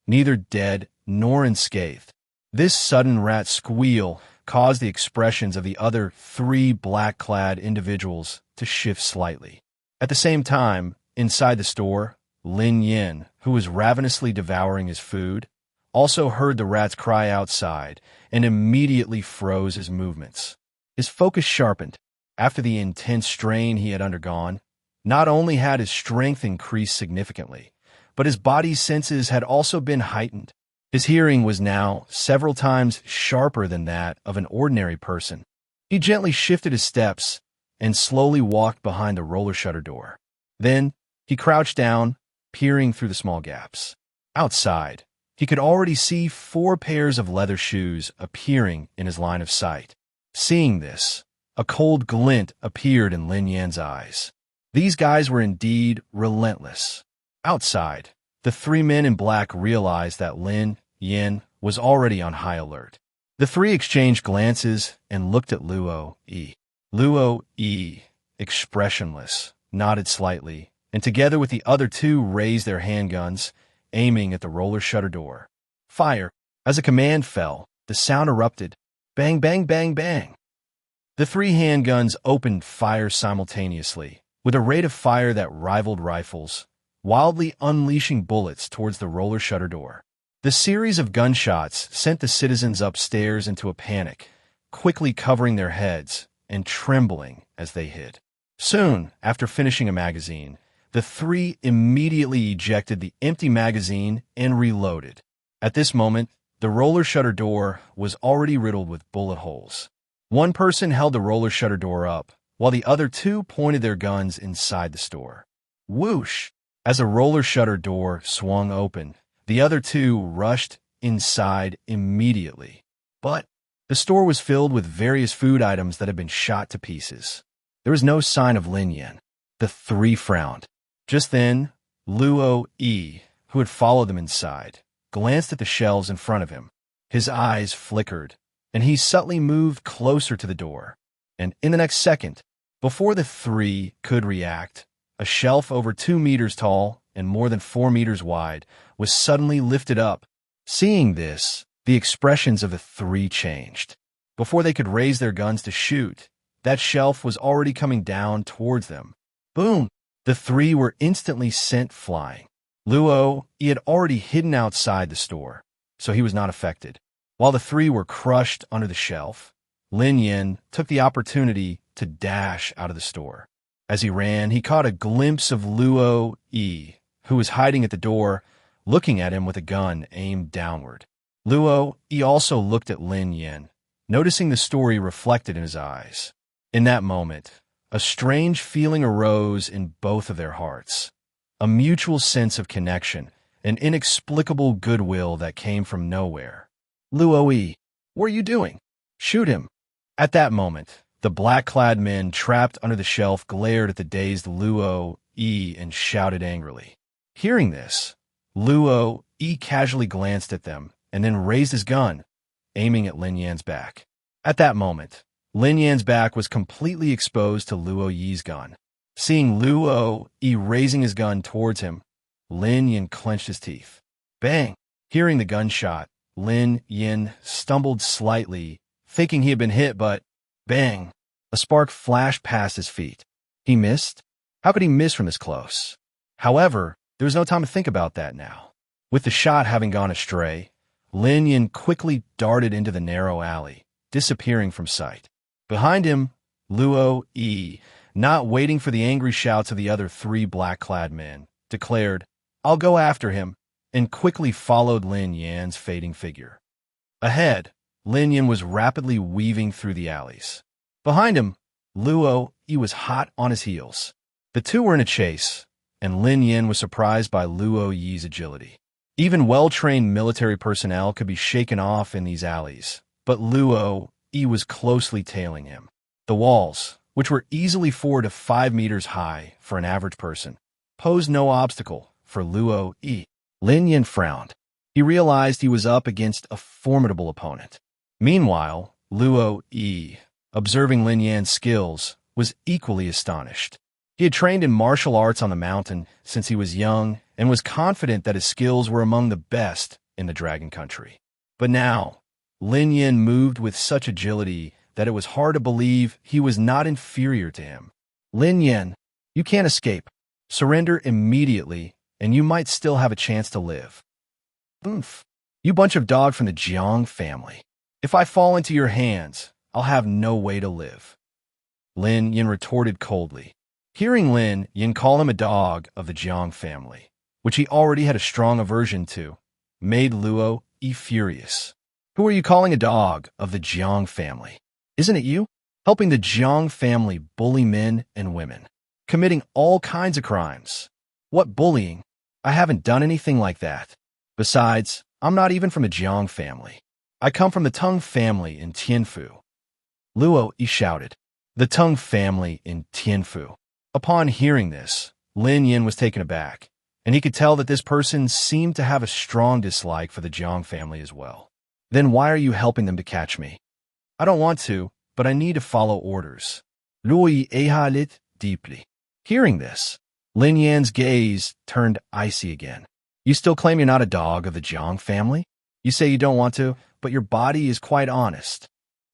neither dead nor unscathed. This sudden rat squeal caused the expressions of the other three black-clad individuals to shift slightly. At the same time, inside the store, Lin Yin, who was ravenously devouring his food, also heard the rat's cry outside and immediately froze his movements. His focus sharpened. After the intense strain he had undergone, not only had his strength increased significantly, but his body's senses had also been heightened. His hearing was now several times sharper than that of an ordinary person. He gently shifted his steps and slowly walked behind the roller shutter door. Then he crouched down, peering through the small gaps. Outside, he could already see 4 pairs of leather shoes appearing in his line of sight. Seeing this, a cold glint appeared in Lin Yan's eyes. These guys were indeed relentless. Outside, the 3 men in black realized that Lin Yin was already on high alert. The 3 exchanged glances and looked at Luo Yi. Luo Yi, expressionless, nodded slightly, and together with the other 2 raised their handguns, aiming at the roller shutter door. Fire! As a command fell, the sound erupted. Bang, bang, bang, bang. The 3 handguns opened fire simultaneously, with a rate of fire that rivaled rifles, wildly unleashing bullets towards the roller shutter door. The series of gunshots sent the citizens upstairs into a panic, quickly covering their heads and trembling as they hid. Soon after finishing a magazine, the 3 immediately ejected the empty magazine and reloaded. At this moment, the roller shutter door was already riddled with bullet holes. One person held the roller shutter door up, while the other 2 pointed their guns inside the store. Whoosh! As a roller shutter door swung open, the other 2 rushed inside immediately. But the store was filled with various food items that had been shot to pieces. There was no sign of Lin Yin. The 3 frowned. Just then, Luo Yi, who had followed them inside, glanced at the shelves in front of him. His eyes flickered, and he subtly moved closer to the door. And in the next second, before the 3 could react, a shelf over 2 meters tall and more than 4 meters wide was suddenly lifted up. Seeing this, the expressions of the 3 changed. Before they could raise their guns to shoot, that shelf was already coming down towards them. Boom! The 3 were instantly sent flying. Luo, he had already hidden outside the store, so he was not affected. While the 3 were crushed under the shelf, Lin Yin took the opportunity to dash out of the store. As he ran, he caught a glimpse of Luo Yi, who was hiding at the door, looking at him with a gun aimed downward. Luo Yi also looked at Lin Yin, noticing the story reflected in his eyes. In that moment, a strange feeling arose in both of their hearts, a mutual sense of connection, an inexplicable goodwill that came from nowhere. Luo Yi, what are you doing? Shoot him. At that moment, the black-clad men trapped under the shelf glared at the dazed Luo Yi and shouted angrily. Hearing this, Luo Yi casually glanced at them and then raised his gun, aiming at Lin Yan's back. At that moment, Lin Yan's back was completely exposed to Luo Yi's gun. Seeing Luo Yi raising his gun towards him, Lin Yan clenched his teeth. Bang! Hearing the gunshot, Lin Yan stumbled slightly, thinking he had been hit, but bang! A spark flashed past his feet. He missed? How could he miss from this close? However, there was no time to think about that now. With the shot having gone astray, Lin Yan quickly darted into the narrow alley, disappearing from sight. Behind him, Luo Yi, not waiting for the angry shouts of the other 3 black-clad men, declared, "I'll go after him," and quickly followed Lin Yan's fading figure. Ahead, Lin Yan was rapidly weaving through the alleys. Behind him, Luo Yi was hot on his heels. The two were in a chase, and Lin Yan was surprised by Luo Yi's agility. Even well-trained military personnel could be shaken off in these alleys, but Luo Yi was closely tailing him. The walls, which were easily 4 to 5 meters high for an average person, posed no obstacle for Luo Yi. Lin Yan frowned. He realized he was up against a formidable opponent. Meanwhile, Luo Yi, observing Lin Yan's skills, was equally astonished. He had trained in martial arts on the mountain since he was young and was confident that his skills were among the best in the Dragon Country. But now, Lin Yan moved with such agility that it was hard to believe he was not inferior to him. Lin Yan, you can't escape. Surrender immediately, and you might still have a chance to live. Oomph. You bunch of dog from the Jiang family. If I fall into your hands, I'll have no way to live. Lin Yan retorted coldly. Hearing Lin Yan call him a dog of the Jiang family, which he already had a strong aversion to, made Luo Yi furious. Who are you calling a dog of the Jiang family? Isn't it you? Helping the Jiang family bully men and women, committing all kinds of crimes. What bullying? I haven't done anything like that. Besides, I'm not even from the Jiang family. I come from the Tang family in Tianfu. Luo Yi shouted. The Tang family in Tianfu. Upon hearing this, Lin Yan was taken aback, and he could tell that this person seemed to have a strong dislike for the Jiang family as well. Then why are you helping them to catch me? I don't want to, but I need to follow orders. Luo Yi inhaled deeply. Hearing this, Lin Yan's gaze turned icy again. You still claim you're not a dog of the Jiang family? You say you don't want to, but your body is quite honest.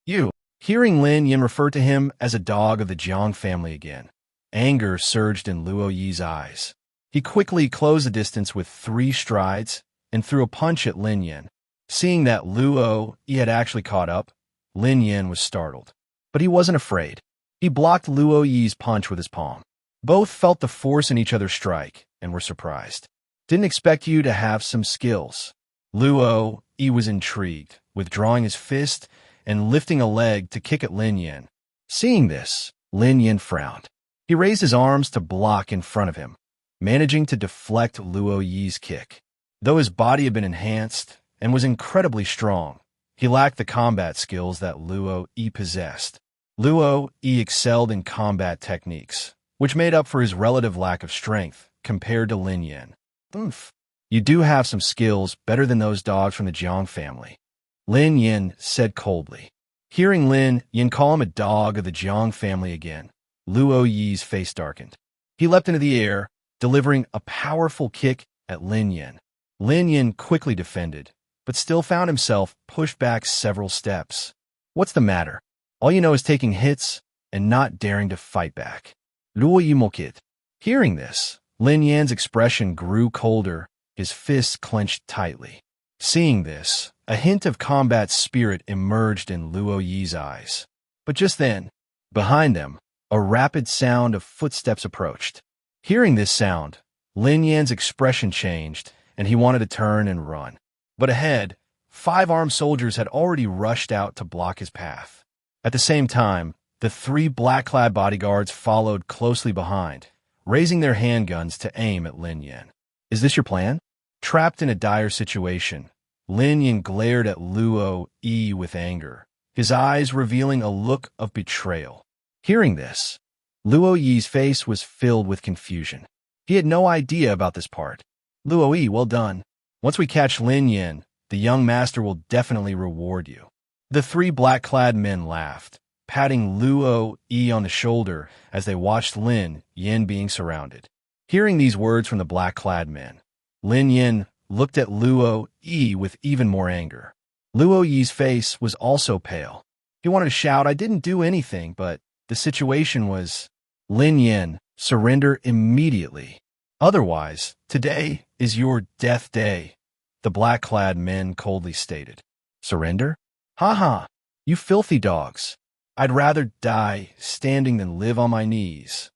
You. Hearing Lin Yan refer to him as a dog of the Jiang family again, anger surged in Luo Yi's eyes. He quickly closed the distance with 3 strides and threw a punch at Lin Yan. Seeing that Luo Yi had actually caught up, Lin Yan was startled. But he wasn't afraid. He blocked Luo Yi's punch with his palm. Both felt the force in each other's strike and were surprised. Didn't expect you to have some skills. Luo Yi was intrigued, withdrawing his fist and lifting a leg to kick at Lin Yan. Seeing this, Lin Yan frowned. He raised his arms to block in front of him, managing to deflect Luo Yi's kick. Though his body had been enhanced and was incredibly strong, he lacked the combat skills that Luo Yi possessed. Luo Yi excelled in combat techniques, which made up for his relative lack of strength compared to Lin Yan. Oomph. You do have some skills better than those dogs from the Jiang family, Lin Yan said coldly. Hearing Lin Yan call him a dog of the Jiang family again, Luo Yi's face darkened. He leapt into the air, delivering a powerful kick at Lin Yan. Lin Yan quickly defended, but still found himself pushed back several steps. What's the matter? All you know is taking hits and not daring to fight back. Luo Yi mokit. Hearing this, Lin Yan's expression grew colder, his fists clenched tightly. Seeing this, a hint of combat spirit emerged in Luo Yi's eyes. But just then, behind them, a rapid sound of footsteps approached. Hearing this sound, Lin Yan's expression changed, and he wanted to turn and run. But ahead, 5 armed soldiers had already rushed out to block his path. At the same time, the 3 black-clad bodyguards followed closely behind, raising their handguns to aim at Lin Yan. Is this your plan? Trapped in a dire situation, Lin Yan glared at Luo Yi with anger, his eyes revealing a look of betrayal. Hearing this, Luo Yi's face was filled with confusion. He had no idea about this part. Luo Yi, well done. Once we catch Lin Yan, the young master will definitely reward you. The 3 black-clad men laughed, patting Luo Yi on the shoulder as they watched Lin Yin being surrounded. Hearing these words from the black-clad men, Lin Yin looked at Luo Yi with even more anger. Luo Yi's face was also pale. He wanted to shout, "I didn't do anything," but the situation was, "Lin Yin, surrender immediately. Otherwise, today is your death day," the black-clad men coldly stated. "Surrender? Ha, you filthy dogs. I'd rather die standing than live on my knees."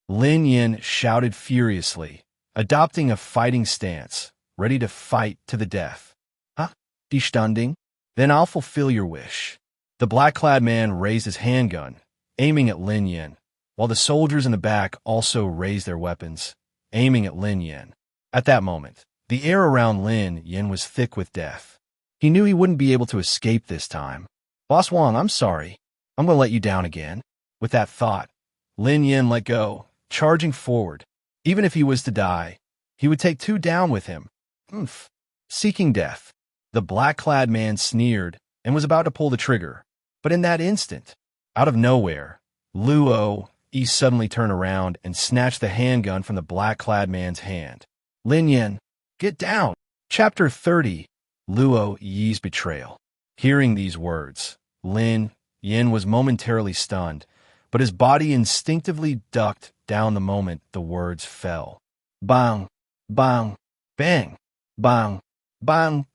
Lin Yin shouted furiously, adopting a fighting stance, ready to fight to the death. "Huh? Die Stunding? Then I'll fulfill your wish." The black-clad man raised his handgun, aiming at Lin Yin, while the soldiers in the back also raised their weapons, aiming at Lin Yin. At that moment, the air around Lin Yin was thick with death. He knew he wouldn't be able to escape this time. "Boss Wang, I'm sorry. I'm going to let you down again." With that thought, Lin Yin let go, charging forward. Even if he was to die, he would take two down with him. Seeking death. The black-clad man sneered and was about to pull the trigger. But in that instant, out of nowhere, Luo Yi suddenly turned around and snatched the handgun from the black-clad man's hand. "Lin Yin, get down!" Chapter 30, Luo Yi's Betrayal. Hearing these words, Lin Yin was momentarily stunned, but his body instinctively ducked down the moment the words fell. Bang, bang, bang, bang, bang.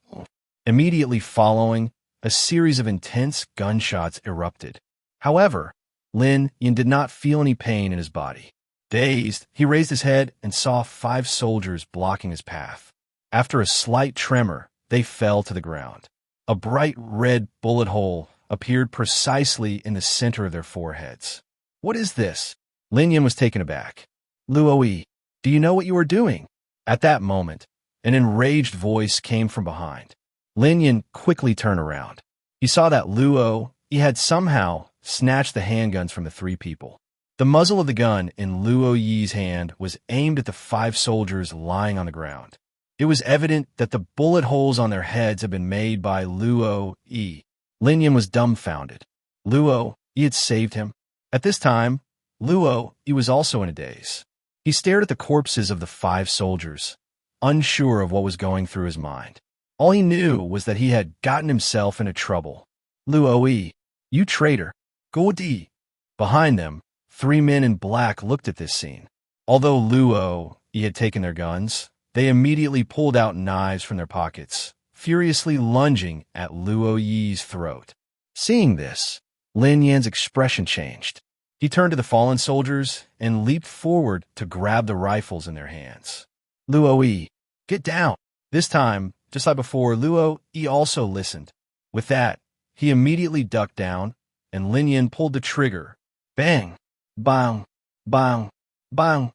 Immediately following, a series of intense gunshots erupted. However, Lin Yin did not feel any pain in his body. Dazed, he raised his head and saw 5 soldiers blocking his path. After a slight tremor, they fell to the ground. A bright red bullet hole appeared precisely in the center of their foreheads. "What is this?" Lin Yin was taken aback. "Luo Yi, do you know what you are doing?" At that moment, an enraged voice came from behind. Lin Yin quickly turned around. He saw that Luo Yi had somehow snatched the handguns from the 3 people. The muzzle of the gun in Luo Yi's hand was aimed at the 5 soldiers lying on the ground. It was evident that the bullet holes on their heads had been made by Luo Yi. Lin Yin was dumbfounded. Luo Yi had saved him. At this time, Luo Yi was also in a daze. He stared at the corpses of the 5 soldiers, unsure of what was going through his mind. All he knew was that he had gotten himself into trouble. "Luo Yi, you traitor! Go di!" Behind them, 3 men in black looked at this scene. Although Luo Yi had taken their guns, they immediately pulled out knives from their pockets, furiously lunging at Luo Yi's throat. Seeing this, Lin Yin's expression changed. He turned to the fallen soldiers and leaped forward to grab the rifles in their hands. "Luo Yi, get down!" This time, just like before, Luo Yi also listened. With that, he immediately ducked down, and Lin Yin pulled the trigger. Bang! Bang! Bang! Bang!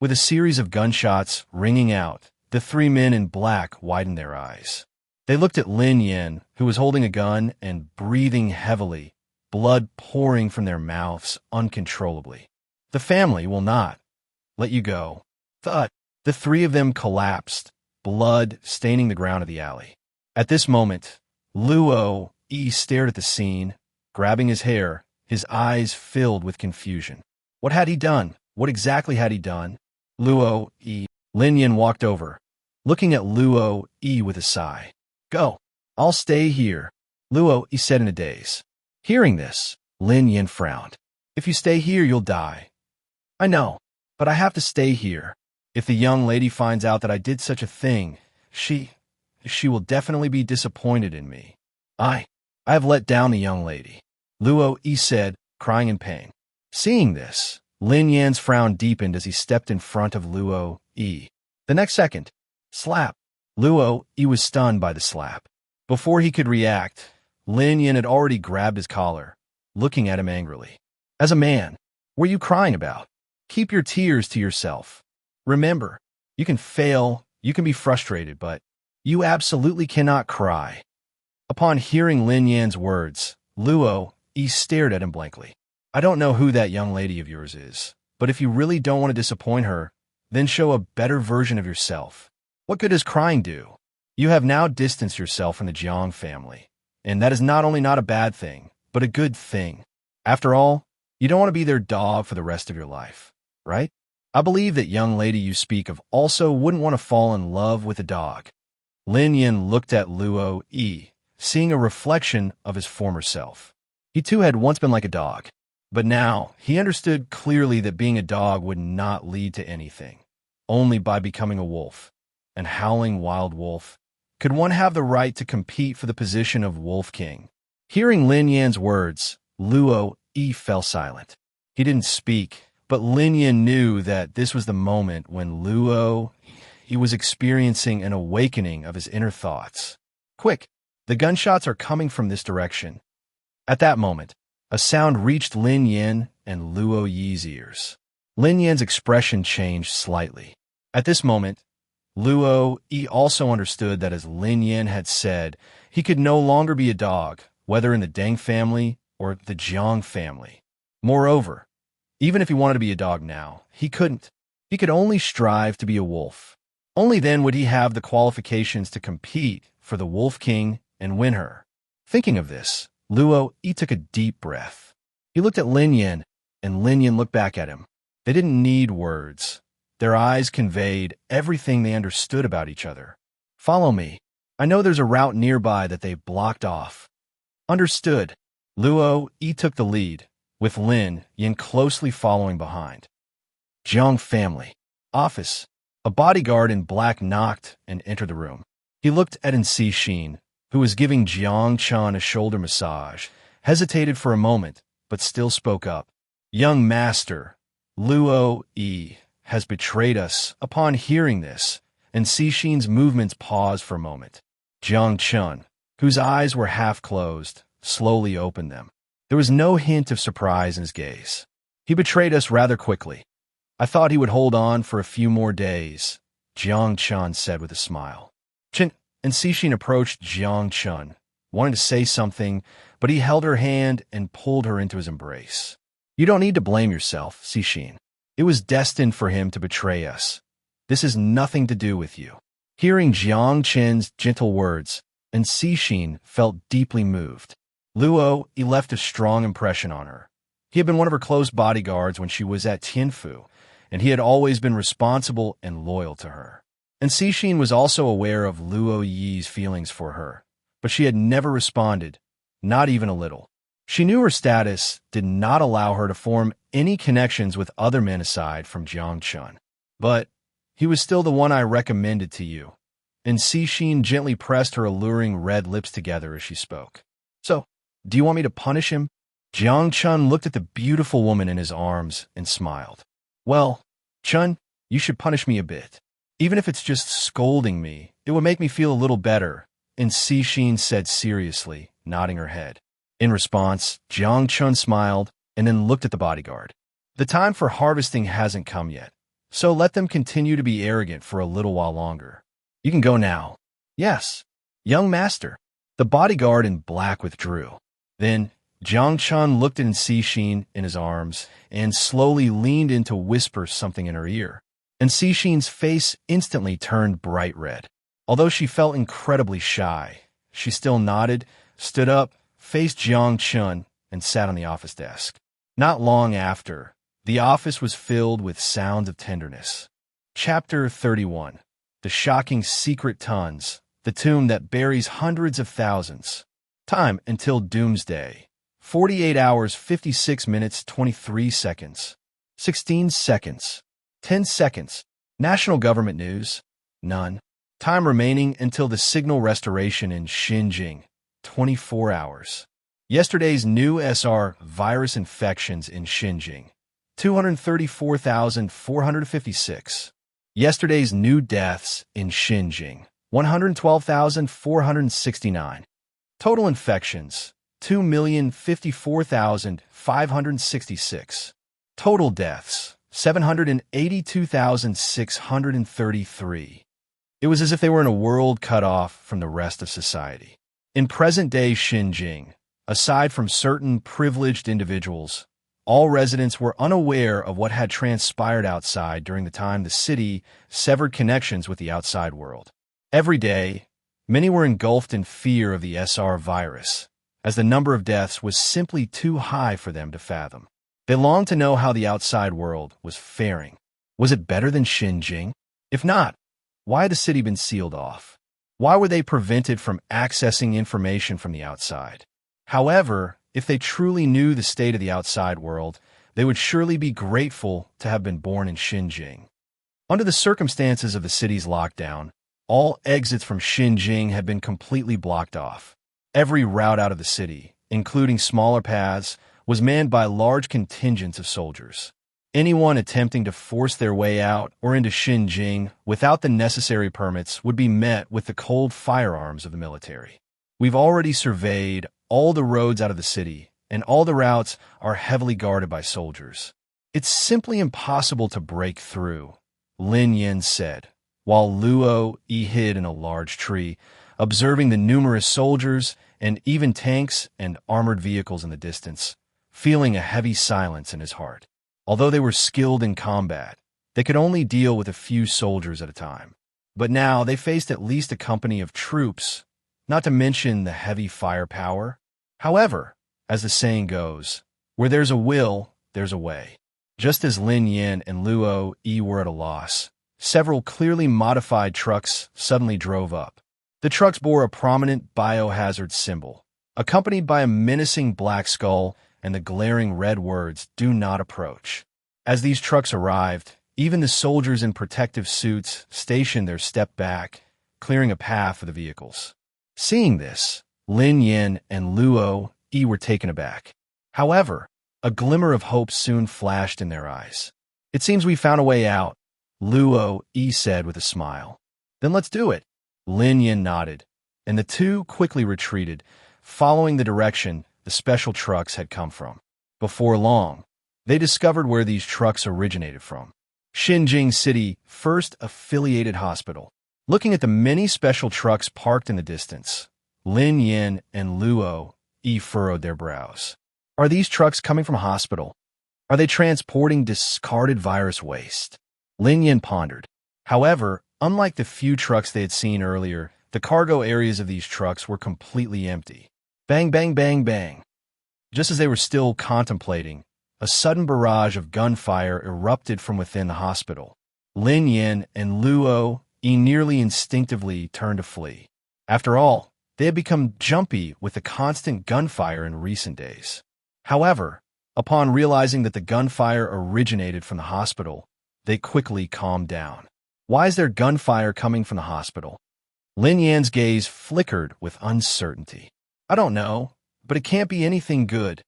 With a series of gunshots ringing out, the 3 men in black widened their eyes. They looked at Lin Yin, who was holding a gun and breathing heavily, blood pouring from their mouths uncontrollably. "The family will not let you go." Thud! The 3 of them collapsed, blood staining the ground of the alley. At this moment, Luo Yi stared at the scene, grabbing his hair, his eyes filled with confusion. What had he done? What exactly had he done? Luo Yi. Lin Yin walked over, looking at Luo Yi with a sigh. "Go. I'll stay here," Luo Yi said in a daze. Hearing this, Lin Yin frowned. "If you stay here, you'll die." "I know, but I have to stay here. If the young lady finds out that I did such a thing, she will definitely be disappointed in me. I have let down the young lady," Luo Yi said, crying in pain. Seeing this, Lin Yan's frown deepened as he stepped in front of Luo Yi. The next second, slap. Luo Yi was stunned by the slap. Before he could react, Lin Yan had already grabbed his collar, looking at him angrily. "As a man, what are you crying about? Keep your tears to yourself. Remember, you can fail, you can be frustrated, but you absolutely cannot cry." Upon hearing Lin Yan's words, Luo Yi stared at him blankly. "I don't know who that young lady of yours is, but if you really don't want to disappoint her, then show a better version of yourself. What good does crying do? You have now distanced yourself from the Jiang family, and that is not only not a bad thing, but a good thing." After all, you don't want to be their dog for the rest of your life, right? I believe that young lady you speak of also wouldn't want to fall in love with a dog. Lin Yin looked at Luo Yi, seeing a reflection of his former self. He too had once been like a dog, but now he understood clearly that being a dog would not lead to anything, only by becoming a wolf, an howling wild wolf. Could one have the right to compete for the position of Wolf King? Hearing Lin Yan's words, Luo Yi fell silent. He didn't speak, but Lin Yan knew that this was the moment when Luo Yi was experiencing an awakening of his inner thoughts. Quick, the gunshots are coming from this direction. At that moment, a sound reached Lin Yan and Luo Yi's ears. Lin Yan's expression changed slightly. At this moment, Luo Yi also understood that as Lin Yan had said, he could no longer be a dog, whether in the Deng family or the Jiang family. Moreover, even if he wanted to be a dog now, he couldn't. He could only strive to be a wolf. Only then would he have the qualifications to compete for the Wolf King and win her. Thinking of this, Luo Yi took a deep breath. He looked at Lin Yan, and Lin Yan looked back at him. They didn't need words. Their eyes conveyed everything they understood about each other. Follow me. I know there's a route nearby that they've blocked off. Understood. Luo Yi took the lead, with Lin Yan closely following behind. Jiang family. Office. A bodyguard in black knocked and entered the room. He looked at Cixin, who was giving Jiang Chen a shoulder massage, hesitated for a moment, but still spoke up. Young master, Luo Yi has betrayed us. Upon hearing this, and Cixin's movements paused for a moment. Jiang Chen, whose eyes were half closed, slowly opened them. There was no hint of surprise in his gaze. He betrayed us rather quickly. I thought he would hold on for a few more days, Jiang Chen said with a smile. Chen and Cixin approached Jiang Chen, wanting to say something, but he held her hand and pulled her into his embrace. You don't need to blame yourself, Cixin. It was destined for him to betray us. This has nothing to do with you. Hearing Jiang Chen's gentle words, and Cixin felt deeply moved. Luo Yi left a strong impression on her. He had been one of her close bodyguards when she was at Tianfu, and he had always been responsible and loyal to her. And Cixin was also aware of Luo Yi's feelings for her, but she had never responded, not even a little. She knew her status did not allow her to form any connections with other men aside from Jiang Chen. But he was still the one I recommended to you. And Cixin gently pressed her alluring red lips together as she spoke. So, do you want me to punish him? Jiang Chen looked at the beautiful woman in his arms and smiled. Well, Chen, you should punish me a bit. Even if it's just scolding me, it would make me feel a little better, and Cixin said seriously, nodding her head. In response, Jiang Chen smiled and then looked at the bodyguard. The time for harvesting hasn't come yet, so let them continue to be arrogant for a little while longer. You can go now. Yes, young master. The bodyguard in black withdrew. Then, Jiang Chen looked at Cixin in his arms and slowly leaned in to whisper something in her ear. And Cixin's face instantly turned bright red. Although she felt incredibly shy, she still nodded, stood up, faced Jiang Chen, and sat on the office desk. Not long after, the office was filled with sounds of tenderness. Chapter 31. The Shocking Secret Tons, the tomb that buries hundreds of thousands. Time until doomsday. 48 hours, 56 minutes, 23 seconds. 16 seconds. 10 seconds. National government news. None. Time remaining until the signal restoration in Xinjiang. 24 hours. Yesterday's new SR virus infections in Xinjiang. 234,456. Yesterday's new deaths in Xinjiang. 112,469. Total infections. 2,054,566. Total deaths. 782,633. It was as if they were in a world cut off from the rest of society. In present-day Xinjiang, aside from certain privileged individuals, all residents were unaware of what had transpired outside during the time the city severed connections with the outside world. Every day, many were engulfed in fear of the SR virus, as the number of deaths was simply too high for them to fathom. They longed to know how the outside world was faring. Was it better than Xinjiang? If not, why had the city been sealed off? Why were they prevented from accessing information from the outside? However, if they truly knew the state of the outside world, they would surely be grateful to have been born in Xinjiang. Under the circumstances of the city's lockdown, all exits from Xinjiang had been completely blocked off. Every route out of the city, including smaller paths, was manned by large contingents of soldiers. Anyone attempting to force their way out or into Xinjiang without the necessary permits would be met with the cold firearms of the military. We've already surveyed all the roads out of the city, and all the routes are heavily guarded by soldiers. It's simply impossible to break through, Lin Yin said, while Luo Yi hid in a large tree, observing the numerous soldiers and even tanks and armored vehicles in the distance, feeling a heavy silence in his heart. Although they were skilled in combat, they could only deal with a few soldiers at a time. But now they faced at least a company of troops, not to mention the heavy firepower. However, as the saying goes, where there's a will, there's a way. Just as Lin Yin and Luo Yi were at a loss, several clearly modified trucks suddenly drove up. The trucks bore a prominent biohazard symbol, accompanied by a menacing black skull and the glaring red words, "Do not approach." As these trucks arrived, even the soldiers in protective suits stationed their step back, clearing a path for the vehicles. Seeing this, Lin Yin and Luo Yi were taken aback. However, a glimmer of hope soon flashed in their eyes. "It seems we found a way out," Luo Yi said with a smile. "Then let's do it." Lin Yin nodded, and the two quickly retreated, following the direction the special trucks had come from. Before long, they discovered where these trucks originated from. Xinjiang City First Affiliated Hospital. Looking at the many special trucks parked in the distance, Lin Yin and Luo Yi furrowed their brows. Are these trucks coming from a hospital? Are they transporting discarded virus waste? Lin Yin pondered. However, unlike the few trucks they had seen earlier, the cargo areas of these trucks were completely empty. Bang, bang, bang, bang. Just as they were still contemplating, a sudden barrage of gunfire erupted from within the hospital. Lin Yin and Luo Yi nearly instinctively turned to flee. After all, they had become jumpy with the constant gunfire in recent days. However, upon realizing that the gunfire originated from the hospital, they quickly calmed down. Why is there gunfire coming from the hospital? Lin Yan's gaze flickered with uncertainty. I don't know, but it can't be anything good.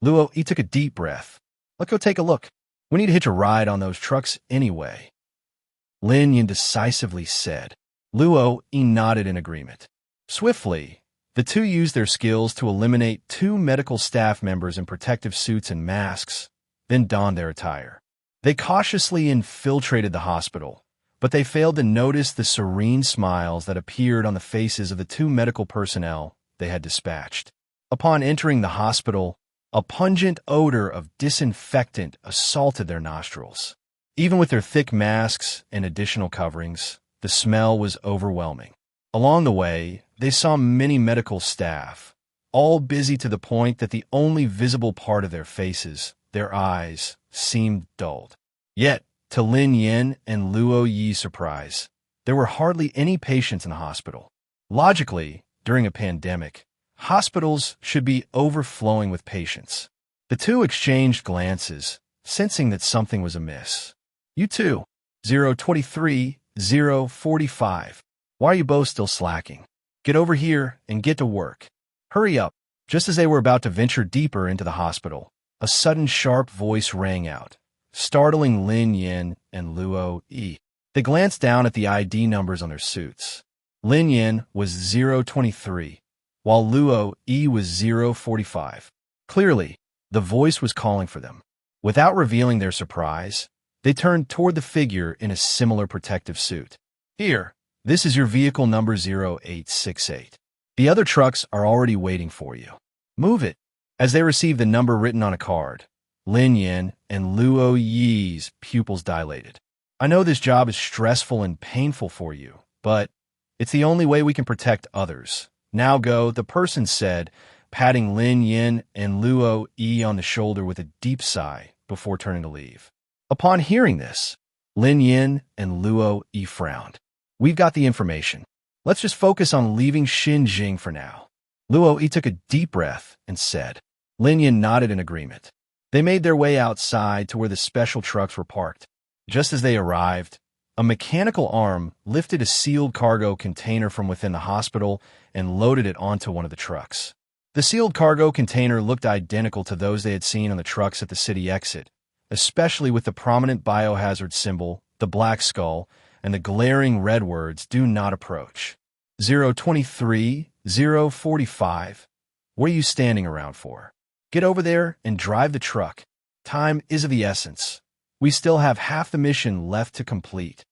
Luo Yi took a deep breath. Let's go take a look. We need to hitch a ride on those trucks anyway. Lin Yin decisively said. Luo Yi nodded in agreement. Swiftly, the two used their skills to eliminate two medical staff members in protective suits and masks, then donned their attire. They cautiously infiltrated the hospital, but they failed to notice the serene smiles that appeared on the faces of the two medical personnel they had dispatched. Upon entering the hospital, a pungent odor of disinfectant assaulted their nostrils. Even with their thick masks and additional coverings, the smell was overwhelming. Along the way, they saw many medical staff, all busy to the point that the only visible part of their faces, their eyes, seemed dulled. Yet, to Lin Yin and Luo Yi's surprise, there were hardly any patients in the hospital. Logically, during a pandemic, hospitals should be overflowing with patients. The two exchanged glances, sensing that something was amiss. You two, 023, 045. Why are you both still slacking? Get over here and get to work. Hurry up. Just as they were about to venture deeper into the hospital, a sudden sharp voice rang out, startling Lin Yin and Luo Yi. They glanced down at the ID numbers on their suits. Lin Yin was 023, while Luo Yi was 045. Clearly, the voice was calling for them. Without revealing their surprise, they turned toward the figure in a similar protective suit. Here, this is your vehicle number 0868. The other trucks are already waiting for you. Move it. As they received the number written on a card, Lin Yin and Luo Yi's pupils dilated. I know this job is stressful and painful for you, but it's the only way we can protect others. Now go, the person said, patting Lin Yin and Luo Yi on the shoulder with a deep sigh before turning to leave. Upon hearing this, Lin Yin and Luo Yi frowned. We've got the information. Let's just focus on leaving Xinjiang for now. Luo Yi took a deep breath and said. Lin Yin nodded in agreement. They made their way outside to where the special trucks were parked. Just as they arrived, a mechanical arm lifted a sealed cargo container from within the hospital and loaded it onto one of the trucks. The sealed cargo container looked identical to those they had seen on the trucks at the city exit, especially with the prominent biohazard symbol, the black skull, and the glaring red words, "Do not approach." 023, 045. What are you standing around for? Get over there and drive the truck. Time is of the essence. We still have half the mission left to complete.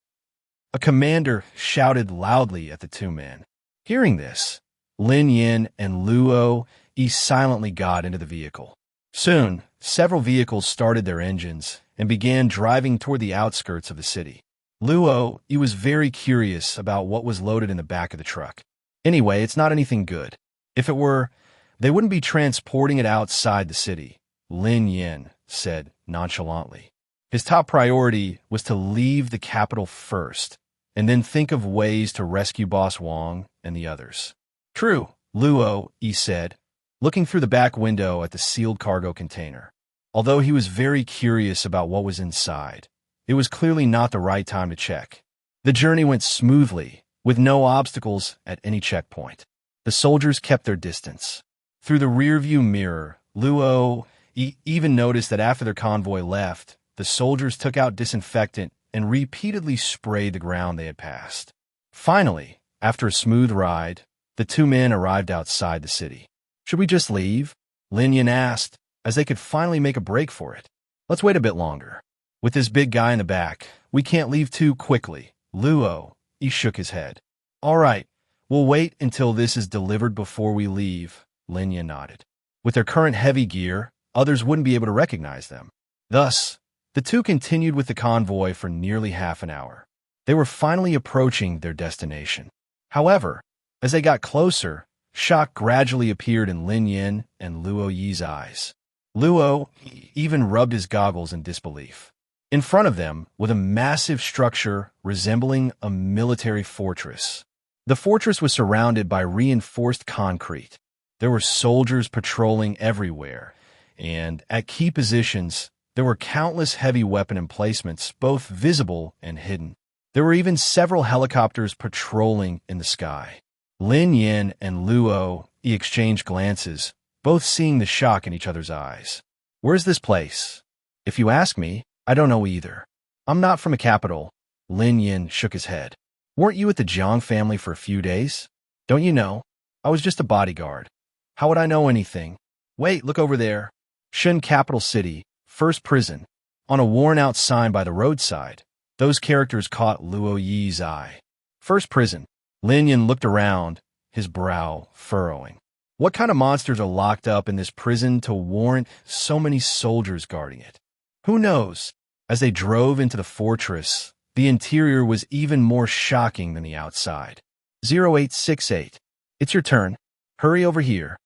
A commander shouted loudly at the two men. Hearing this, Lin Yin and Luo Yi silently got into the vehicle. Soon, several vehicles started their engines and began driving toward the outskirts of the city. Luo Yi was very curious about what was loaded in the back of the truck. Anyway, it's not anything good. If it were, they wouldn't be transporting it outside the city, Lin Yin said nonchalantly. His top priority was to leave the capital first, and then think of ways to rescue Boss Wong and the others. True, Luo Yi said, looking through the back window at the sealed cargo container. Although he was very curious about what was inside, it was clearly not the right time to check. The journey went smoothly, with no obstacles at any checkpoint. The soldiers kept their distance. Through the rearview mirror, Luo Yi even noticed that after their convoy left, the soldiers took out disinfectant and repeatedly sprayed the ground they had passed. Finally, after a smooth ride, the two men arrived outside the city. Should we just leave? Lin Yin asked, as they could finally make a break for it. Let's wait a bit longer. With this big guy in the back, we can't leave too quickly. Luo Yi shook his head. All right, we'll wait until this is delivered before we leave, Lin Yin nodded. With their current heavy gear, others wouldn't be able to recognize them. Thus, the two continued with the convoy for nearly half an hour. They were finally approaching their destination. However, as they got closer, shock gradually appeared in Lin Yin and Luo Yi's eyes. Luo even rubbed his goggles in disbelief. In front of them was a massive structure resembling a military fortress. The fortress was surrounded by reinforced concrete. There were soldiers patrolling everywhere, and at key positions, there were countless heavy weapon emplacements, both visible and hidden. There were even several helicopters patrolling in the sky. Lin Yin and Luo Yi exchanged glances, both seeing the shock in each other's eyes. Where's this place? If you ask me, I don't know either. I'm not from a capital. Lin Yin shook his head. Weren't you at the Jiang family for a few days? Don't you know? I was just a bodyguard. How would I know anything? Wait, look over there. Shun Capital City. First prison. On a worn-out sign by the roadside, those characters caught Luo Yi's eye. First prison. Lin Yin looked around, his brow furrowing. What kind of monsters are locked up in this prison to warrant so many soldiers guarding it? Who knows? As they drove into the fortress, the interior was even more shocking than the outside. 0868. It's your turn. Hurry over here.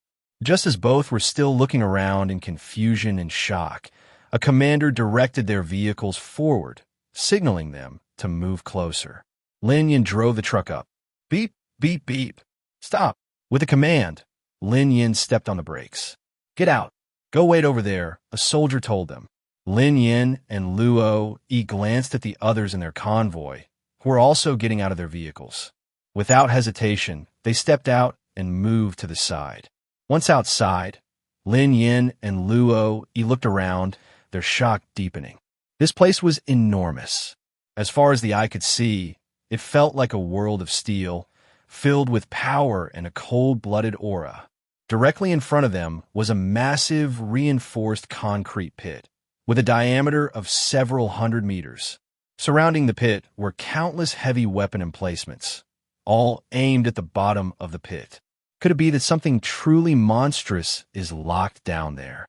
Just as both were still looking around in confusion and shock, a commander directed their vehicles forward, signaling them to move closer. Lin Yin drove the truck up. Beep, beep, beep. Stop. With a command, Lin Yin stepped on the brakes. Get out. Go wait over there, a soldier told them. Lin Yin and Luo Yi glanced at the others in their convoy, who were also getting out of their vehicles. Without hesitation, they stepped out and moved to the side. Once outside, Lin Yin and Luo Yi looked around, their shock deepening. This place was enormous. As far as the eye could see, it felt like a world of steel, filled with power and a cold-blooded aura. Directly in front of them was a massive, reinforced concrete pit, with a diameter of several hundred meters. Surrounding the pit were countless heavy weapon emplacements, all aimed at the bottom of the pit. Could it be that something truly monstrous is locked down there?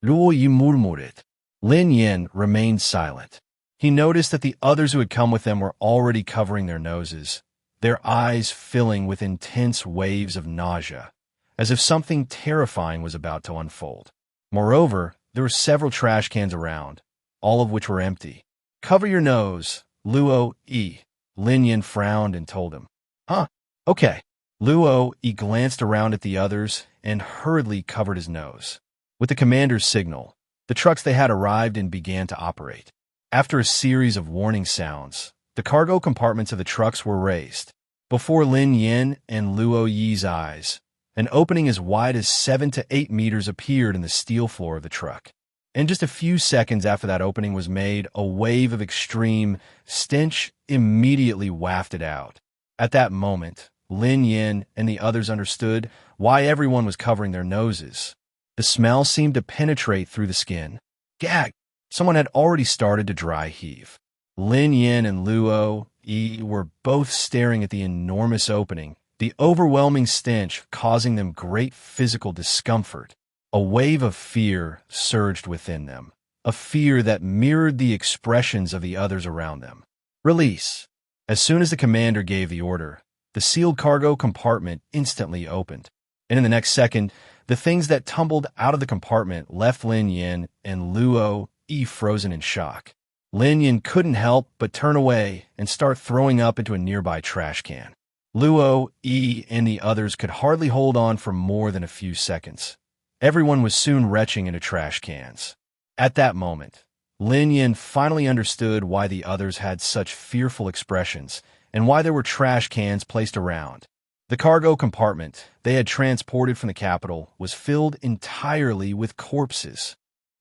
Luo Yi murmured. Lin Yin remained silent. He noticed that the others who had come with them were already covering their noses, their eyes filling with intense waves of nausea, as if something terrifying was about to unfold. Moreover, there were several trash cans around, all of which were empty. "Cover your nose, Luo Yi." Lin Yin frowned and told him. "Huh, okay." Luo Yi glanced around at the others and hurriedly covered his nose. With the commander's signal, the trucks they had arrived and began to operate. After a series of warning sounds, the cargo compartments of the trucks were raised. Before Lin Yin and Luo Yi's eyes, an opening as wide as 7 to 8 meters appeared in the steel floor of the truck. And just a few seconds after that opening was made, a wave of extreme stench immediately wafted out. At that moment, Lin Yin and the others understood why everyone was covering their noses. The smell seemed to penetrate through the skin. Gag! Someone had already started to dry heave. Lin Yin and Luo Yi were both staring at the enormous opening, the overwhelming stench causing them great physical discomfort. A wave of fear surged within them, a fear that mirrored the expressions of the others around them. Release. As soon as the commander gave the order, the sealed cargo compartment instantly opened. And in the next second, the things that tumbled out of the compartment left Lin Yin and Luo Yi frozen in shock. Lin Yin couldn't help but turn away and start throwing up into a nearby trash can. Luo Yi and the others could hardly hold on for more than a few seconds. Everyone was soon retching into trash cans. At that moment, Lin Yin finally understood why the others had such fearful expressions and why there were trash cans placed around. The cargo compartment they had transported from the capital was filled entirely with corpses.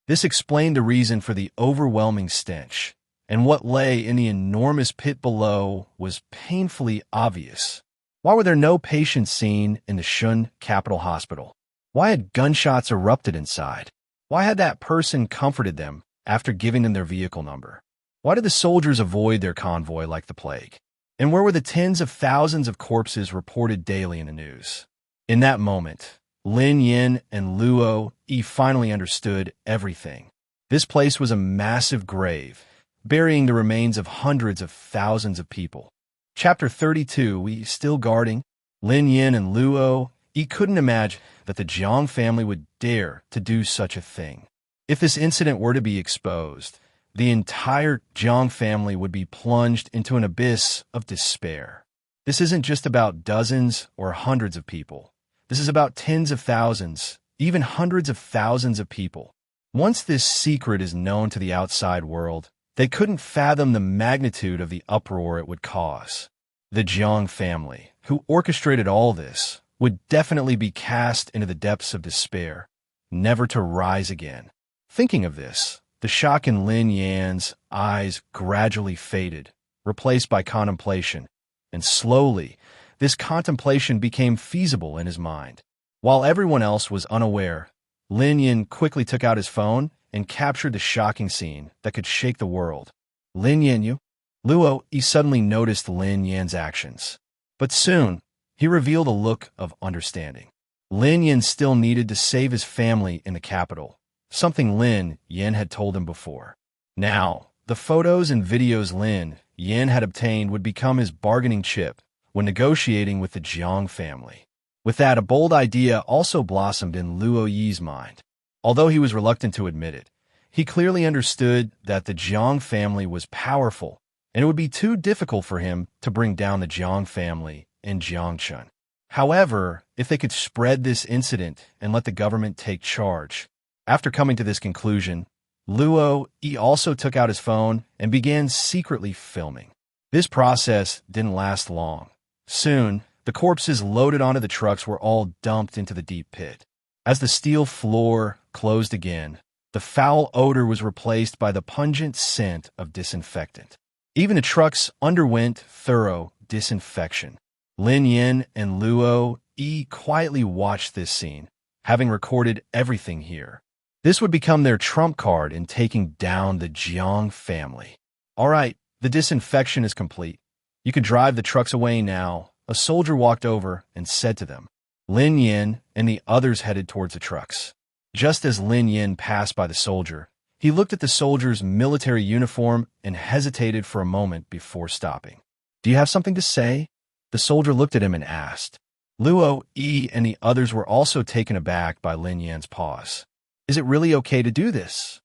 This explained the reason for the overwhelming stench, and what lay in the enormous pit below was painfully obvious. Why were there no patients seen in the Shun Capital Hospital? Why had gunshots erupted inside? Why had that person comforted them after giving them their vehicle number? Why did the soldiers avoid their convoy like the plague? And where were the tens of thousands of corpses reported daily in the news? In that moment, Lin Yin and Luo Yi finally understood everything. This place was a massive grave, burying the remains of hundreds of thousands of people. Chapter 32, we still guarding? Lin Yin and Luo Yi couldn't imagine that the Jiang family would dare to do such a thing. If this incident were to be exposed, the entire Jiang family would be plunged into an abyss of despair. This isn't just about dozens or hundreds of people. This is about tens of thousands, even hundreds of thousands of people. Once this secret is known to the outside world, they couldn't fathom the magnitude of the uproar it would cause. The Jiang family, who orchestrated all this, would definitely be cast into the depths of despair, never to rise again. Thinking of this, the shock in Lin Yan's eyes gradually faded, replaced by contemplation, and slowly, this contemplation became feasible in his mind. While everyone else was unaware, Lin Yin quickly took out his phone and captured the shocking scene that could shake the world. Lin Yin, you? Luo Yi suddenly noticed Lin Yan's actions. But soon, he revealed a look of understanding. Lin Yin still needed to save his family in the capital, something Lin Yin had told him before. Now, the photos and videos Lin Yin had obtained would become his bargaining chip when negotiating with the Jiang family. With that, a bold idea also blossomed in Luo Yi's mind. Although he was reluctant to admit it, he clearly understood that the Jiang family was powerful, and it would be too difficult for him to bring down the Jiang family and Jiang Chen. However, if they could spread this incident and let the government take charge. After coming to this conclusion, Luo Yi also took out his phone and began secretly filming. This process didn't last long. Soon, the corpses loaded onto the trucks were all dumped into the deep pit. As the steel floor closed again, the foul odor was replaced by the pungent scent of disinfectant. Even the trucks underwent thorough disinfection. Lin Yin and Luo Yi quietly watched this scene, having recorded everything here. This would become their trump card in taking down the Jiang family. All right, the disinfection is complete. You can drive the trucks away now, a soldier walked over and said to them. Lin Yin and the others headed towards the trucks. Just as Lin Yin passed by the soldier, he looked at the soldier's military uniform and hesitated for a moment before stopping. Do you have something to say? The soldier looked at him and asked. Luo, Yi, and the others were also taken aback by Lin Yan's pause. Is it really okay to do this?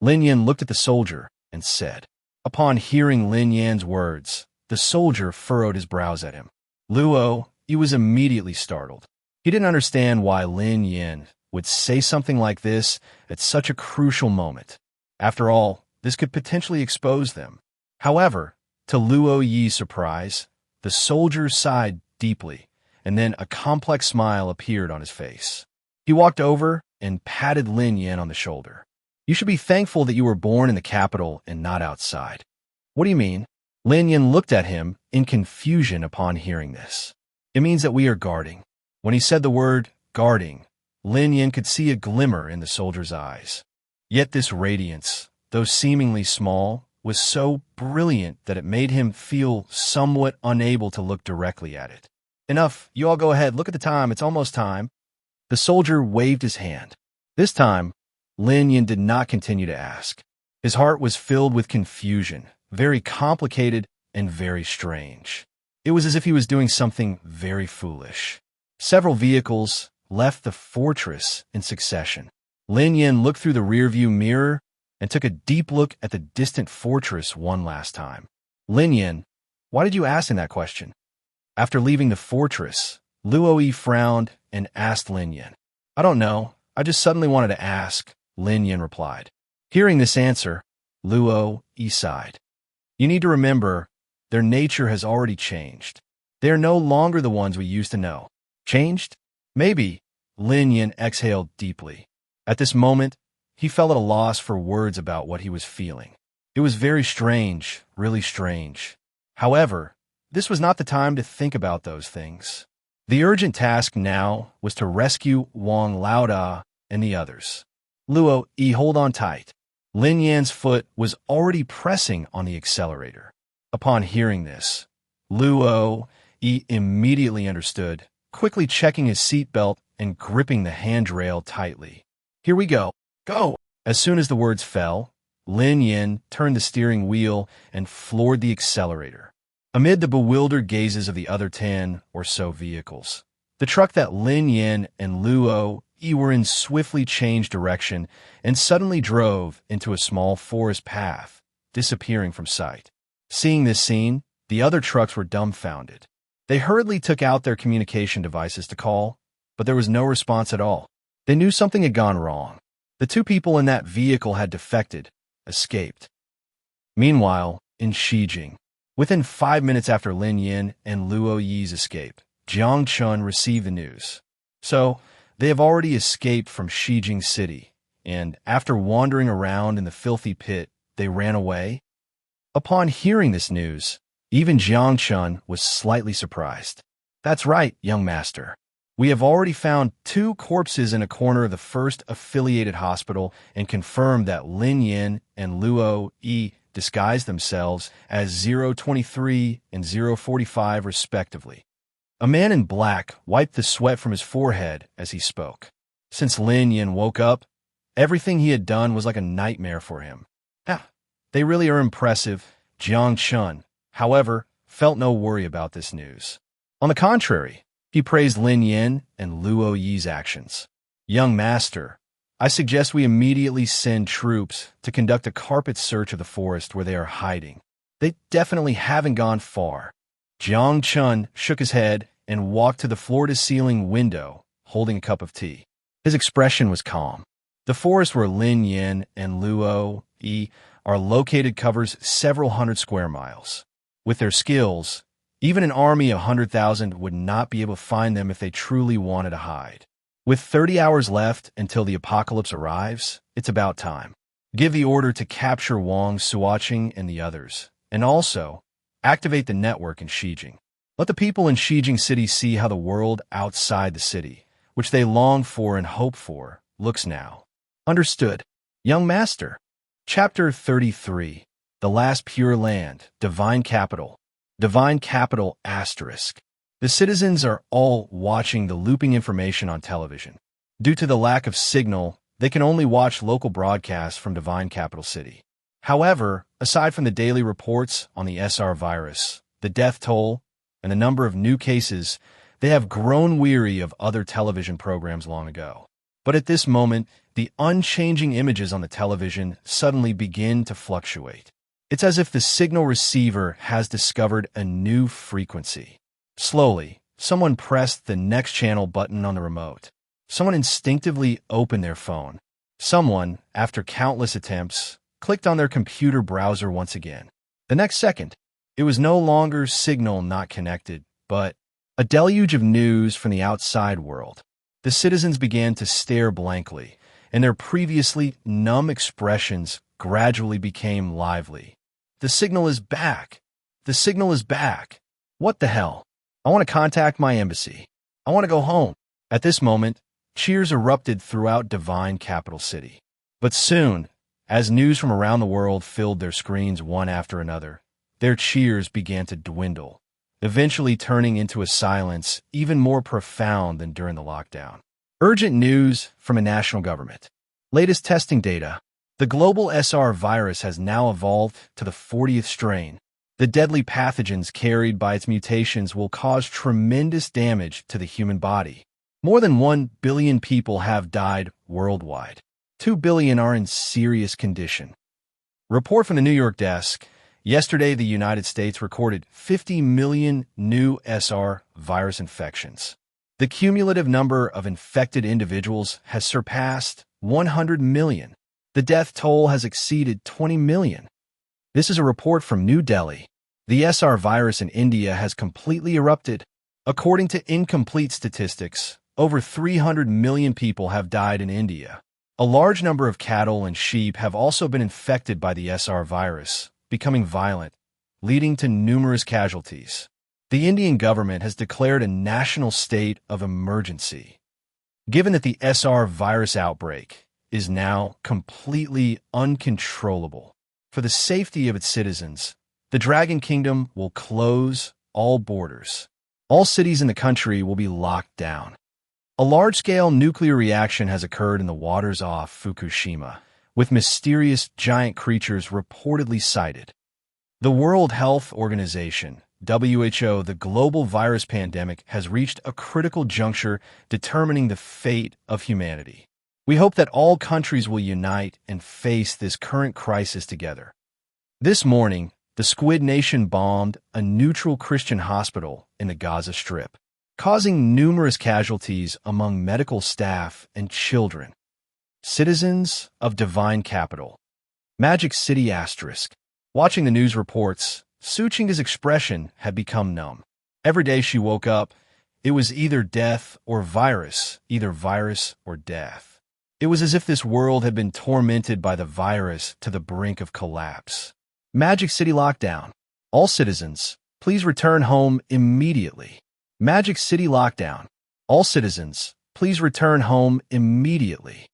Lin Yan looked at the soldier and said. Upon hearing Lin Yan's words, the soldier furrowed his brows at him. Luo, he was immediately startled. He didn't understand why Lin Yan would say something like this at such a crucial moment. After all, this could potentially expose them. However, to Luo Yi's surprise, the soldier sighed deeply, and then a complex smile appeared on his face. He walked over and patted Lin Yan on the shoulder. You should be thankful that you were born in the capital and not outside. What do you mean? Lin Yan looked at him in confusion upon hearing this. It means that we are guarding. When he said the word guarding, Lin Yan could see a glimmer in the soldier's eyes. Yet this radiance, though seemingly small, was so brilliant that it made him feel somewhat unable to look directly at it. Enough, you all go ahead, look at the time, it's almost time. The soldier waved his hand. This time, Lin Yan did not continue to ask. His heart was filled with confusion, very complicated and very strange. It was as if he was doing something very foolish. Several vehicles left the fortress in succession. Lin Yan looked through the rearview mirror and took a deep look at the distant fortress one last time. Lin Yan, why did you ask him that question? After leaving the fortress, Luo Yi frowned and asked Lin Yan. I don't know, I just suddenly wanted to ask, Lin Yan replied. Hearing this answer, Luo Yi sighed. You need to remember, their nature has already changed. They are no longer the ones we used to know. Changed? Maybe. Lin Yan exhaled deeply. At this moment, he felt at a loss for words about what he was feeling. It was very strange, really strange. However, this was not the time to think about those things. The urgent task now was to rescue Wang Laoda and the others. Luo Yi, hold on tight. Lin Yan's foot was already pressing on the accelerator. Upon hearing this, Luo Yi immediately understood, quickly checking his seatbelt and gripping the handrail tightly. Here we go. Go! As soon as the words fell, Lin Yan turned the steering wheel and floored the accelerator. Amid the bewildered gazes of the other 10 or so vehicles, the truck that Lin Yan and Luo Yi were in swiftly changed direction and suddenly drove into a small forest path, disappearing from sight. Seeing this scene, the other trucks were dumbfounded. They hurriedly took out their communication devices to call, but there was no response at all. They knew something had gone wrong. The 2 people in that vehicle had defected, escaped. Meanwhile, in Shijing, within 5 minutes after Lin Yan and Luo Yi's escape, Jiang Chen received the news. So, they have already escaped from Shijing City, and after wandering around in the filthy pit, they ran away. Upon hearing this news, even Jiang Chen was slightly surprised. That's right, young master. We have already found 2 corpses in a corner of the first affiliated hospital and confirmed that Lin Yan and Luo Yi disguised themselves as 023 and 045 respectively. A man in black wiped the sweat from his forehead as he spoke. Since Lin Yan woke up, everything he had done was like a nightmare for him. They really are impressive. Jiang Chen, however, felt no worry about this news. On the contrary, he praised Lin Yan and Luo Yi's actions. Young master, I suggest we immediately send troops to conduct a carpet search of the forest where they are hiding. They definitely haven't gone far. Jiang Chen shook his head and walked to the floor-to-ceiling window, holding a cup of tea. His expression was calm. The forest where Lin Yan and Luo Yi are located covers several hundred square miles. With their skills, even an army of 100,000 would not be able to find them if they truly wanted to hide. With 30 hours left until the apocalypse arrives, it's about time. Give the order to capture Wang Suoqing and the others, and also activate the network in Shijing. Let the people in Shijing City see how the world outside the city, which they long for and hope for, looks now. Understood. Young Master. Chapter 33. The Last Pure Land, Divine Capital. Divine Capital Asterisk. The citizens are all watching the looping information on television. Due to the lack of signal, they can only watch local broadcasts from Divine Capital City. However, aside from the daily reports on the SR virus, the death toll, and the number of new cases, They have grown weary of other television programs long ago. But at this moment, the unchanging images on the television suddenly begin to fluctuate. It's as if the signal receiver has discovered a new frequency. Slowly, someone pressed the next channel button on the remote. Someone instinctively opened their phone. Someone, after countless attempts, clicked on their computer browser once again. The next second, it was no longer signal not connected, but a deluge of news from the outside world. The citizens began to stare blankly, and their previously numb expressions gradually became lively. The signal is back. The signal is back. What the hell? I want to contact my embassy. I want to go home. At this moment, cheers erupted throughout divine capital city. But soon, as news from around the world filled their screens one after another, their cheers began to dwindle, eventually turning into a silence even more profound than during the lockdown. Urgent news from a national government. Latest testing data. The global SR virus has now evolved to the 40th strain. The deadly pathogens carried by its mutations will cause tremendous damage to the human body. More than 1 billion people have died worldwide. 2 billion are in serious condition. Report from the New York desk. Yesterday, the United States recorded 50 million new SR virus infections. The cumulative number of infected individuals has surpassed 100 million. The death toll has exceeded 20 million. This is a report from New Delhi. The SR virus in India has completely erupted. According to incomplete statistics, over 300 million people have died in India. A large number of cattle and sheep have also been infected by the SR virus, becoming violent, leading to numerous casualties. The Indian government has declared a national state of emergency. Given that the SR virus outbreak is now completely uncontrollable, for the safety of its citizens, the Dragon Kingdom will close all borders. All cities in the country will be locked down. A large-scale nuclear reaction has occurred in the waters off Fukushima, with mysterious giant creatures reportedly sighted. The World Health Organization, WHO, the global virus pandemic, has reached a critical juncture determining the fate of humanity. We hope that all countries will unite and face this current crisis together. This morning, the Squid Nation bombed a neutral Christian hospital in the Gaza Strip, causing numerous casualties among medical staff and children. Citizens of Divine Capital. Magic City asterisk. Watching the news reports, Suchinga's expression had become numb. Every day she woke up, it was either death or virus, either virus or death. It was as if this world had been tormented by the virus to the brink of collapse. Magic City lockdown. All citizens, please return home immediately. Magic City lockdown. All citizens, please return home immediately.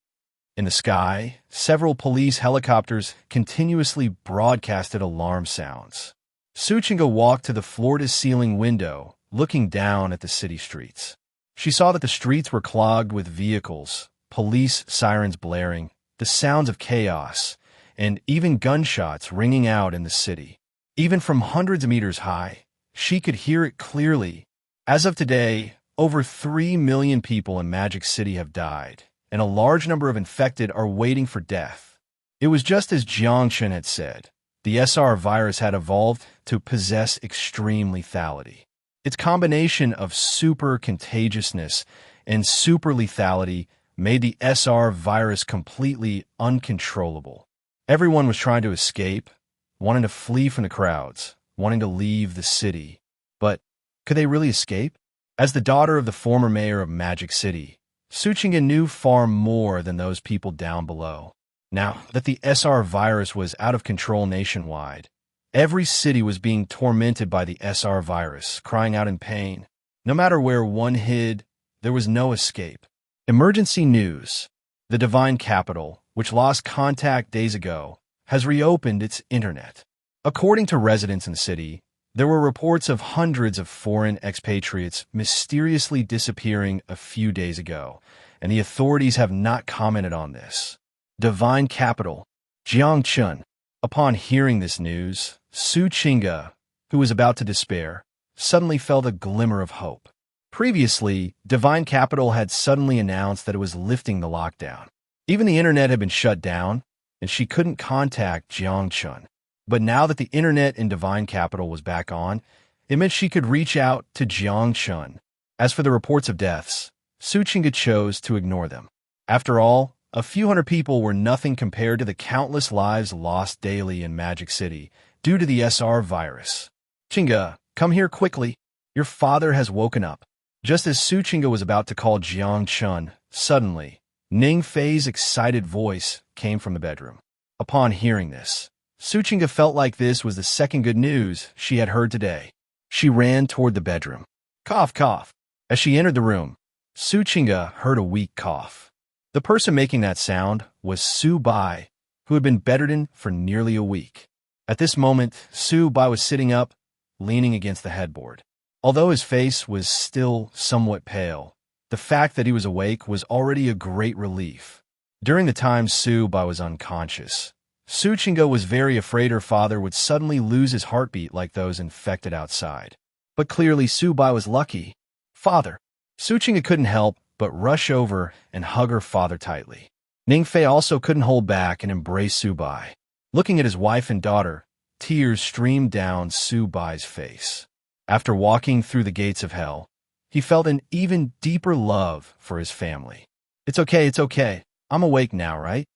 In the sky, several police helicopters continuously broadcasted alarm sounds. Suchinga walked to the floor-to-ceiling window, looking down at the city streets. She saw that the streets were clogged with vehicles, police sirens blaring, the sounds of chaos, and even gunshots ringing out in the city. Even from hundreds of meters high, she could hear it clearly. As of today, over 3 million people in Magic City have died, and a large number of infected are waiting for death. It was just as Jiang Chen had said. The SR virus had evolved to possess extreme lethality. Its combination of super contagiousness and super lethality made the SR virus completely uncontrollable. Everyone was trying to escape, wanting to flee from the crowds, wanting to leave the city. But could they really escape? As the daughter of the former mayor of Magic City, Suchinga knew far more than those people down below. Now that the SR virus was out of control nationwide, every city was being tormented by the SR virus, crying out in pain. No matter where one hid, there was no escape. Emergency news. The Divine Capital, which lost contact days ago, has reopened its internet. According to residents in the city, there were reports of hundreds of foreign expatriates mysteriously disappearing a few days ago, and the authorities have not commented on this. Divine Capital. Jiang Chen. Upon hearing this news, Suchinga, who was about to despair, suddenly felt a glimmer of hope. Previously, Divine Capital had suddenly announced that it was lifting the lockdown. Even the internet had been shut down, and she couldn't contact Jiang Chen. But now that the internet in Divine Capital was back on, it meant she could reach out to Jiang Chen. As for the reports of deaths, Suchinga chose to ignore them. After all, a few hundred people were nothing compared to the countless lives lost daily in Magic City due to the SR virus. Chinga, come here quickly. Your father has woken up. Just as Suchinga was about to call Jiang Chen, suddenly, Ning Fei's excited voice came from the bedroom. Upon hearing this, Suchinga felt like this was the second good news she had heard today. She ran toward the bedroom. Cough, cough. As she entered the room, Suchinga heard a weak cough. The person making that sound was Su Bai, who had been bedridden for nearly a week. At this moment, Su Bai was sitting up, leaning against the headboard. Although his face was still somewhat pale, the fact that he was awake was already a great relief. During the time Su Bai was unconscious, Suchinga was very afraid her father would suddenly lose his heartbeat like those infected outside. But clearly Su Bai was lucky. Father. Suchinga couldn't help but rush over and hug her father tightly. Ning Fei also couldn't hold back and embrace Su Bai. Looking at his wife and daughter, tears streamed down Su Bai's face. After walking through the gates of hell, he felt an even deeper love for his family. It's okay. I'm awake now, right?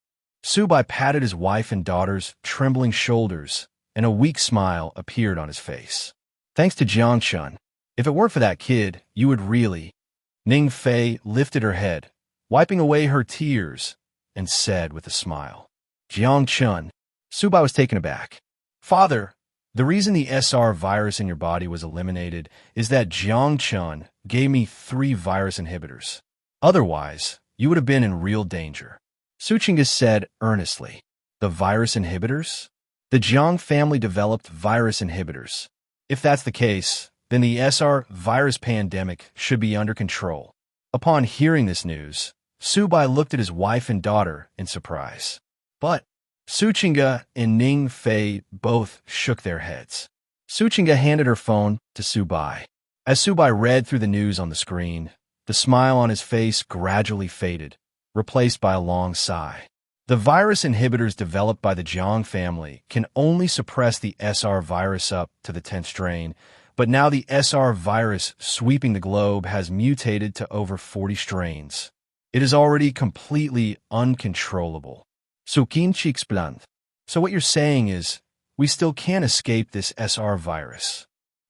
Su Bai patted his wife and daughter's trembling shoulders, and a weak smile appeared on his face. Thanks to Jiang Chen. If it weren't for that kid, you would really... Ning Fei lifted her head, wiping away her tears, and said with a smile. Jiang Chen. Su Bai was taken aback. Father, the reason the SR virus in your body was eliminated is that Jiang Chen gave me 3 virus inhibitors. Otherwise, you would have been in real danger. Suchinga said earnestly. The virus inhibitors? The Jiang family developed virus inhibitors. If that's the case, then the SR virus pandemic should be under control. Upon hearing this news, Su Bai looked at his wife and daughter in surprise. But Suchinga and Ning Fei both shook their heads. Suchinga handed her phone to Su Bai. As Su Bai read through the news on the screen, the smile on his face gradually faded, replaced by a long sigh. The virus inhibitors developed by the Jiang family can only suppress the SR virus up to the 10th strain, but now the SR virus sweeping the globe has mutated to over 40 strains. It is already completely uncontrollable. Sukinchi explained. So what you're saying is, we still can't escape this SR virus.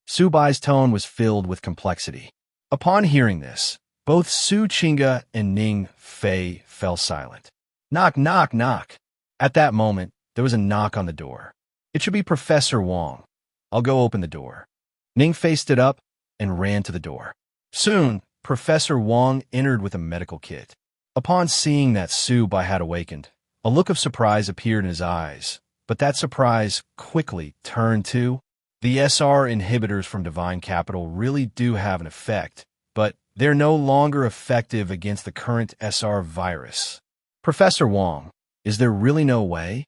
Su Bai's tone was filled with complexity. Upon hearing this, both Suchinga and Ning Fei fell silent. Knock, knock, knock. At that moment, there was a knock on the door. It should be Professor Wong. I'll go open the door. Ning Fei stood up and ran to the door. Soon, Professor Wong entered with a medical kit. Upon seeing that Su Bai had awakened, a look of surprise appeared in his eyes, but that surprise quickly turned to, the SR inhibitors from Divine Capital really do have an effect, but they're no longer effective against the current SR virus. Professor Wong, is there really no way?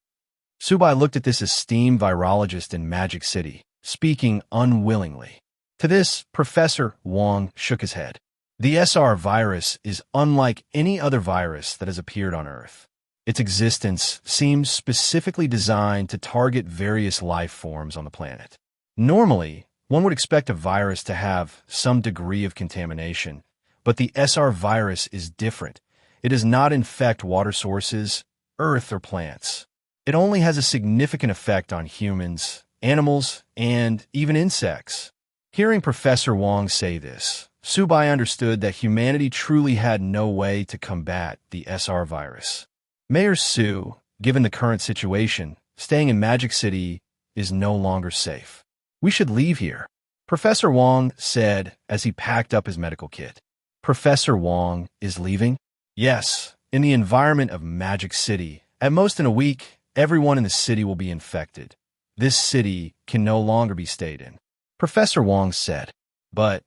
Su Bai looked at this esteemed virologist in Magic City, speaking unwillingly. To this, Professor Wong shook his head. The SR virus is unlike any other virus that has appeared on Earth. Its existence seems specifically designed to target various life forms on the planet. Normally, one would expect a virus to have some degree of contamination, but the SR virus is different. It does not infect water sources, earth, or plants. It only has a significant effect on humans, animals, and even insects. Hearing Professor Wong say this, Su Bai understood that humanity truly had no way to combat the SR virus. Mayor Su, given the current situation, staying in Magic City is no longer safe. We should leave here, Professor Wong said as he packed up his medical kit. Professor Wong is leaving? Yes, in the environment of Magic City. At most in a week, everyone in the city will be infected. This city can no longer be stayed in, Professor Wong said. But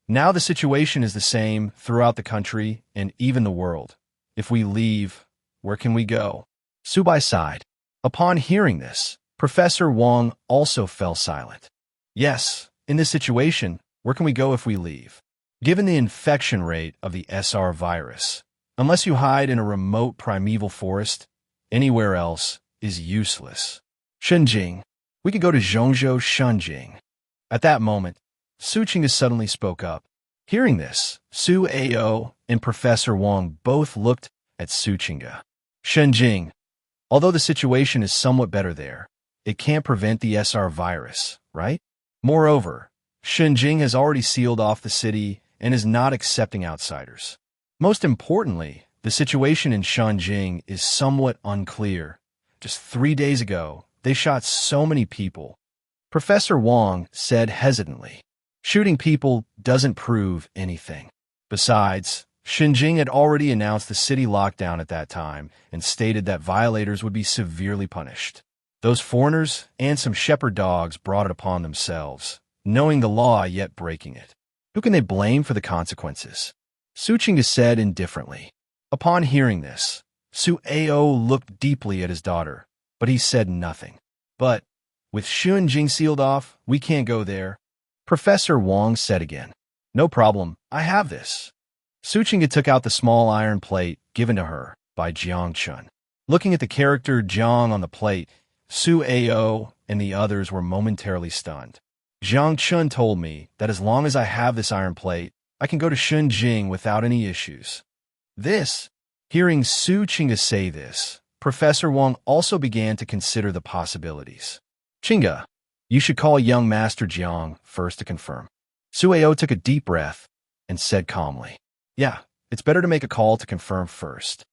now the situation is the same throughout the country and even the world. If we leave, where can we go? Su Bai sighed. Upon hearing this, Professor Wong also fell silent. Yes, in this situation, where can we go if we leave? Given the infection rate of the SR virus, unless you hide in a remote primeval forest, anywhere else is useless. Shenjing. We could go to Zhongzhou Shenjing. At that moment, Su Qingge suddenly spoke up. Hearing this, Su Ao and Professor Wang both looked at Su Qingge. Shenjing. Although the situation is somewhat better there, it can't prevent the SR virus, right? Moreover, Shenjing has already sealed off the city and is not accepting outsiders. Most importantly, the situation in Shenjing is somewhat unclear. Just 3 days ago, they shot so many people. Professor Wang said hesitantly, shooting people doesn't prove anything. Besides, Shenjing had already announced the city lockdown at that time and stated that violators would be severely punished. Those foreigners and some shepherd dogs brought it upon themselves, knowing the law yet breaking it. Who can they blame for the consequences? Su Qingge said indifferently. Upon hearing this, Su Ao looked deeply at his daughter, but he said nothing. But, with Shenjing sealed off, we can't go there. Professor Wang said again. No problem, I have this. Su Qingge took out the small iron plate given to her by Jiang Chen. Looking at the character Jiang on the plate, Su Ao and the others were momentarily stunned. Jiang Chen told me that as long as I have this iron plate, I can go to Shenjing without any issues. Hearing Su Qingge say this, Professor Wang also began to consider the possibilities. Qingge, you should call young Master Jiang first to confirm. Su Ao took a deep breath and said calmly, Yeah, it's better to make a call to confirm first.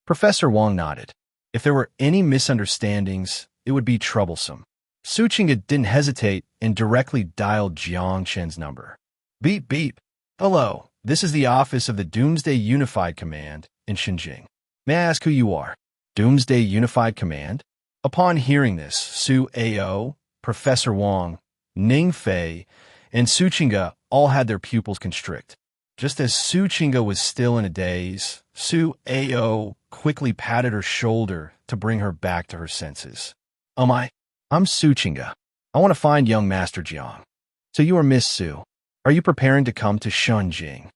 Professor Wang nodded. If there were any misunderstandings, it would be troublesome. Su Qingge didn't hesitate and directly dialed Jiang Chen's number. Beep, beep. Hello, this is the office of the Doomsday Unified Command in Shenjing. May I ask who you are? Doomsday Unified Command? Upon hearing this, Su Ao, Professor Wang, Ning Fei, and Su Qingge all had their pupils constrict. Just as Su Qingge was still in a daze, Su Ao quickly patted her shoulder to bring her back to her senses. I'm Su Qingge. I want to find young Master Jiang. So you are Miss Su. Are you preparing to come to Shenjing?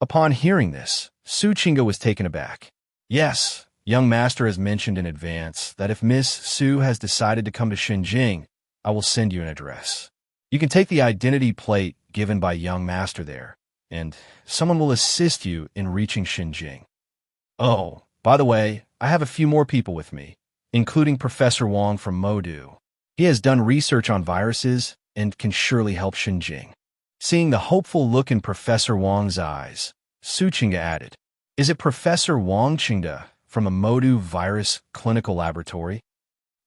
Upon hearing this, Su Qingge was taken aback. Yes, young Master has mentioned in advance that if Miss Su has decided to come to Shenjing, I will send you an address. You can take the identity plate given by young Master there, and someone will assist you in reaching Shenjing. Oh, by the way, I have a few more people with me, including Professor Wang from Modu. He has done research on viruses and can surely help Shenjing. Seeing the hopeful look in Professor Wang's eyes, Su Qingge added, Is it Professor Wang Qingde from a Modu virus clinical laboratory?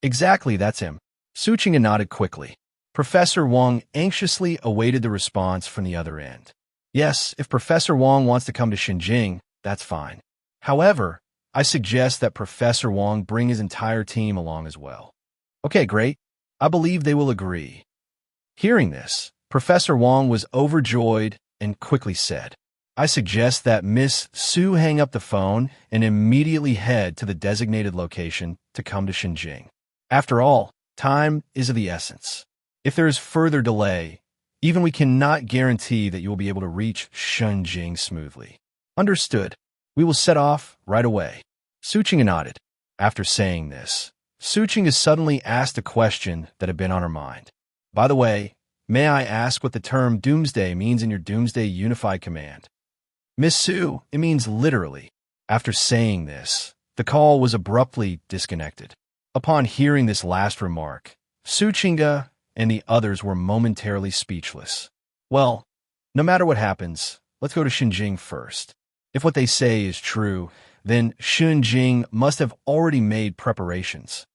Exactly, that's him. Su Qingge nodded quickly. Professor Wang anxiously awaited the response from the other end. Yes, if Professor Wang wants to come to Shenjing, that's fine. However, I suggest that Professor Wang bring his entire team along as well. Okay, great. I believe they will agree. Hearing this, Professor Wang was overjoyed and quickly said, I suggest that Miss Su hang up the phone and immediately head to the designated location to come to Shenjing. After all, time is of the essence. If there is further delay, even we cannot guarantee that you will be able to reach Shenjing smoothly. Understood. We will set off right away. Su Qingge nodded. After saying this, Su Qingge suddenly asked a question that had been on her mind. By the way, may I ask what the term Doomsday means in your Doomsday Unified Command? Miss Su, it means literally. After saying this, the call was abruptly disconnected. Upon hearing this last remark, Su Qingge and the others were momentarily speechless. Well, no matter what happens, let's go to Shenjing first. If what they say is true, then Shenjing must have already made preparations.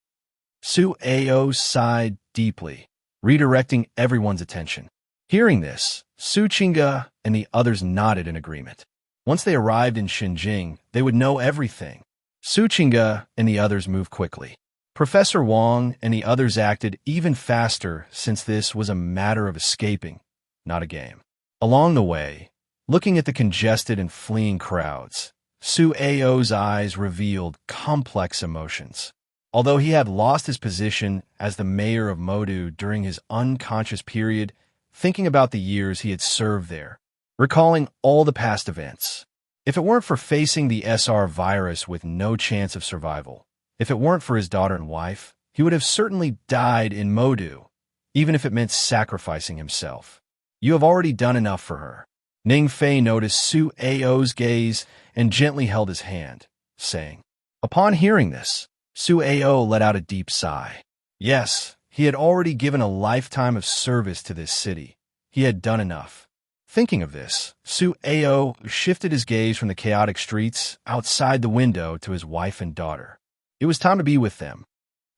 Su Ao sighed deeply, redirecting everyone's attention. Hearing this, Su Qingge and the others nodded in agreement. Once they arrived in Shenjing, they would know everything. Su Qingge and the others moved quickly. Professor Wang and the others acted even faster since this was a matter of escaping, not a game. Along the way, looking at the congested and fleeing crowds, Su Ao's eyes revealed complex emotions. Although he had lost his position as the mayor of Modu during his unconscious period, thinking about the years he had served there, recalling all the past events. If it weren't for facing the SR virus with no chance of survival, if it weren't for his daughter and wife, he would have certainly died in Modu, even if it meant sacrificing himself. You have already done enough for her. Ning Fei noticed Su Ao's gaze and gently held his hand, saying. Upon hearing this, Su Ao let out a deep sigh. Yes, he had already given a lifetime of service to this city. He had done enough. Thinking of this, Su Ao shifted his gaze from the chaotic streets outside the window to his wife and daughter. It was time to be with them.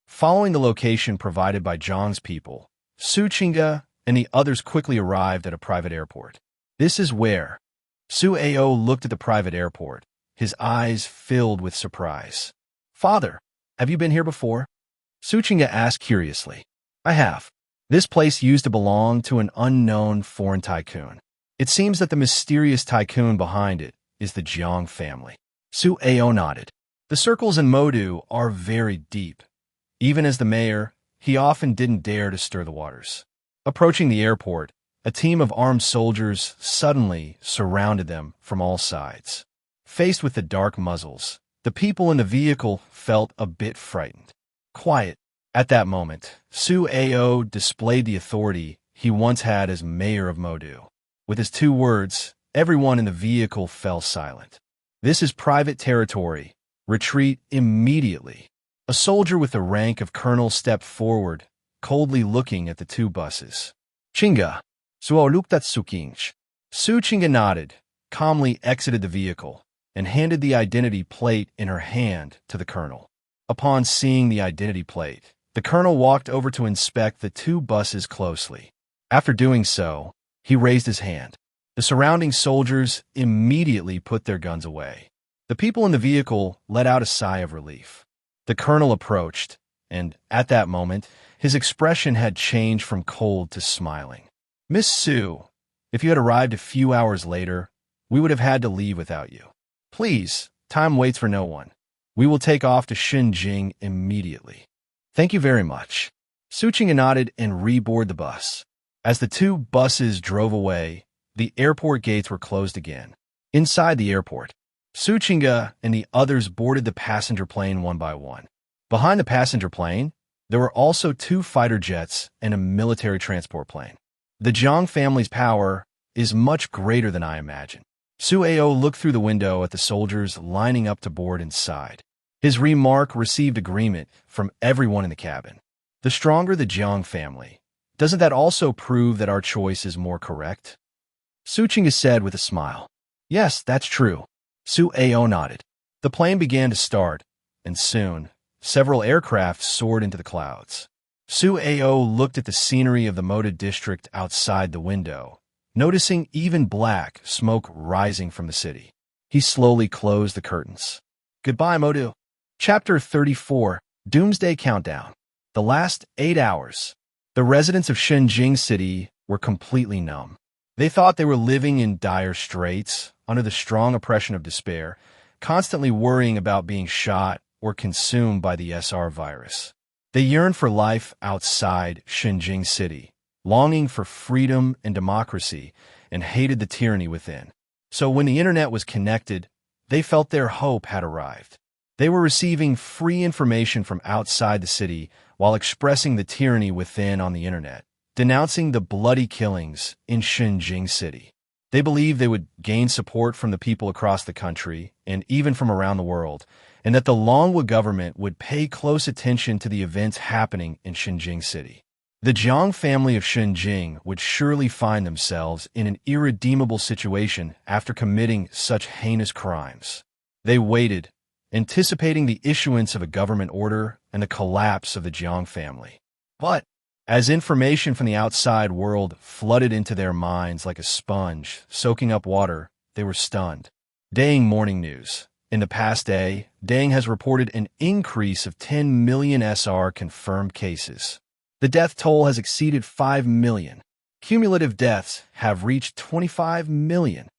Following the location provided by Zhang's people, Su Qingge and the others quickly arrived at a private airport. This is where. Su Ao looked at the private airport, his eyes filled with surprise. Father, have you been here before? Su Qingge asked curiously. I have. This place used to belong to an unknown foreign tycoon. It seems that the mysterious tycoon behind it is the Jiang family. Su Ao nodded. The circles in Modu are very deep. Even as the mayor, he often didn't dare to stir the waters. Approaching the airport, a team of armed soldiers suddenly surrounded them from all sides. Faced with the dark muzzles, the people in the vehicle felt a bit frightened. Quiet. At that moment, Su Ao displayed the authority he once had as mayor of Modu. With his 2 words, everyone in the vehicle fell silent. This is private territory. Retreat immediately. A soldier with the rank of colonel stepped forward, coldly looking at the 2 buses. Qingge. Suo looked at Su Qingge. Su Qingge nodded, calmly exited the vehicle, and handed the identity plate in her hand to the colonel. Upon seeing the identity plate, the colonel walked over to inspect the 2 buses closely. After doing so, he raised his hand. The surrounding soldiers immediately put their guns away. The people in the vehicle let out a sigh of relief. The colonel approached, and at that moment, his expression had changed from cold to smiling. Miss Su, if you had arrived a few hours later, we would have had to leave without you. Please, time waits for no one. We will take off to Xinjing immediately. Thank you very much. Su Qingge nodded and reboarded the bus. As the 2 buses drove away, the airport gates were closed again. Inside the airport, Su Qingge and the others boarded the passenger plane one by one. Behind the passenger plane, there were also 2 fighter jets and a military transport plane. The Jiang family's power is much greater than I imagined. Su Ao looked through the window at the soldiers lining up to board inside. His remark received agreement from everyone in the cabin. The stronger the Jiang family, doesn't that also prove that our choice is more correct? Su Qingge said with a smile. Yes, that's true. Su Ao nodded. The plane began to start, and soon, several aircraft soared into the clouds. Su Ao looked at the scenery of the Moda district outside the window, noticing even black smoke rising from the city. He slowly closed the curtains. Goodbye, Modu. Chapter 34, Doomsday Countdown. The last 8 hours. The residents of Xinjing City were completely numb. They thought they were living in dire straits, under the strong oppression of despair, constantly worrying about being shot or consumed by the SR virus. They yearned for life outside Xinjing City, longing for freedom and democracy, and hated the tyranny within. So when the internet was connected, they felt their hope had arrived. They were receiving free information from outside the city while expressing the tyranny within on the internet, denouncing the bloody killings in Xinjing City. They believed they would gain support from the people across the country and even from around the world, and that the Longhua government would pay close attention to the events happening in Xinjing City. The Jiang family of Xinjing would surely find themselves in an irredeemable situation after committing such heinous crimes. They waited, anticipating the issuance of a government order and the collapse of the Jiang family. But as information from the outside world flooded into their minds like a sponge, soaking up water, they were stunned. Daying Morning News. In the past day, Daying has reported an increase of 10 million SR confirmed cases. The death toll has exceeded 5 million. Cumulative deaths have reached 25 million.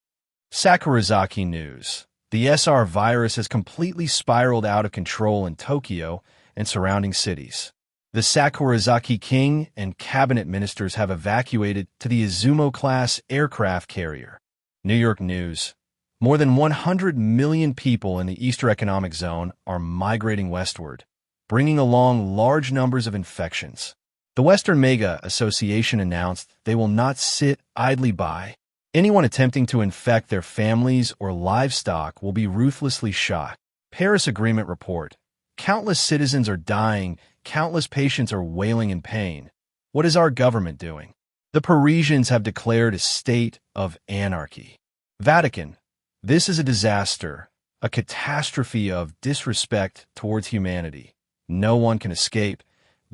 Sakurazaki News. The SR virus has completely spiraled out of control in Tokyo and surrounding cities. The Sakurazaki King and cabinet ministers have evacuated to the Izumo-class aircraft carrier. New York News. More than 100 million people in the Eastern Economic Zone are migrating westward, bringing along large numbers of infections. The Western Manga Association announced they will not sit idly by. Anyone attempting to infect their families or livestock will be ruthlessly shot. Paris Agreement report. Countless citizens are dying, countless patients are wailing in pain. What is our government doing? The Parisians have declared a state of anarchy. Vatican. This is a disaster, a catastrophe of disrespect towards humanity. No one can escape.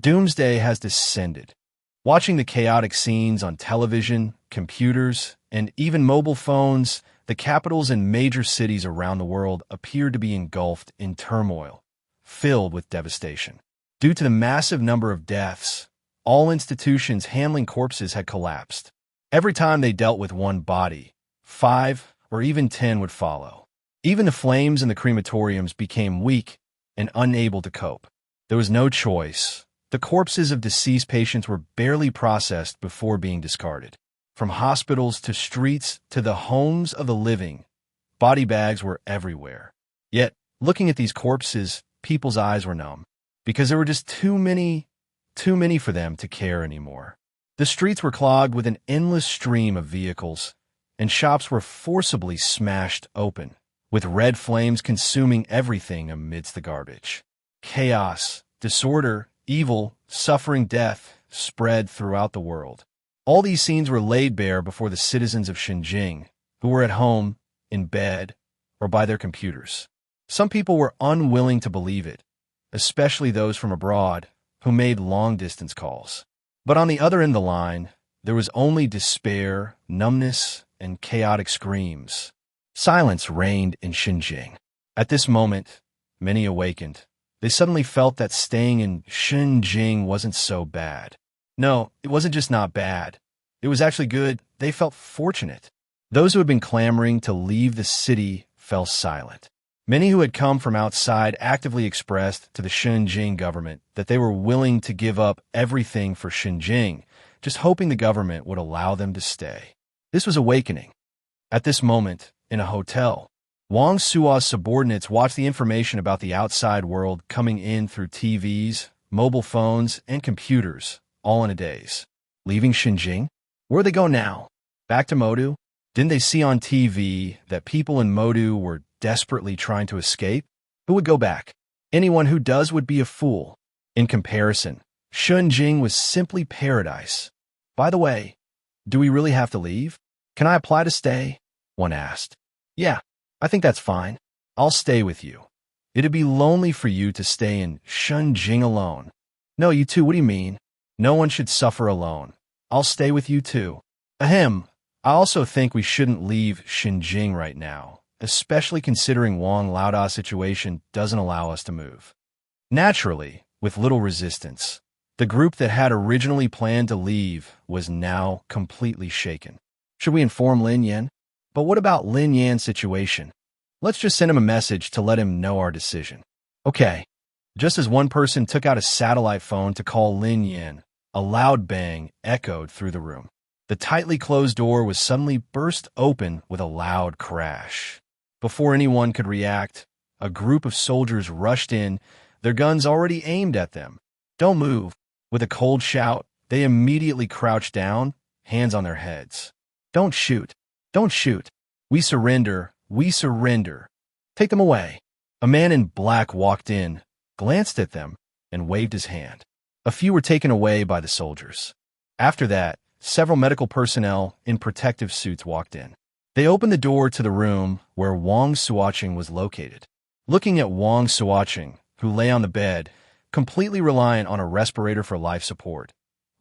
Doomsday has descended. Watching the chaotic scenes on television, computers, and even mobile phones, the capitals and major cities around the world appeared to be engulfed in turmoil, filled with devastation. Due to the massive number of deaths, all institutions handling corpses had collapsed. Every time they dealt with one body, 5 or even 10 would follow. Even the flames in the crematoriums became weak and unable to cope. There was no choice. The corpses of deceased patients were barely processed before being discarded. From hospitals to streets to the homes of the living, body bags were everywhere. Yet, looking at these corpses, people's eyes were numb, because there were just too many for them to care anymore. The streets were clogged with an endless stream of vehicles, and shops were forcibly smashed open, with red flames consuming everything amidst the garbage. Chaos, disorder, evil, suffering, death spread throughout the world. All these scenes were laid bare before the citizens of Xinjiang, who were at home, in bed, or by their computers. Some people were unwilling to believe it, especially those from abroad, who made long-distance calls. But on the other end of the line, there was only despair, numbness, and chaotic screams. Silence reigned in Xinjiang. At this moment, many awakened. They suddenly felt that staying in Xinjiang wasn't so bad. No, it wasn't just not bad. It was actually good. They felt fortunate. Those who had been clamoring to leave the city fell silent. Many who had come from outside actively expressed to the Xinjiang government that they were willing to give up everything for Xinjiang, just hoping the government would allow them to stay. This was awakening. At this moment, in a hotel, Wang Sua's subordinates watched the information about the outside world coming in through TVs, mobile phones, and computers, all in a daze. Leaving Xinjiang? Where'd they go now? Back to Modu? Didn't they see on TV that people in Modu were desperately trying to escape? Who would go back? Anyone who does would be a fool. In comparison, Xinjiang was simply paradise. By the way, do we really have to leave? Can I apply to stay? One asked. Yeah, I think that's fine. I'll stay with you. It'd be lonely for you to stay in Xinjiang alone. No, you too, what do you mean? No one should suffer alone. I'll stay with you too. Ahem, I also think we shouldn't leave Xinjiang right now, especially considering Wang Laoda's situation doesn't allow us to move. Naturally, with little resistance, the group that had originally planned to leave was now completely shaken. Should we inform Lin Yan? But what about Lin Yan's situation? Let's just send him a message to let him know our decision. Okay. Just as one person took out a satellite phone to call Lin Yan, a loud bang echoed through the room. The tightly closed door was suddenly burst open with a loud crash. Before anyone could react, a group of soldiers rushed in, their guns already aimed at them. Don't move. With a cold shout, they immediately crouched down, hands on their heads. Don't shoot. Don't shoot. We surrender. We surrender. Take them away. A man in black walked in, glanced at them, and waved his hand. A few were taken away by the soldiers. After that, several medical personnel in protective suits walked in. They opened the door to the room where Wang Suaching was located. Looking at Wang Suaching, who lay on the bed, completely reliant on a respirator for life support,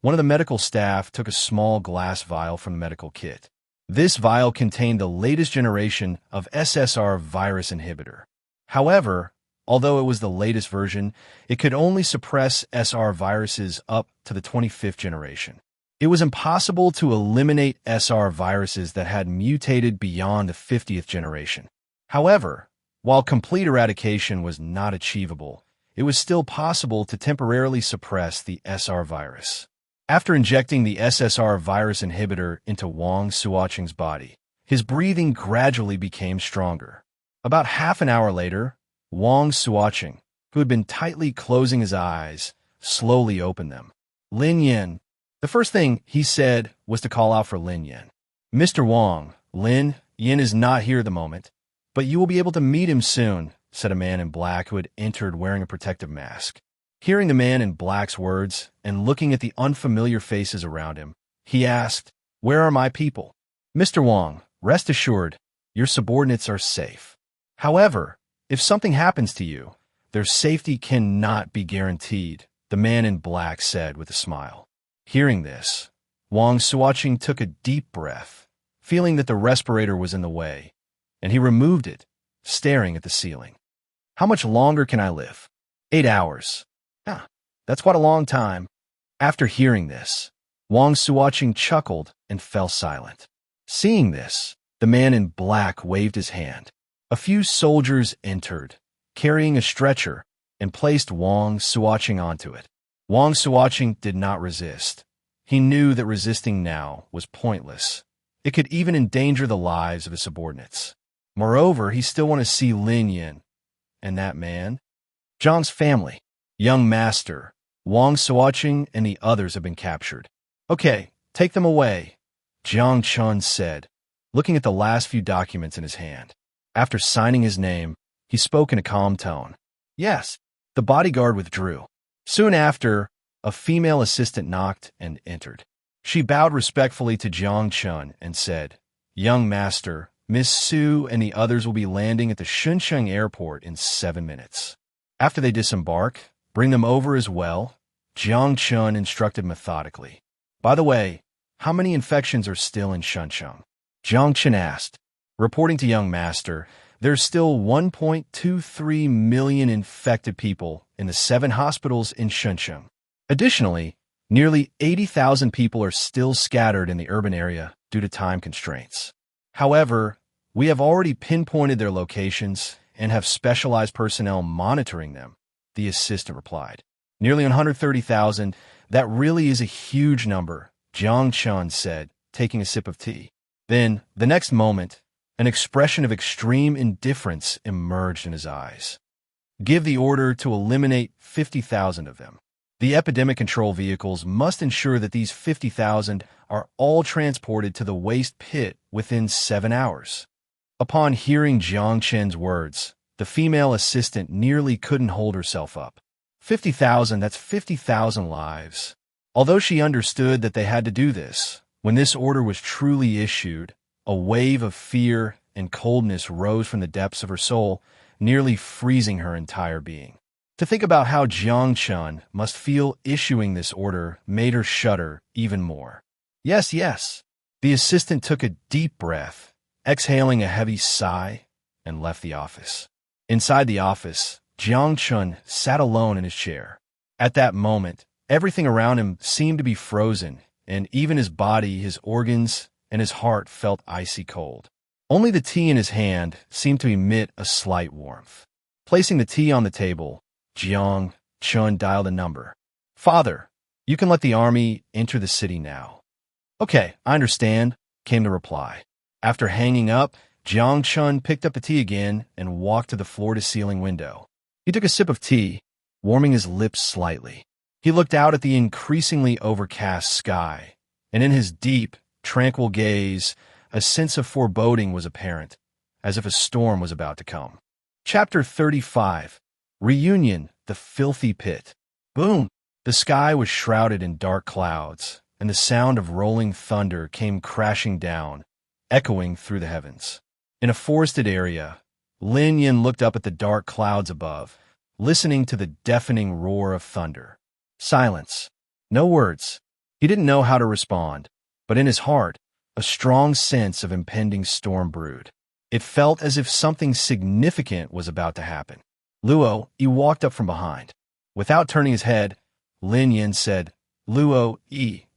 one of the medical staff took a small glass vial from the medical kit. This vial contained the latest generation of SSR virus inhibitor. However, although it was the latest version, it could only suppress SR viruses up to the 25th generation. It was impossible to eliminate SR viruses that had mutated beyond the 50th generation. However, while complete eradication was not achievable, it was still possible to temporarily suppress the SR virus. After injecting the SSR virus inhibitor into Wang Suaching's body, His breathing gradually became stronger. About half an hour later, Wang Suoqing, who had been tightly closing his eyes, slowly opened them. Lin Yin. The first thing he said was to call out for Lin Yin. Mr. Wang, Lin Yin is not here at the moment, but you will be able to meet him soon, said a man in black who had entered wearing a protective mask. Hearing the man in black's words and looking at the unfamiliar faces around him, he asked, "Where are my people?" Mr. Wang, rest assured, your subordinates are safe. However, if something happens to you, their safety cannot be guaranteed, the man in black said with a smile. Hearing this, Wang Suoqing took a deep breath, feeling that the respirator was in the way, and he removed it, staring at the ceiling. How much longer can I live? 8 hours. That's quite a long time. After hearing this, Wang Suoqing chuckled and fell silent. Seeing this, the man in black waved his hand. A few soldiers entered, carrying a stretcher, and placed Wang Suoqing onto it. Wang Suoqing did not resist. He knew that resisting now was pointless. It could even endanger the lives of his subordinates. Moreover, he still wanted to see Lin Yin. And that man? Zhang's family. Young master, Wang Suoqing and the others have been captured. Okay, take them away, Jiang Chen said, looking at the last few documents in his hand. After signing his name, he spoke in a calm tone. Yes, the bodyguard withdrew. Soon after, a female assistant knocked and entered. She bowed respectfully to Jiang Chen and said, Young master, Miss Su and the others will be landing at the Shunsheng airport in 7 minutes. After they disembark, bring them over as well, Jiang Chen instructed methodically. By the way, how many infections are still in Shunsheng? Jiang Chen asked. Reporting to young master, there's still 1.23 million infected people in the 7 hospitals in Shunsheng. Additionally, nearly 80,000 people are still scattered in the urban area due to time constraints. However, we have already pinpointed their locations and have specialized personnel monitoring them, the assistant replied. Nearly 130,000, that really is a huge number, Jiang Chen said, taking a sip of tea. Then, the next moment, an expression of extreme indifference emerged in his eyes. Give the order to eliminate 50,000 of them. The epidemic control vehicles must ensure that these 50,000 are all transported to the waste pit within 7 hours. Upon hearing Jiang Chen's words, the female assistant nearly couldn't hold herself up. 50,000, that's 50,000 lives. Although she understood that they had to do this, when this order was truly issued, a wave of fear and coldness rose from the depths of her soul, nearly freezing her entire being. To think about how Jiang Chen must feel issuing this order made her shudder even more. Yes, yes. The assistant took a deep breath, exhaling a heavy sigh, and left the office. Inside the office, Jiang Chen sat alone in his chair. At that moment, everything around him seemed to be frozen, and even his body, his organs, and his heart felt icy cold. Only the tea in his hand seemed to emit a slight warmth. Placing the tea on the table, Jiang Chen dialed a number. Father, you can let the army enter the city now. Okay, I understand, came the reply. After hanging up, Jiang Chen picked up the tea again and walked to the floor-to-ceiling window. He took a sip of tea, warming his lips slightly. He looked out at the increasingly overcast sky, and in his deep, tranquil gaze, a sense of foreboding was apparent, as if a storm was about to come. Chapter 35. Reunion, the Filthy Pit. Boom! The sky was shrouded in dark clouds, and the sound of rolling thunder came crashing down, echoing through the heavens. In a forested area, Lin Yin looked up at the dark clouds above, listening to the deafening roar of thunder. Silence. No words. He didn't know how to respond, but in his heart, a strong sense of impending storm brewed. It felt as if something significant was about to happen. Luo, he walked up from behind. Without turning his head, Lin Yin said, Luo,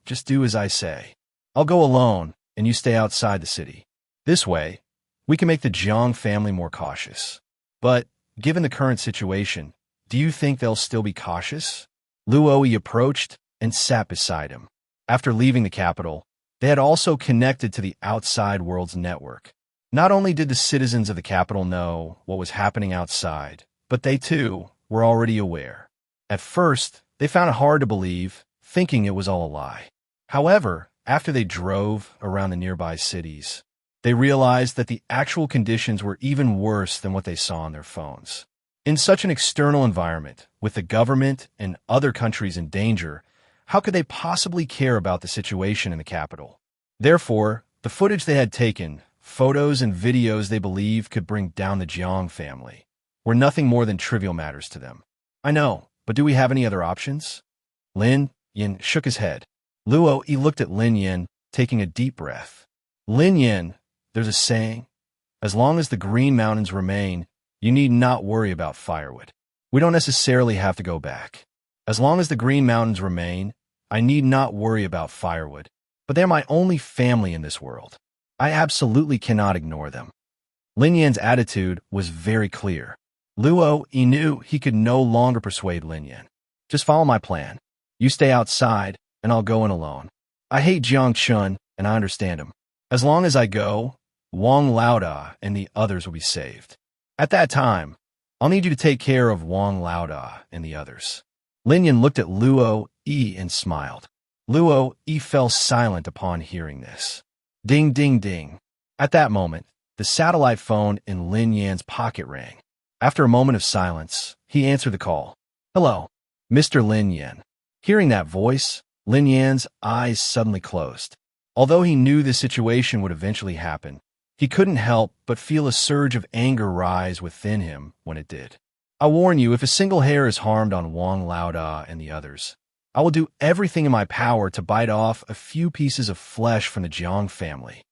just do as I say. I'll go alone, and you stay outside the city. This way, we can make the Jiang family more cautious. But, given the current situation, do you think they'll still be cautious? Luo approached and sat beside him. After leaving the capital, They had also connected to the outside world's network. Not only did the citizens of the capital know what was happening outside, but they too were already aware. At first, they found it hard to believe, thinking it was all a lie. However, after they drove around the nearby cities, they realized that the actual conditions were even worse than what they saw on their phones. In such an external environment, with the government and other countries in danger, how could they possibly care about the situation in the capital? Therefore, the footage they had taken, photos and videos they believed could bring down the Jiang family, were nothing more than trivial matters to them. I know, but do we have any other options? Lin Yin shook his head. Luo Yi looked at Lin Yin, taking a deep breath. Lin Yin, there's a saying, as long as the Green Mountains remain, you need not worry about firewood. We don't necessarily have to go back. As long as the Green Mountains remain, I need not worry about firewood, but they're my only family in this world. I absolutely cannot ignore them. Lin Yan's attitude was very clear. Luo Yi knew he could no longer persuade Lin Yan. Just follow my plan. You stay outside, and I'll go in alone. I hate Jiang Chen, and I understand him. As long as I go, Wang Laoda and the others will be saved. At that time, I'll need you to take care of Wang Laoda and the others. Lin Yan looked at Luo Yi and smiled. Luo Yi fell silent upon hearing this. Ding, ding, ding. At that moment, the satellite phone in Lin Yan's pocket rang. After a moment of silence, he answered the call. Hello, Mr. Lin Yan. Hearing that voice, Lin Yan's eyes suddenly closed. Although he knew the situation would eventually happen, he couldn't help but feel a surge of anger rise within him when it did. I warn you, if a single hair is harmed on Wang Laoda and the others, I will do everything in my power to bite off a few pieces of flesh from the Jiang family.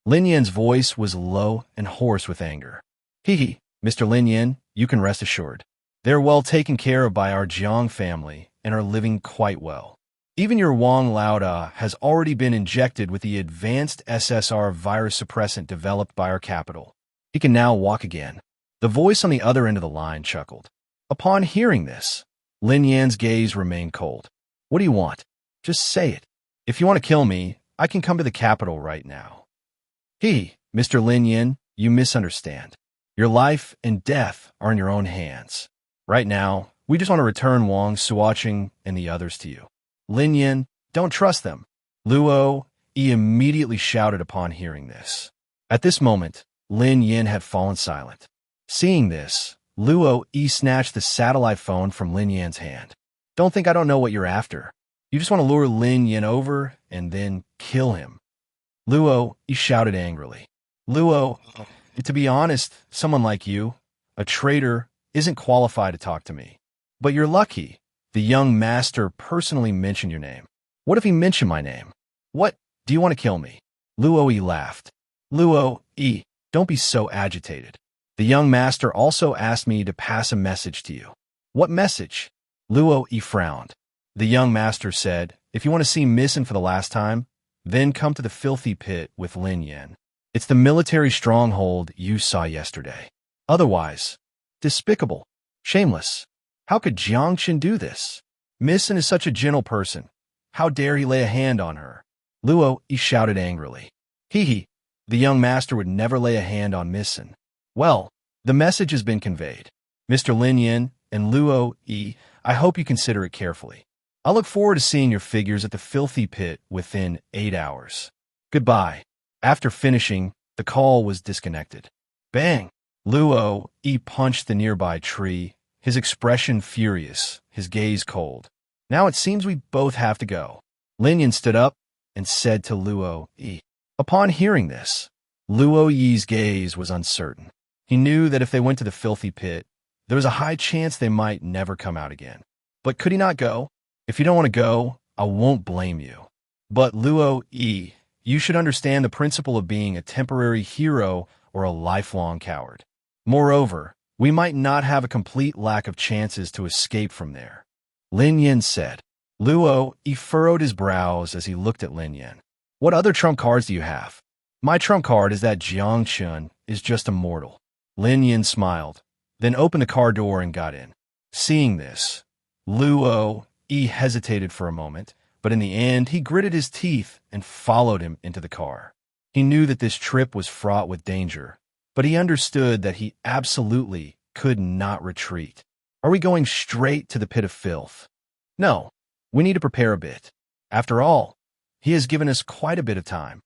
Lin Yan's voice was low and hoarse with anger. Hee, Mr. Lin Yan, you can rest assured. They're well taken care of by our Jiang family and are living quite well. Even your Wang Laoda has already been injected with the advanced SSR virus suppressant developed by our capital. He can now walk again. The voice on the other end of the line chuckled. Upon hearing this, Lin Yan's gaze remained cold. What do you want? Just say it. If you want to kill me, I can come to the capital right now. Mr. Lin Yan, you misunderstand. Your life and death are in your own hands. Right now, we just want to return Wang Suocheng and the others to you. Lin Yan, don't trust them. Luo Yi immediately shouted upon hearing this. At this moment, Lin Yan had fallen silent. Seeing this, Luo Yi snatched the satellite phone from Lin Yan's hand. Don't think I don't know what you're after. You just want to lure Lin Yan over and then kill him. Luo Yi shouted angrily. Luo, to be honest, someone like you, a traitor, isn't qualified to talk to me. But you're lucky. The young master personally mentioned your name. What if he mentioned my name? What? Do you want to kill me? Luo Yi laughed. Luo Yi, don't be so agitated. The young master also asked me to pass a message to you. What message? Luo Yi frowned. The young master said, if you want to see Missen for the last time, then come to the filthy pit with Lin Yan. It's the military stronghold you saw yesterday. Otherwise, despicable, shameless. How could Jiang Chen do this? Missen is such a gentle person. How dare he lay a hand on her? Luo Yi shouted angrily. The young master would never lay a hand on Missen. Well, the message has been conveyed. Mr. Lin Yan and Luo Yi, I hope you consider it carefully. I look forward to seeing your figures at the filthy pit within 8 hours. Goodbye. After finishing, the call was disconnected. Bang! Luo Yi punched the nearby tree, his expression furious, his gaze cold. Now it seems we both have to go. Lin Yan stood up and said to Luo Yi. Upon hearing this, Luo Yi's gaze was uncertain. He knew that if they went to the filthy pit, there was a high chance they might never come out again. But could he not go? If you don't want to go, I won't blame you. But Luo Yi, you should understand the principle of being a temporary hero or a lifelong coward. Moreover, we might not have a complete lack of chances to escape from there. Lin Yan said. Luo Yi furrowed his brows as he looked at Lin Yan. What other trump cards do you have? My trump card is that Jiang Chen is just a mortal. Lin Yan smiled, then opened the car door and got in. Seeing this, Luo Yi hesitated for a moment, but in the end, he gritted his teeth and followed him into the car. He knew that this trip was fraught with danger, but he understood that he absolutely could not retreat. Are we going straight to the pit of filth? No, we need to prepare a bit. After all, he has given us quite a bit of time.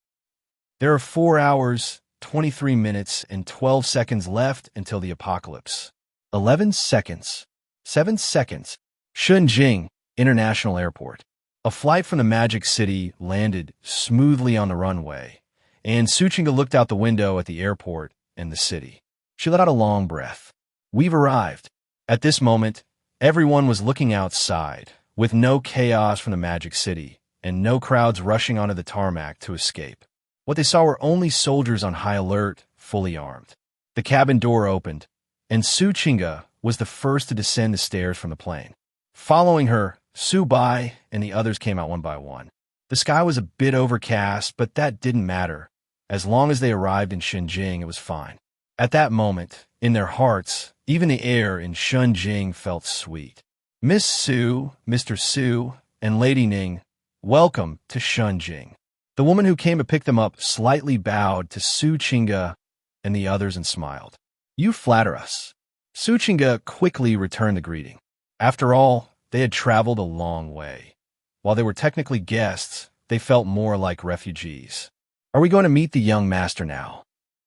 There are 4 hours, 23 minutes, and 12 seconds left until the apocalypse. 11 seconds. 7 seconds. Shenzhen International Airport. A flight from the Magic City landed smoothly on the runway, and Suchinga looked out the window at the airport and the city. She let out a long breath. We've arrived. At this moment, everyone was looking outside, with no chaos from the Magic City, and no crowds rushing onto the tarmac to escape. What they saw were only soldiers on high alert, fully armed. The cabin door opened, and Suchinga was the first to descend the stairs from the plane. Following her, Subai and the others came out one by one. The sky was a bit overcast, but that didn't matter. As long as they arrived in Shenzhen, it was fine. At that moment, in their hearts, even the air in Shenzhen felt sweet. Miss Su, Mr. Su, and Lady Ning, welcome to Shenzhen. The woman who came to pick them up slightly bowed to Suchinga and the others and smiled. You flatter us. Suchinga quickly returned the greeting. After all, they had traveled a long way. While they were technically guests, they felt more like refugees. Are we going to meet the young master now?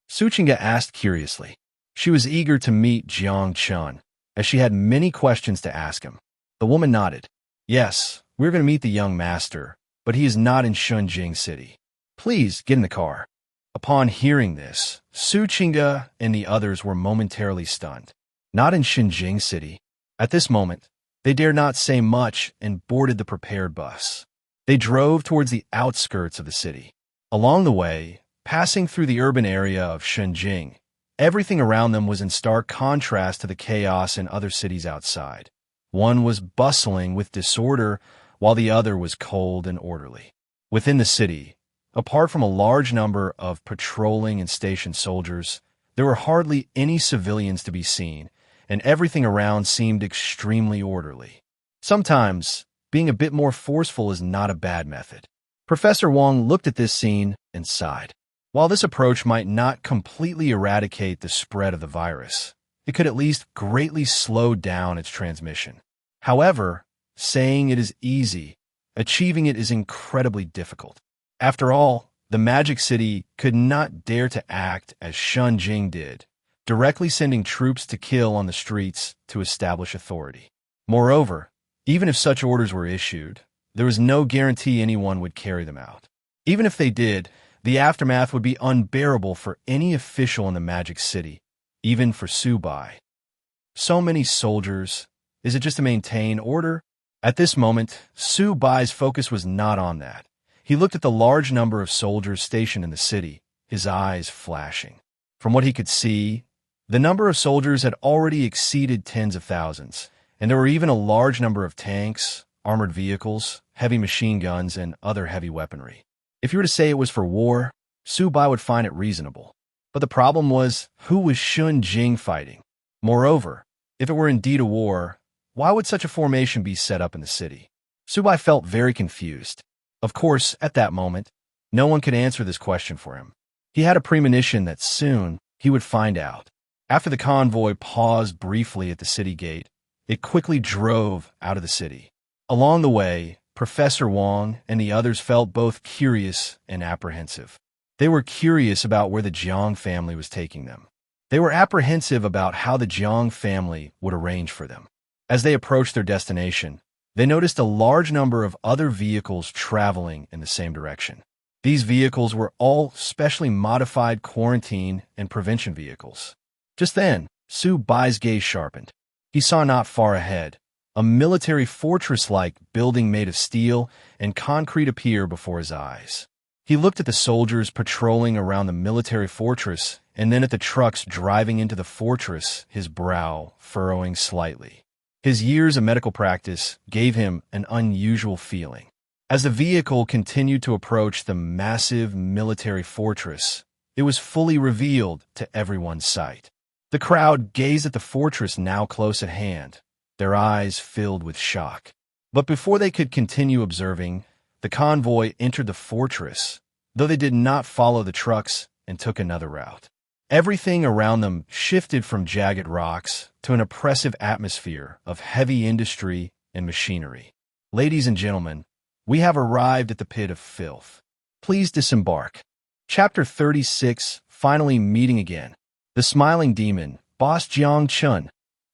Suchinga asked curiously. She was eager to meet Jiang Chen, as she had many questions to ask him. The woman nodded. Yes, we're going to meet the young master, but he is not in Shenzhen City. Please get in the car. Upon hearing this, Suchinga and the others were momentarily stunned. Not in Shenzhen City. At this moment, they dared not say much and boarded the prepared bus. They drove towards the outskirts of the city. Along the way, passing through the urban area of Shenzhen, everything around them was in stark contrast to the chaos in other cities outside. One was bustling with disorder, while the other was cold and orderly. Within the city, apart from a large number of patrolling and stationed soldiers, there were hardly any civilians to be seen, and everything around seemed extremely orderly. Sometimes, being a bit more forceful is not a bad method. Professor Wong looked at this scene and sighed. While this approach might not completely eradicate the spread of the virus, it could at least greatly slow down its transmission. However, saying it is easy, achieving it is incredibly difficult. After all, the Magic City could not dare to act as Shenzhen did, directly sending troops to kill on the streets to establish authority. Moreover, even if such orders were issued, there was no guarantee anyone would carry them out. Even if they did, the aftermath would be unbearable for any official in the Magic City, even for Subai. So many soldiers. Is it just to maintain order? At this moment, Subai's focus was not on that. He looked at the large number of soldiers stationed in the city, his eyes flashing. From what he could see, the number of soldiers had already exceeded tens of thousands, and there were even a large number of tanks, armored vehicles, heavy machine guns, and other heavy weaponry. If you were to say it was for war, Subai would find it reasonable. But the problem was, who was Shenzhen fighting? Moreover, if it were indeed a war, why would such a formation be set up in the city? Subai felt very confused. Of course, at that moment, no one could answer this question for him. He had a premonition that soon he would find out. After the convoy paused briefly at the city gate, it quickly drove out of the city. Along the way, Professor Wong and the others felt both curious and apprehensive. They were curious about where the Jiang family was taking them. They were apprehensive about how the Jiang family would arrange for them. As they approached their destination, they noticed a large number of other vehicles traveling in the same direction. These vehicles were all specially modified quarantine and prevention vehicles. Just then, Subai's gaze sharpened. He saw not far ahead a military fortress-like building made of steel and concrete appear before his eyes. He looked at the soldiers patrolling around the military fortress and then at the trucks driving into the fortress, his brow furrowing slightly. His years of medical practice gave him an unusual feeling. As the vehicle continued to approach the massive military fortress, it was fully revealed to everyone's sight. The crowd gazed at the fortress now close at hand, their eyes filled with shock. But before they could continue observing, the convoy entered the fortress, though they did not follow the trucks and took another route. Everything around them shifted from jagged rocks to an oppressive atmosphere of heavy industry and machinery. Ladies and gentlemen, we have arrived at the pit of filth. Please disembark. Chapter 36, finally meeting again. The smiling demon, boss Jiang Chen, ***.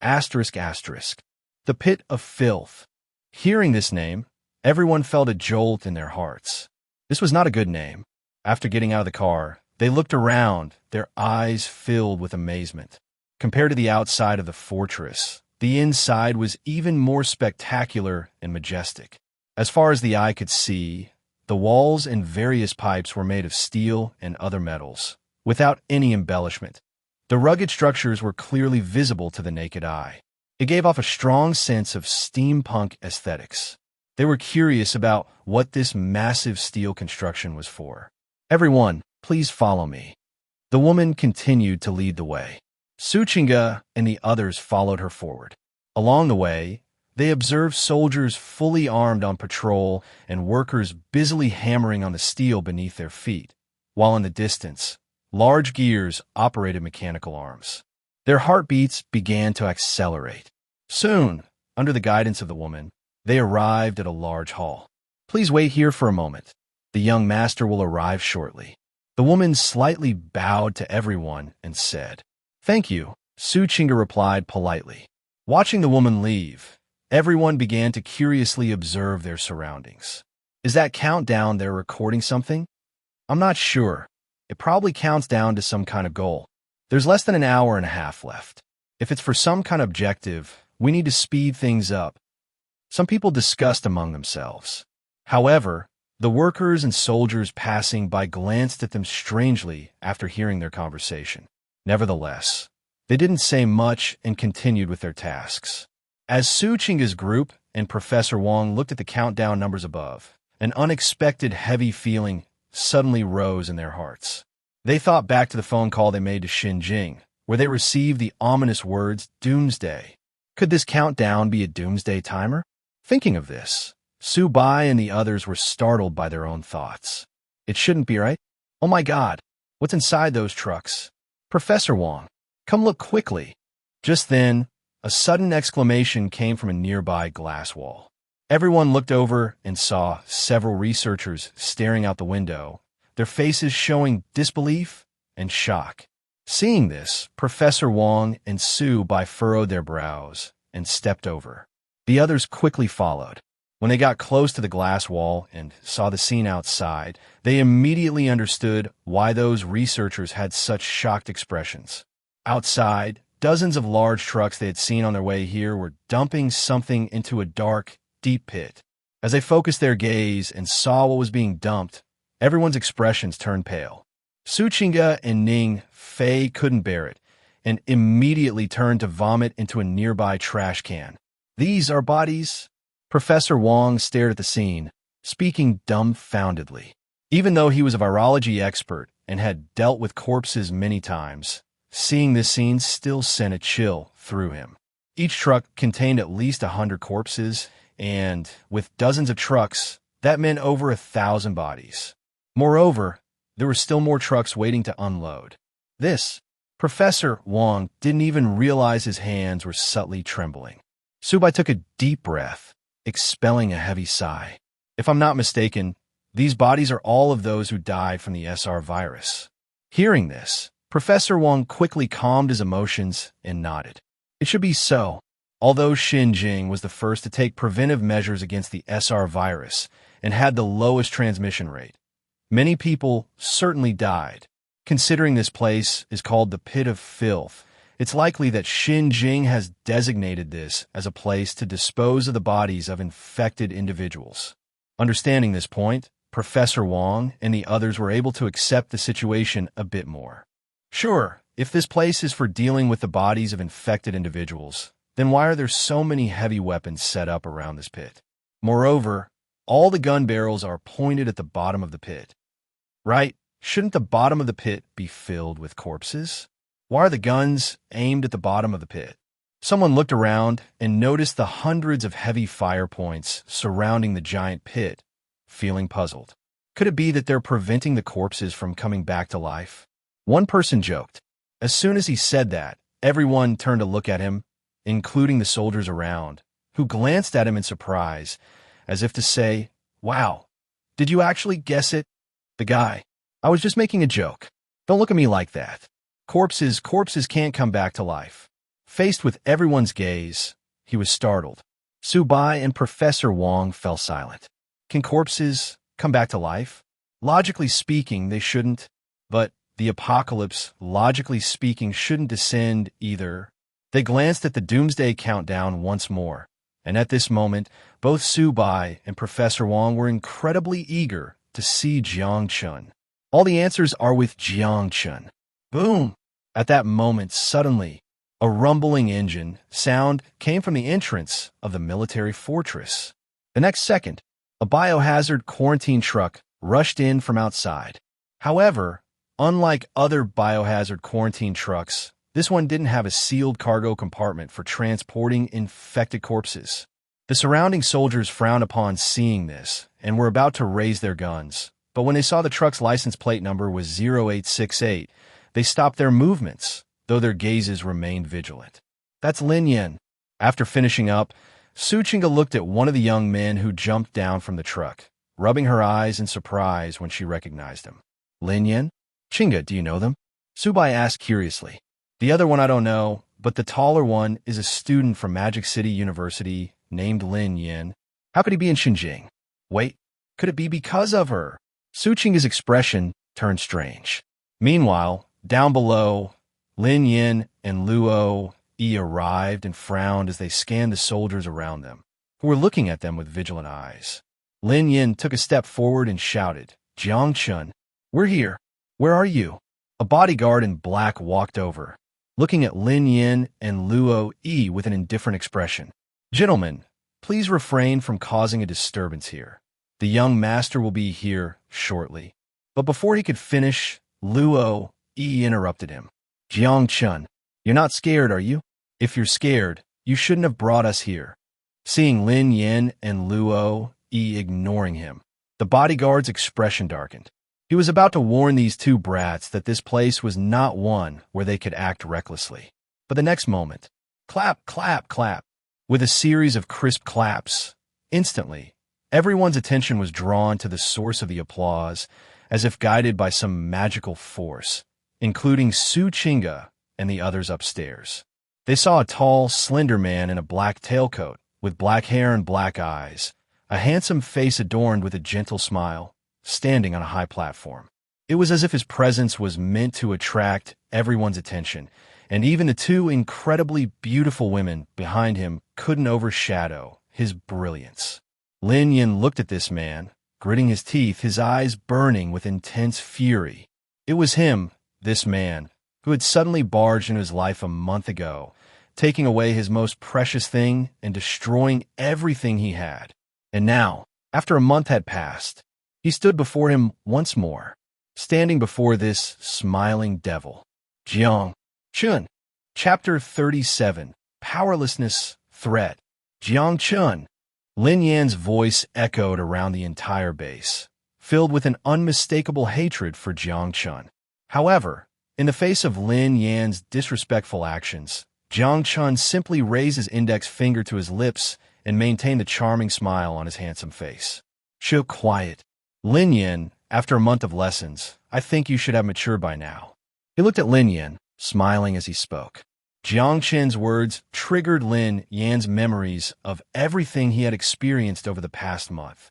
The pit of filth. Hearing this name, everyone felt a jolt in their hearts. This was not a good name. After getting out of the car, they looked around, their eyes filled with amazement. Compared to the outside of the fortress, the inside was even more spectacular and majestic. As far as the eye could see, the walls and various pipes were made of steel and other metals, without any embellishment. The rugged structures were clearly visible to the naked eye. It gave off a strong sense of steampunk aesthetics. They were curious about what this massive steel construction was for. Everyone, please follow me. The woman continued to lead the way. Suchinga and the others followed her forward. Along the way, they observed soldiers fully armed on patrol and workers busily hammering on the steel beneath their feet, while in the distance, large gears operated mechanical arms. Their heartbeats began to accelerate. Soon, under the guidance of the woman, they arrived at a large hall. Please wait here for a moment. The young master will arrive shortly. The woman slightly bowed to everyone and said, "Thank you," Suchinga replied politely. Watching the woman leave, everyone began to curiously observe their surroundings. Is that countdown there recording something? I'm not sure. It probably counts down to some kind of goal. There's less than an hour and a half left. If it's for some kind of objective, we need to speed things up. Some people discussed among themselves. However, the workers and soldiers passing by glanced at them strangely after hearing their conversation. Nevertheless, they didn't say much and continued with their tasks. As Su Chinga's group and Professor Wong looked at the countdown numbers above, an unexpected heavy feeling suddenly rose in their hearts. They thought back to the phone call they made to Xinjing, where they received the ominous words, "Doomsday." Could this countdown be a doomsday timer? Thinking of this, Su Bai and the others were startled by their own thoughts. It shouldn't be right. Oh my God, what's inside those trucks? Professor Wong, come look quickly. Just then, a sudden exclamation came from a nearby glass wall. Everyone looked over and saw several researchers staring out the window, their faces showing disbelief and shock. Seeing this, Professor Wong and Su Bai furrowed their brows and stepped over. The others quickly followed. When they got close to the glass wall and saw the scene outside, they immediately understood why those researchers had such shocked expressions. Outside, dozens of large trucks they had seen on their way here were dumping something into a dark, deep pit. As they focused their gaze and saw what was being dumped, everyone's expressions turned pale. Su Chinga and Ning Fei couldn't bear it and immediately turned to vomit into a nearby trash can. These are bodies? Professor Wong stared at the scene, speaking dumbfoundedly. Even though he was a virology expert and had dealt with corpses many times, seeing this scene still sent a chill through him. Each truck contained at least 100 corpses, and with dozens of trucks, that meant over 1,000 bodies. Moreover, there were still more trucks waiting to unload. Professor Wong didn't even realize his hands were subtly trembling. Su Bai took a deep breath, expelling a heavy sigh. If I'm not mistaken, these bodies are all of those who died from the SR virus. Hearing this, Professor Wong quickly calmed his emotions and nodded. It should be so. Although Xinjing was the first to take preventive measures against the SR virus and had the lowest transmission rate, many people certainly died. Considering this place is called the Pit of Filth, it's likely that Xinjing has designated this as a place to dispose of the bodies of infected individuals. Understanding this point, Professor Wong and the others were able to accept the situation a bit more. Sure, if this place is for dealing with the bodies of infected individuals, then why are there so many heavy weapons set up around this pit? Moreover, all the gun barrels are pointed at the bottom of the pit. Right? Shouldn't the bottom of the pit be filled with corpses? Why are the guns aimed at the bottom of the pit? Someone looked around and noticed the hundreds of heavy fire points surrounding the giant pit, feeling puzzled. Could it be that they're preventing the corpses from coming back to life? One person joked. As soon as he said that, everyone turned to look at him, including the soldiers around, who glanced at him in surprise, as if to say, "Wow, did you actually guess it?" The guy, "I was just making a joke. Don't look at me like that. Corpses can't come back to life." Faced with everyone's gaze, he was startled. Subai and Professor Wong fell silent. Can corpses come back to life? Logically speaking, they shouldn't. But the apocalypse, logically speaking, shouldn't descend either. They glanced at the doomsday countdown once more, and at this moment, both Subai and Professor Wong were incredibly eager to see Jiang Chen. All the answers are with Jiang Chen. Boom! At that moment, suddenly, a rumbling engine sound came from the entrance of the military fortress. The next second, a biohazard quarantine truck rushed in from outside. However, unlike other biohazard quarantine trucks, this one didn't have a sealed cargo compartment for transporting infected corpses. The surrounding soldiers frowned upon seeing this and were about to raise their guns. But when they saw the truck's license plate number was 0868, they stopped their movements, though their gazes remained vigilant. "That's Lin Yan." After finishing up, Su Chinga looked at one of the young men who jumped down from the truck, rubbing her eyes in surprise when she recognized him. "Lin Yan? Chinga, do you know them?" Subai asked curiously. "The other one I don't know, but the taller one is a student from Magic City University named Lin Yan. How could he be in Xinjiang? Wait, could it be because of her?" Su Chinga's expression turned strange. Meanwhile, down below, Lin Yan and Luo Yi arrived and frowned as they scanned the soldiers around them, who were looking at them with vigilant eyes. Lin Yan took a step forward and shouted, "Jiang Chen, we're here. Where are you?" A bodyguard in black walked over, looking at Lin Yan and Luo Yi with an indifferent expression. "Gentlemen, please refrain from causing a disturbance here. The young master will be here shortly." But before he could finish, Luo Yi interrupted him. "Jiang Chen, you're not scared, are you? If you're scared, you shouldn't have brought us here." Seeing Lin Yan and Luo Yi ignoring him, the bodyguard's expression darkened. He was about to warn these two brats that this place was not one where they could act recklessly. But the next moment, clap, clap, clap, with a series of crisp claps, instantly, everyone's attention was drawn to the source of the applause, as if guided by some magical force, including Su Chinga and the others upstairs. They saw a tall, slender man in a black tailcoat, with black hair and black eyes, a handsome face adorned with a gentle smile, standing on a high platform. It was as if his presence was meant to attract everyone's attention, and even the two incredibly beautiful women behind him couldn't overshadow his brilliance. Lin Yan looked at this man, gritting his teeth, his eyes burning with intense fury. It was him, this man, who had suddenly barged into his life a month ago, taking away his most precious thing and destroying everything he had. And now, after a month had passed, he stood before him once more, standing before this smiling devil. Jiang Chen. Chapter 37. Powerlessness Threat. Jiang Chen. Lin Yan's voice echoed around the entire base, filled with an unmistakable hatred for Jiang Chen. However, in the face of Lin Yan's disrespectful actions, Jiang Chen simply raised his index finger to his lips and maintained a charming smile on his handsome face. "Chill, quiet. Lin Yan, after a month of lessons, I think you should have matured by now." He looked at Lin Yan, smiling as he spoke. Jiang Chen's words triggered Lin Yan's memories of everything he had experienced over the past month.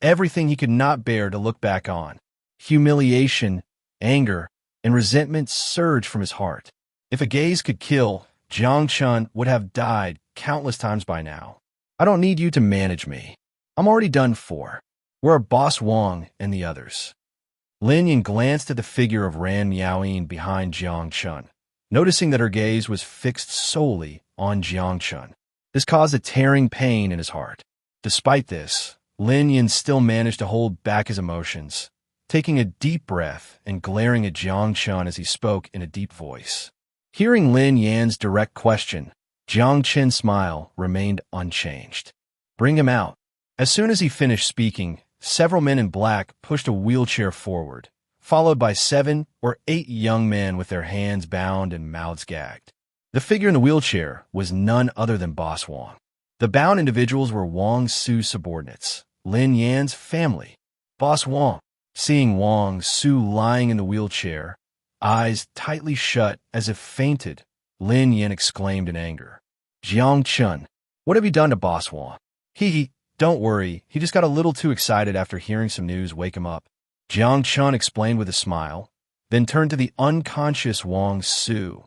Everything he could not bear to look back on. Humiliation, anger, and resentment surged from his heart. If a gaze could kill, Jiang Chen would have died countless times by now. "I don't need you to manage me. I'm already done for. Where are Boss Wong and the others?" Lin Yan glanced at the figure of Ran Miaoyin behind Jiang Chen, noticing that her gaze was fixed solely on Jiang Chen. This caused a tearing pain in his heart. Despite this, Lin Yan still managed to hold back his emotions, taking a deep breath and glaring at Jiang Chen as he spoke in a deep voice. Hearing Lin Yan's direct question, Jiang Chen's smile remained unchanged. "Bring him out." As soon as he finished speaking, several men in black pushed a wheelchair forward, followed by 7 or 8 young men with their hands bound and mouths gagged. The figure in the wheelchair was none other than Boss Wong. The bound individuals were Wong Su's subordinates, Lin Yan's family. Boss Wong, seeing Wong Su lying in the wheelchair, eyes tightly shut as if fainted, Lin Yan exclaimed in anger. Jiang Chen, what have you done to Boss Wong? Don't worry, he just got a little too excited after hearing some news. Wake him up. Jiang Chen explained with a smile, then turned to the unconscious Wong Su,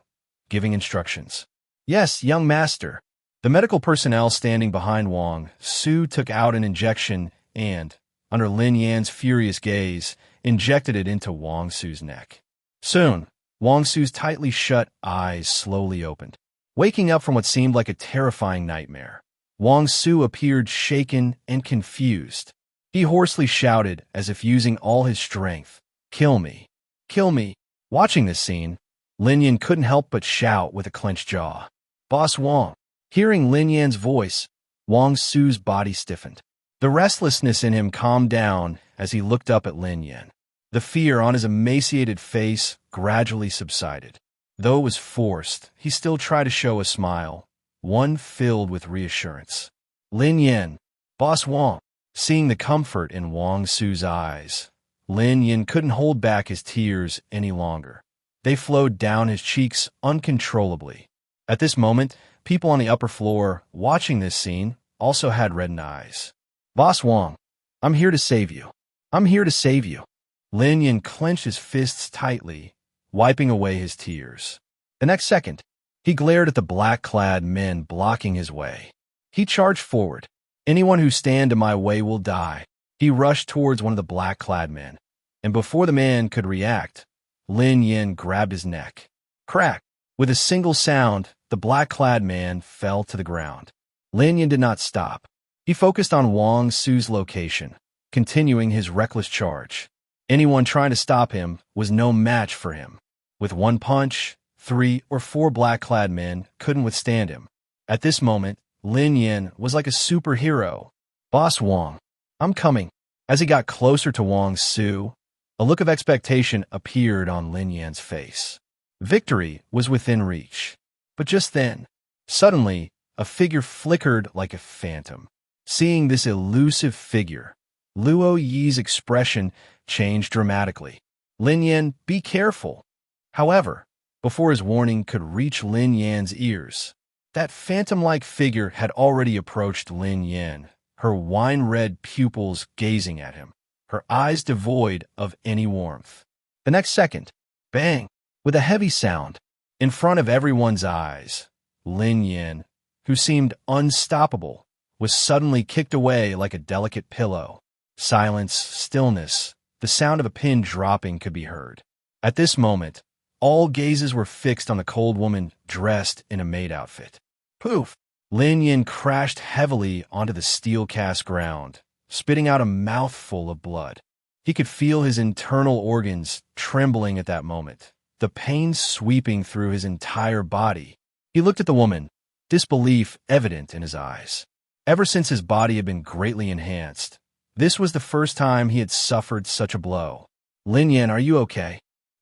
giving instructions. Yes, young master. The medical personnel standing behind Wong Su took out an injection and, under Lin Yan's furious gaze, injected it into Wong Su's neck. Soon, Wong Su's tightly shut eyes slowly opened. Waking up from what seemed like a terrifying nightmare, Wong Su appeared shaken and confused. He hoarsely shouted, as if using all his strength, "Kill me! Kill me!" Watching this scene, Lin Yan couldn't help but shout with a clenched jaw. Boss Wong. Hearing Lin Yan's voice, Wong Su's body stiffened. The restlessness in him calmed down as he looked up at Lin Yan. The fear on his emaciated face gradually subsided. Though it was forced, he still tried to show a smile, one filled with reassurance. Lin Yan, Boss Wong. Seeing the comfort in Wong Su's eyes, Lin Yan couldn't hold back his tears any longer. They flowed down his cheeks uncontrollably. At this moment, people on the upper floor, watching this scene, also had reddened eyes. Boss Wong, I'm here to save you. I'm here to save you. Lin Yan clenched his fists tightly, wiping away his tears. The next second, he glared at the black-clad men blocking his way. He charged forward. Anyone who stand in my way will die. He rushed towards one of the black-clad men, and before the man could react, Lin Yan grabbed his neck. Crack! With a single sound, the black-clad man fell to the ground. Lin Yan did not stop. He focused on Wong Su's location, continuing his reckless charge. Anyone trying to stop him was no match for him. With one punch, 3 or 4 black-clad men couldn't withstand him. At this moment, Lin Yan was like a superhero. Boss Wong, I'm coming. As he got closer to Wong Su, a look of expectation appeared on Lin Yan's face. Victory was within reach. But just then, suddenly, a figure flickered like a phantom. Seeing this elusive figure, Luo Yi's expression changed dramatically. Lin Yan, be careful. However, before his warning could reach Lin Yan's ears, that phantom-like figure had already approached Lin Yan, her wine-red pupils gazing at him, her eyes devoid of any warmth. The next second, bang, with a heavy sound, in front of everyone's eyes, Lin Yan, who seemed unstoppable, was suddenly kicked away like a delicate pillow. Silence, stillness, the sound of a pin dropping could be heard. At this moment, all gazes were fixed on the cold woman dressed in a maid outfit. Poof! Lin Yan crashed heavily onto the steel-cast ground, spitting out a mouthful of blood. He could feel his internal organs trembling at that moment, the pain sweeping through his entire body. He looked at the woman, disbelief evident in his eyes. Ever since his body had been greatly enhanced, this was the first time he had suffered such a blow. Lin Yan, are you okay?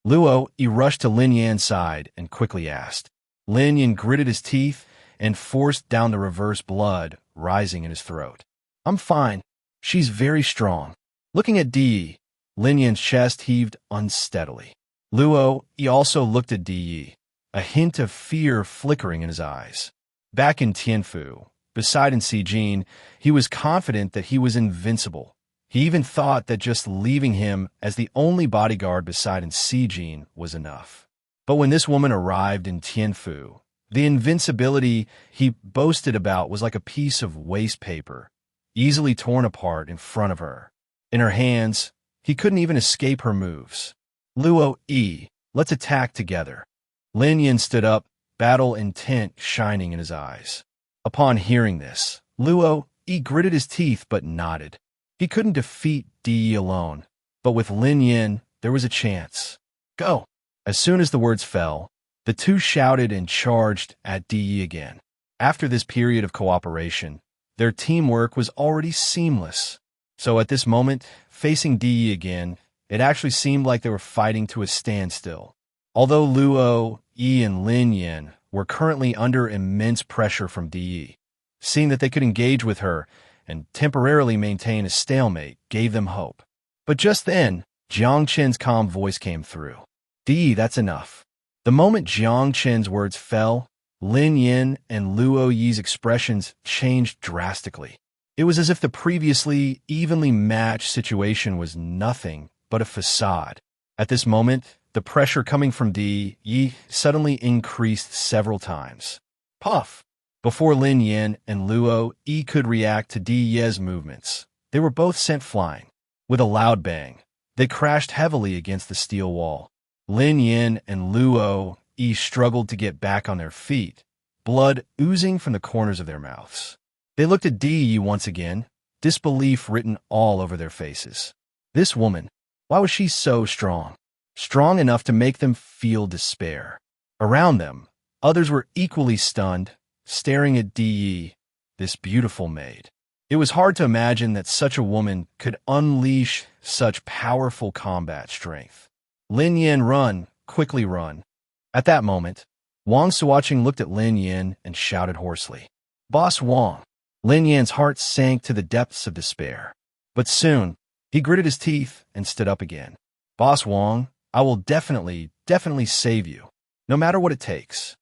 Luo Yi rushed to Lin Yan's side and quickly asked. Lin Yan gritted his teeth and forced down the reverse blood rising in his throat. I'm fine. She's very strong. Looking at Di, Lin Yan's chest heaved unsteadily. Luo Yi also looked at Di, a hint of fear flickering in his eyes. Back in Tianfu, beside Xijin, he was confident that he was invincible. He even thought that just leaving him as the only bodyguard beside Xijin was enough. But when this woman arrived in Tianfu, the invincibility he boasted about was like a piece of waste paper, easily torn apart in front of her. In her hands, he couldn't even escape her moves. Luo Yi, let's attack together. Lin Yan stood up, battle intent shining in his eyes. Upon hearing this, Luo Yi gritted his teeth but nodded. He couldn't defeat Di alone, but with Lin Yan, there was a chance. Go! As soon as the words fell, the two shouted and charged at Di again. After this period of cooperation, their teamwork was already seamless. So at this moment, facing Di again, it actually seemed like they were fighting to a standstill. Although Luo, Yi, and Lin Yin were currently under immense pressure from Di, seeing that they could engage with her and temporarily maintain a stalemate gave them hope. But just then, Jiang Chen's calm voice came through. Di, that's enough. The moment Jiang Chen's words fell, Lin Yin and Luo Yi's expressions changed drastically. It was as if the previously evenly matched situation was nothing but a facade. At this moment, the pressure coming from Di Yi suddenly increased several times. Puff! Before Lin Yin and Luo Yi could react to Di Ye's movements, they were both sent flying. With a loud bang, they crashed heavily against the steel wall. Lin Yin and Luo Yi struggled to get back on their feet, blood oozing from the corners of their mouths. They looked at Di Yi once again, disbelief written all over their faces. This woman, why was she so strong? Strong enough to make them feel despair. Around them, others were equally stunned, staring at Di Yi, this beautiful maid. It was hard to imagine that such a woman could unleash such powerful combat strength. Lin Yin, run, quickly run. At that moment, Wang Suoqing looked at Lin Yin and shouted hoarsely, Boss Wang. Lin Yin's heart sank to the depths of despair. But soon, he gritted his teeth and stood up again. Boss Wang, I will definitely save you, no matter what it takes.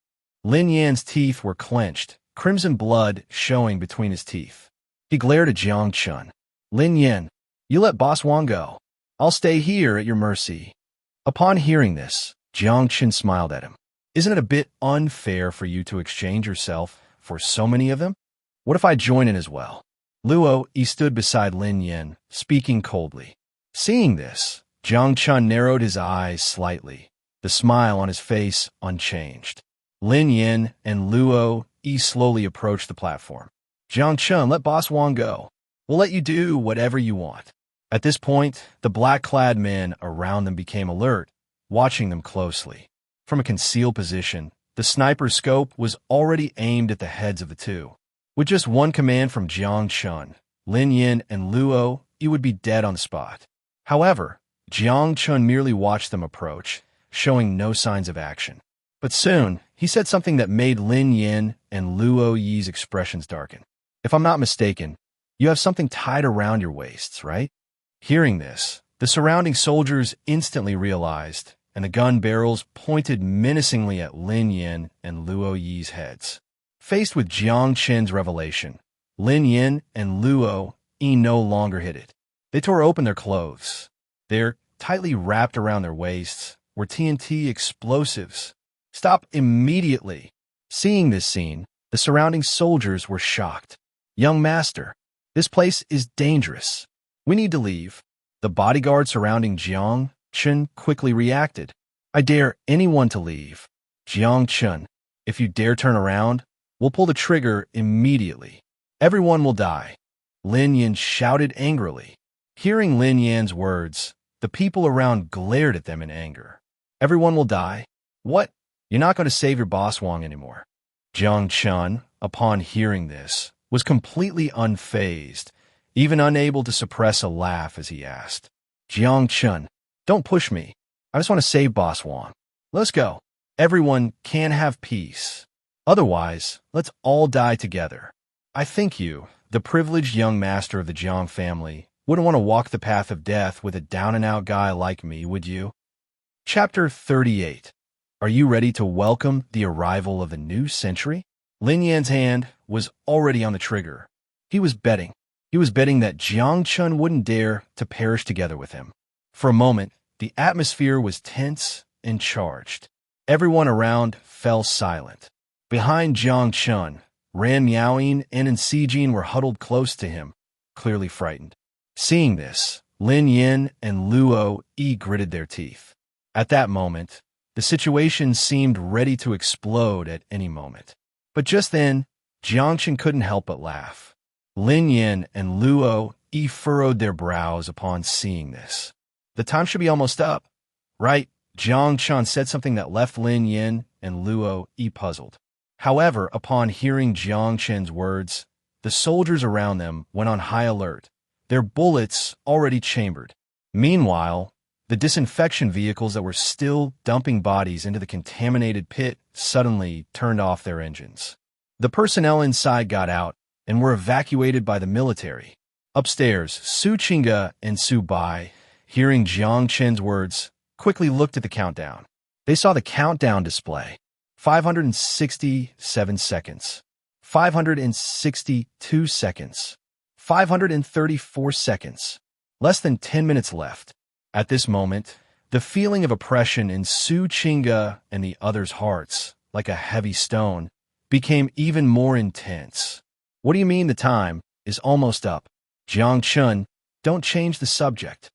Lin Yan's teeth were clenched, crimson blood showing between his teeth. He glared at Jiang Chen. Lin Yin, you let Boss Wang go. I'll stay here at your mercy. Upon hearing this, Jiang Chen smiled at him. Isn't it a bit unfair for you to exchange yourself for so many of them? What if I join in as well? Luo Yi stood beside Lin Yin, speaking coldly. Seeing this, Jiang Chen narrowed his eyes slightly, the smile on his face unchanged. Lin Yin and Luo Yi slowly approached the platform. Jiang Chen, let Boss Wang go. We'll let you do whatever you want. At this point, the black-clad men around them became alert, watching them closely. From a concealed position, the sniper's scope was already aimed at the heads of the two. With just one command from Jiang Chen, Lin Yin and Luo Yi would be dead on the spot. However, Jiang Chen merely watched them approach, showing no signs of action. But soon, he said something that made Lin Yin and Luo Yi's expressions darken. If I'm not mistaken, you have something tied around your waists, right? Hearing this, the surrounding soldiers instantly realized, and the gun barrels pointed menacingly at Lin Yin and Luo Yi's heads. Faced with Jiang Chen's revelation, Lin Yin and Luo Yi no longer hid it. They tore open their clothes. There, tightly wrapped around their waists, were TNT explosives. Stop immediately! Seeing this scene, the surrounding soldiers were shocked. Young master, this place is dangerous. We need to leave. The bodyguard surrounding Jiang Chen quickly reacted. I dare anyone to leave. Jiang Chen, if you dare turn around, we'll pull the trigger immediately. Everyone will die. Lin Yin shouted angrily. Hearing Lin Yan's words, the people around glared at them in anger. Everyone will die? What? You're not going to save your boss Wang anymore. Jiang Chen, upon hearing this, was completely unfazed, even unable to suppress a laugh as he asked, Jiang Chen, don't push me. I just want to save Boss Wang. Let's go. Everyone can have peace. Otherwise, let's all die together. I think you, the privileged young master of the Jiang family, wouldn't want to walk the path of death with a down-and-out guy like me, would you? Chapter 38. Are you ready to welcome the arrival of the new century? Lin Yan's hand was already on the trigger. He was betting. He was betting that Jiang Chen wouldn't dare to perish together with him. For a moment, the atmosphere was tense and charged. Everyone around fell silent. Behind Jiang Chen, Ran Miaoying and Sijin were huddled close to him, clearly frightened. Seeing this, Lin Yin and Luo Yi gritted their teeth. At that moment, the situation seemed ready to explode at any moment. But just then, Jiang Chen couldn't help but laugh. Lin Yin and Luo Yi furrowed their brows upon seeing this. The time should be almost up, right? Jiang Chen said something that left Lin Yin and Luo Yi puzzled. However, upon hearing Jiang Chen's words, the soldiers around them went on high alert, their bullets already chambered. Meanwhile, the disinfection vehicles that were still dumping bodies into the contaminated pit suddenly turned off their engines. The personnel inside got out and were evacuated by the military. Upstairs, Su Qingge and Su Bai, hearing Jiang Chen's words, quickly looked at the countdown. They saw the countdown display. 567 seconds. 562 seconds. 534 seconds. Less than 10 minutes left. At this moment, the feeling of oppression in Su Qingge and the others' hearts, like a heavy stone, became even more intense. What do you mean the time is almost up? Jiang Chen, don't change the subject.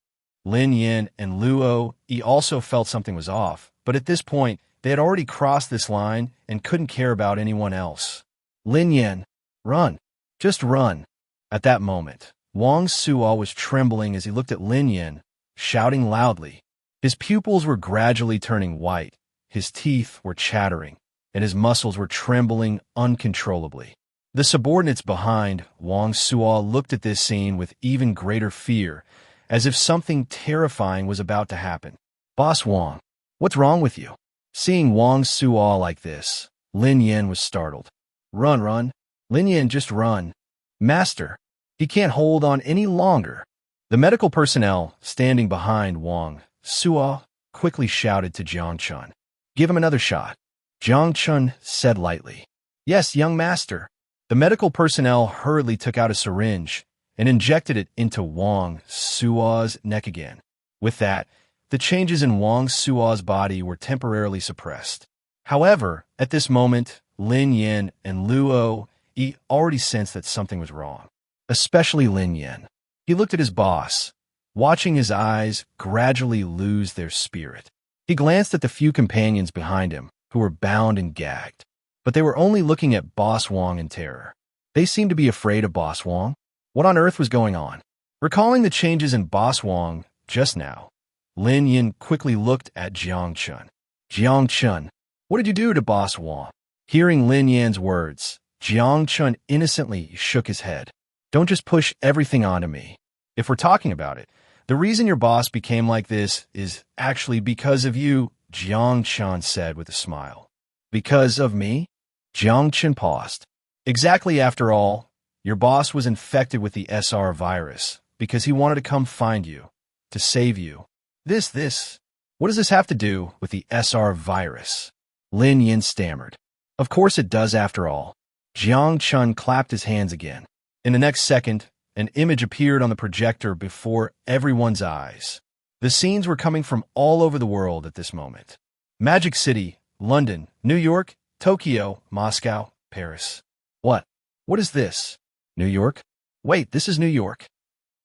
Lin Yin and Luo Yi also felt something was off, but at this point, they had already crossed this line and couldn't care about anyone else. Lin Yin, run. Just run. At that moment, Wang Suo was trembling as he looked at Lin Yin, shouting loudly. His pupils were gradually turning white, his teeth were chattering, and his muscles were trembling uncontrollably. The subordinates behind Wang Suo looked at this scene with even greater fear, as if something terrifying was about to happen. Boss Wang, what's wrong with you? Seeing Wang Suo like this, Lin Yin was startled. Run, run. Lin Yin, just run. Master, he can't hold on any longer. The medical personnel standing behind Wang Suo quickly shouted to Jiang Chen. Give him another shot. Jiang Chen said lightly. Yes, young master. The medical personnel hurriedly took out a syringe and injected it into Wang Suo's neck again. With that, the changes in Wang Suo's body were temporarily suppressed. However, at this moment, Lin Yin and Luo Yi already sensed that something was wrong, especially Lin Yin. He looked at his boss, watching his eyes gradually lose their spirit. He glanced at the few companions behind him, who were bound and gagged. But they were only looking at Boss Wang in terror. They seemed to be afraid of Boss Wang. What on earth was going on? Recalling the changes in Boss Wang just now, Lin Yin quickly looked at Jiang Chen. Jiang Chen, what did you do to Boss Wang? Hearing Lin Yin's words, Jiang Chen innocently shook his head. Don't just push everything onto me. If we're talking about it, the reason your boss became like this is actually because of you, Jiang Chen said with a smile. Because of me? Jiang Chen paused. Exactly, after all, your boss was infected with the SR virus because he wanted to come find you, to save you. What does this have to do with the SR virus? Lin Yin stammered. Of course it does, after all. Jiang Chen clapped his hands again. In the next second, an image appeared on the projector before everyone's eyes. The scenes were coming from all over the world at this moment. Magic City, London, New York, Tokyo, Moscow, Paris. What? What is this? New York? Wait, this is New York.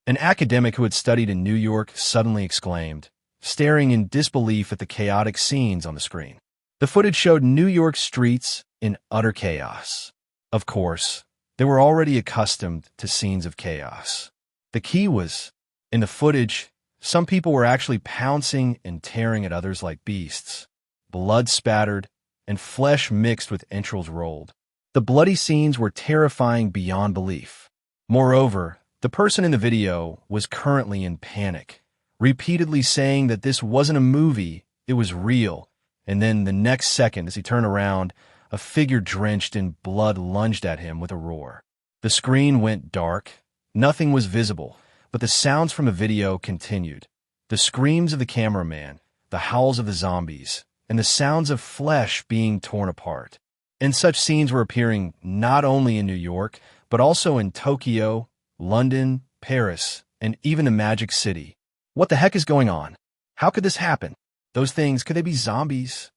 An academic who had studied in New York suddenly exclaimed, staring in disbelief at the chaotic scenes on the screen. The footage showed New York streets in utter chaos. Of course, they were already accustomed to scenes of chaos. The key was, in the footage, some people were actually pouncing and tearing at others like beasts. Blood spattered, and flesh mixed with entrails rolled. The bloody scenes were terrifying beyond belief. Moreover, the person in the video was currently in panic, repeatedly saying that this wasn't a movie, it was real, and then the next second, as he turned around, a figure drenched in blood lunged at him with a roar. The screen went dark, nothing was visible, but the sounds from the video continued. The screams of the cameraman, the howls of the zombies, and the sounds of flesh being torn apart. And such scenes were appearing not only in New York, but also in Tokyo, London, Paris, and even the Magic City. What the heck is going on? How could this happen? Those things, could they be zombies?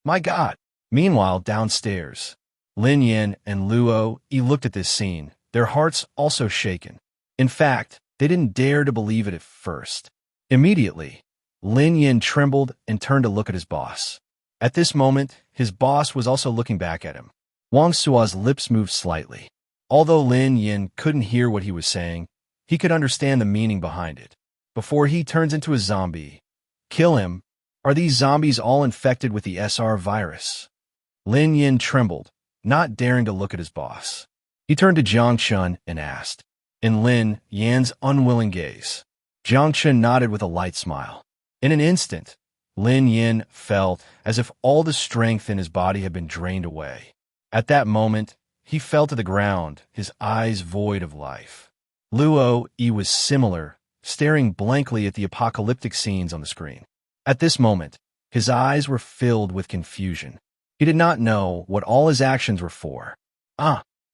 My God! Meanwhile, downstairs, Lin Yin and Luo Yi looked at this scene, their hearts also shaken. In fact, they didn't dare to believe it at first. Immediately, Lin Yin trembled and turned to look at his boss. At this moment, his boss was also looking back at him. Wang Suo's lips moved slightly. Although Lin Yin couldn't hear what he was saying, he could understand the meaning behind it. Before he turns into a zombie, kill him. Are these zombies all infected with the SR virus? Lin Yin trembled, not daring to look at his boss. He turned to Jiang Chen and asked, in Lin Yan's unwilling gaze. Jiang Chen nodded with a light smile. In an instant, Lin Yan felt as if all the strength in his body had been drained away. At that moment, he fell to the ground, his eyes void of life. Luo Yi was similar, staring blankly at the apocalyptic scenes on the screen. At this moment, his eyes were filled with confusion. He did not know what all his actions were for.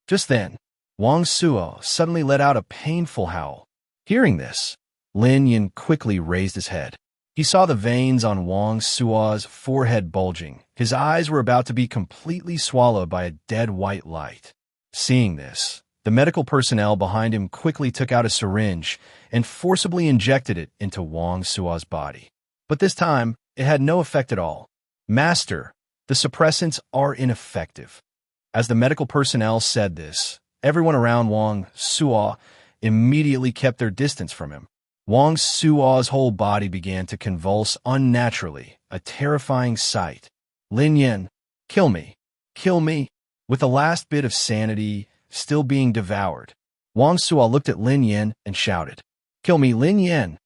Just then, Wang Suo suddenly let out a painful howl. Hearing this, Lin Yan quickly raised his head. He saw the veins on Wang Suo's forehead bulging. His eyes were about to be completely swallowed by a dead white light. Seeing this, the medical personnel behind him quickly took out a syringe and forcibly injected it into Wang Suo's body. But this time, it had no effect at all. Master, the suppressants are ineffective. As the medical personnel said this, everyone around Wang Suo immediately kept their distance from him. Wang Suo's whole body began to convulse unnaturally, a terrifying sight. Lin Yan, kill me. Kill me. With the last bit of sanity still being devoured, Wang Suo looked at Lin Yan and shouted, "Kill me, Lin Yan."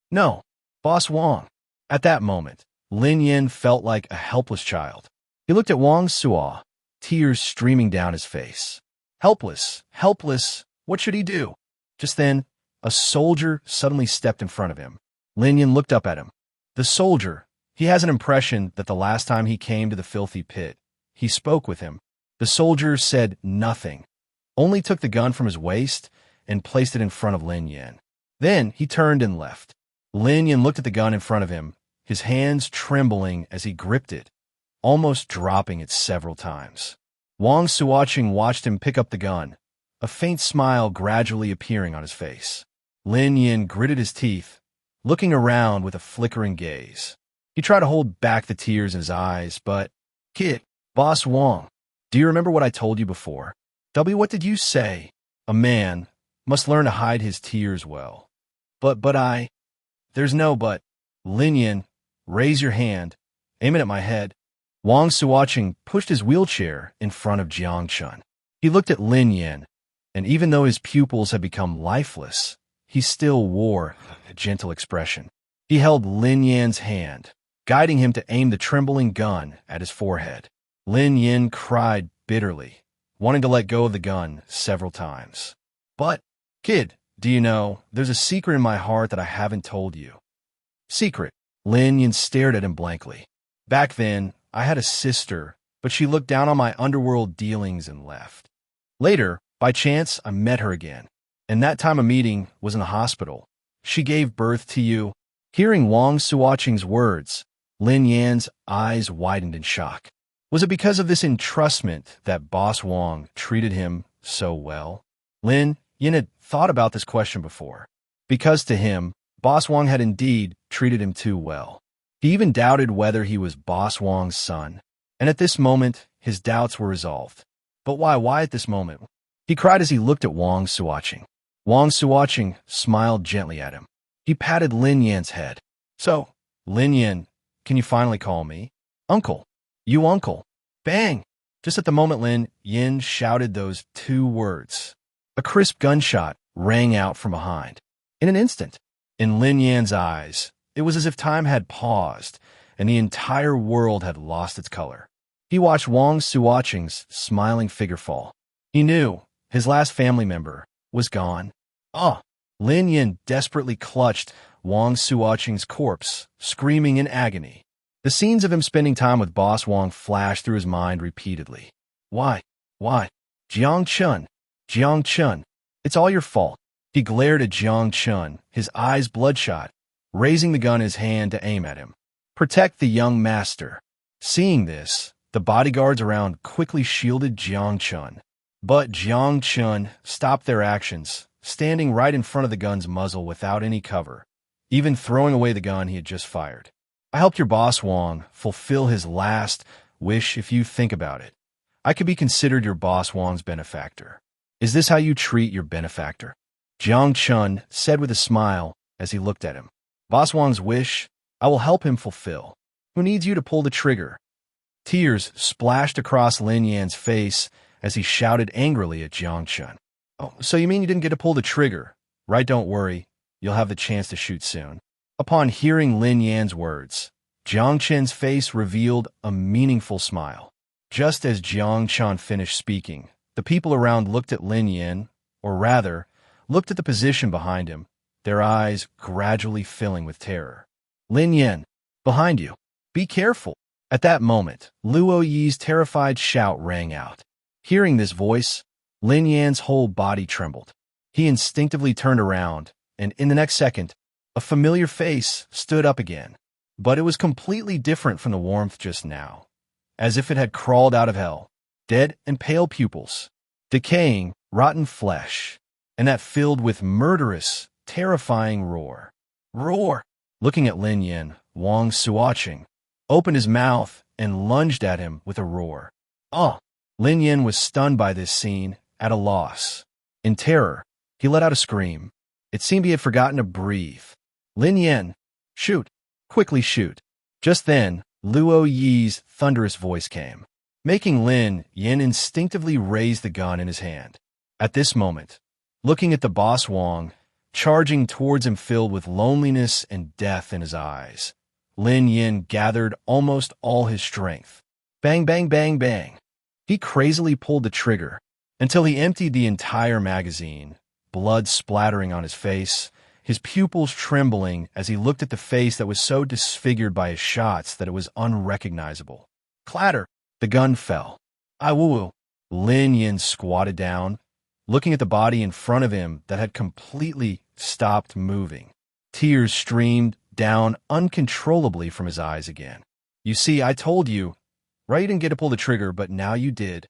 "No, Boss Wang." At that moment, Lin Yan felt like a helpless child. He looked at Wang Suo, tears streaming down his face. Helpless, helpless, what should he do? Just then, a soldier suddenly stepped in front of him. Lin Yan looked up at him. The soldier, he has an impression that the last time he came to the filthy pit, he spoke with him. The soldier said nothing, only took the gun from his waist and placed it in front of Lin Yan. Then he turned and left. Lin Yan looked at the gun in front of him, his hands trembling as he gripped it, almost dropping it several times. Wang Suoching watched him pick up the gun, a faint smile gradually appearing on his face. Lin Yan gritted his teeth, looking around with a flickering gaze. He tried to hold back the tears in his eyes, but, "Kid, Boss Wang, do you remember what I told you before? What did you say? A man must learn to hide his tears well. There's no but. Lin Yan, raise your hand, aim it at my head." Wang Suoching pushed his wheelchair in front of Jiang Chen. He looked at Lin Yan, and even though his pupils had become lifeless, he still wore a gentle expression. He held Lin Yan's hand, guiding him to aim the trembling gun at his forehead. Lin Yan cried bitterly, wanting to let go of the gun several times. "But, kid, do you know, there's a secret in my heart that I haven't told you." "Secret?" Lin Yan stared at him blankly. "Back then, I had a sister, but she looked down on my underworld dealings and left. Later, by chance, I met her again, and that time a meeting was in the hospital. She gave birth to you." Hearing Wang Suoching's words, Lin Yan's eyes widened in shock. Was it because of this entrustment that Boss Wang treated him so well? Lin Yan had thought about this question before, because to him, Boss Wang had indeed treated him too well. He even doubted whether he was Boss Wang's son, and at this moment, his doubts were resolved. But why? Why at this moment? He cried as he looked at Wang Suoching. Wang Suoching smiled gently at him. He patted Lin Yan's head. "So, Lin Yan, can you finally call me Uncle? You uncle." Bang! Just at the moment Lin Yan shouted those two words, a crisp gunshot rang out from behind. In an instant, in Lin Yan's eyes, it was as if time had paused and the entire world had lost its color. He watched Wang Suoching's smiling figure fall. He knew his last family member was gone. Lin Yan desperately clutched Wang Suoching's corpse, screaming in agony. The scenes of him spending time with Boss Wang flashed through his mind repeatedly. Why? Jiang Chen, Jiang Chen, it's all your fault." He glared at Jiang Chen, his eyes bloodshot, raising the gun in his hand to aim at him. "Protect the young master." Seeing this, the bodyguards around quickly shielded Jiang Chen. But Jiang Chen stopped their actions, standing right in front of the gun's muzzle without any cover, even throwing away the gun he had just fired. "I helped your boss Wang fulfill his last wish. If you think about it, I could be considered your boss Wang's benefactor. Is this how you treat your benefactor?" Jiang Chen said with a smile as he looked at him. "Boss Wang's wish, I will help him fulfill. Who needs you to pull the trigger?" Tears splashed across Lin Yan's face as he shouted angrily at Jiang Chen. Oh, so you mean you didn't get to pull the trigger? Right, don't worry. You'll have the chance to shoot soon. Upon hearing Lin Yan's words, Jiang Chen's face revealed a meaningful smile. Just as Jiang Chen finished speaking, the people around looked at Lin Yan, or rather, looked at the position behind him, their eyes gradually filling with terror. Lin Yan, behind you. Be careful. At that moment, Luo Yi's terrified shout rang out. Hearing this voice, Lin Yan's whole body trembled. He instinctively turned around, and in the next second, a familiar face stood up again. But it was completely different from the warmth just now, as if it had crawled out of hell. Dead and pale pupils, decaying, rotten flesh, and that filled with murderous, terrifying roar. Roar! Looking at Lin Yan, Wang Suoqing opened his mouth and lunged at him with a roar. Oh! Lin Yan was stunned by this scene, at a loss. In terror, he let out a scream. It seemed he had forgotten to breathe. Lin Yan, shoot! Quickly shoot! Just then, Luo Yi's thunderous voice came, making Lin Yan instinctively raise the gun in his hand. At this moment, looking at the boss Wang, charging towards him filled with loneliness and death in his eyes, Lin Yan gathered almost all his strength. Bang, bang, bang, bang. He crazily pulled the trigger until he emptied the entire magazine, blood splattering on his face, his pupils trembling as he looked at the face that was so disfigured by his shots that it was unrecognizable. Clatter! The gun fell. Woo! Lin Yan squatted down, looking at the body in front of him that had completely stopped moving. Tears streamed down uncontrollably from his eyes again. You see, I told you. Right, you didn't get to pull the trigger, but now you did.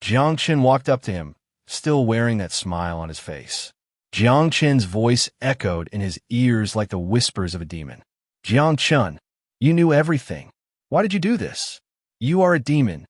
Jiang Chen walked up to him, still wearing that smile on his face. Jiang Chen's voice echoed in his ears like the whispers of a demon. Jiang Chen, you knew everything. Why did you do this? You are a demon.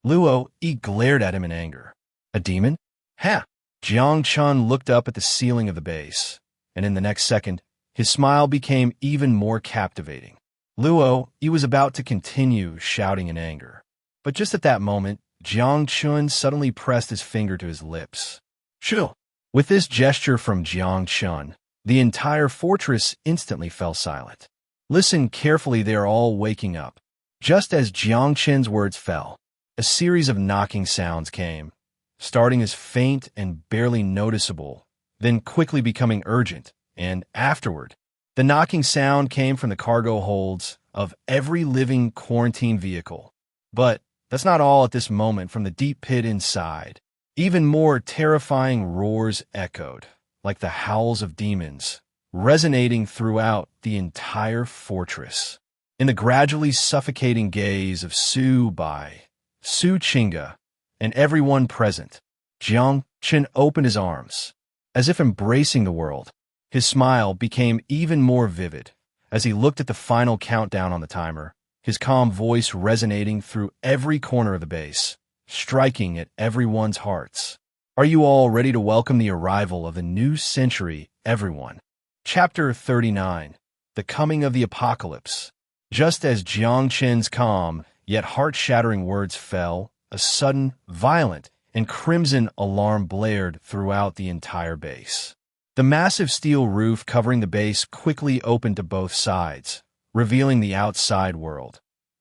Luo Yi glared at him in anger. A demon? Ha! Jiang Chen looked up at the ceiling of the base, and in the next second, his smile became even more captivating. Luo Yi was about to continue shouting in anger, but just at that moment, Jiang Chen suddenly pressed his finger to his lips. Shoo! With this gesture from Jiang Chen, the entire fortress instantly fell silent. Listen carefully, they are all waking up. Just as Jiang Chen's words fell, a series of knocking sounds came, starting as faint and barely noticeable, then quickly becoming urgent, and afterward, the knocking sound came from the cargo holds of every living quarantine vehicle. But that's not all at this moment. From the deep pit inside, even more terrifying roars echoed, like the howls of demons, resonating throughout the entire fortress. In the gradually suffocating gaze of Su Bai, Su Qingge, and everyone present, Jiang Chen opened his arms, as if embracing the world. His smile became even more vivid as he looked at the final countdown on the timer, his calm voice resonating through every corner of the base, striking at everyone's hearts. Are you all ready to welcome the arrival of the new century, everyone? Chapter 39, The Coming of the Apocalypse. Just as Jiang Chen's calm, yet heart-shattering words fell, a sudden, violent, and crimson alarm blared throughout the entire base. The massive steel roof covering the base quickly opened to both sides, revealing the outside world.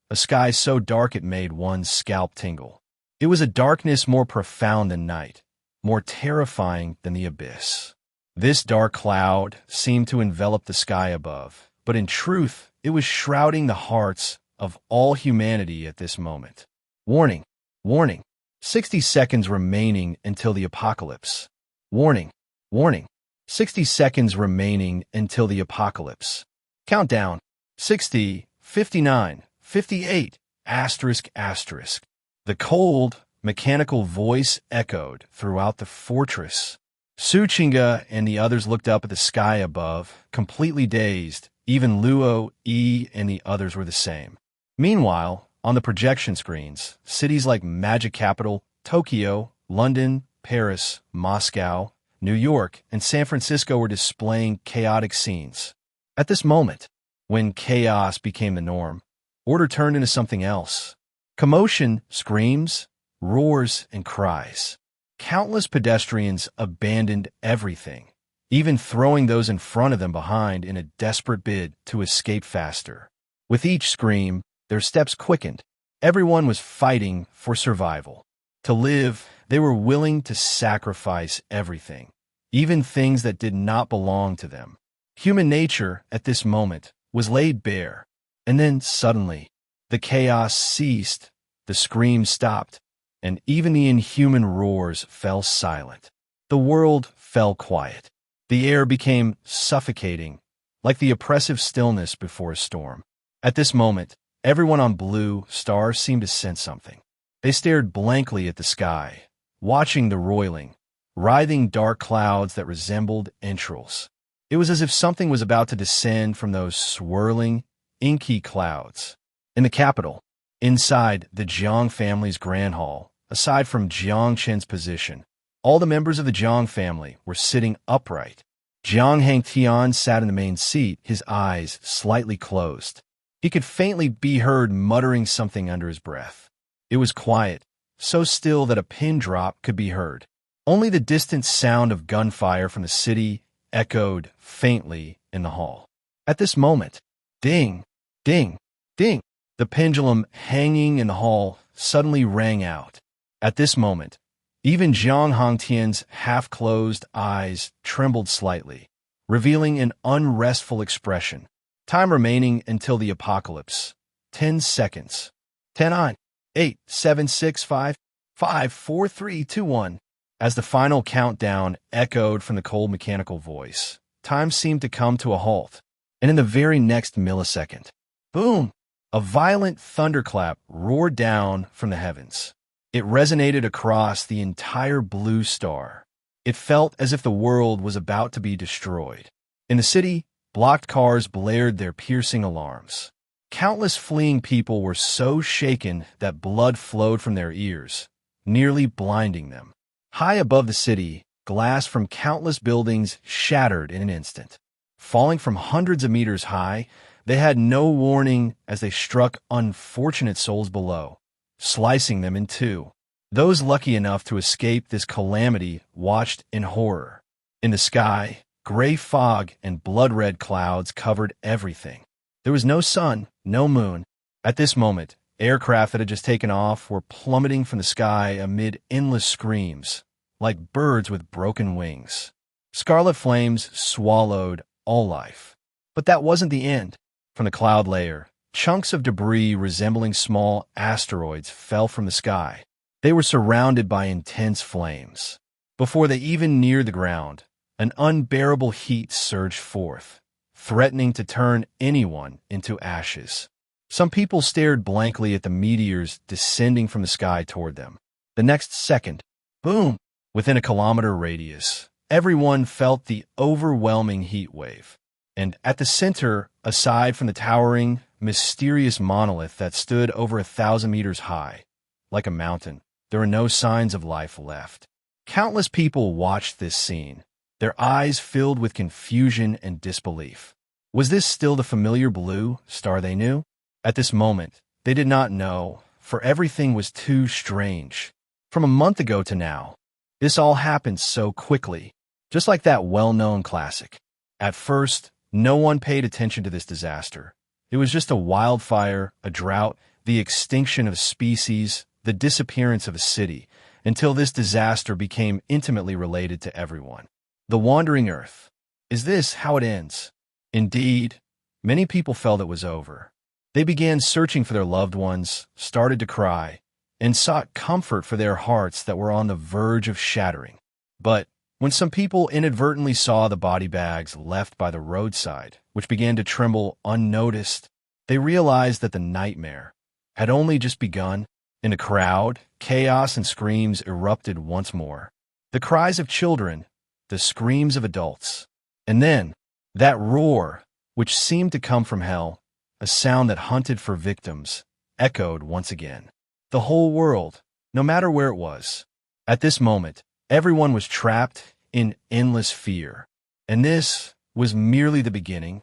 A sky so dark it made one's scalp tingle. It was a darkness more profound than night, more terrifying than the abyss. This dark cloud seemed to envelop the sky above, but in truth, it was shrouding the hearts of all humanity at this moment. Warning! Warning! 60 seconds remaining until the apocalypse. Warning! Warning! 60 seconds remaining until the apocalypse. Countdown. 60, 59, 58, asterisk, asterisk. The cold, mechanical voice echoed throughout the fortress. Su Qingge and the others looked up at the sky above, completely dazed. Even Luo Yi and the others were the same. Meanwhile, on the projection screens, cities like Magic Capital, Tokyo, London, Paris, Moscow, New York, and San Francisco were displaying chaotic scenes. At this moment, when chaos became the norm, order turned into something else. Commotion, screams, roars, and cries. Countless pedestrians abandoned everything, even throwing those in front of them behind in a desperate bid to escape faster. With each scream, their steps quickened. Everyone was fighting for survival. To live, they were willing to sacrifice everything, even things that did not belong to them. Human nature, at this moment, was laid bare. And then, suddenly, the chaos ceased, the screams stopped, and even the inhuman roars fell silent. The world fell quiet. The air became suffocating, like the oppressive stillness before a storm. At this moment, everyone on Blue Star seemed to sense something. They stared blankly at the sky, watching the roiling, writhing dark clouds that resembled entrails. It was as if something was about to descend from those swirling, inky clouds. In the capital, inside the Jiang family's grand hall, aside from Jiang Chen's position, all the members of the Jiang family were sitting upright. Jiang Hangtian sat in the main seat, his eyes slightly closed. He could faintly be heard muttering something under his breath. It was quiet, so still that a pin drop could be heard. Only the distant sound of gunfire from the city echoed faintly in the hall. At this moment, ding, ding, ding, the pendulum hanging in the hall suddenly rang out. At this moment, even Jiang Hangtian's half-closed eyes trembled slightly, revealing an unrestful expression. Time remaining until the apocalypse. 10 seconds. 10, 9, 8, 7, 6, 5, 5, 4, 3, 2, 1. As the final countdown echoed from the cold mechanical voice, time seemed to come to a halt. And in the very next millisecond, boom! A violent thunderclap roared down from the heavens. It resonated across the entire Blue Star. It felt as if the world was about to be destroyed. In the city, blocked cars blared their piercing alarms. Countless fleeing people were so shaken that blood flowed from their ears, nearly blinding them. High above the city, glass from countless buildings shattered in an instant. Falling from hundreds of meters high, they had no warning as they struck unfortunate souls below, slicing them in two. Those lucky enough to escape this calamity watched in horror. In the sky, gray fog and blood-red clouds covered everything. There was no sun, no moon. At this moment, aircraft that had just taken off were plummeting from the sky amid endless screams, like birds with broken wings. Scarlet flames swallowed all life. But that wasn't the end. From the cloud layer, chunks of debris resembling small asteroids fell from the sky. They were surrounded by intense flames. Before they even neared the ground, an unbearable heat surged forth, threatening to turn anyone into ashes. Some people stared blankly at the meteors descending from the sky toward them. The next second, boom! Within a kilometer radius, everyone felt the overwhelming heat wave. And at the center, aside from the towering, mysterious monolith that stood over 1,000 meters high, like a mountain, there were no signs of life left. Countless people watched this scene, their eyes filled with confusion and disbelief. Was this still the familiar Blue Star they knew? At this moment, they did not know, for everything was too strange. From a month ago to now, this all happened so quickly, just like that well-known classic. At first, no one paid attention to this disaster. It was just a wildfire, a drought, the extinction of species, the disappearance of a city, until this disaster became intimately related to everyone. The wandering Earth. Is this how it ends? Indeed, many people felt it was over. They began searching for their loved ones, started to cry, and sought comfort for their hearts that were on the verge of shattering. But when some people inadvertently saw the body bags left by the roadside, which began to tremble unnoticed, they realized that the nightmare had only just begun. In the crowd, chaos and screams erupted once more. The cries of children, the screams of adults, and then that roar, which seemed to come from hell, a sound that hunted for victims, echoed once again. The whole world, no matter where it was. At this moment, everyone was trapped in endless fear. And this was merely the beginning.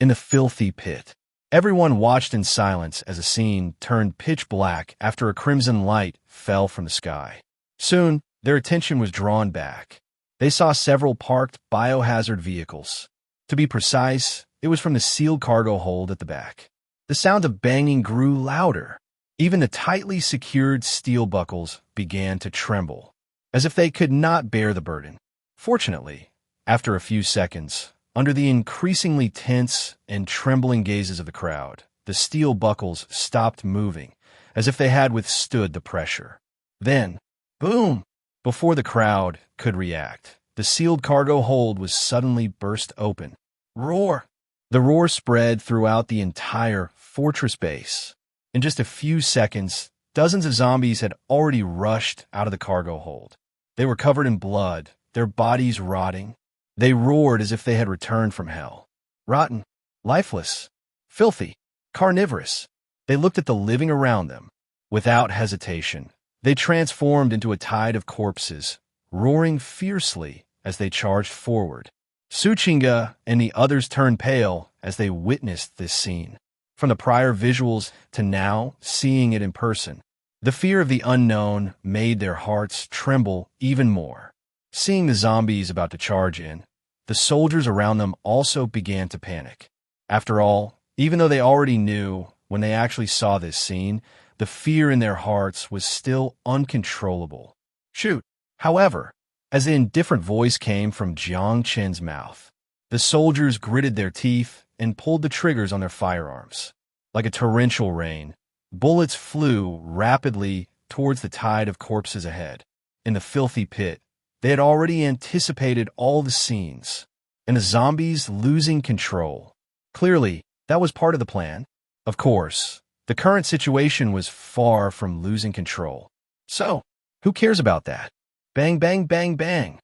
In the filthy pit, everyone watched in silence as a scene turned pitch black after a crimson light fell from the sky. Soon, their attention was drawn back. They saw several parked biohazard vehicles. To be precise, it was from the sealed cargo hold at the back. The sound of banging grew louder. Even the tightly secured steel buckles began to tremble, as if they could not bear the burden. Fortunately, after a few seconds, under the increasingly tense and trembling gazes of the crowd, the steel buckles stopped moving, as if they had withstood the pressure. Then, boom! Before the crowd could react, the sealed cargo hold was suddenly burst open. Roar! The roar spread throughout the entire fortress base. In just a few seconds, dozens of zombies had already rushed out of the cargo hold. They were covered in blood, their bodies rotting. They roared as if they had returned from hell. Rotten, lifeless, filthy, carnivorous. They looked at the living around them. Without hesitation, they transformed into a tide of corpses, roaring fiercely as they charged forward. Suchinga and the others turned pale as they witnessed this scene. From the prior visuals to now seeing it in person, the fear of the unknown made their hearts tremble even more. Seeing the zombies about to charge in, the soldiers around them also began to panic. After all, even though they already knew when they actually saw this scene, the fear in their hearts was still uncontrollable. Shoot! However, as the indifferent voice came from Jiang Chen's mouth, the soldiers gritted their teeth and pulled the triggers on their firearms. Like a torrential rain, bullets flew rapidly towards the tide of corpses ahead. In the filthy pit, they had already anticipated all the scenes, and the zombies losing control. Clearly, that was part of the plan. Of course, the current situation was far from losing control. So, who cares about that? Bang, bang, bang, bang.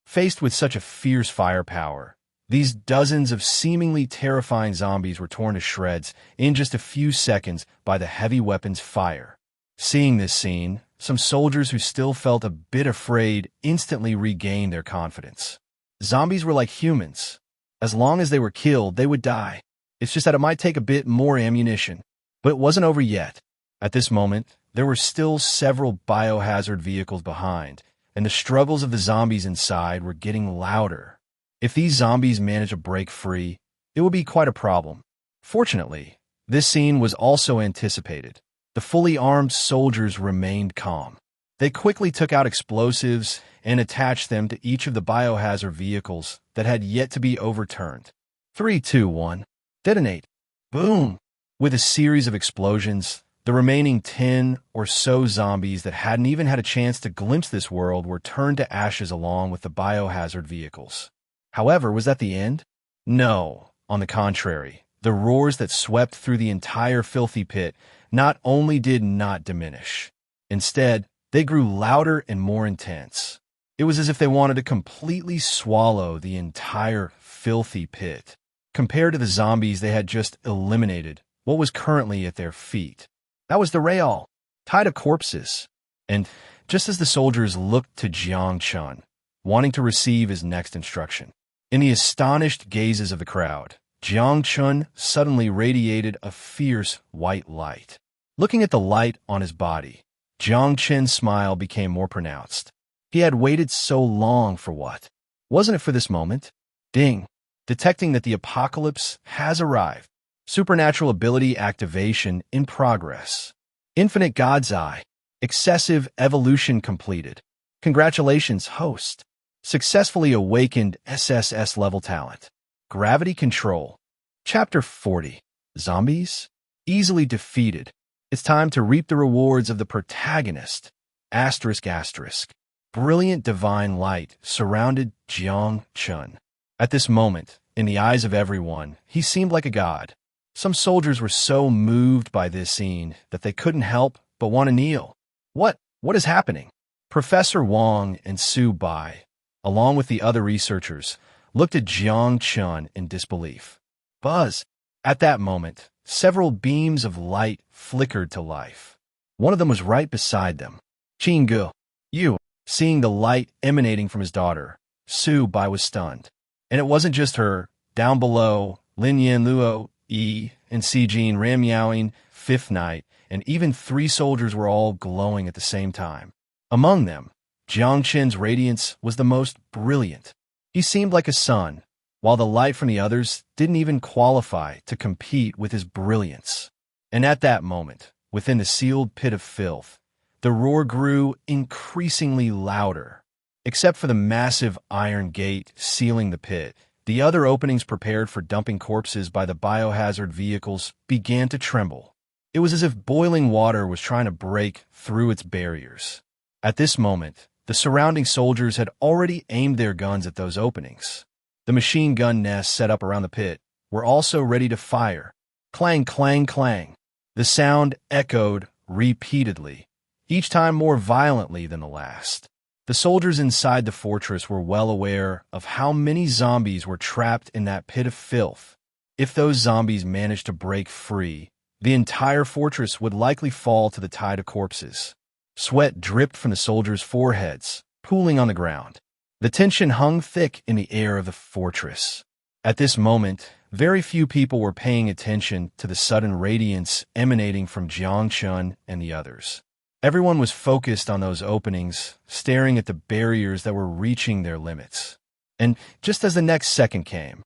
Faced with such a fierce firepower, these dozens of seemingly terrifying zombies were torn to shreds in just a few seconds by the heavy weapon's fire. Seeing this scene, some soldiers who still felt a bit afraid instantly regained their confidence. Zombies were like humans. As long as they were killed, they would die. It's just that it might take a bit more ammunition. But it wasn't over yet. At this moment, there were still several biohazard vehicles behind, and the struggles of the zombies inside were getting louder. If these zombies managed to break free, it would be quite a problem. Fortunately, this scene was also anticipated. The fully armed soldiers remained calm. They quickly took out explosives and attached them to each of the biohazard vehicles that had yet to be overturned. 3, 2, 1. Detonate. Boom! With a series of explosions, the remaining 10 or so zombies that hadn't even had a chance to glimpse this world were turned to ashes along with the biohazard vehicles. However, was that the end? No. On the contrary, the roars that swept through the entire filthy pit not only did not diminish. Instead, they grew louder and more intense. It was as if they wanted to completely swallow the entire filthy pit. Compared to the zombies they had just eliminated, what was currently at their feet? That was the Real, tide of corpses. And just as the soldiers looked to Jiang Chen, wanting to receive his next instruction, in the astonished gazes of the crowd, Jiang Chen suddenly radiated a fierce white light. Looking at the light on his body, Jiang Chen's smile became more pronounced. He had waited so long for what? Wasn't it for this moment? Ding! Detecting that the apocalypse has arrived. Supernatural ability activation in progress. Infinite God's Eye. Excessive evolution completed. Congratulations, host. Successfully awakened SSS-level talent. Gravity control. Chapter 40. Zombies? Easily defeated. It's time to reap the rewards of the protagonist. Asterisk asterisk. Brilliant divine light surrounded Jiang Chen. At this moment, in the eyes of everyone, he seemed like a god. Some soldiers were so moved by this scene that they couldn't help but want to kneel. What is happening? Professor Wang and Su Bai, along with the other researchers, looked at Jiang Chen in disbelief. Buzz! At that moment, several beams of light flickered to life. One of them was right beside them. Qinggu, you! Seeing the light emanating from his daughter, Su Bai was stunned. And it wasn't just her. Down below, Lin Yan Luo, Yi, and Si Jin Ram Yaoing, Fifth Knight, and even 3 soldiers were all glowing at the same time. Among them, Jiang Chen's radiance was the most brilliant. He seemed like a sun, while the light from the others didn't even qualify to compete with his brilliance. And at that moment, within the sealed pit of filth, the roar grew increasingly louder. Except for the massive iron gate sealing the pit, the other openings prepared for dumping corpses by the biohazard vehicles began to tremble. It was as if boiling water was trying to break through its barriers. At this moment, the surrounding soldiers had already aimed their guns at those openings. The machine gun nests set up around the pit were also ready to fire. Clang, clang, clang. The sound echoed repeatedly, each time more violently than the last. The soldiers inside the fortress were well aware of how many zombies were trapped in that pit of filth. If those zombies managed to break free, the entire fortress would likely fall to the tide of corpses. Sweat dripped from the soldiers' foreheads, pooling on the ground. The tension hung thick in the air of the fortress. At this moment, very few people were paying attention to the sudden radiance emanating from Jiang Chen and the others. Everyone was focused on those openings, staring at the barriers that were reaching their limits. And just as the next second came,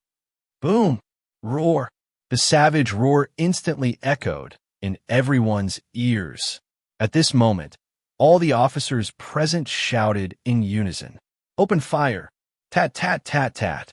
boom, roar. The savage roar instantly echoed in everyone's ears. At this moment, all the officers present shouted in unison, "Open fire! Tat, tat, tat, tat!"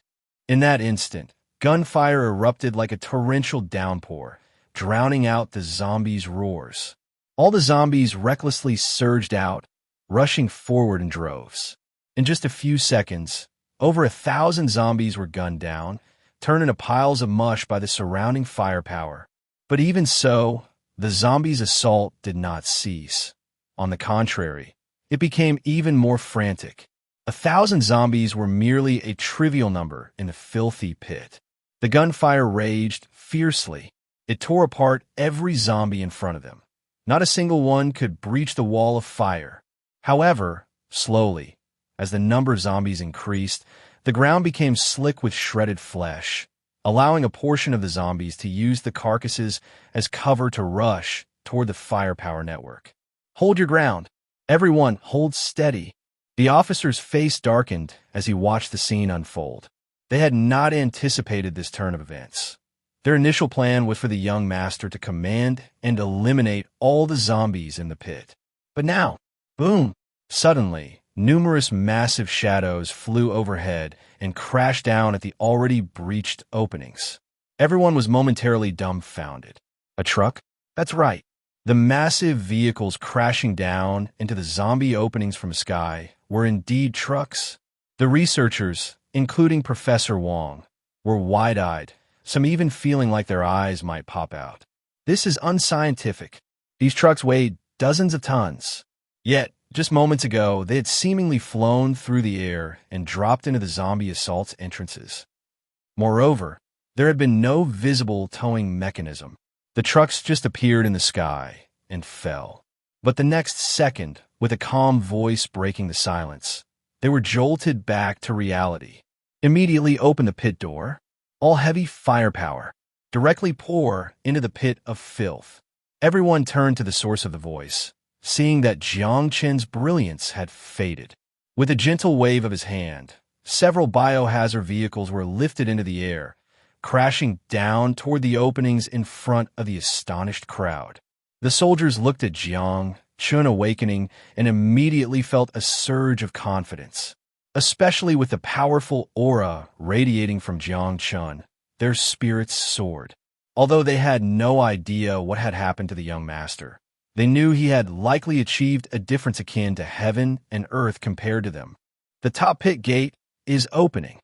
In that instant, gunfire erupted like a torrential downpour, drowning out the zombies' roars. All the zombies recklessly surged out, rushing forward in droves. In just a few seconds, over 1,000 zombies were gunned down, turned into piles of mush by the surrounding firepower. But even so, the zombies' assault did not cease. On the contrary, it became even more frantic. 1,000 zombies were merely a trivial number in the filthy pit. The gunfire raged fiercely. It tore apart every zombie in front of them. Not a single one could breach the wall of fire. However, slowly, as the number of zombies increased, the ground became slick with shredded flesh, allowing a portion of the zombies to use the carcasses as cover to rush toward the firepower network. Hold your ground. Everyone, hold steady. The officer's face darkened as he watched the scene unfold. They had not anticipated this turn of events. Their initial plan was for the young master to command and eliminate all the zombies in the pit. But now, boom! Suddenly, numerous massive shadows flew overhead and crashed down at the already breached openings. Everyone was momentarily dumbfounded. A truck? That's right. The massive vehicles crashing down into the zombie openings from the sky were indeed trucks. The researchers, including Professor Wong, were wide-eyed, some even feeling like their eyes might pop out. This is unscientific. These trucks weighed dozens of tons. Yet, just moments ago, they had seemingly flown through the air and dropped into the zombie assault's entrances. Moreover, there had been no visible towing mechanism. The trucks just appeared in the sky and fell. But the next second, with a calm voice breaking the silence, they were jolted back to reality. Immediately open the pit door. All heavy firepower. Directly pour into the pit of filth. Everyone turned to the source of the voice, seeing that Jiang Chen's brilliance had faded. With a gentle wave of his hand, several biohazard vehicles were lifted into the air, crashing down toward the openings in front of the astonished crowd. The soldiers looked at Jiang Chen awakening and immediately felt a surge of confidence. Especially with the powerful aura radiating from Jiang Chen, their spirits soared. Although they had no idea what had happened to the young master, they knew he had likely achieved a difference akin to heaven and earth compared to them. The top pit gate is opening.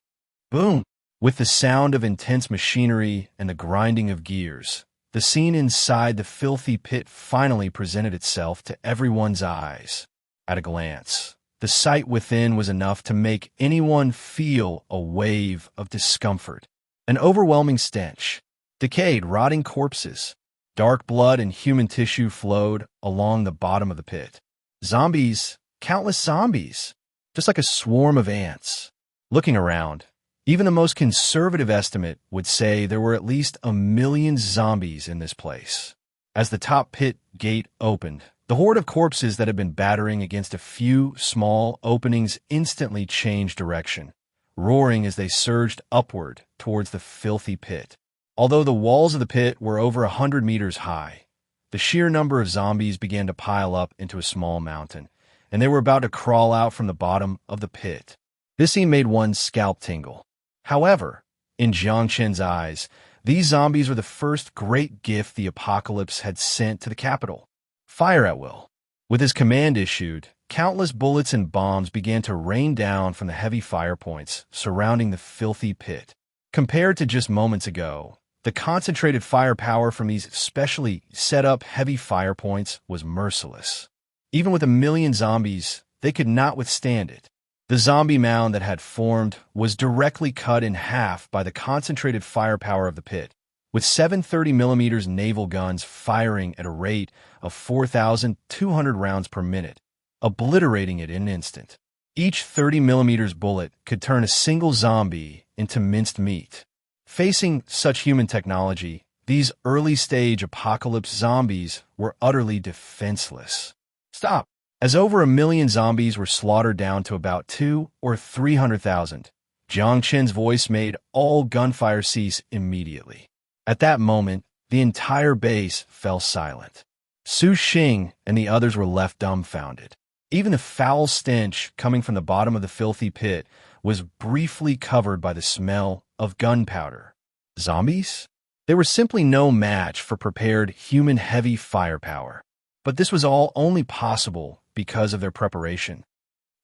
Boom! With the sound of intense machinery and the grinding of gears, the scene inside the filthy pit finally presented itself to everyone's eyes. At a glance, the sight within was enough to make anyone feel a wave of discomfort. An overwhelming stench. Decayed, rotting corpses. Dark blood and human tissue flowed along the bottom of the pit. Zombies, countless zombies, just like a swarm of ants. Looking around, even the most conservative estimate would say there were at least 1 million zombies in this place. As the top pit gate opened, The horde of corpses that had been battering against a few small openings instantly changed direction, roaring as they surged upward towards the filthy pit. Although the walls of the pit were over 100 meters high, the sheer number of zombies began to pile up into a small mountain, and they were about to crawl out from the bottom of the pit. This scene made one's scalp tingle. However, in Jiang Chen's eyes, these zombies were the first great gift the apocalypse had sent to the capital. Fire at will. With his command issued, countless bullets and bombs began to rain down from the heavy fire points surrounding the filthy pit. Compared to just moments ago, the concentrated firepower from these specially set-up heavy fire points was merciless. Even with 1,000,000 zombies, they could not withstand it. The zombie mound that had formed was directly cut in half by the concentrated firepower of the pit, with 730mm naval guns firing at a rate of 4,200 rounds per minute, obliterating it in an instant. Each 30mm bullet could turn a single zombie into minced meat. Facing such human technology, these early-stage apocalypse zombies were utterly defenseless. Stop! As over 1,000,000 zombies were slaughtered down to about 200,000 or 300,000, Jiang Chen's voice made all gunfire cease immediately. At that moment, the entire base fell silent. Su Xing and the others were left dumbfounded. Even the foul stench coming from the bottom of the filthy pit was briefly covered by the smell of gunpowder. Zombies? They were simply no match for prepared human-heavy firepower. But this was all only possible because of their preparation.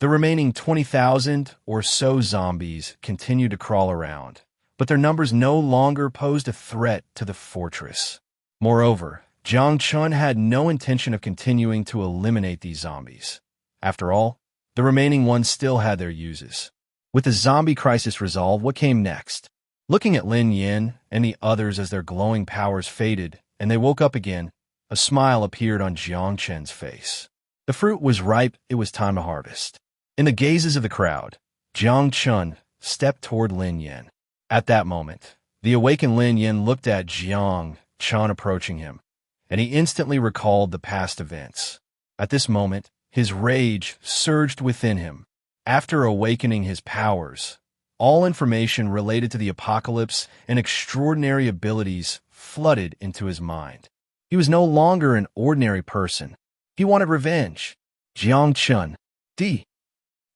The remaining 20,000 or so zombies continued to crawl around, but their numbers no longer posed a threat to the fortress. Moreover, Jiang Chen had no intention of continuing to eliminate these zombies. After all, the remaining ones still had their uses. With the zombie crisis resolved, what came next? Looking at Lin Yin and the others as their glowing powers faded and they woke up again, a smile appeared on Jiang Chen's face. The fruit was ripe, it was time to harvest. In the gazes of the crowd, Jiang Chen stepped toward Lin Yin. At that moment, the awakened Lin Yin looked at Jiang Chen approaching him, and he instantly recalled the past events. At this moment, his rage surged within him. After awakening his powers, all information related to the apocalypse and extraordinary abilities flooded into his mind. He was no longer an ordinary person. He wanted revenge. Jiang Chen.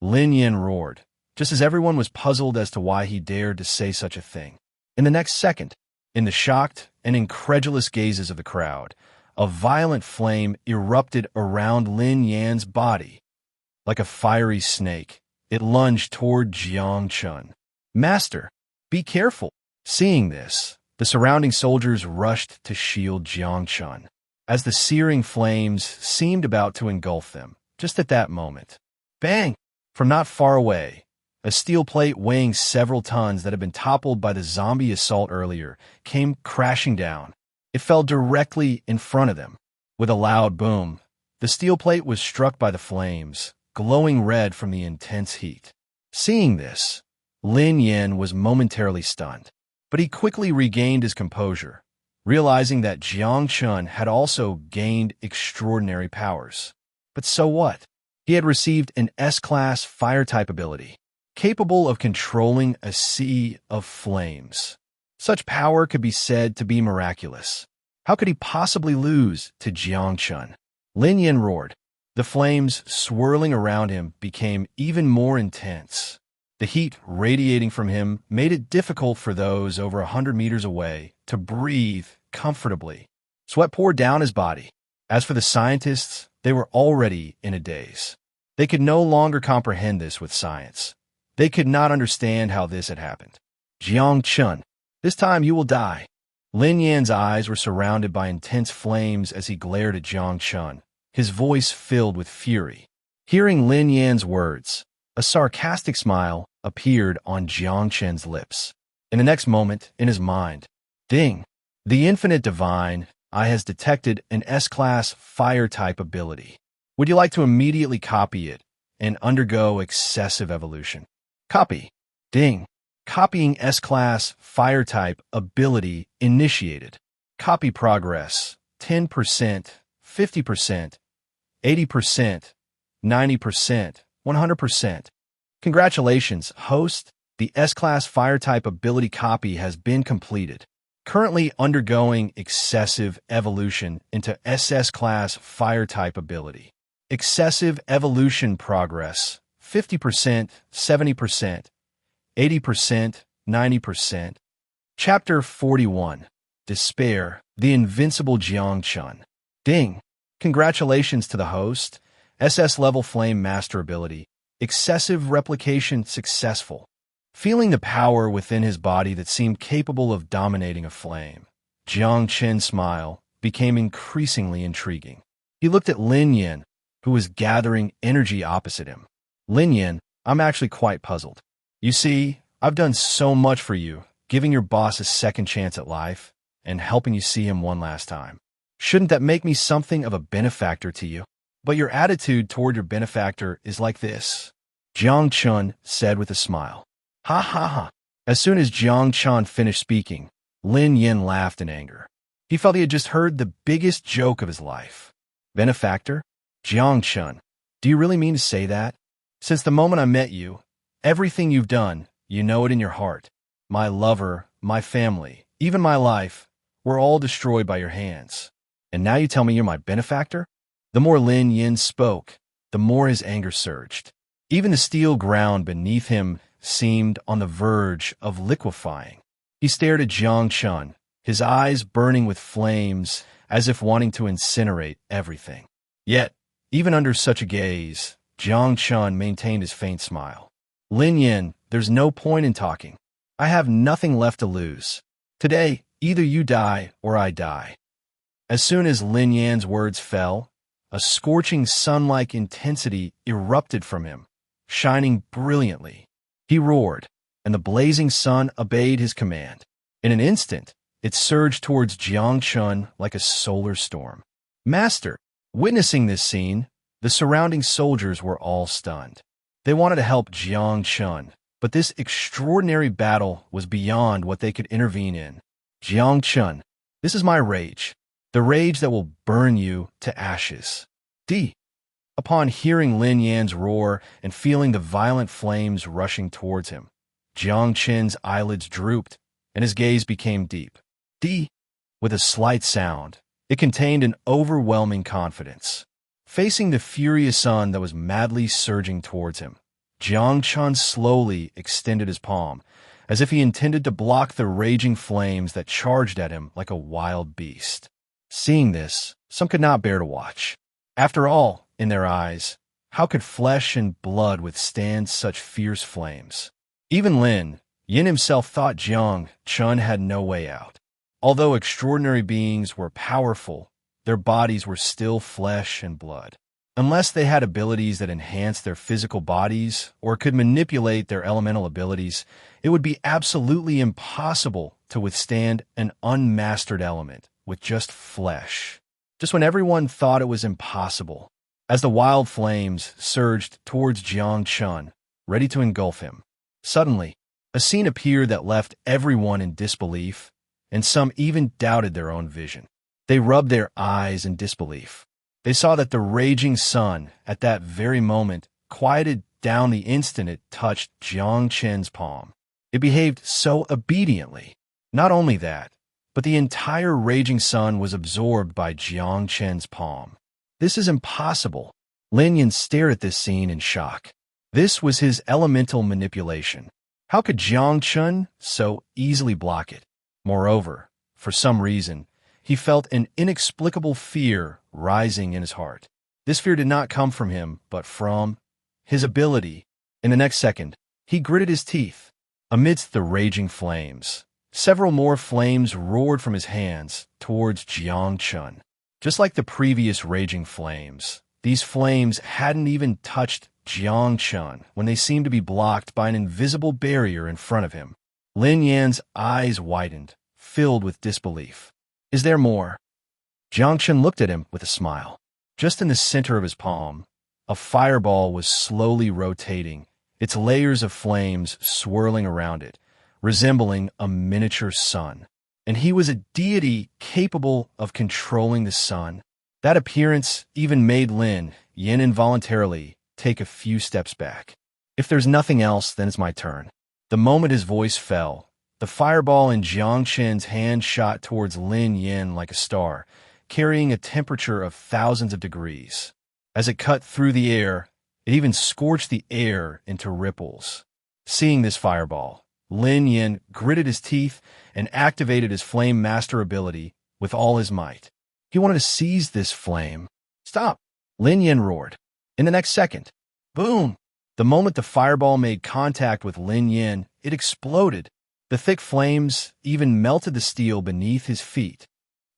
Lin Yin roared, just as everyone was puzzled as to why he dared to say such a thing. In the next second, in the shocked and incredulous gazes of the crowd, a violent flame erupted around Lin Yan's body. Like a fiery snake, it lunged toward Jiang Chen. Master, be careful. Seeing this, the surrounding soldiers rushed to shield Jiang Chen, as the searing flames seemed about to engulf them. Just at that moment, bang! From not far away, a steel plate weighing several tons that had been toppled by the zombie assault earlier came crashing down. It fell directly in front of them. With a loud boom, the steel plate was struck by the flames, glowing red from the intense heat. Seeing this, Lin Yin was momentarily stunned, but he quickly regained his composure, realizing that Jiang Chen had also gained extraordinary powers. But so what? He had received an S-class fire-type ability, capable of controlling a sea of flames. Such power could be said to be miraculous. How could he possibly lose to Jiang Chen? Lin Yin roared. The flames swirling around him became even more intense. The heat radiating from him made it difficult for those over 100 meters away to breathe comfortably. Sweat poured down his body. As for the scientists, they were already in a daze. They could no longer comprehend this with science. They could not understand how this had happened. Jiang Chen, this time you will die. Lin Yan's eyes were surrounded by intense flames as he glared at Jiang Chen, his voice filled with fury. Hearing Lin Yan's words, a sarcastic smile appeared on Jiang Chen's lips. In the next moment, in his mind, ding! The infinite divine eye has detected an S-class fire-type ability. Would you like to immediately copy it and undergo excessive evolution? Copy. Ding. Copying S-class fire-type ability initiated. Copy progress. 10%, 50%, 80%, 90%, 100%. Congratulations, host. The S-Class Fire-type ability copy has been completed. Currently undergoing excessive evolution into SS-Class Fire-type ability. Excessive evolution progress, 50%, 70%, 80%, 90%. Chapter 41. Despair, the Invincible Jiang Chen. Ding! Congratulations to the host. SS-level Flame Master ability. Excessive replication successful. Feeling the power within his body that seemed capable of dominating a flame, Jiang Chen's smile became increasingly intriguing. He looked at Lin Yin, who was gathering energy opposite him. Lin Yin, I'm actually quite puzzled. You see, I've done so much for you, giving your boss a second chance at life, and helping you see him one last time. Shouldn't that make me something of a benefactor to you? But your attitude toward your benefactor is like this, Jiang Chen said with a smile. Ha ha ha. As soon as Jiang Chen finished speaking, Lin Yin laughed in anger. He felt he had just heard the biggest joke of his life. Benefactor? Jiang Chen, do you really mean to say that? Since the moment I met you, everything you've done, you know it in your heart. My lover, my family, even my life, were all destroyed by your hands. And now you tell me you're my benefactor? The more Lin Yin spoke, the more his anger surged. Even the steel ground beneath him seemed on the verge of liquefying. He stared at Jiang Chen, his eyes burning with flames as if wanting to incinerate everything. Yet, even under such a gaze, Jiang Chen maintained his faint smile. Lin Yin, there's no point in talking. I have nothing left to lose. Today, either you die or I die. As soon as Lin Yan's words fell, a scorching sun-like intensity erupted from him, shining brilliantly. He roared, and the blazing sun obeyed his command. In an instant, it surged towards Jiang Chen like a solar storm. Master, witnessing this scene, the surrounding soldiers were all stunned. They wanted to help Jiang Chen, but this extraordinary battle was beyond what they could intervene in. Jiang Chen, this is my rage, the rage that will burn you to ashes. D. Upon hearing Lin Yan's roar and feeling the violent flames rushing towards him, Jiang Chen's eyelids drooped, and his gaze became deep. D. With a slight sound, it contained an overwhelming confidence. Facing the furious sun that was madly surging towards him, Jiang Chen slowly extended his palm, as if he intended to block the raging flames that charged at him like a wild beast. Seeing this, some could not bear to watch. After all, in their eyes, how could flesh and blood withstand such fierce flames? Even Lin Yin himself thought Jiang Chen had no way out. Although extraordinary beings were powerful, their bodies were still flesh and blood. Unless they had abilities that enhanced their physical bodies or could manipulate their elemental abilities, it would be absolutely impossible to withstand an unmastered element with just flesh. Just when everyone thought it was impossible, as the wild flames surged towards Jiang Chen, ready to engulf him, suddenly, a scene appeared that left everyone in disbelief, and some even doubted their own vision. They rubbed their eyes in disbelief. They saw that the raging sun, at that very moment, quieted down the instant it touched Jiang Chen's palm. It behaved so obediently. Not only that, but the entire raging sun was absorbed by Jiang Chen's palm. This is impossible. Lin Yin stared at this scene in shock. This was his elemental manipulation. How could Jiang Chen so easily block it? Moreover, for some reason, he felt an inexplicable fear rising in his heart. This fear did not come from him, but from his ability. In the next second, he gritted his teeth. Amidst the raging flames, several more flames roared from his hands towards Jiang Chen. Just like the previous raging flames, these flames hadn't even touched Jiang Chen when they seemed to be blocked by an invisible barrier in front of him. Lin Yan's eyes widened, filled with disbelief. Is there more? Jiang Chen looked at him with a smile. Just in the center of his palm, a fireball was slowly rotating, its layers of flames swirling around it, resembling a miniature sun. And he was a deity capable of controlling the sun. That appearance even made Lin Yin involuntarily take a few steps back. If there's nothing else, then it's my turn. The moment his voice fell, the fireball in Jiang Chen's hand shot towards Lin Yin like a star, carrying a temperature of thousands of degrees. As it cut through the air, it even scorched the air into ripples. Seeing this fireball, Lin Yin gritted his teeth and activated his Flame Master ability with all his might. He wanted to seize this flame. Stop! Lin Yin roared. In the next second, boom! The moment the fireball made contact with Lin Yin, it exploded. The thick flames even melted the steel beneath his feet.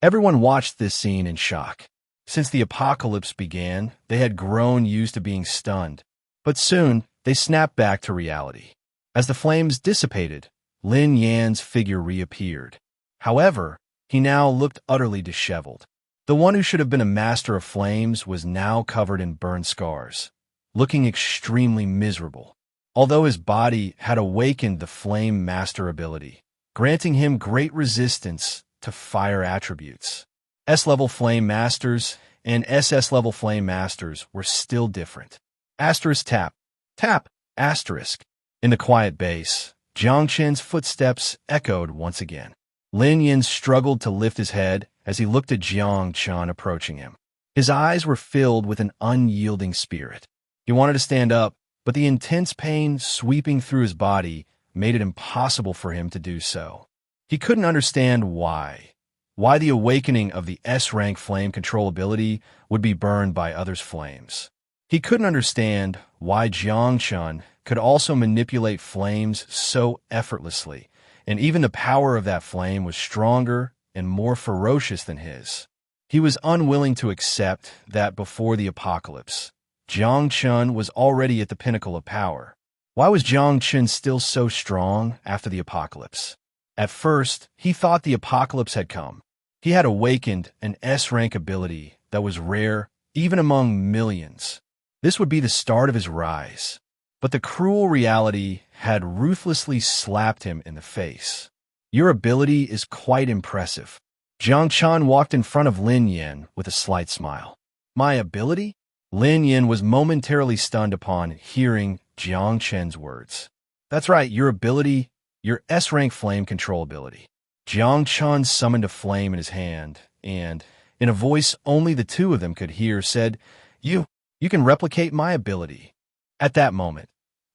Everyone watched this scene in shock. Since the apocalypse began, they had grown used to being stunned. But soon, they snapped back to reality. As the flames dissipated, Lin Yan's figure reappeared. However, he now looked utterly disheveled. The one who should have been a master of flames was now covered in burn scars, looking extremely miserable. Although his body had awakened the Flame Master ability, granting him great resistance to fire attributes. S-level Flame Masters and SS-level Flame Masters were still different. Asterisk tap. Tap. Asterisk. In the quiet base, Jiang Chen's footsteps echoed once again. Lin Yin struggled to lift his head as he looked at Jiang Chen approaching him. His eyes were filled with an unyielding spirit. He wanted to stand up, but the intense pain sweeping through his body made it impossible for him to do so. He couldn't understand why the awakening of the S-rank flame control ability would be burned by others' flames. He couldn't understand why Jiang Chen could also manipulate flames so effortlessly, and even the power of that flame was stronger and more ferocious than his. He was unwilling to accept that before the apocalypse, Jiang Chen was already at the pinnacle of power. Why was Jiang Chen still so strong after the apocalypse? At first, he thought the apocalypse had come. He had awakened an S-rank ability that was rare even among millions. This would be the start of his rise. But the cruel reality had ruthlessly slapped him in the face. Your ability is quite impressive. Jiang Chen walked in front of Lin Yin with a slight smile. My ability? Lin Yin was momentarily stunned upon hearing Jiang Chen's words. That's right, your ability, your S-rank flame control ability. Jiang Chen summoned a flame in his hand and, in a voice only the two of them could hear, said, You can replicate my ability. At that moment,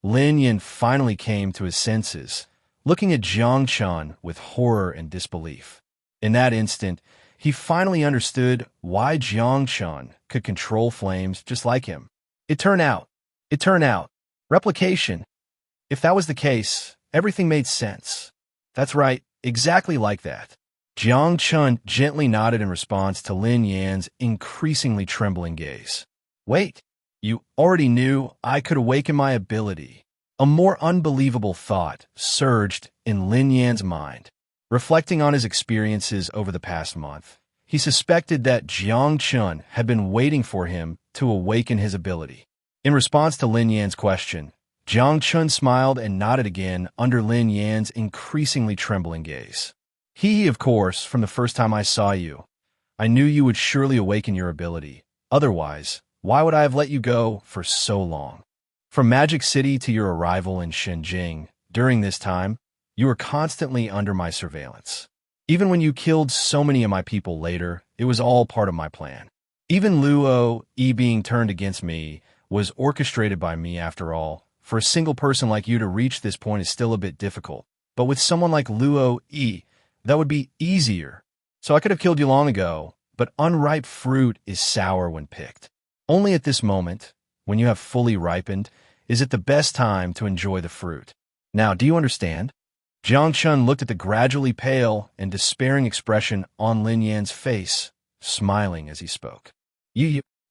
Lin Yin finally came to his senses, looking at Jiang Chen with horror and disbelief. In that instant, he finally understood why Jiang Chen could control flames just like him. It turned out. Replication. If that was the case, everything made sense. That's right, exactly like that. Jiang Chen gently nodded in response to Lin Yan's increasingly trembling gaze. Wait, you already knew I could awaken my ability. A more unbelievable thought surged in Lin Yan's mind. Reflecting on his experiences over the past month, he suspected that Jiang Chen had been waiting for him to awaken his ability. In response to Lin Yan's question, Jiang Chen smiled and nodded again under Lin Yan's increasingly trembling gaze. Of course, from the first time I saw you, I knew you would surely awaken your ability. Otherwise, why would I have let you go for so long? From Magic City to your arrival in Shenzhen, during this time, you were constantly under my surveillance. Even when you killed so many of my people later, it was all part of my plan. Even Luo Yi being turned against me was orchestrated by me after all. For a single person like you to reach this point is still a bit difficult. But with someone like Luo Yi, that would be easier. So I could have killed you long ago, but unripe fruit is sour when picked. Only at this moment, when you have fully ripened, is it the best time to enjoy the fruit. Now, do you understand? Jiang Chen looked at the gradually pale and despairing expression on Lin Yan's face, smiling as he spoke.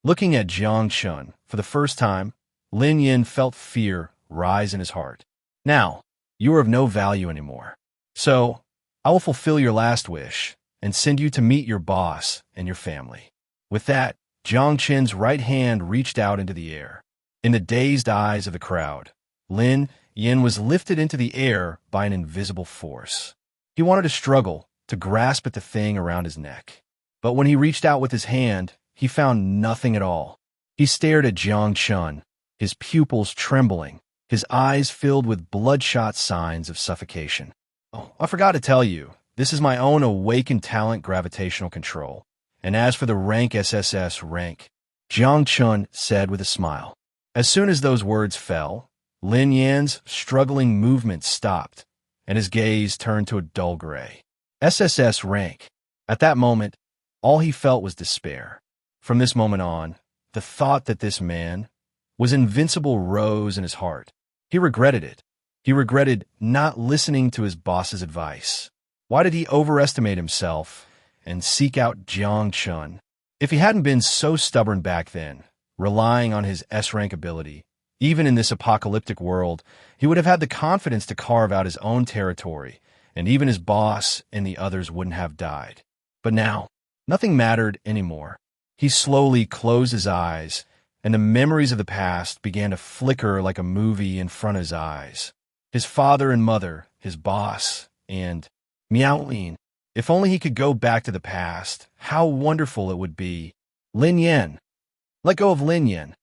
Looking at Jiang Chen for the first time, Lin Yin felt fear rise in his heart. Now, you are of no value anymore. So, I will fulfill your last wish and send you to meet your boss and your family. With that, Jiang Chen's right hand reached out into the air. In the dazed eyes of the crowd, Lin Yin was lifted into the air by an invisible force. He wanted to struggle to grasp at the thing around his neck. But when he reached out with his hand, he found nothing at all. He stared at Jiang Chen, his pupils trembling, his eyes filled with bloodshot signs of suffocation. Oh, I forgot to tell you, this is my own awakened talent gravitational control. And as for the rank SSS rank, Jiang Chen said with a smile. As soon as those words fell, Lin Yan's struggling movement stopped, and his gaze turned to a dull gray. SSS rank. At that moment, all he felt was despair. From this moment on, the thought that this man was invincible rose in his heart. He regretted it. He regretted not listening to his boss's advice. Why did he overestimate himself and seek out Jiang Chen? If he hadn't been so stubborn back then, relying on his S-rank ability, even in this apocalyptic world, he would have had the confidence to carve out his own territory, and even his boss and the others wouldn't have died. But now, nothing mattered anymore. He slowly closed his eyes, and the memories of the past began to flicker like a movie in front of his eyes. His father and mother, his boss, and Miaolin. If only he could go back to the past, how wonderful it would be. Lin Yan. Let go of Lin Yan.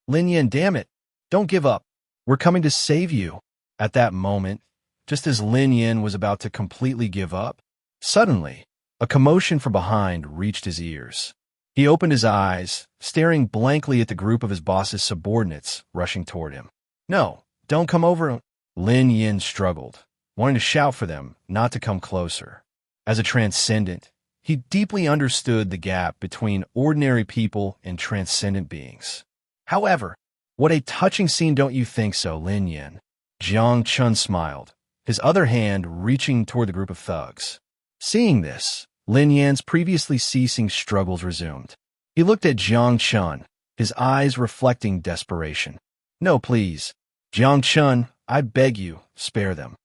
Lin Yan, damn it. Don't give up. We're coming to save you. At that moment, just as Lin Yan was about to completely give up, suddenly, a commotion from behind reached his ears. He opened his eyes, staring blankly at the group of his boss's subordinates rushing toward him. No, don't come over. Lin Yan struggled, wanting to shout for them not to come closer. As a transcendent, he deeply understood the gap between ordinary people and transcendent beings. However, what a touching scene, don't you think so, Lin Yan? Jiang Chen smiled, his other hand reaching toward the group of thugs. Seeing this, Lin Yan's previously ceasing struggles resumed. He looked at Jiang Chen, his eyes reflecting desperation. No, please. Jiang Chen, I beg you, spare them.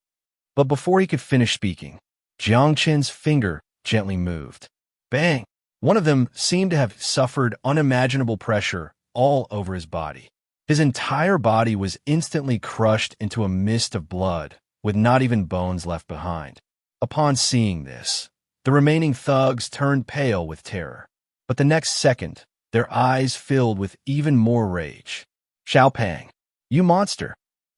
But before he could finish speaking, Jiang Chen's finger gently moved. Bang! One of them seemed to have suffered unimaginable pressure all over his body. His entire body was instantly crushed into a mist of blood, with not even bones left behind. Upon seeing this, the remaining thugs turned pale with terror. But the next second, their eyes filled with even more rage. Xiaopang, you monster!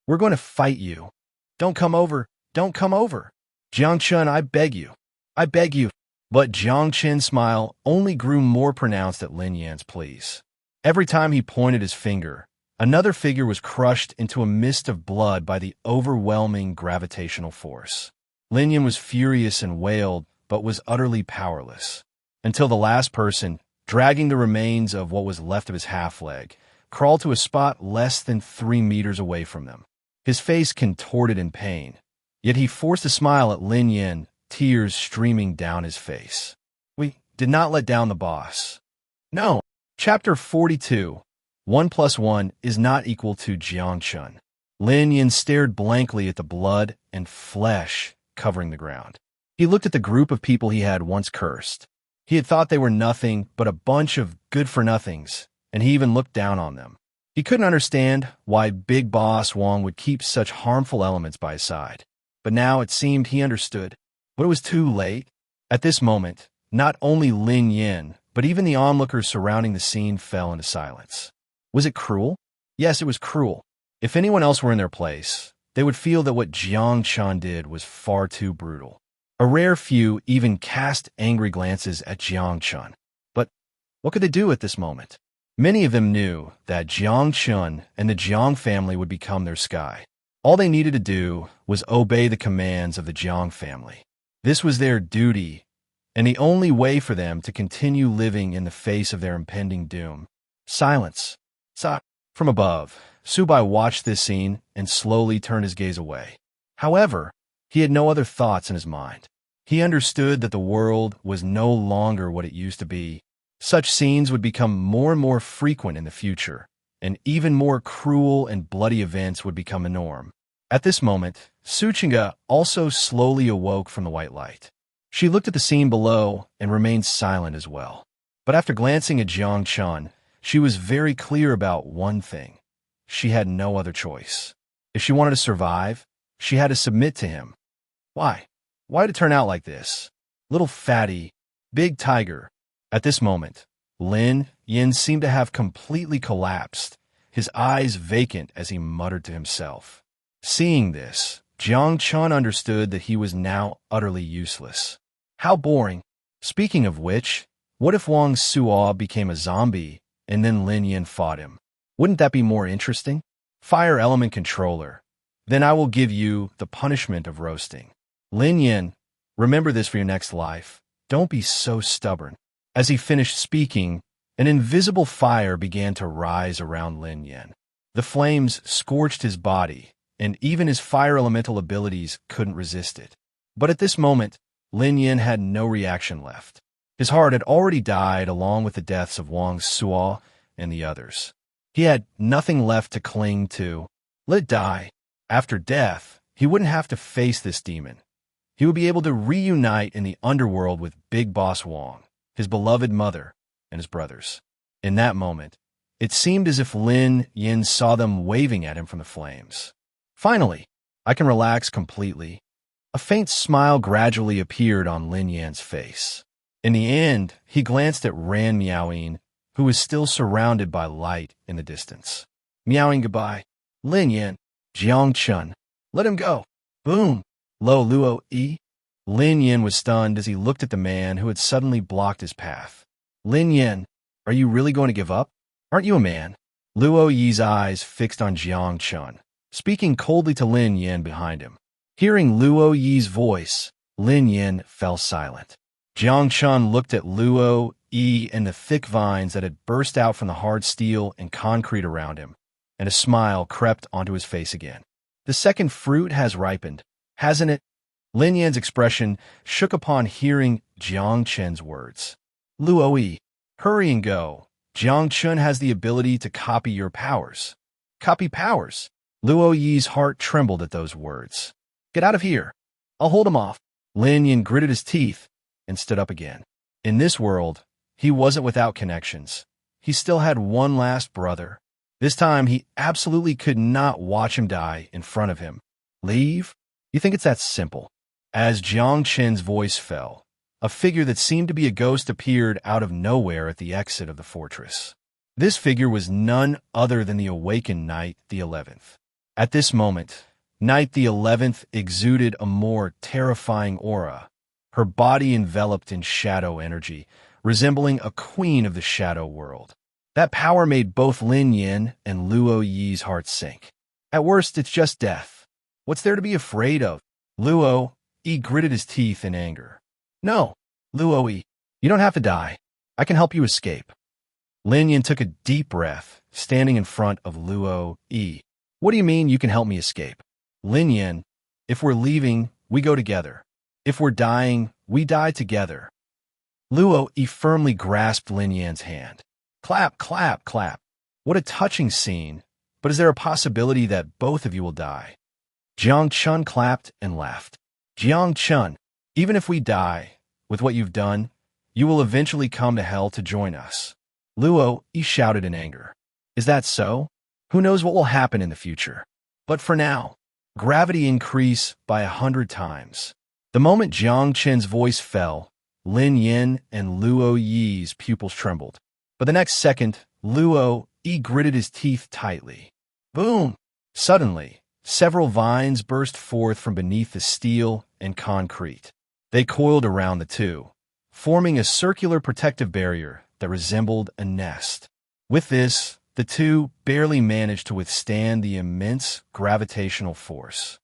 We're going to fight you. Don't come over. Don't come over. Jiang Chen, I beg you. I beg you. But Jiang Chen's smile only grew more pronounced at Lin Yan's pleas. Every time he pointed his finger, another figure was crushed into a mist of blood by the overwhelming gravitational force. Lin Yan was furious and wailed, but was utterly powerless. Until the last person, dragging the remains of what was left of his half-leg, crawled to a spot less than 3 meters away from them. His face contorted in pain, yet he forced a smile at Lin Yan, tears streaming down his face. We did not let down the boss. No. Chapter 42. 1 + 1 is not equal to Jiang Chen. Lin Yan stared blankly at the blood and flesh covering the ground. He looked at the group of people he had once cursed. He had thought they were nothing but a bunch of good-for-nothings, and he even looked down on them. He couldn't understand why Big Boss Wong would keep such harmful elements by his side. But now it seemed he understood. But it was too late. At this moment, not only Lin Yan, but even the onlookers surrounding the scene fell into silence. Was it cruel? Yes, it was cruel. If anyone else were in their place, they would feel that what Jiang Chen did was far too brutal. A rare few even cast angry glances at Jiang Chen. But what could they do at this moment? Many of them knew that Jiang Chen and the Jiang family would become their sky. All they needed to do was obey the commands of the Jiang family. This was their duty, and the only way for them to continue living in the face of their impending doom. Silence. From above, Subai watched this scene and slowly turned his gaze away. However, he had no other thoughts in his mind. He understood that the world was no longer what it used to be. Such scenes would become more and more frequent in the future, and even more cruel and bloody events would become the norm. At this moment, Suchinga also slowly awoke from the white light. She looked at the scene below and remained silent as well. But after glancing at Jiang Chen, she was very clear about one thing. She had no other choice. If she wanted to survive, she had to submit to him. Why? Why did it turn out like this? Little fatty, big tiger. At this moment, Lin Yin seemed to have completely collapsed, his eyes vacant as he muttered to himself. Seeing this, Jiang Chen understood that he was now utterly useless. How boring. Speaking of which, what if Wang Suo became a zombie and then Lin Yin fought him? Wouldn't that be more interesting? Fire element controller. Then I will give you the punishment of roasting. Lin Yin, remember this for your next life. Don't be so stubborn. As he finished speaking, an invisible fire began to rise around Lin Yin. The flames scorched his body, and even his fire elemental abilities couldn't resist it. But at this moment, Lin Yin had no reaction left. His heart had already died along with the deaths of Wang Suo and the others. He had nothing left to cling to. Let it die. After death, he wouldn't have to face this demon. He would be able to reunite in the underworld with Big Boss Wang, his beloved mother, and his brothers. In that moment, it seemed as if Lin Yin saw them waving at him from the flames. Finally, I can relax completely. A faint smile gradually appeared on Lin Yan's face. In the end, he glanced at Ran Miaoying, who was still surrounded by light in the distance. Miaoying goodbye. Lin Yin, Jiang Chen, let him go. Boom. Lo Luo E. Lin Yin was stunned as he looked at the man who had suddenly blocked his path. Lin Yin, are you really going to give up? Aren't you a man? Luo Yi's eyes fixed on Jiang Chen, speaking coldly to Lin Yin behind him. Hearing Luo Yi's voice, Lin Yin fell silent. Jiang Chen looked at Luo Yi and the thick vines that had burst out from the hard steel and concrete around him, and a smile crept onto his face again. The second fruit has ripened, hasn't it? Lin Yan's expression shook upon hearing Jiang Chen's words. Luo Yi, hurry and go. Jiang Chen has the ability to copy your powers. Copy powers? Luo Yi's heart trembled at those words. Get out of here. I'll hold him off. Lin Yin gritted his teeth and stood up again. In this world, he wasn't without connections. He still had one last brother. This time, he absolutely could not watch him die in front of him. Leave? You think it's that simple? As Jiang Chen's voice fell, a figure that seemed to be a ghost appeared out of nowhere at the exit of the fortress. This figure was none other than the awakened Knight the 11th. At this moment, Knight the 11th exuded a more terrifying aura, her body enveloped in shadow energy, resembling a queen of the shadow world. That power made both Lin Yin and Luo Yi's hearts sink. At worst, it's just death. What's there to be afraid of? Luo Yi gritted his teeth in anger. No, Luo Yi, you don't have to die. I can help you escape. Lin Yin took a deep breath, standing in front of Luo Yi. What do you mean you can help me escape? Lin Yin, if we're leaving, we go together. If we're dying, we die together. Luo Yi firmly grasped Lin Yan's hand. Clap, clap, clap. What a touching scene. But is there a possibility that both of you will die? Jiang Chen clapped and laughed. Jiang Chen, even if we die, with what you've done, you will eventually come to hell to join us. Luo Yi shouted in anger. Is that so? Who knows what will happen in the future? But for now, gravity increased by 100 times. The moment Jiang Chen's voice fell, Lin Yin and Luo Yi's pupils trembled. But the next second, Luo Yi gritted his teeth tightly. Boom! Suddenly, several vines burst forth from beneath the steel and concrete. They coiled around the two, forming a circular protective barrier that resembled a nest. With this, the two barely managed to withstand the immense gravitational force.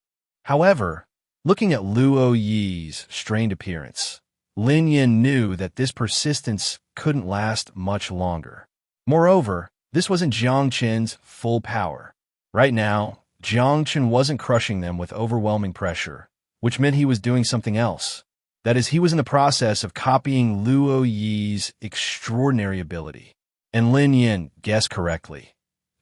However, looking at Luo Yi's strained appearance, Lin Yin knew that this persistence couldn't last much longer. Moreover, this wasn't Jiang Chen's full power. Right now, Jiang Chen wasn't crushing them with overwhelming pressure, which meant he was doing something else. That is, he was in the process of copying Luo Yi's extraordinary ability. And Lin Yin guessed correctly.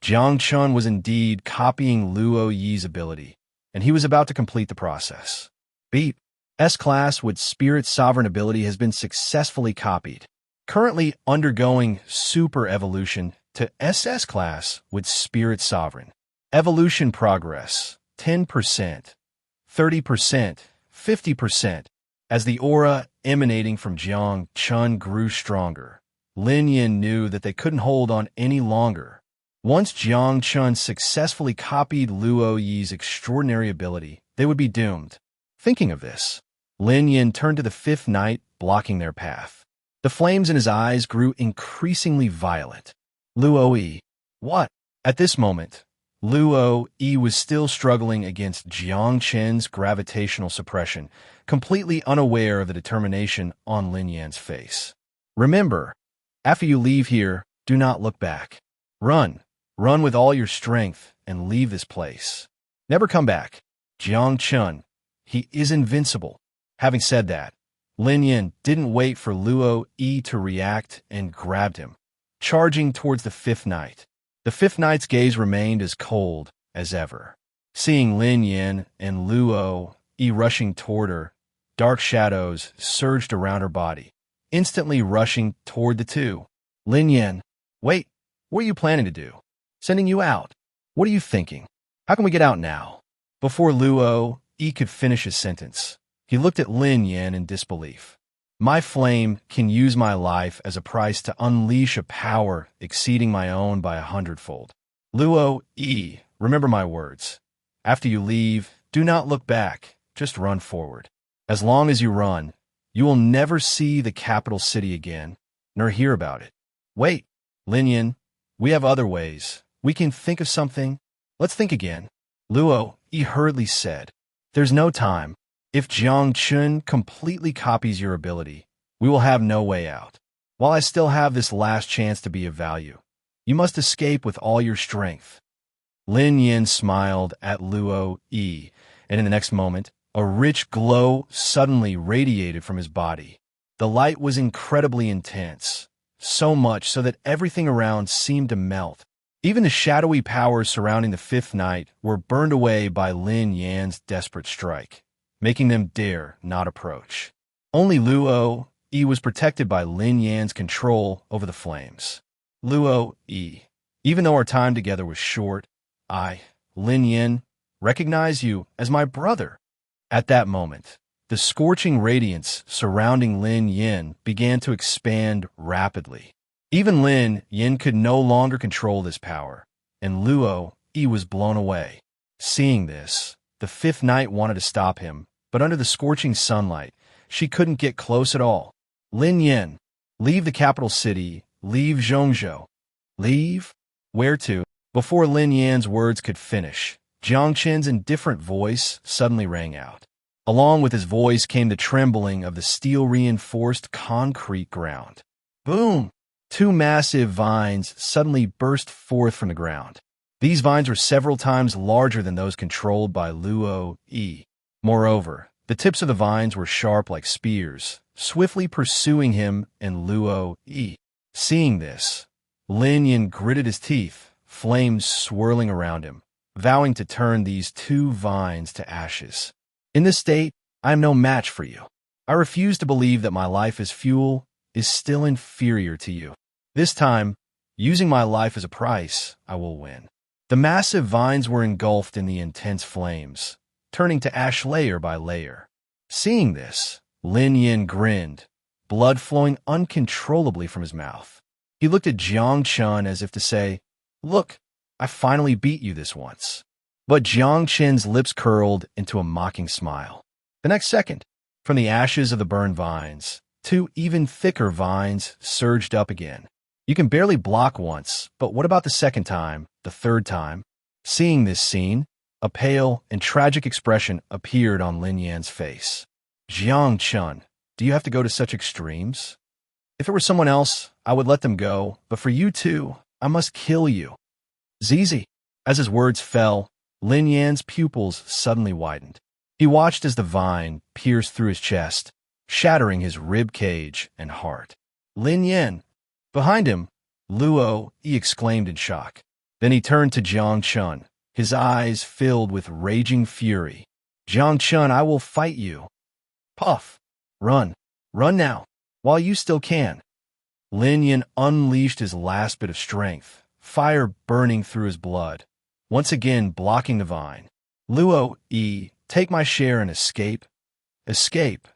Jiang Chen was indeed copying Luo Yi's ability, and he was about to complete the process. Beep. S-Class with Spirit Sovereign ability has been successfully copied, currently undergoing super evolution to SS-Class with Spirit Sovereign. Evolution progress, 10%, 30%, 50%, as the aura emanating from Jiang Chen grew stronger. Lin Yin knew that they couldn't hold on any longer. Once Jiang Chen successfully copied Luo Yi's extraordinary ability, they would be doomed. Thinking of this, Lin Yin turned to the fifth knight, blocking their path. The flames in his eyes grew increasingly violent. Luo Yi. What? At this moment, Luo Yi was still struggling against Jiang Chen's gravitational suppression, completely unaware of the determination on Lin Yan's face. Remember, after you leave here, do not look back. Run. Run with all your strength and leave this place. Never come back. Jiang Chen. He is invincible. Having said that, Lin Yin didn't wait for Luo Yi to react and grabbed him, charging towards the fifth knight. The fifth knight's gaze remained as cold as ever. Seeing Lin Yin and Luo Yi rushing toward her, dark shadows surged around her body, instantly rushing toward the two. Lin Yin, wait, what are you planning to do? Sending you out. What are you thinking? How can we get out now? Before Luo Yi could finish his sentence, he looked at Lin Yin in disbelief. My flame can use my life as a price to unleash a power exceeding my own by 100-fold. Luo Yi, remember my words. After you leave, do not look back, just run forward. As long as you run, you will never see the capital city again, nor hear about it. Wait, Lin Yin, we have other ways. We can think of something. Let's think again. Luo Yi hurriedly said, there's no time. If Jiang Chen completely copies your ability, we will have no way out. While I still have this last chance to be of value, you must escape with all your strength. Lin Yin smiled at Luo Yi, and in the next moment, a rich glow suddenly radiated from his body. The light was incredibly intense, so much so that everything around seemed to melt. Even the shadowy powers surrounding the fifth knight were burned away by Lin Yan's desperate strike, making them dare not approach. Only Luo Yi was protected by Lin Yan's control over the flames. Luo Yi, even though our time together was short, I, Lin Yin, recognize you as my brother. At that moment, the scorching radiance surrounding Lin Yin began to expand rapidly. Even Lin Yin could no longer control this power, and Luo Yi was blown away. Seeing this, the fifth knight wanted to stop him, but under the scorching sunlight, she couldn't get close at all. Lin Yin, leave the capital city, leave Zhongzhou. Leave? Where to? Before Lin Yan's words could finish, Jiang Chen's indifferent voice suddenly rang out. Along with his voice came the trembling of the steel-reinforced concrete ground. Boom! Two massive vines suddenly burst forth from the ground. These vines were several times larger than those controlled by Luo Yi. Moreover, the tips of the vines were sharp like spears, swiftly pursuing him and Luo Yi. Seeing this, Lin Yin gritted his teeth, flames swirling around him, vowing to turn these two vines to ashes. In this state, I am no match for you. I refuse to believe that my life as fuel is still inferior to you. This time, using my life as a price, I will win. The massive vines were engulfed in the intense flames, turning to ash layer by layer. Seeing this, Lin Yin grinned, blood flowing uncontrollably from his mouth. He looked at Jiang Chen as if to say, look, I finally beat you this once. But Jiang Chen's lips curled into a mocking smile. The next second, from the ashes of the burned vines, two even thicker vines surged up again. You can barely block once, but what about the second time, the third time? Seeing this scene, a pale and tragic expression appeared on Lin Yan's face. Jiang Chen, do you have to go to such extremes? If it were someone else, I would let them go, but for you two, I must kill you. Zizi. As his words fell, Lin Yan's pupils suddenly widened. He watched as the vine pierced through his chest, shattering his rib cage and heart. Lin Yan. Behind him, Luo Yi exclaimed in shock. Then he turned to Jiang Chen, his eyes filled with raging fury. Jiang Chen, I will fight you. Puff. Run. Run now, while you still can. Lin Yan unleashed his last bit of strength, fire burning through his blood, once again blocking the vine. Luo Yi, take my share and escape. Escape.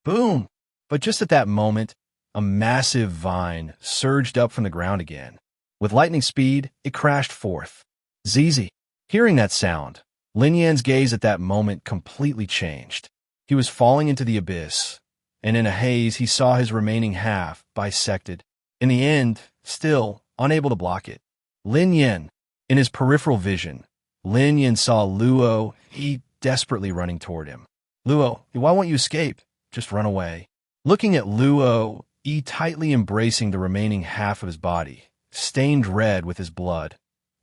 Boom! But just at that moment, a massive vine surged up from the ground again. With lightning speed, it crashed forth. Zizi. Hearing that sound, Lin Yan's gaze at that moment completely changed. He was falling into the abyss, and in a haze he saw his remaining half bisected. In the end, still unable to block it. Lin Yan. In his peripheral vision, Lin Yan saw Luo Yi desperately running toward him. Luo, why won't you escape? Just run away. Looking at Luo Yi tightly embracing the remaining half of his body, stained red with his blood,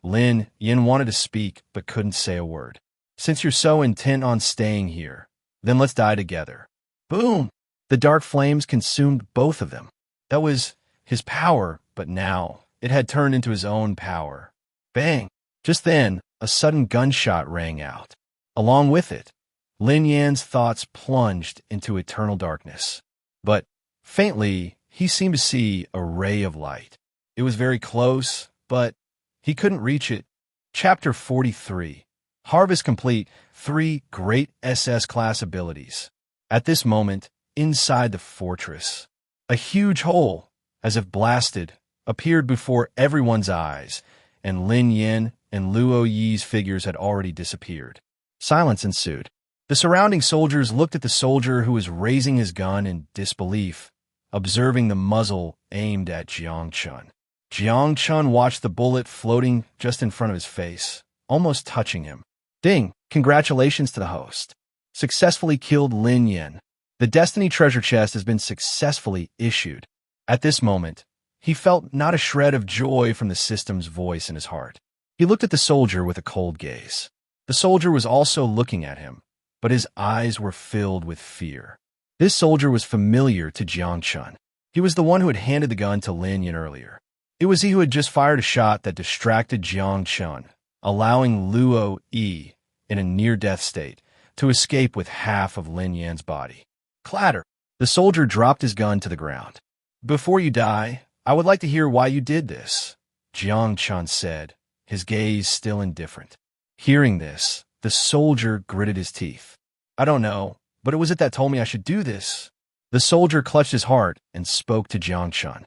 Lin Yan wanted to speak but couldn't say a word. Since you're so intent on staying here, then let's die together. Boom! The dark flames consumed both of them. That was his power, but now it had turned into his own power. Bang! Just then, a sudden gunshot rang out. Along with it, Lin Yan's thoughts plunged into eternal darkness. But, faintly, he seemed to see a ray of light. It was very close, but he couldn't reach it. Chapter 43. Harvest complete. 3 great SS class abilities. At this moment, inside the fortress, a huge hole, as if blasted, appeared before everyone's eyes, and Lin Yan and Luo Yi's figures had already disappeared. Silence ensued. The surrounding soldiers looked at the soldier who was raising his gun in disbelief, observing the muzzle aimed at Jiang Chen. Jiang Chen watched the bullet floating just in front of his face, almost touching him. Ding! Congratulations to the host. Successfully killed Lin Yan. The Destiny treasure chest has been successfully issued. At this moment, he felt not a shred of joy from the system's voice in his heart. He looked at the soldier with a cold gaze. The soldier was also looking at him, but his eyes were filled with fear. This soldier was familiar to Jiang Chen. He was the one who had handed the gun to Lin Yan earlier. It was he who had just fired a shot that distracted Jiang Chen, allowing Luo Yi, in a near-death state, to escape with half of Lin Yan's body. Clatter! The soldier dropped his gun to the ground. Before you die, I would like to hear why you did this, Jiang Chen said, his gaze still indifferent. Hearing this, the soldier gritted his teeth. I don't know, but it was it that told me I should do this. The soldier clutched his heart and spoke to Jiang Chen.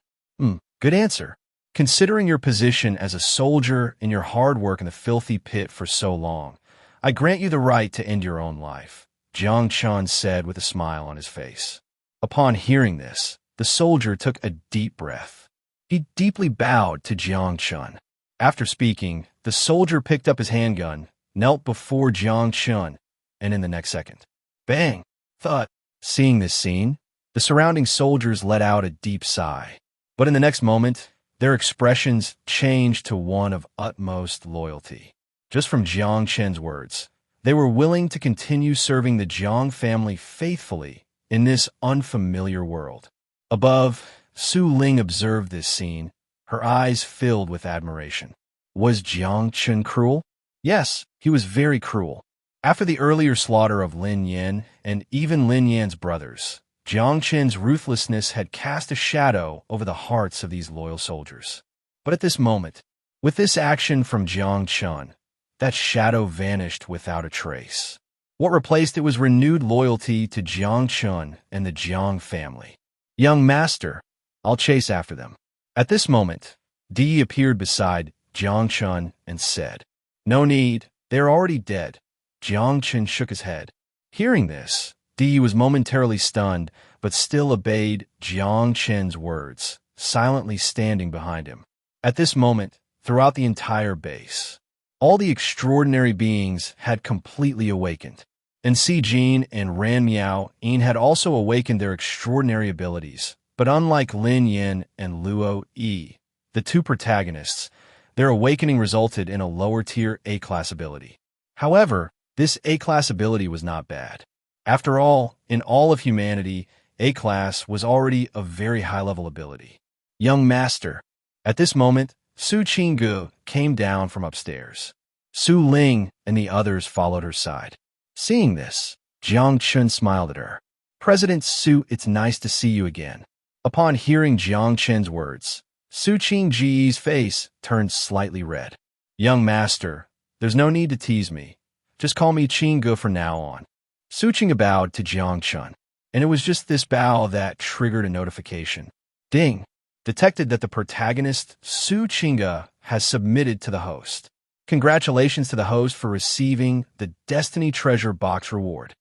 Good answer. Considering your position as a soldier and your hard work in the filthy pit for so long, I grant you the right to end your own life, Jiang Chen said with a smile on his face. Upon hearing this, the soldier took a deep breath. He deeply bowed to Jiang Chen. After speaking, the soldier picked up his handgun, knelt before Jiang Chen, and in the next second, bang! Thud! Seeing this scene, the surrounding soldiers let out a deep sigh. But in the next moment, their expressions changed to one of utmost loyalty. Just from Jiang Chen's words, they were willing to continue serving the Jiang family faithfully in this unfamiliar world. Above, Su Ling observed this scene, her eyes filled with admiration. Was Jiang Chen cruel? Yes, he was very cruel. After the earlier slaughter of Lin Yan and even Lin Yan's brothers, Jiang Chen's ruthlessness had cast a shadow over the hearts of these loyal soldiers. But at this moment, with this action from Jiang Chen, that shadow vanished without a trace. What replaced it was renewed loyalty to Jiang Chen and the Jiang family. Young master, I'll chase after them. At this moment, Di appeared beside Jiang Chen and said, No need, they're already dead. Jiang Chen shook his head. Hearing this, Di was momentarily stunned, but still obeyed Jiang Chen's words, silently standing behind him. At this moment, throughout the entire base, all the extraordinary beings had completely awakened. And Si Jin and Ran Miao Yin had also awakened their extraordinary abilities. But unlike Lin Yan and Luo Yi, the two protagonists, their awakening resulted in a lower-tier A-class ability. However, this A-class ability was not bad. After all, in all of humanity, A-class was already a very high-level ability. Young master. At this moment, Su Qinggu came down from upstairs. Su Ling and the others followed her side. Seeing this, Jiang Chen smiled at her. President Su, it's nice to see you again. Upon hearing Jiang Chen's words, Su Qingji's face turned slightly red. Young master, there's no need to tease me. Just call me Qinggu from now on. Su Qing bowed to Jiang Chen, and it was just this bow that triggered a notification. Ding. Detected that the protagonist, Su Chinga, has submitted to the host. Congratulations to the host for receiving the Destiny Treasure Box reward.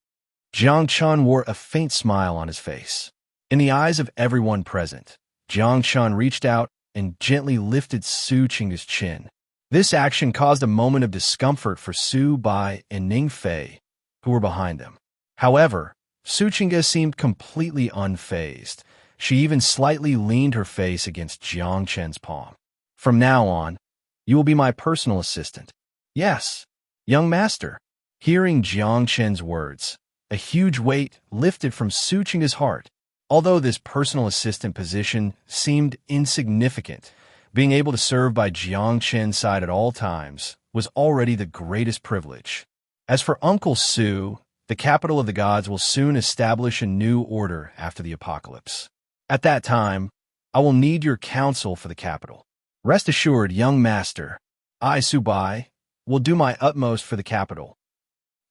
Jiang Chen wore a faint smile on his face. In the eyes of everyone present, Jiang Chen reached out and gently lifted Su Chinga's chin. This action caused a moment of discomfort for Su Bai and Ning Fei, who were behind them. However, Su Chinga seemed completely unfazed. She even slightly leaned her face against Jiang Chen's palm. From now on, you will be my personal assistant. Yes, young master. Hearing Jiang Chen's words, a huge weight lifted from Su Chinga's heart. Although this personal assistant position seemed insignificant, being able to serve by Jiang Chen's side at all times was already the greatest privilege. As for Uncle Su, the capital of the gods will soon establish a new order after the apocalypse. At that time, I will need your counsel for the capital. Rest assured, young master, I, Su Bai, will do my utmost for the capital.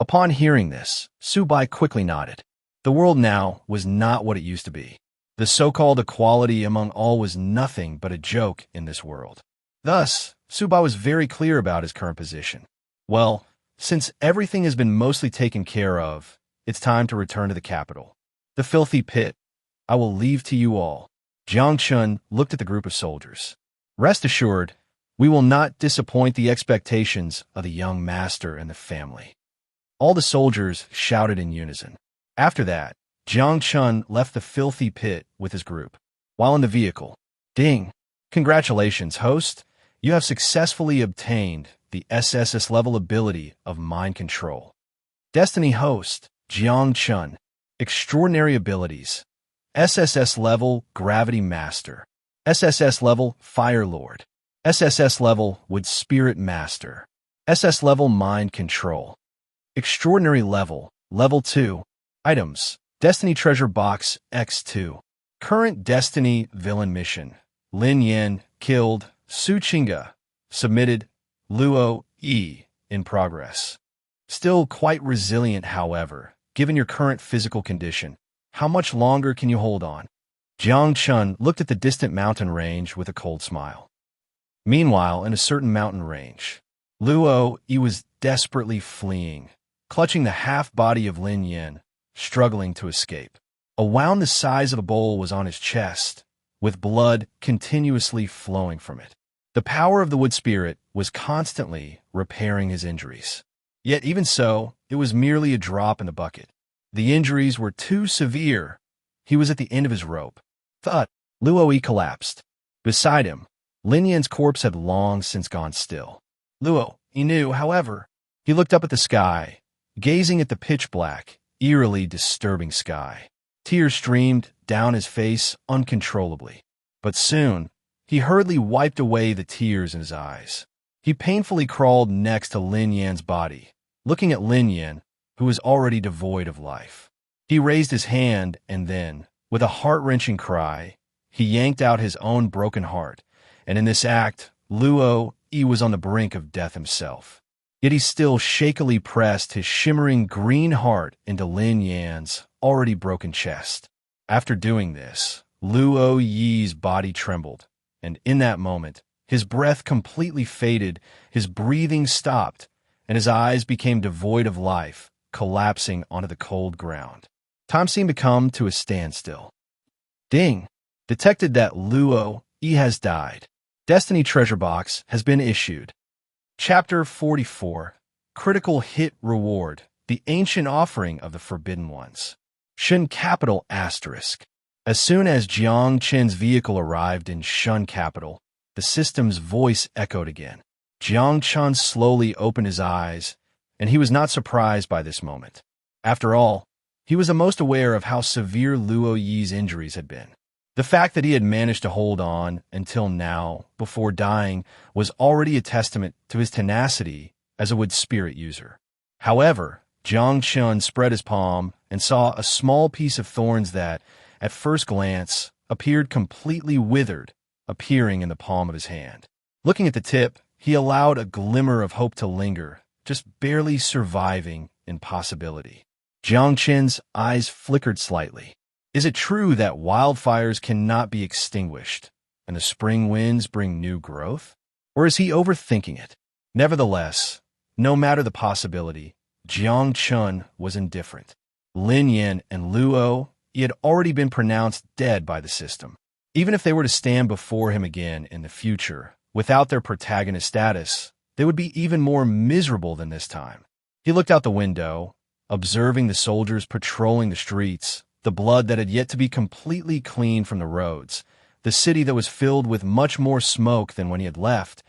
Upon hearing this, Su Bai quickly nodded. The world now was not what it used to be. The so-called equality among all was nothing but a joke in this world. Thus, Su Bai was very clear about his current position. Well, since everything has been mostly taken care of, it's time to return to the capital. The filthy pit, I will leave to you all. Jiang Chen looked at the group of soldiers. Rest assured, we will not disappoint the expectations of the young master and the family. All the soldiers shouted in unison. After that, Jiang Chen left the filthy pit with his group. While in the vehicle, Ding. Congratulations, host. You have successfully obtained the SSS-level ability of mind control. Destiny host, Jiang Chen. Extraordinary abilities. SSS-level Gravity Master. SSS-level Fire Lord. SSS-level Wood Spirit Master. SS-level Mind Control. Extraordinary level, Level 2. Items. Destiny Treasure Box X2. Current Destiny Villain Mission. Lin Yan killed. Su Chinga submitted. Luo E in progress. Still quite resilient, however, given your current physical condition. How much longer can you hold on? Jiang Chen looked at the distant mountain range with a cold smile. Meanwhile, in a certain mountain range, Luo E was desperately fleeing, clutching the half-body of Lin Yan, struggling to escape. A wound the size of a bowl was on his chest, with blood continuously flowing from it. The power of the wood spirit was constantly repairing his injuries. Yet even so, it was merely a drop in the bucket. The injuries were too severe. He was at the end of his rope. Thud! Luo E collapsed. Beside him, Lin Yan's corpse had long since gone still. Luo E knew, however. He looked up at the sky, gazing at the pitch-black, eerily disturbing sky. Tears streamed down his face uncontrollably. But soon, he hurriedly wiped away the tears in his eyes. He painfully crawled next to Lin Yan's body, looking at Lin Yan, who was already devoid of life. He raised his hand and then, with a heart-wrenching cry, he yanked out his own broken heart, and in this act, Luo E was on the brink of death himself. Yet he still shakily pressed his shimmering green heart into Lin Yan's already broken chest. After doing this, Luo Yi's body trembled, and in that moment, his breath completely faded, his breathing stopped, and his eyes became devoid of life, collapsing onto the cold ground. Time seemed to come to a standstill. Ding! Detected that Luo E has died. Destiny Treasure Box has been issued. Chapter 44. Critical Hit Reward. The Ancient Offering of the Forbidden Ones. Shun Capital Asterisk. As soon as Jiang Chen's vehicle arrived in Shun Capital, the system's voice echoed again. Jiang Chen slowly opened his eyes, and he was not surprised by this moment. After all, he was the most aware of how severe Luo Yi's injuries had been. The fact that he had managed to hold on until now, before dying, was already a testament to his tenacity as a wood spirit user. However, Jiang Chen spread his palm and saw a small piece of thorns that, at first glance, appeared completely withered, appearing in the palm of his hand. Looking at the tip, he allowed a glimmer of hope to linger, just barely surviving in possibility. Jiang Chen's eyes flickered slightly. Is it true that wildfires cannot be extinguished, and the spring winds bring new growth? Or is he overthinking it? Nevertheless, no matter the possibility, Jiang Chen was indifferent. Lin Yan and Luo, he had already been pronounced dead by the system. Even if they were to stand before him again in the future, without their protagonist status, they would be even more miserable than this time. He looked out the window, observing the soldiers patrolling the streets, the blood that had yet to be completely cleaned from the roads, the city that was filled with much more smoke than when he had left,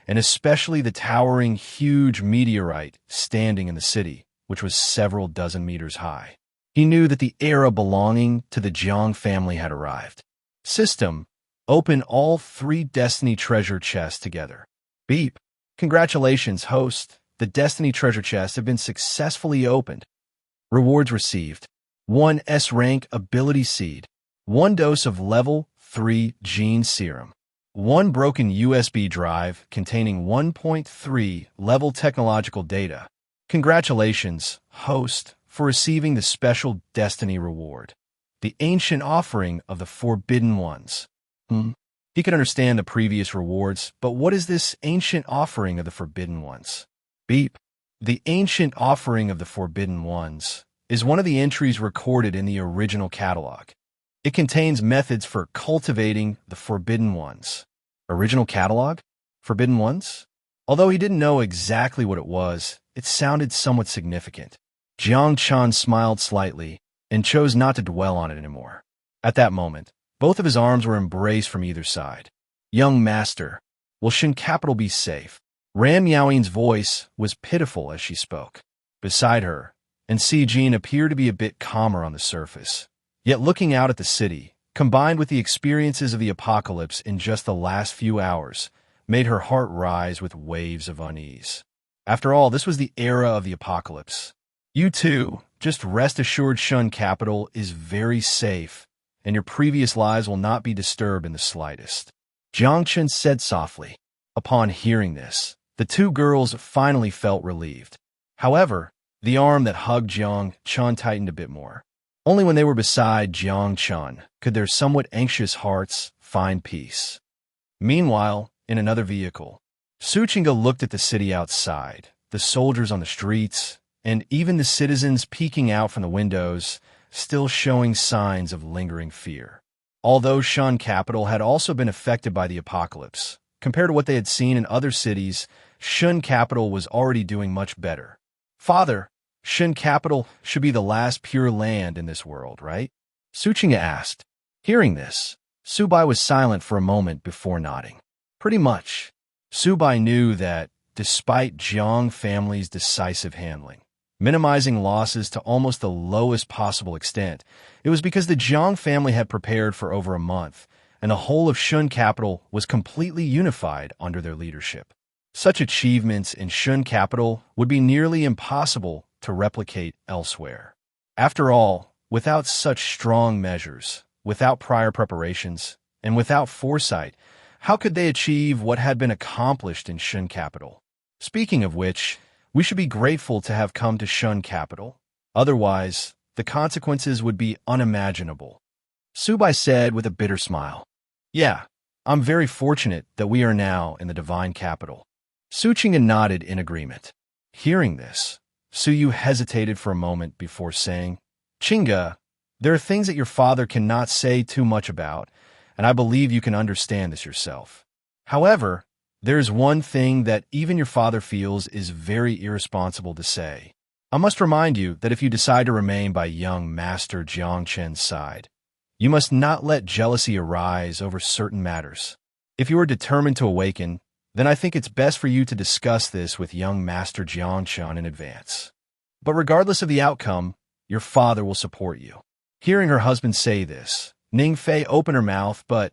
and especially the towering, huge meteorite standing in the city, which was several dozen meters high. He knew that the era belonging to the Jiang family had arrived. System, open all 3 Destiny treasure chests together. Beep. Congratulations, host. The Destiny treasure chests have been successfully opened. Rewards received. 1 S-rank ability seed. 1 dose of level 3 gene serum. 1 broken USB drive containing 1.3 level technological data. Congratulations, host, for receiving the special Destiny reward. The ancient offering of the Forbidden Ones. He could understand the previous rewards, but what is this ancient offering of the Forbidden Ones? Beep. The ancient offering of the Forbidden Ones is one of the entries recorded in the original catalog. It contains methods for cultivating the Forbidden Ones. Original catalog? Forbidden Ones? Although he didn't know exactly what it was, it sounded somewhat significant. Jiang Chen smiled slightly and chose not to dwell on it anymore. At that moment, both of his arms were embraced from either side. Young master, will Shin Capital be safe? Ran Miaoying's voice was pitiful as she spoke. Beside her, and Si Jin appeared to be a bit calmer on the surface. Yet looking out at the city, combined with the experiences of the apocalypse in just the last few hours, made her heart rise with waves of unease. After all, this was the era of the apocalypse. You too, just rest assured Shun Capital is very safe, and your previous lives will not be disturbed in the slightest. Jiang Chen said softly. Upon hearing this, the 2 girls finally felt relieved. However, the arm that hugged Jiang Chen tightened a bit more. Only when they were beside Jiang Chen could their somewhat anxious hearts find peace. Meanwhile, in another vehicle, Suchinga looked at the city outside, the soldiers on the streets, and even the citizens peeking out from the windows, still showing signs of lingering fear. Although Shun Capital had also been affected by the apocalypse, compared to what they had seen in other cities, Shun Capital was already doing much better. Father, Shun Capital should be the last pure land in this world, right? Suchinga asked. Hearing this, Subai was silent for a moment before nodding. Pretty much. Subai knew that, despite Jiang family's decisive handling, minimizing losses to almost the lowest possible extent, it was because the Jiang family had prepared for over a month, and the whole of Shun Capital was completely unified under their leadership. Such achievements in Shun Capital would be nearly impossible to replicate elsewhere. After all, without such strong measures, without prior preparations, and without foresight, how could they achieve what had been accomplished in Shun Capital? Speaking of which, we should be grateful to have come to Shun Capital. Otherwise, the consequences would be unimaginable. Subai said with a bitter smile. Yeah, I'm very fortunate that we are now in the divine capital. Suchinga nodded in agreement. Hearing this, Suyu hesitated for a moment before saying, Chinga, there are things that your father cannot say too much about, and I believe you can understand this yourself. However, there is one thing that even your father feels is very irresponsible to say. I must remind you that if you decide to remain by young Master Jiang Chen's side, you must not let jealousy arise over certain matters. If you are determined to awaken, then I think it's best for you to discuss this with young Master Jiang Chen in advance. But regardless of the outcome, your father will support you. Hearing her husband say this, Ning Fei opened her mouth but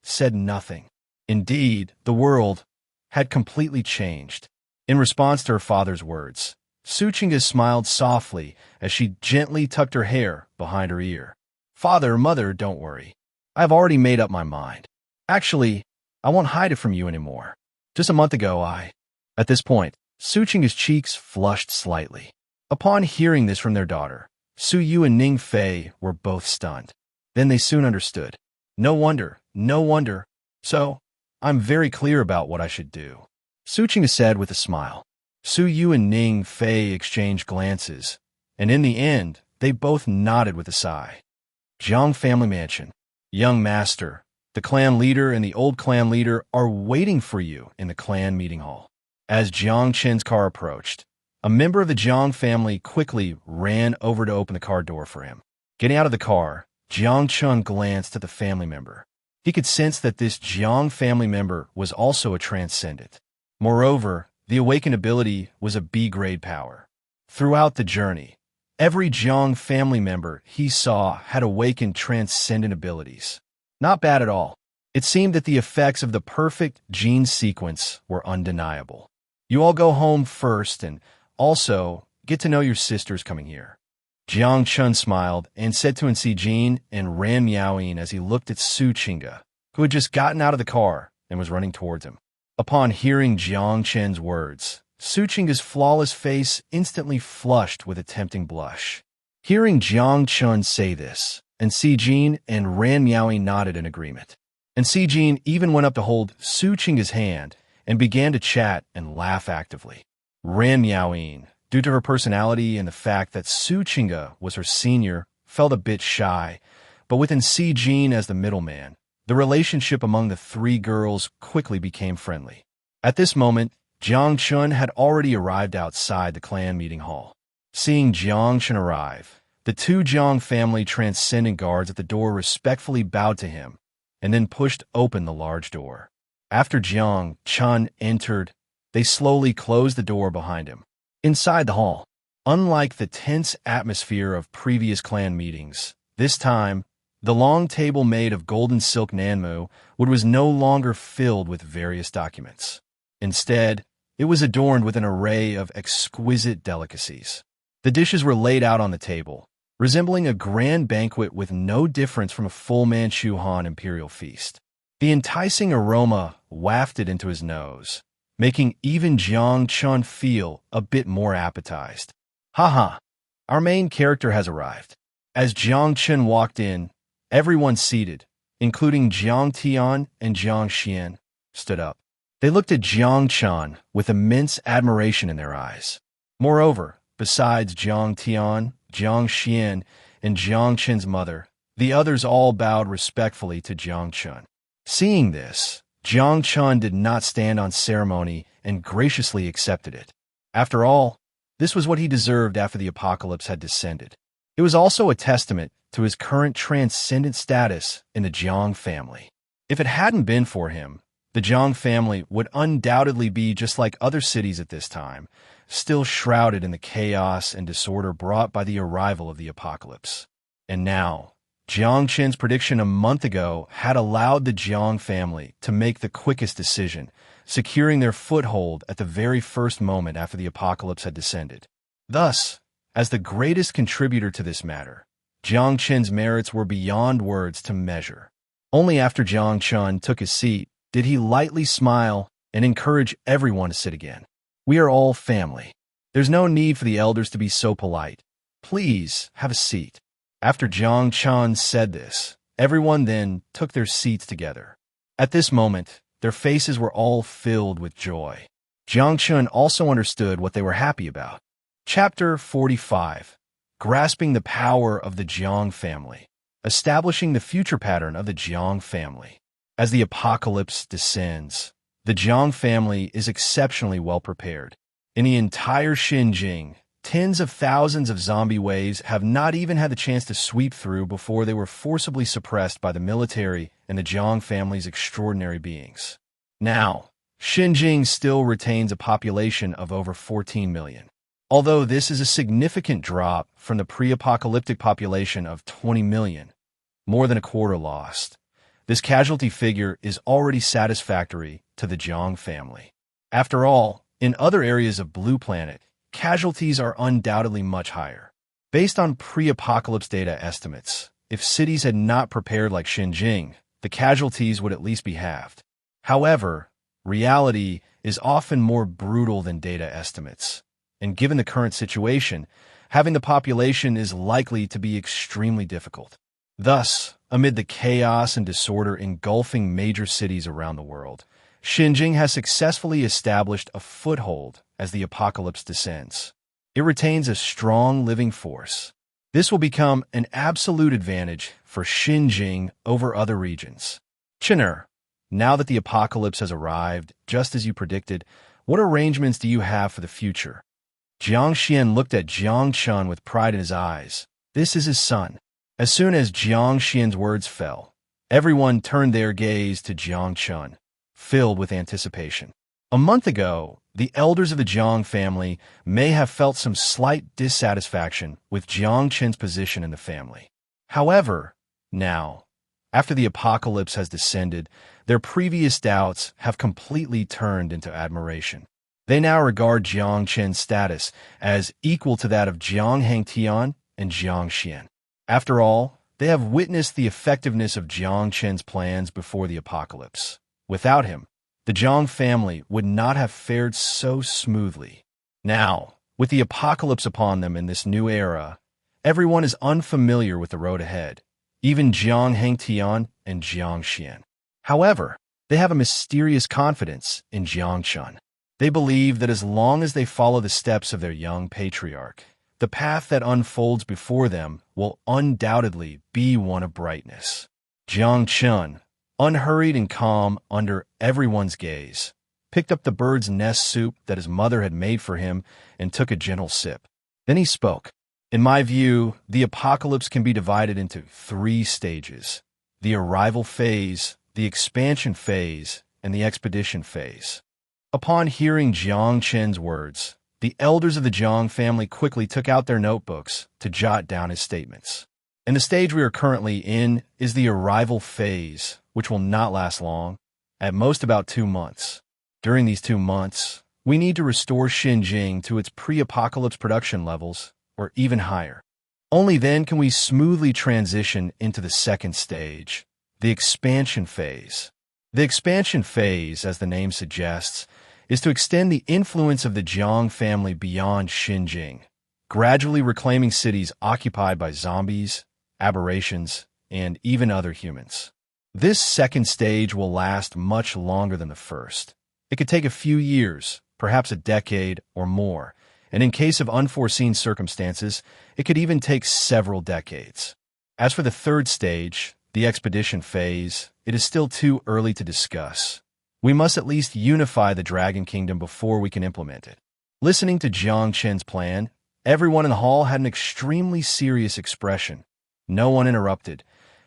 said nothing. Indeed, the world had completely changed. In response to her father's words, Suchinga smiled softly as she gently tucked her hair behind her ear. Father, mother, don't worry. I've already made up my mind. Actually, I won't hide it from you anymore. Just a month ago, At this point, Suchinga's cheeks flushed slightly. Upon hearing this from their daughter, Su Yu and Ning Fei were both stunned. Then they soon understood. No wonder, no wonder. So, I'm very clear about what I should do, Suchinga said with a smile. Su Yu and Ning Fei exchanged glances, and in the end, they both nodded with a sigh. Jiang family mansion. Young master, the clan leader and the old clan leader are waiting for you in the clan meeting hall. As Jiang Chen's car approached, a member of the Jiang family quickly ran over to open the car door for him. Getting out of the car, Jiang Chen glanced at the family member. He could sense that this Jiang family member was also a transcendent. Moreover, the awakened ability was a B-grade power. Throughout the journey, every Jiang family member he saw had awakened transcendent abilities. Not bad at all. It seemed that the effects of the perfect gene sequence were undeniable. You all go home first and also get to know your sisters coming here. Jiang Chen smiled and said to Nsi Jin and ran meowing as he looked at Suchinga, who had just gotten out of the car and was running towards him. Upon hearing Jiang Chen's words, Suchinga's flawless face instantly flushed with a tempting blush. Hearing Jiang Chen say this, Nsi Jin and Ran Meowing nodded in agreement. Nsi Jin even went up to hold Suchinga's hand and began to chat and laugh actively. Ran Meowing, due to her personality and the fact that Suchinga was her senior, felt a bit shy, but with Nsi Jin as the middleman, the relationship among the three girls quickly became friendly. At this moment, Jiang Chen had already arrived outside the clan meeting hall. Seeing Jiang Chen arrive, the two Jiang family transcendent guards at the door respectfully bowed to him and then pushed open the large door. After Jiang Chen entered, they slowly closed the door behind him. Inside the hall, unlike the tense atmosphere of previous clan meetings, this time, the long table made of golden silk nanmu was no longer filled with various documents. Instead, it was adorned with an array of exquisite delicacies. The dishes were laid out on the table, resembling a grand banquet with no difference from a full Manchu Han imperial feast. The enticing aroma wafted into his nose, making even Jiang Chen feel a bit more appetized. Haha, our main character has arrived. As Jiang Chen walked in, everyone seated, including Jiang Tian and Jiang Xian, stood up. They looked at Jiang Chen with immense admiration in their eyes. Moreover, besides Jiang Tian, Jiang Xian, and Jiang Chen's mother, the others all bowed respectfully to Jiang Chen. Seeing this, Jiang Chen did not stand on ceremony and graciously accepted it. After all, this was what he deserved after the apocalypse had descended. It was also a testament to his current transcendent status in the Jiang family. If it hadn't been for him, the Jiang family would undoubtedly be just like other cities at this time, still shrouded in the chaos and disorder brought by the arrival of the apocalypse. And now, Jiang Chen's prediction a month ago had allowed the Jiang family to make the quickest decision, securing their foothold at the very first moment after the apocalypse had descended. Thus, as the greatest contributor to this matter, Jiang Chen's merits were beyond words to measure. Only after Jiang Chen took his seat did he lightly smile and encourage everyone to sit again. We are all family. There's no need for the elders to be so polite. Please have a seat. After Jiang Chen said this, everyone then took their seats together. At this moment, their faces were all filled with joy. Jiang Chen also understood what they were happy about. Chapter 45. Grasping the power of the Jiang family. Establishing the future pattern of the Jiang family. As the apocalypse descends, the Jiang family is exceptionally well prepared. In the entire Xinjiang, tens of thousands of zombie waves have not even had the chance to sweep through before they were forcibly suppressed by the military and the Jiang family's extraordinary beings. Now, Xinjiang still retains a population of over 14 million. Although this is a significant drop from the pre-apocalyptic population of 20 million, more than a quarter lost, this casualty figure is already satisfactory to the Jiang family. After all, in other areas of Blue Planet, casualties are undoubtedly much higher. Based on pre-apocalypse data estimates, if cities had not prepared like Xinjiang, the casualties would at least be halved. However, reality is often more brutal than data estimates, and given the current situation, having the population is likely to be extremely difficult. Thus, amid the chaos and disorder engulfing major cities around the world, Xinjiang has successfully established a foothold as the apocalypse descends. It retains a strong living force. This will become an absolute advantage for Xinjiang over other regions. Chen, now that the apocalypse has arrived, just as you predicted, what arrangements do you have for the future? Jiang Chen looked at Jiang Chen with pride in his eyes. This is his son. As soon as Jiang Chen's words fell, everyone turned their gaze to Jiang Chen, filled with anticipation. A month ago, the elders of the Jiang family may have felt some slight dissatisfaction with Jiang Chen's position in the family. However, now, after the apocalypse has descended, their previous doubts have completely turned into admiration. They now regard Jiang Chen's status as equal to that of Jiang Hangtian and Jiang Xian. After all, they have witnessed the effectiveness of Jiang Chen's plans before the apocalypse. Without him, the Jiang family would not have fared so smoothly. Now, with the apocalypse upon them in this new era, everyone is unfamiliar with the road ahead, even Jiang Hangtian and Jiang Xian. However, they have a mysterious confidence in Jiang Chen. They believe that as long as they follow the steps of their young patriarch, the path that unfolds before them will undoubtedly be one of brightness. Jiang Chen, unhurried and calm under everyone's gaze, picked up the bird's nest soup that his mother had made for him and took a gentle sip. Then he spoke. In my view, the apocalypse can be divided into 3 stages: the arrival phase, the expansion phase, and the expedition phase. Upon hearing Jiang Chen's words, the elders of the Jiang family quickly took out their notebooks to jot down his statements. And the stage we are currently in is the arrival phase, which will not last long, at most about 2 months. During these 2 months, we need to restore Xinjiang to its pre-apocalypse production levels, or even higher. Only then can we smoothly transition into the second stage, the expansion phase. The expansion phase, as the name suggests, is to extend the influence of the Jiang family beyond Xinjiang, gradually reclaiming cities occupied by zombies, aberrations, and even other humans. This second stage will last much longer than the first. It could take a few years, perhaps a decade or more, and in case of unforeseen circumstances, it could even take several decades. As for the third stage, the expedition phase, it is still too early to discuss. We must at least unify the Dragon Kingdom before we can implement it. Listening to Jiang Chen's plan, everyone in the hall had an extremely serious expression. No one interrupted,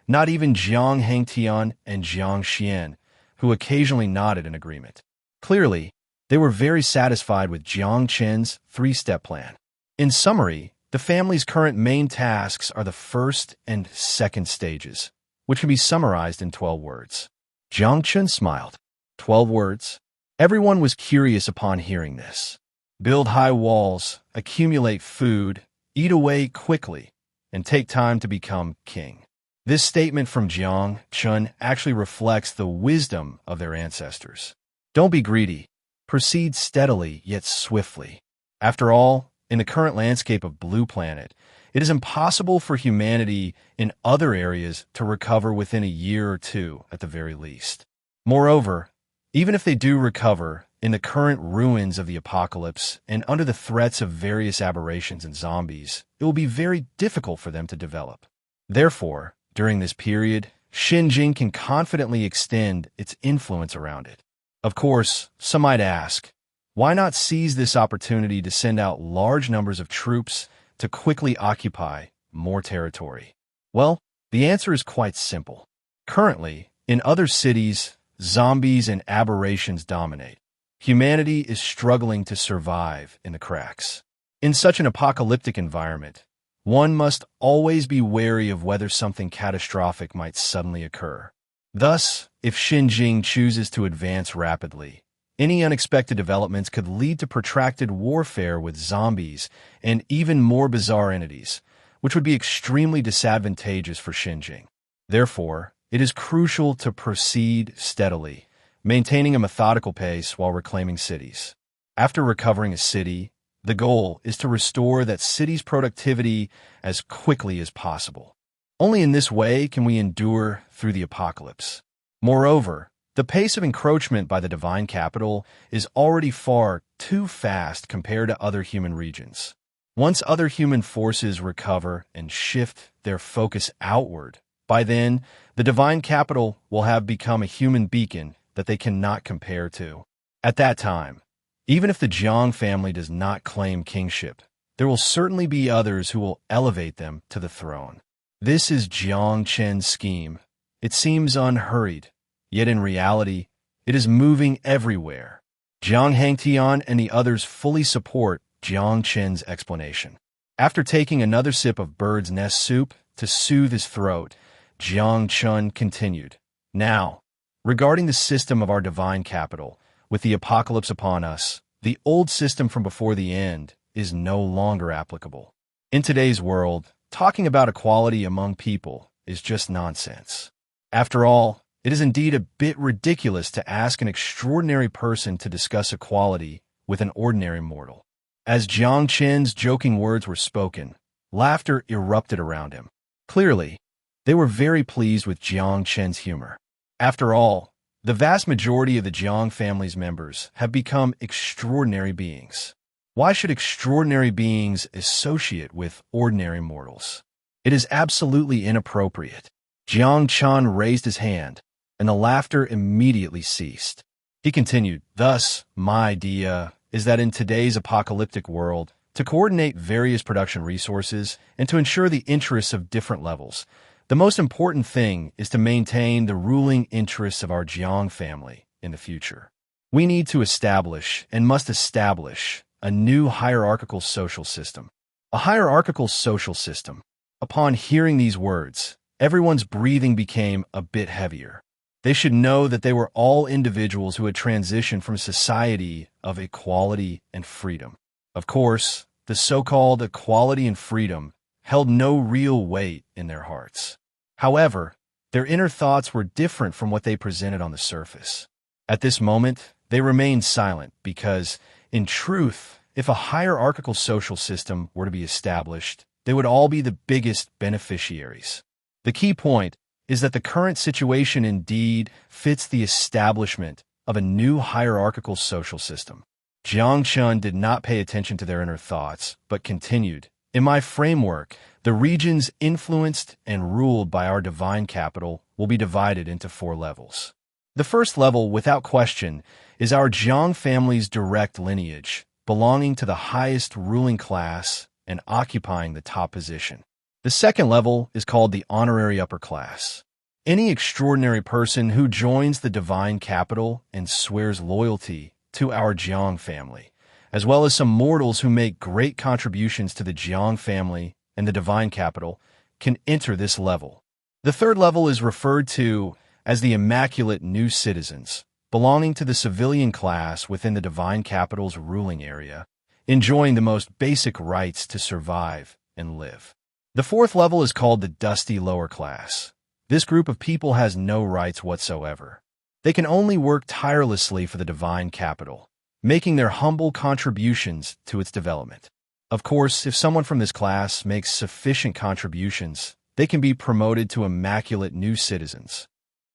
not even Jiang Hangtian and Jiang Xian, who occasionally nodded in agreement. Clearly, they were very satisfied with Jiang Chen's 3-step plan. In summary, the family's current main tasks are the first and second stages, which can be summarized in 12 words. Jiang Chen smiled. 12 words? Everyone was curious upon hearing this. Build high walls, accumulate food, eat away quickly, and take time to become king. This statement from Jiang Chen actually reflects the wisdom of their ancestors. Don't be greedy. Proceed steadily yet swiftly. After all, in the current landscape of Blue Planet, it is impossible for humanity in other areas to recover within a year or 2 at the very least. Moreover, even if they do recover, in the current ruins of the apocalypse and under the threats of various aberrations and zombies, it will be very difficult for them to develop. Therefore, during this period, Xinjiang can confidently extend its influence around it. Of course, some might ask, why not seize this opportunity to send out large numbers of troops to quickly occupy more territory? Well, the answer is quite simple. Currently, in other cities, zombies and aberrations dominate. Humanity is struggling to survive in the cracks. In such an apocalyptic environment, one must always be wary of whether something catastrophic might suddenly occur. Thus, if Xinjiang chooses to advance rapidly, any unexpected developments could lead to protracted warfare with zombies and even more bizarre entities, which would be extremely disadvantageous for Xinjiang. Therefore, it is crucial to proceed steadily, maintaining a methodical pace while reclaiming cities. After recovering a city, the goal is to restore that city's productivity as quickly as possible. Only in this way can we endure through the apocalypse. Moreover, the pace of encroachment by the divine capital is already far too fast compared to other human regions. Once other human forces recover and shift their focus outward, by then, the divine capital will have become a human beacon that they cannot compare to. At that time, even if the Jiang family does not claim kingship, there will certainly be others who will elevate them to the throne. This is Jiang Chen's scheme. It seems unhurried, yet in reality, it is moving everywhere. Jiang Hangtian and the others fully support Jiang Chen's explanation. After taking another sip of bird's nest soup to soothe his throat, Jiang Chen continued. Now, regarding the system of our divine capital, with the apocalypse upon us, the old system from before the end is no longer applicable. In today's world, talking about equality among people is just nonsense. After all, it is indeed a bit ridiculous to ask an extraordinary person to discuss equality with an ordinary mortal. As Jiang Chen's joking words were spoken, laughter erupted around him. Clearly, they were very pleased with Jiang Chen's humor. After all, the vast majority of the Jiang family's members have become extraordinary beings. Why should extraordinary beings associate with ordinary mortals? It is absolutely inappropriate. Jiang Chen raised his hand, and the laughter immediately ceased. He continued, thus, my idea is that in today's apocalyptic world, to coordinate various production resources and to ensure the interests of different levels, the most important thing is to maintain the ruling interests of our Jiang family in the future. We need to establish and must establish a new hierarchical social system. A hierarchical social system. Upon hearing these words, everyone's breathing became a bit heavier. They should know that they were all individuals who had transitioned from a society of equality and freedom. Of course, the so-called equality and freedom held no real weight in their hearts. However, their inner thoughts were different from what they presented on the surface. At this moment, they remained silent because, in truth, if a hierarchical social system were to be established, they would all be the biggest beneficiaries. The key point is that the current situation indeed fits the establishment of a new hierarchical social system. Jiang Chen did not pay attention to their inner thoughts, but continued, in my framework, the regions influenced and ruled by our divine capital will be divided into 4 levels. The first level, without question, is our Jiang family's direct lineage, belonging to the highest ruling class and occupying the top position. The second level is called the honorary upper class. Any extraordinary person who joins the divine capital and swears loyalty to our Jiang family, as well as some mortals who make great contributions to the Jiang family and the divine capital, can enter this level. The third level is referred to as the immaculate new citizens, belonging to the civilian class within the divine capital's ruling area, enjoying the most basic rights to survive and live. The fourth level is called the dusty lower class. This group of people has no rights whatsoever. They can only work tirelessly for the divine capital, making their humble contributions to its development. Of course, if someone from this class makes sufficient contributions, they can be promoted to immaculate new citizens.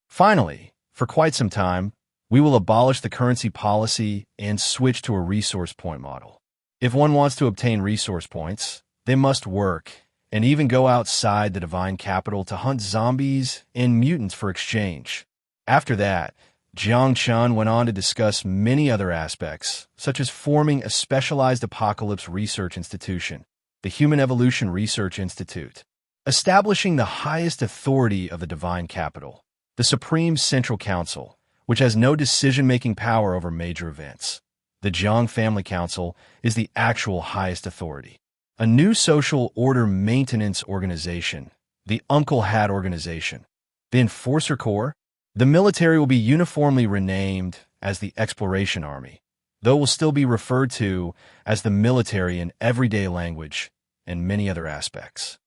Finally, for quite some time, we will abolish the currency policy and switch to a resource point model. If one wants to obtain resource points, they must work and even go outside the divine capital to hunt zombies and mutants for exchange. After that, Jiang Chen went on to discuss many other aspects, such as forming a specialized apocalypse research institution, the Human Evolution Research Institute, establishing the highest authority of the divine capital, the Supreme Central Council, which has no decision-making power over major events. The Jiang Family Council is the actual highest authority. A new social order maintenance organization, the Uncle Hat Organization, the Enforcer Corps. The military will be uniformly renamed as the Exploration Army, though will still be referred to as the military in everyday language and many other aspects.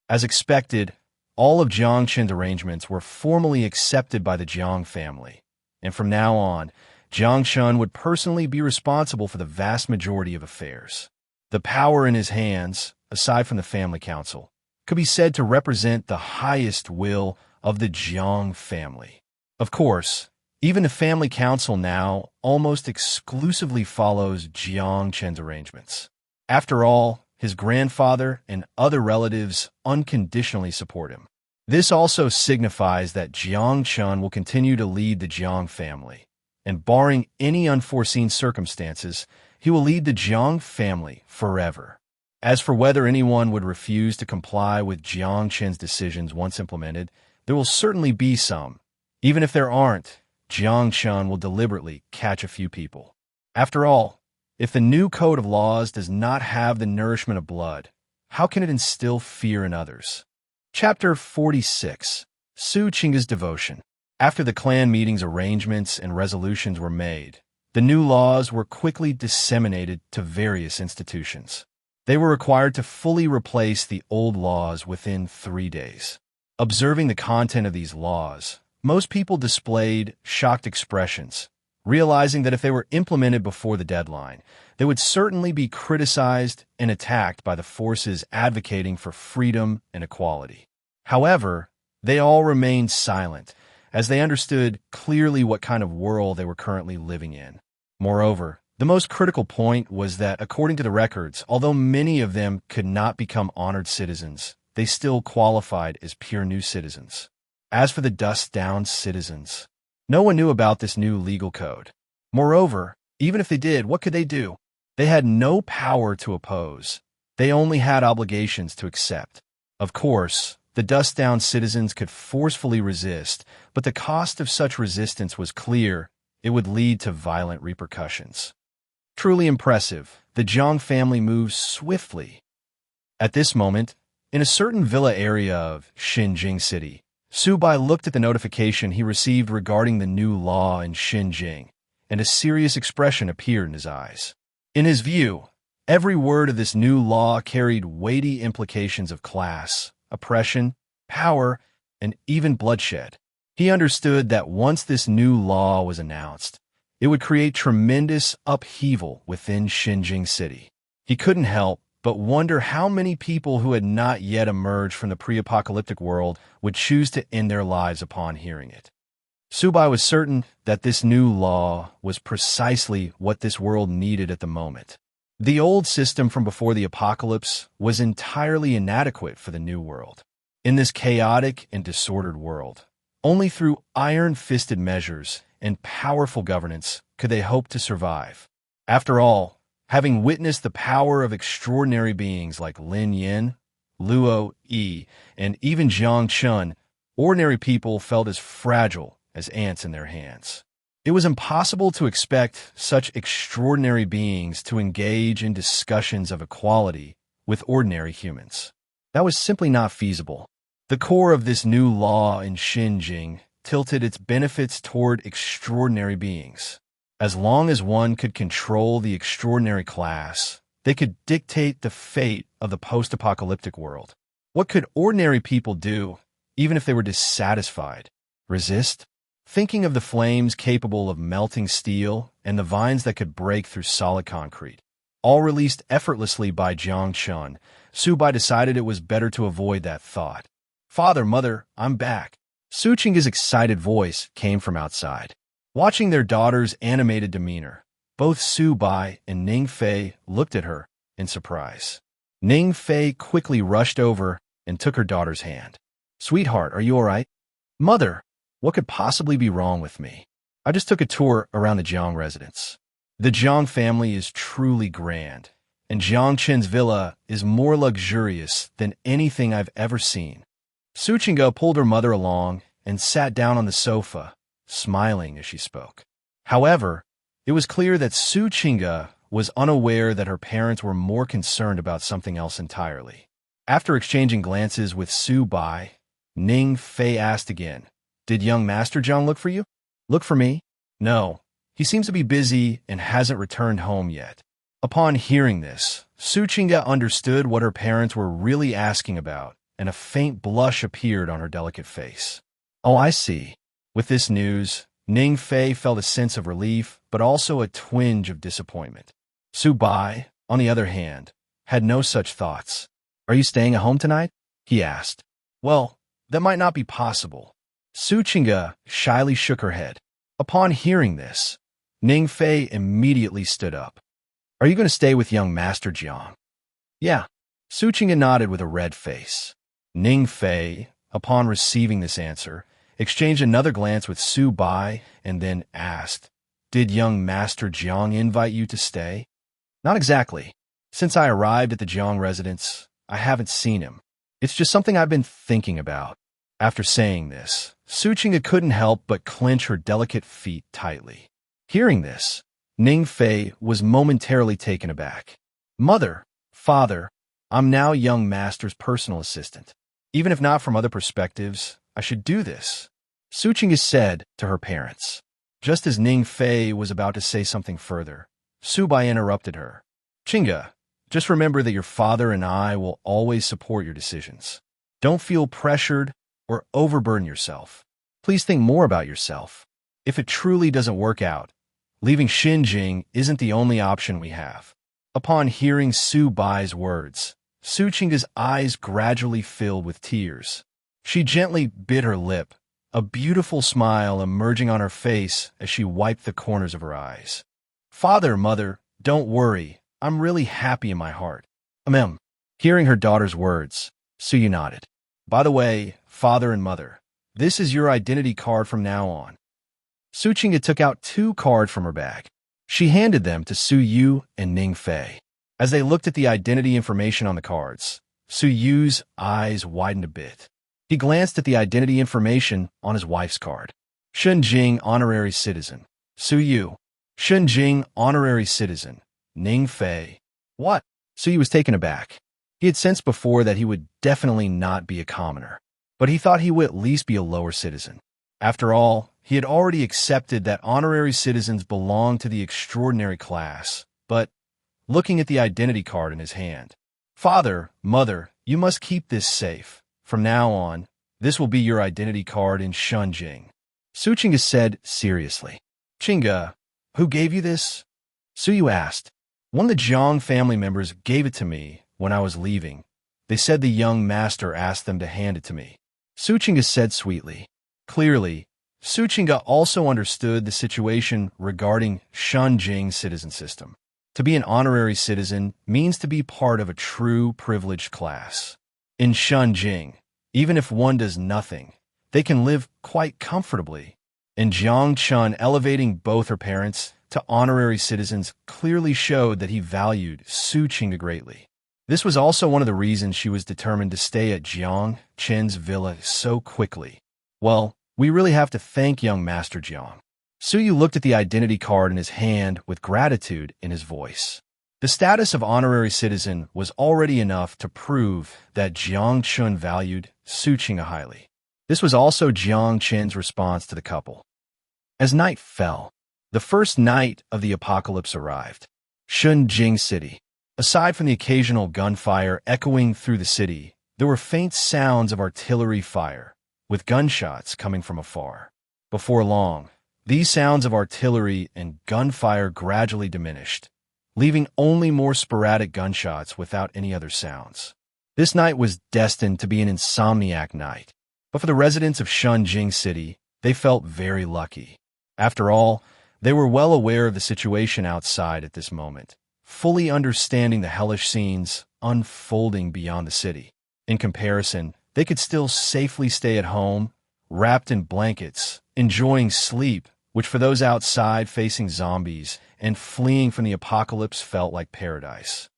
As expected, all of Jiang Chen's arrangements were formally accepted by the Jiang family, and from now on, Jiang Chen would personally be responsible for the vast majority of affairs. The power in his hands, aside from the family council, could be said to represent the highest will of the Jiang family. Of course, even the family council now almost exclusively follows Jiang Chen's arrangements. After all, his grandfather and other relatives unconditionally support him. This also signifies that Jiang Chen will continue to lead the Jiang family, and barring any unforeseen circumstances, he will lead the Jiang family forever. As for whether anyone would refuse to comply with Jiang Chen's decisions once implemented, there will certainly be some. Even if there aren't, Jiang Chen will deliberately catch a few people. After all, if the new code of laws does not have the nourishment of blood, how can it instill fear in others? Chapter 46. Su Qingga's Devotion. After the clan meeting's arrangements and resolutions were made, the new laws were quickly disseminated to various institutions. They were required to fully replace the old laws within 3 days. Observing the content of these laws, most people displayed shocked expressions, realizing that if they were implemented before the deadline, they would certainly be criticized and attacked by the forces advocating for freedom and equality. However, they all remained silent, as they understood clearly what kind of world they were currently living in. Moreover, the most critical point was that, according to the records, although many of them could not become honored citizens, they still qualified as pure new citizens. As for the dust-down citizens, no one knew about this new legal code. Moreover, even if they did, what could they do? They had no power to oppose. They only had obligations to accept. Of course, the dust-down citizens could forcefully resist, but the cost of such resistance was clear. It would lead to violent repercussions. Truly impressive, the Jiang family moves swiftly. At this moment, in a certain villa area of Xinjing City, Su Bai looked at the notification he received regarding the new law in Xinjing, and a serious expression appeared in his eyes. In his view, every word of this new law carried weighty implications of class, oppression, power, and even bloodshed. He understood that once this new law was announced, it would create tremendous upheaval within Xinjing City. He couldn't help but wonder how many people who had not yet emerged from the pre-apocalyptic world would choose to end their lives upon hearing it. Su Bai was certain that this new law was precisely what this world needed at the moment. The old system from before the apocalypse was entirely inadequate for the new world. In this chaotic and disordered world, only through iron-fisted measures and powerful governance could they hope to survive. After all, having witnessed the power of extraordinary beings like Lin Yin, Luo Yi, and even Jiang Chen, ordinary people felt as fragile as ants in their hands. It was impossible to expect such extraordinary beings to engage in discussions of equality with ordinary humans. That was simply not feasible. The core of this new law in Xinjing tilted its benefits toward extraordinary beings. As long as one could control the extraordinary class, they could dictate the fate of the post-apocalyptic world. What could ordinary people do, even if they were dissatisfied? Resist? Thinking of the flames capable of melting steel and the vines that could break through solid concrete, all released effortlessly by Jiang Chen, Su Bai decided it was better to avoid that thought. "Father, Mother, I'm back." Su Qingga's excited voice came from outside. Watching their daughter's animated demeanor, both Su Bai and Ning Fei looked at her in surprise. Ning Fei quickly rushed over and took her daughter's hand. "Sweetheart, are you all right?" "Mother, what could possibly be wrong with me? I just took a tour around the Jiang residence. The Jiang family is truly grand, and Jiang Chen's villa is more luxurious than anything I've ever seen." Su Qingga pulled her mother along and sat down on the sofa, smiling as she spoke. However, it was clear that Su Qingga was unaware that her parents were more concerned about something else entirely. After exchanging glances with Su Bai, Ning Fei asked again, "Did young Master Jiang look for you?" "Look for me? No. He seems to be busy and hasn't returned home yet." Upon hearing this, Su Qingga understood what her parents were really asking about, and a faint blush appeared on her delicate face. "Oh, I see." With this news, Ning Fei felt a sense of relief, but also a twinge of disappointment. Su Bai, on the other hand, had no such thoughts. "Are you staying at home tonight?" he asked. Well, that might not be possible. Suchinga shyly shook her head. Upon hearing this, Ningfei immediately stood up. Are you going to stay with young Master Jiang? Yeah. Suchinga nodded with a red face. Ningfei, upon receiving this answer, exchanged another glance with Su Bai and then asked, Did young Master Jiang invite you to stay? Not exactly. Since I arrived at the Jiang residence, I haven't seen him. It's just something I've been thinking about. After saying this, Suchinga couldn't help but clench her delicate feet tightly. Hearing this, Ningfei was momentarily taken aback. Mother, father, I'm now young master's personal assistant. Even if not from other perspectives, I should do this, Suchinga said to her parents. Just as Ningfei was about to say something further, Subai interrupted her. Chinga, just remember that your father and I will always support your decisions. Don't feel pressured or overburden yourself. Please think more about yourself. If it truly doesn't work out, leaving Xinjing isn't the only option we have. Upon hearing Su Bai's words, Su Chinga's eyes gradually filled with tears. She gently bit her lip, a beautiful smile emerging on her face as she wiped the corners of her eyes. Father, mother, don't worry. I'm really happy in my heart. Ahem. Hearing her daughter's words, Suyu nodded. By the way, father and mother, this is your identity card from now on. Su Chinga took out 2 cards from her bag. She handed them to Su Yu and Ning Fei. As they looked at the identity information on the cards, Su Yu's eyes widened a bit. He glanced at the identity information on his wife's card. Shunjing, honorary citizen. Su Yu. Shunjing, honorary citizen. Ning Fei. What? Su Yu was taken aback. He had sensed before that he would definitely not be a commoner, but he thought he would at least be a lower citizen. After all, he had already accepted that honorary citizens belonged to the extraordinary class, but looking at the identity card in his hand, Father, mother, you must keep this safe. From now on, this will be your identity card in Shunjing. Su Chinga said seriously. Chinga, who gave you this? Su Yu asked. One of the Jiang family members gave it to me when I was leaving. They said the young master asked them to hand it to me. Su Chinga said sweetly. Clearly, Su Chinga also understood the situation regarding Shunjing's citizen system. To be an honorary citizen means to be part of a true privileged class. In Shunjing, even if one does nothing, they can live quite comfortably. And Jiang Chen elevating both her parents to honorary citizens clearly showed that he valued Su Chinga greatly. This was also one of the reasons she was determined to stay at Jiang Chen's villa so quickly. Well, we really have to thank young Master Jiang. Su Yu looked at the identity card in his hand with gratitude in his voice. The status of honorary citizen was already enough to prove that Jiang Chen valued Su Chinga highly. This was also Jiang Chen's response to the couple. As night fell, the first night of the apocalypse arrived. Shunjing City. Aside from the occasional gunfire echoing through the city, there were faint sounds of artillery fire, with gunshots coming from afar. Before long, these sounds of artillery and gunfire gradually diminished, leaving only more sporadic gunshots without any other sounds. This night was destined to be an insomniac night, but for the residents of Shunjing City, they felt very lucky. After all, they were well aware of the situation outside at this moment, fully understanding the hellish scenes unfolding beyond the city. In comparison, they could still safely stay at home, wrapped in blankets, enjoying sleep, which for those outside facing zombies and fleeing from the apocalypse felt like paradise.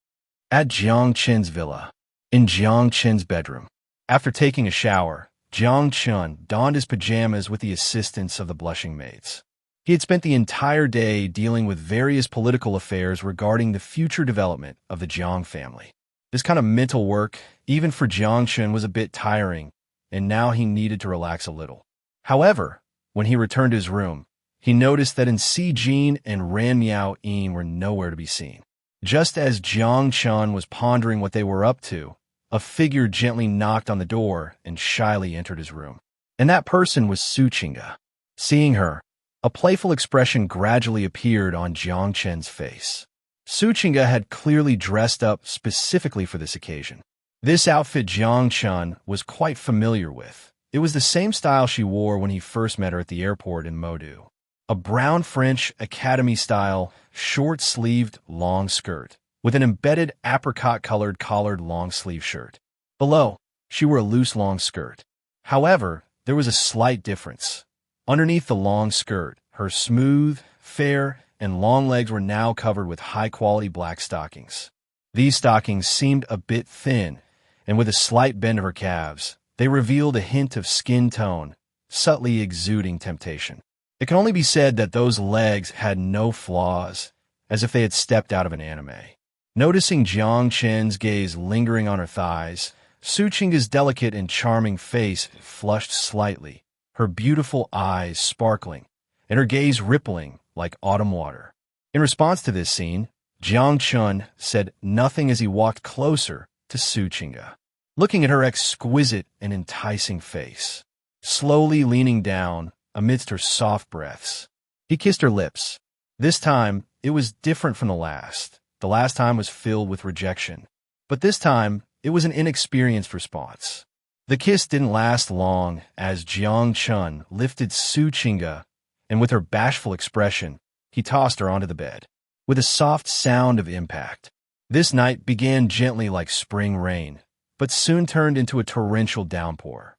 At Jiang Chen's villa, in Jiang Chen's bedroom, after taking a shower, Jiang Chen donned his pajamas with the assistance of the blushing maids. He had spent the entire day dealing with various political affairs regarding the future development of the Jiang family. This kind of mental work, even for Jiang Chen, was a bit tiring, and now he needed to relax a little. However, when he returned to his room, he noticed that Si Jin and Ran Miao Yin were nowhere to be seen. Just as Jiang Chen was pondering what they were up to, a figure gently knocked on the door and shyly entered his room. And that person was Su Chinga. Seeing her, a playful expression gradually appeared on Jiang Chen's face. Su Chinga had clearly dressed up specifically for this occasion. This outfit Jiang Chen was quite familiar with. It was the same style she wore when he first met her at the airport in Modu. A brown French academy-style, short-sleeved long skirt, with an embedded apricot-colored collared long-sleeve shirt. Below, she wore a loose long skirt. However, there was a slight difference. Underneath the long skirt, her smooth, fair, and long legs were now covered with high-quality black stockings. These stockings seemed a bit thin, and with a slight bend of her calves, they revealed a hint of skin tone, subtly exuding temptation. It can only be said that those legs had no flaws, as if they had stepped out of an anime. Noticing Jiang Chen's gaze lingering on her thighs, Suchinga's delicate and charming face flushed slightly, her beautiful eyes sparkling, and her gaze rippling like autumn water. In response to this scene, Jiang Chen said nothing as he walked closer to Suchinga, looking at her exquisite and enticing face. Slowly leaning down amidst her soft breaths, he kissed her lips. This time, it was different from the last. The last time was filled with rejection, but this time, it was an inexperienced response. The kiss didn't last long as Jiang Chen lifted Suchinga, and with her bashful expression, he tossed her onto the bed. With a soft sound of impact, this night began gently like spring rain, but soon turned into a torrential downpour.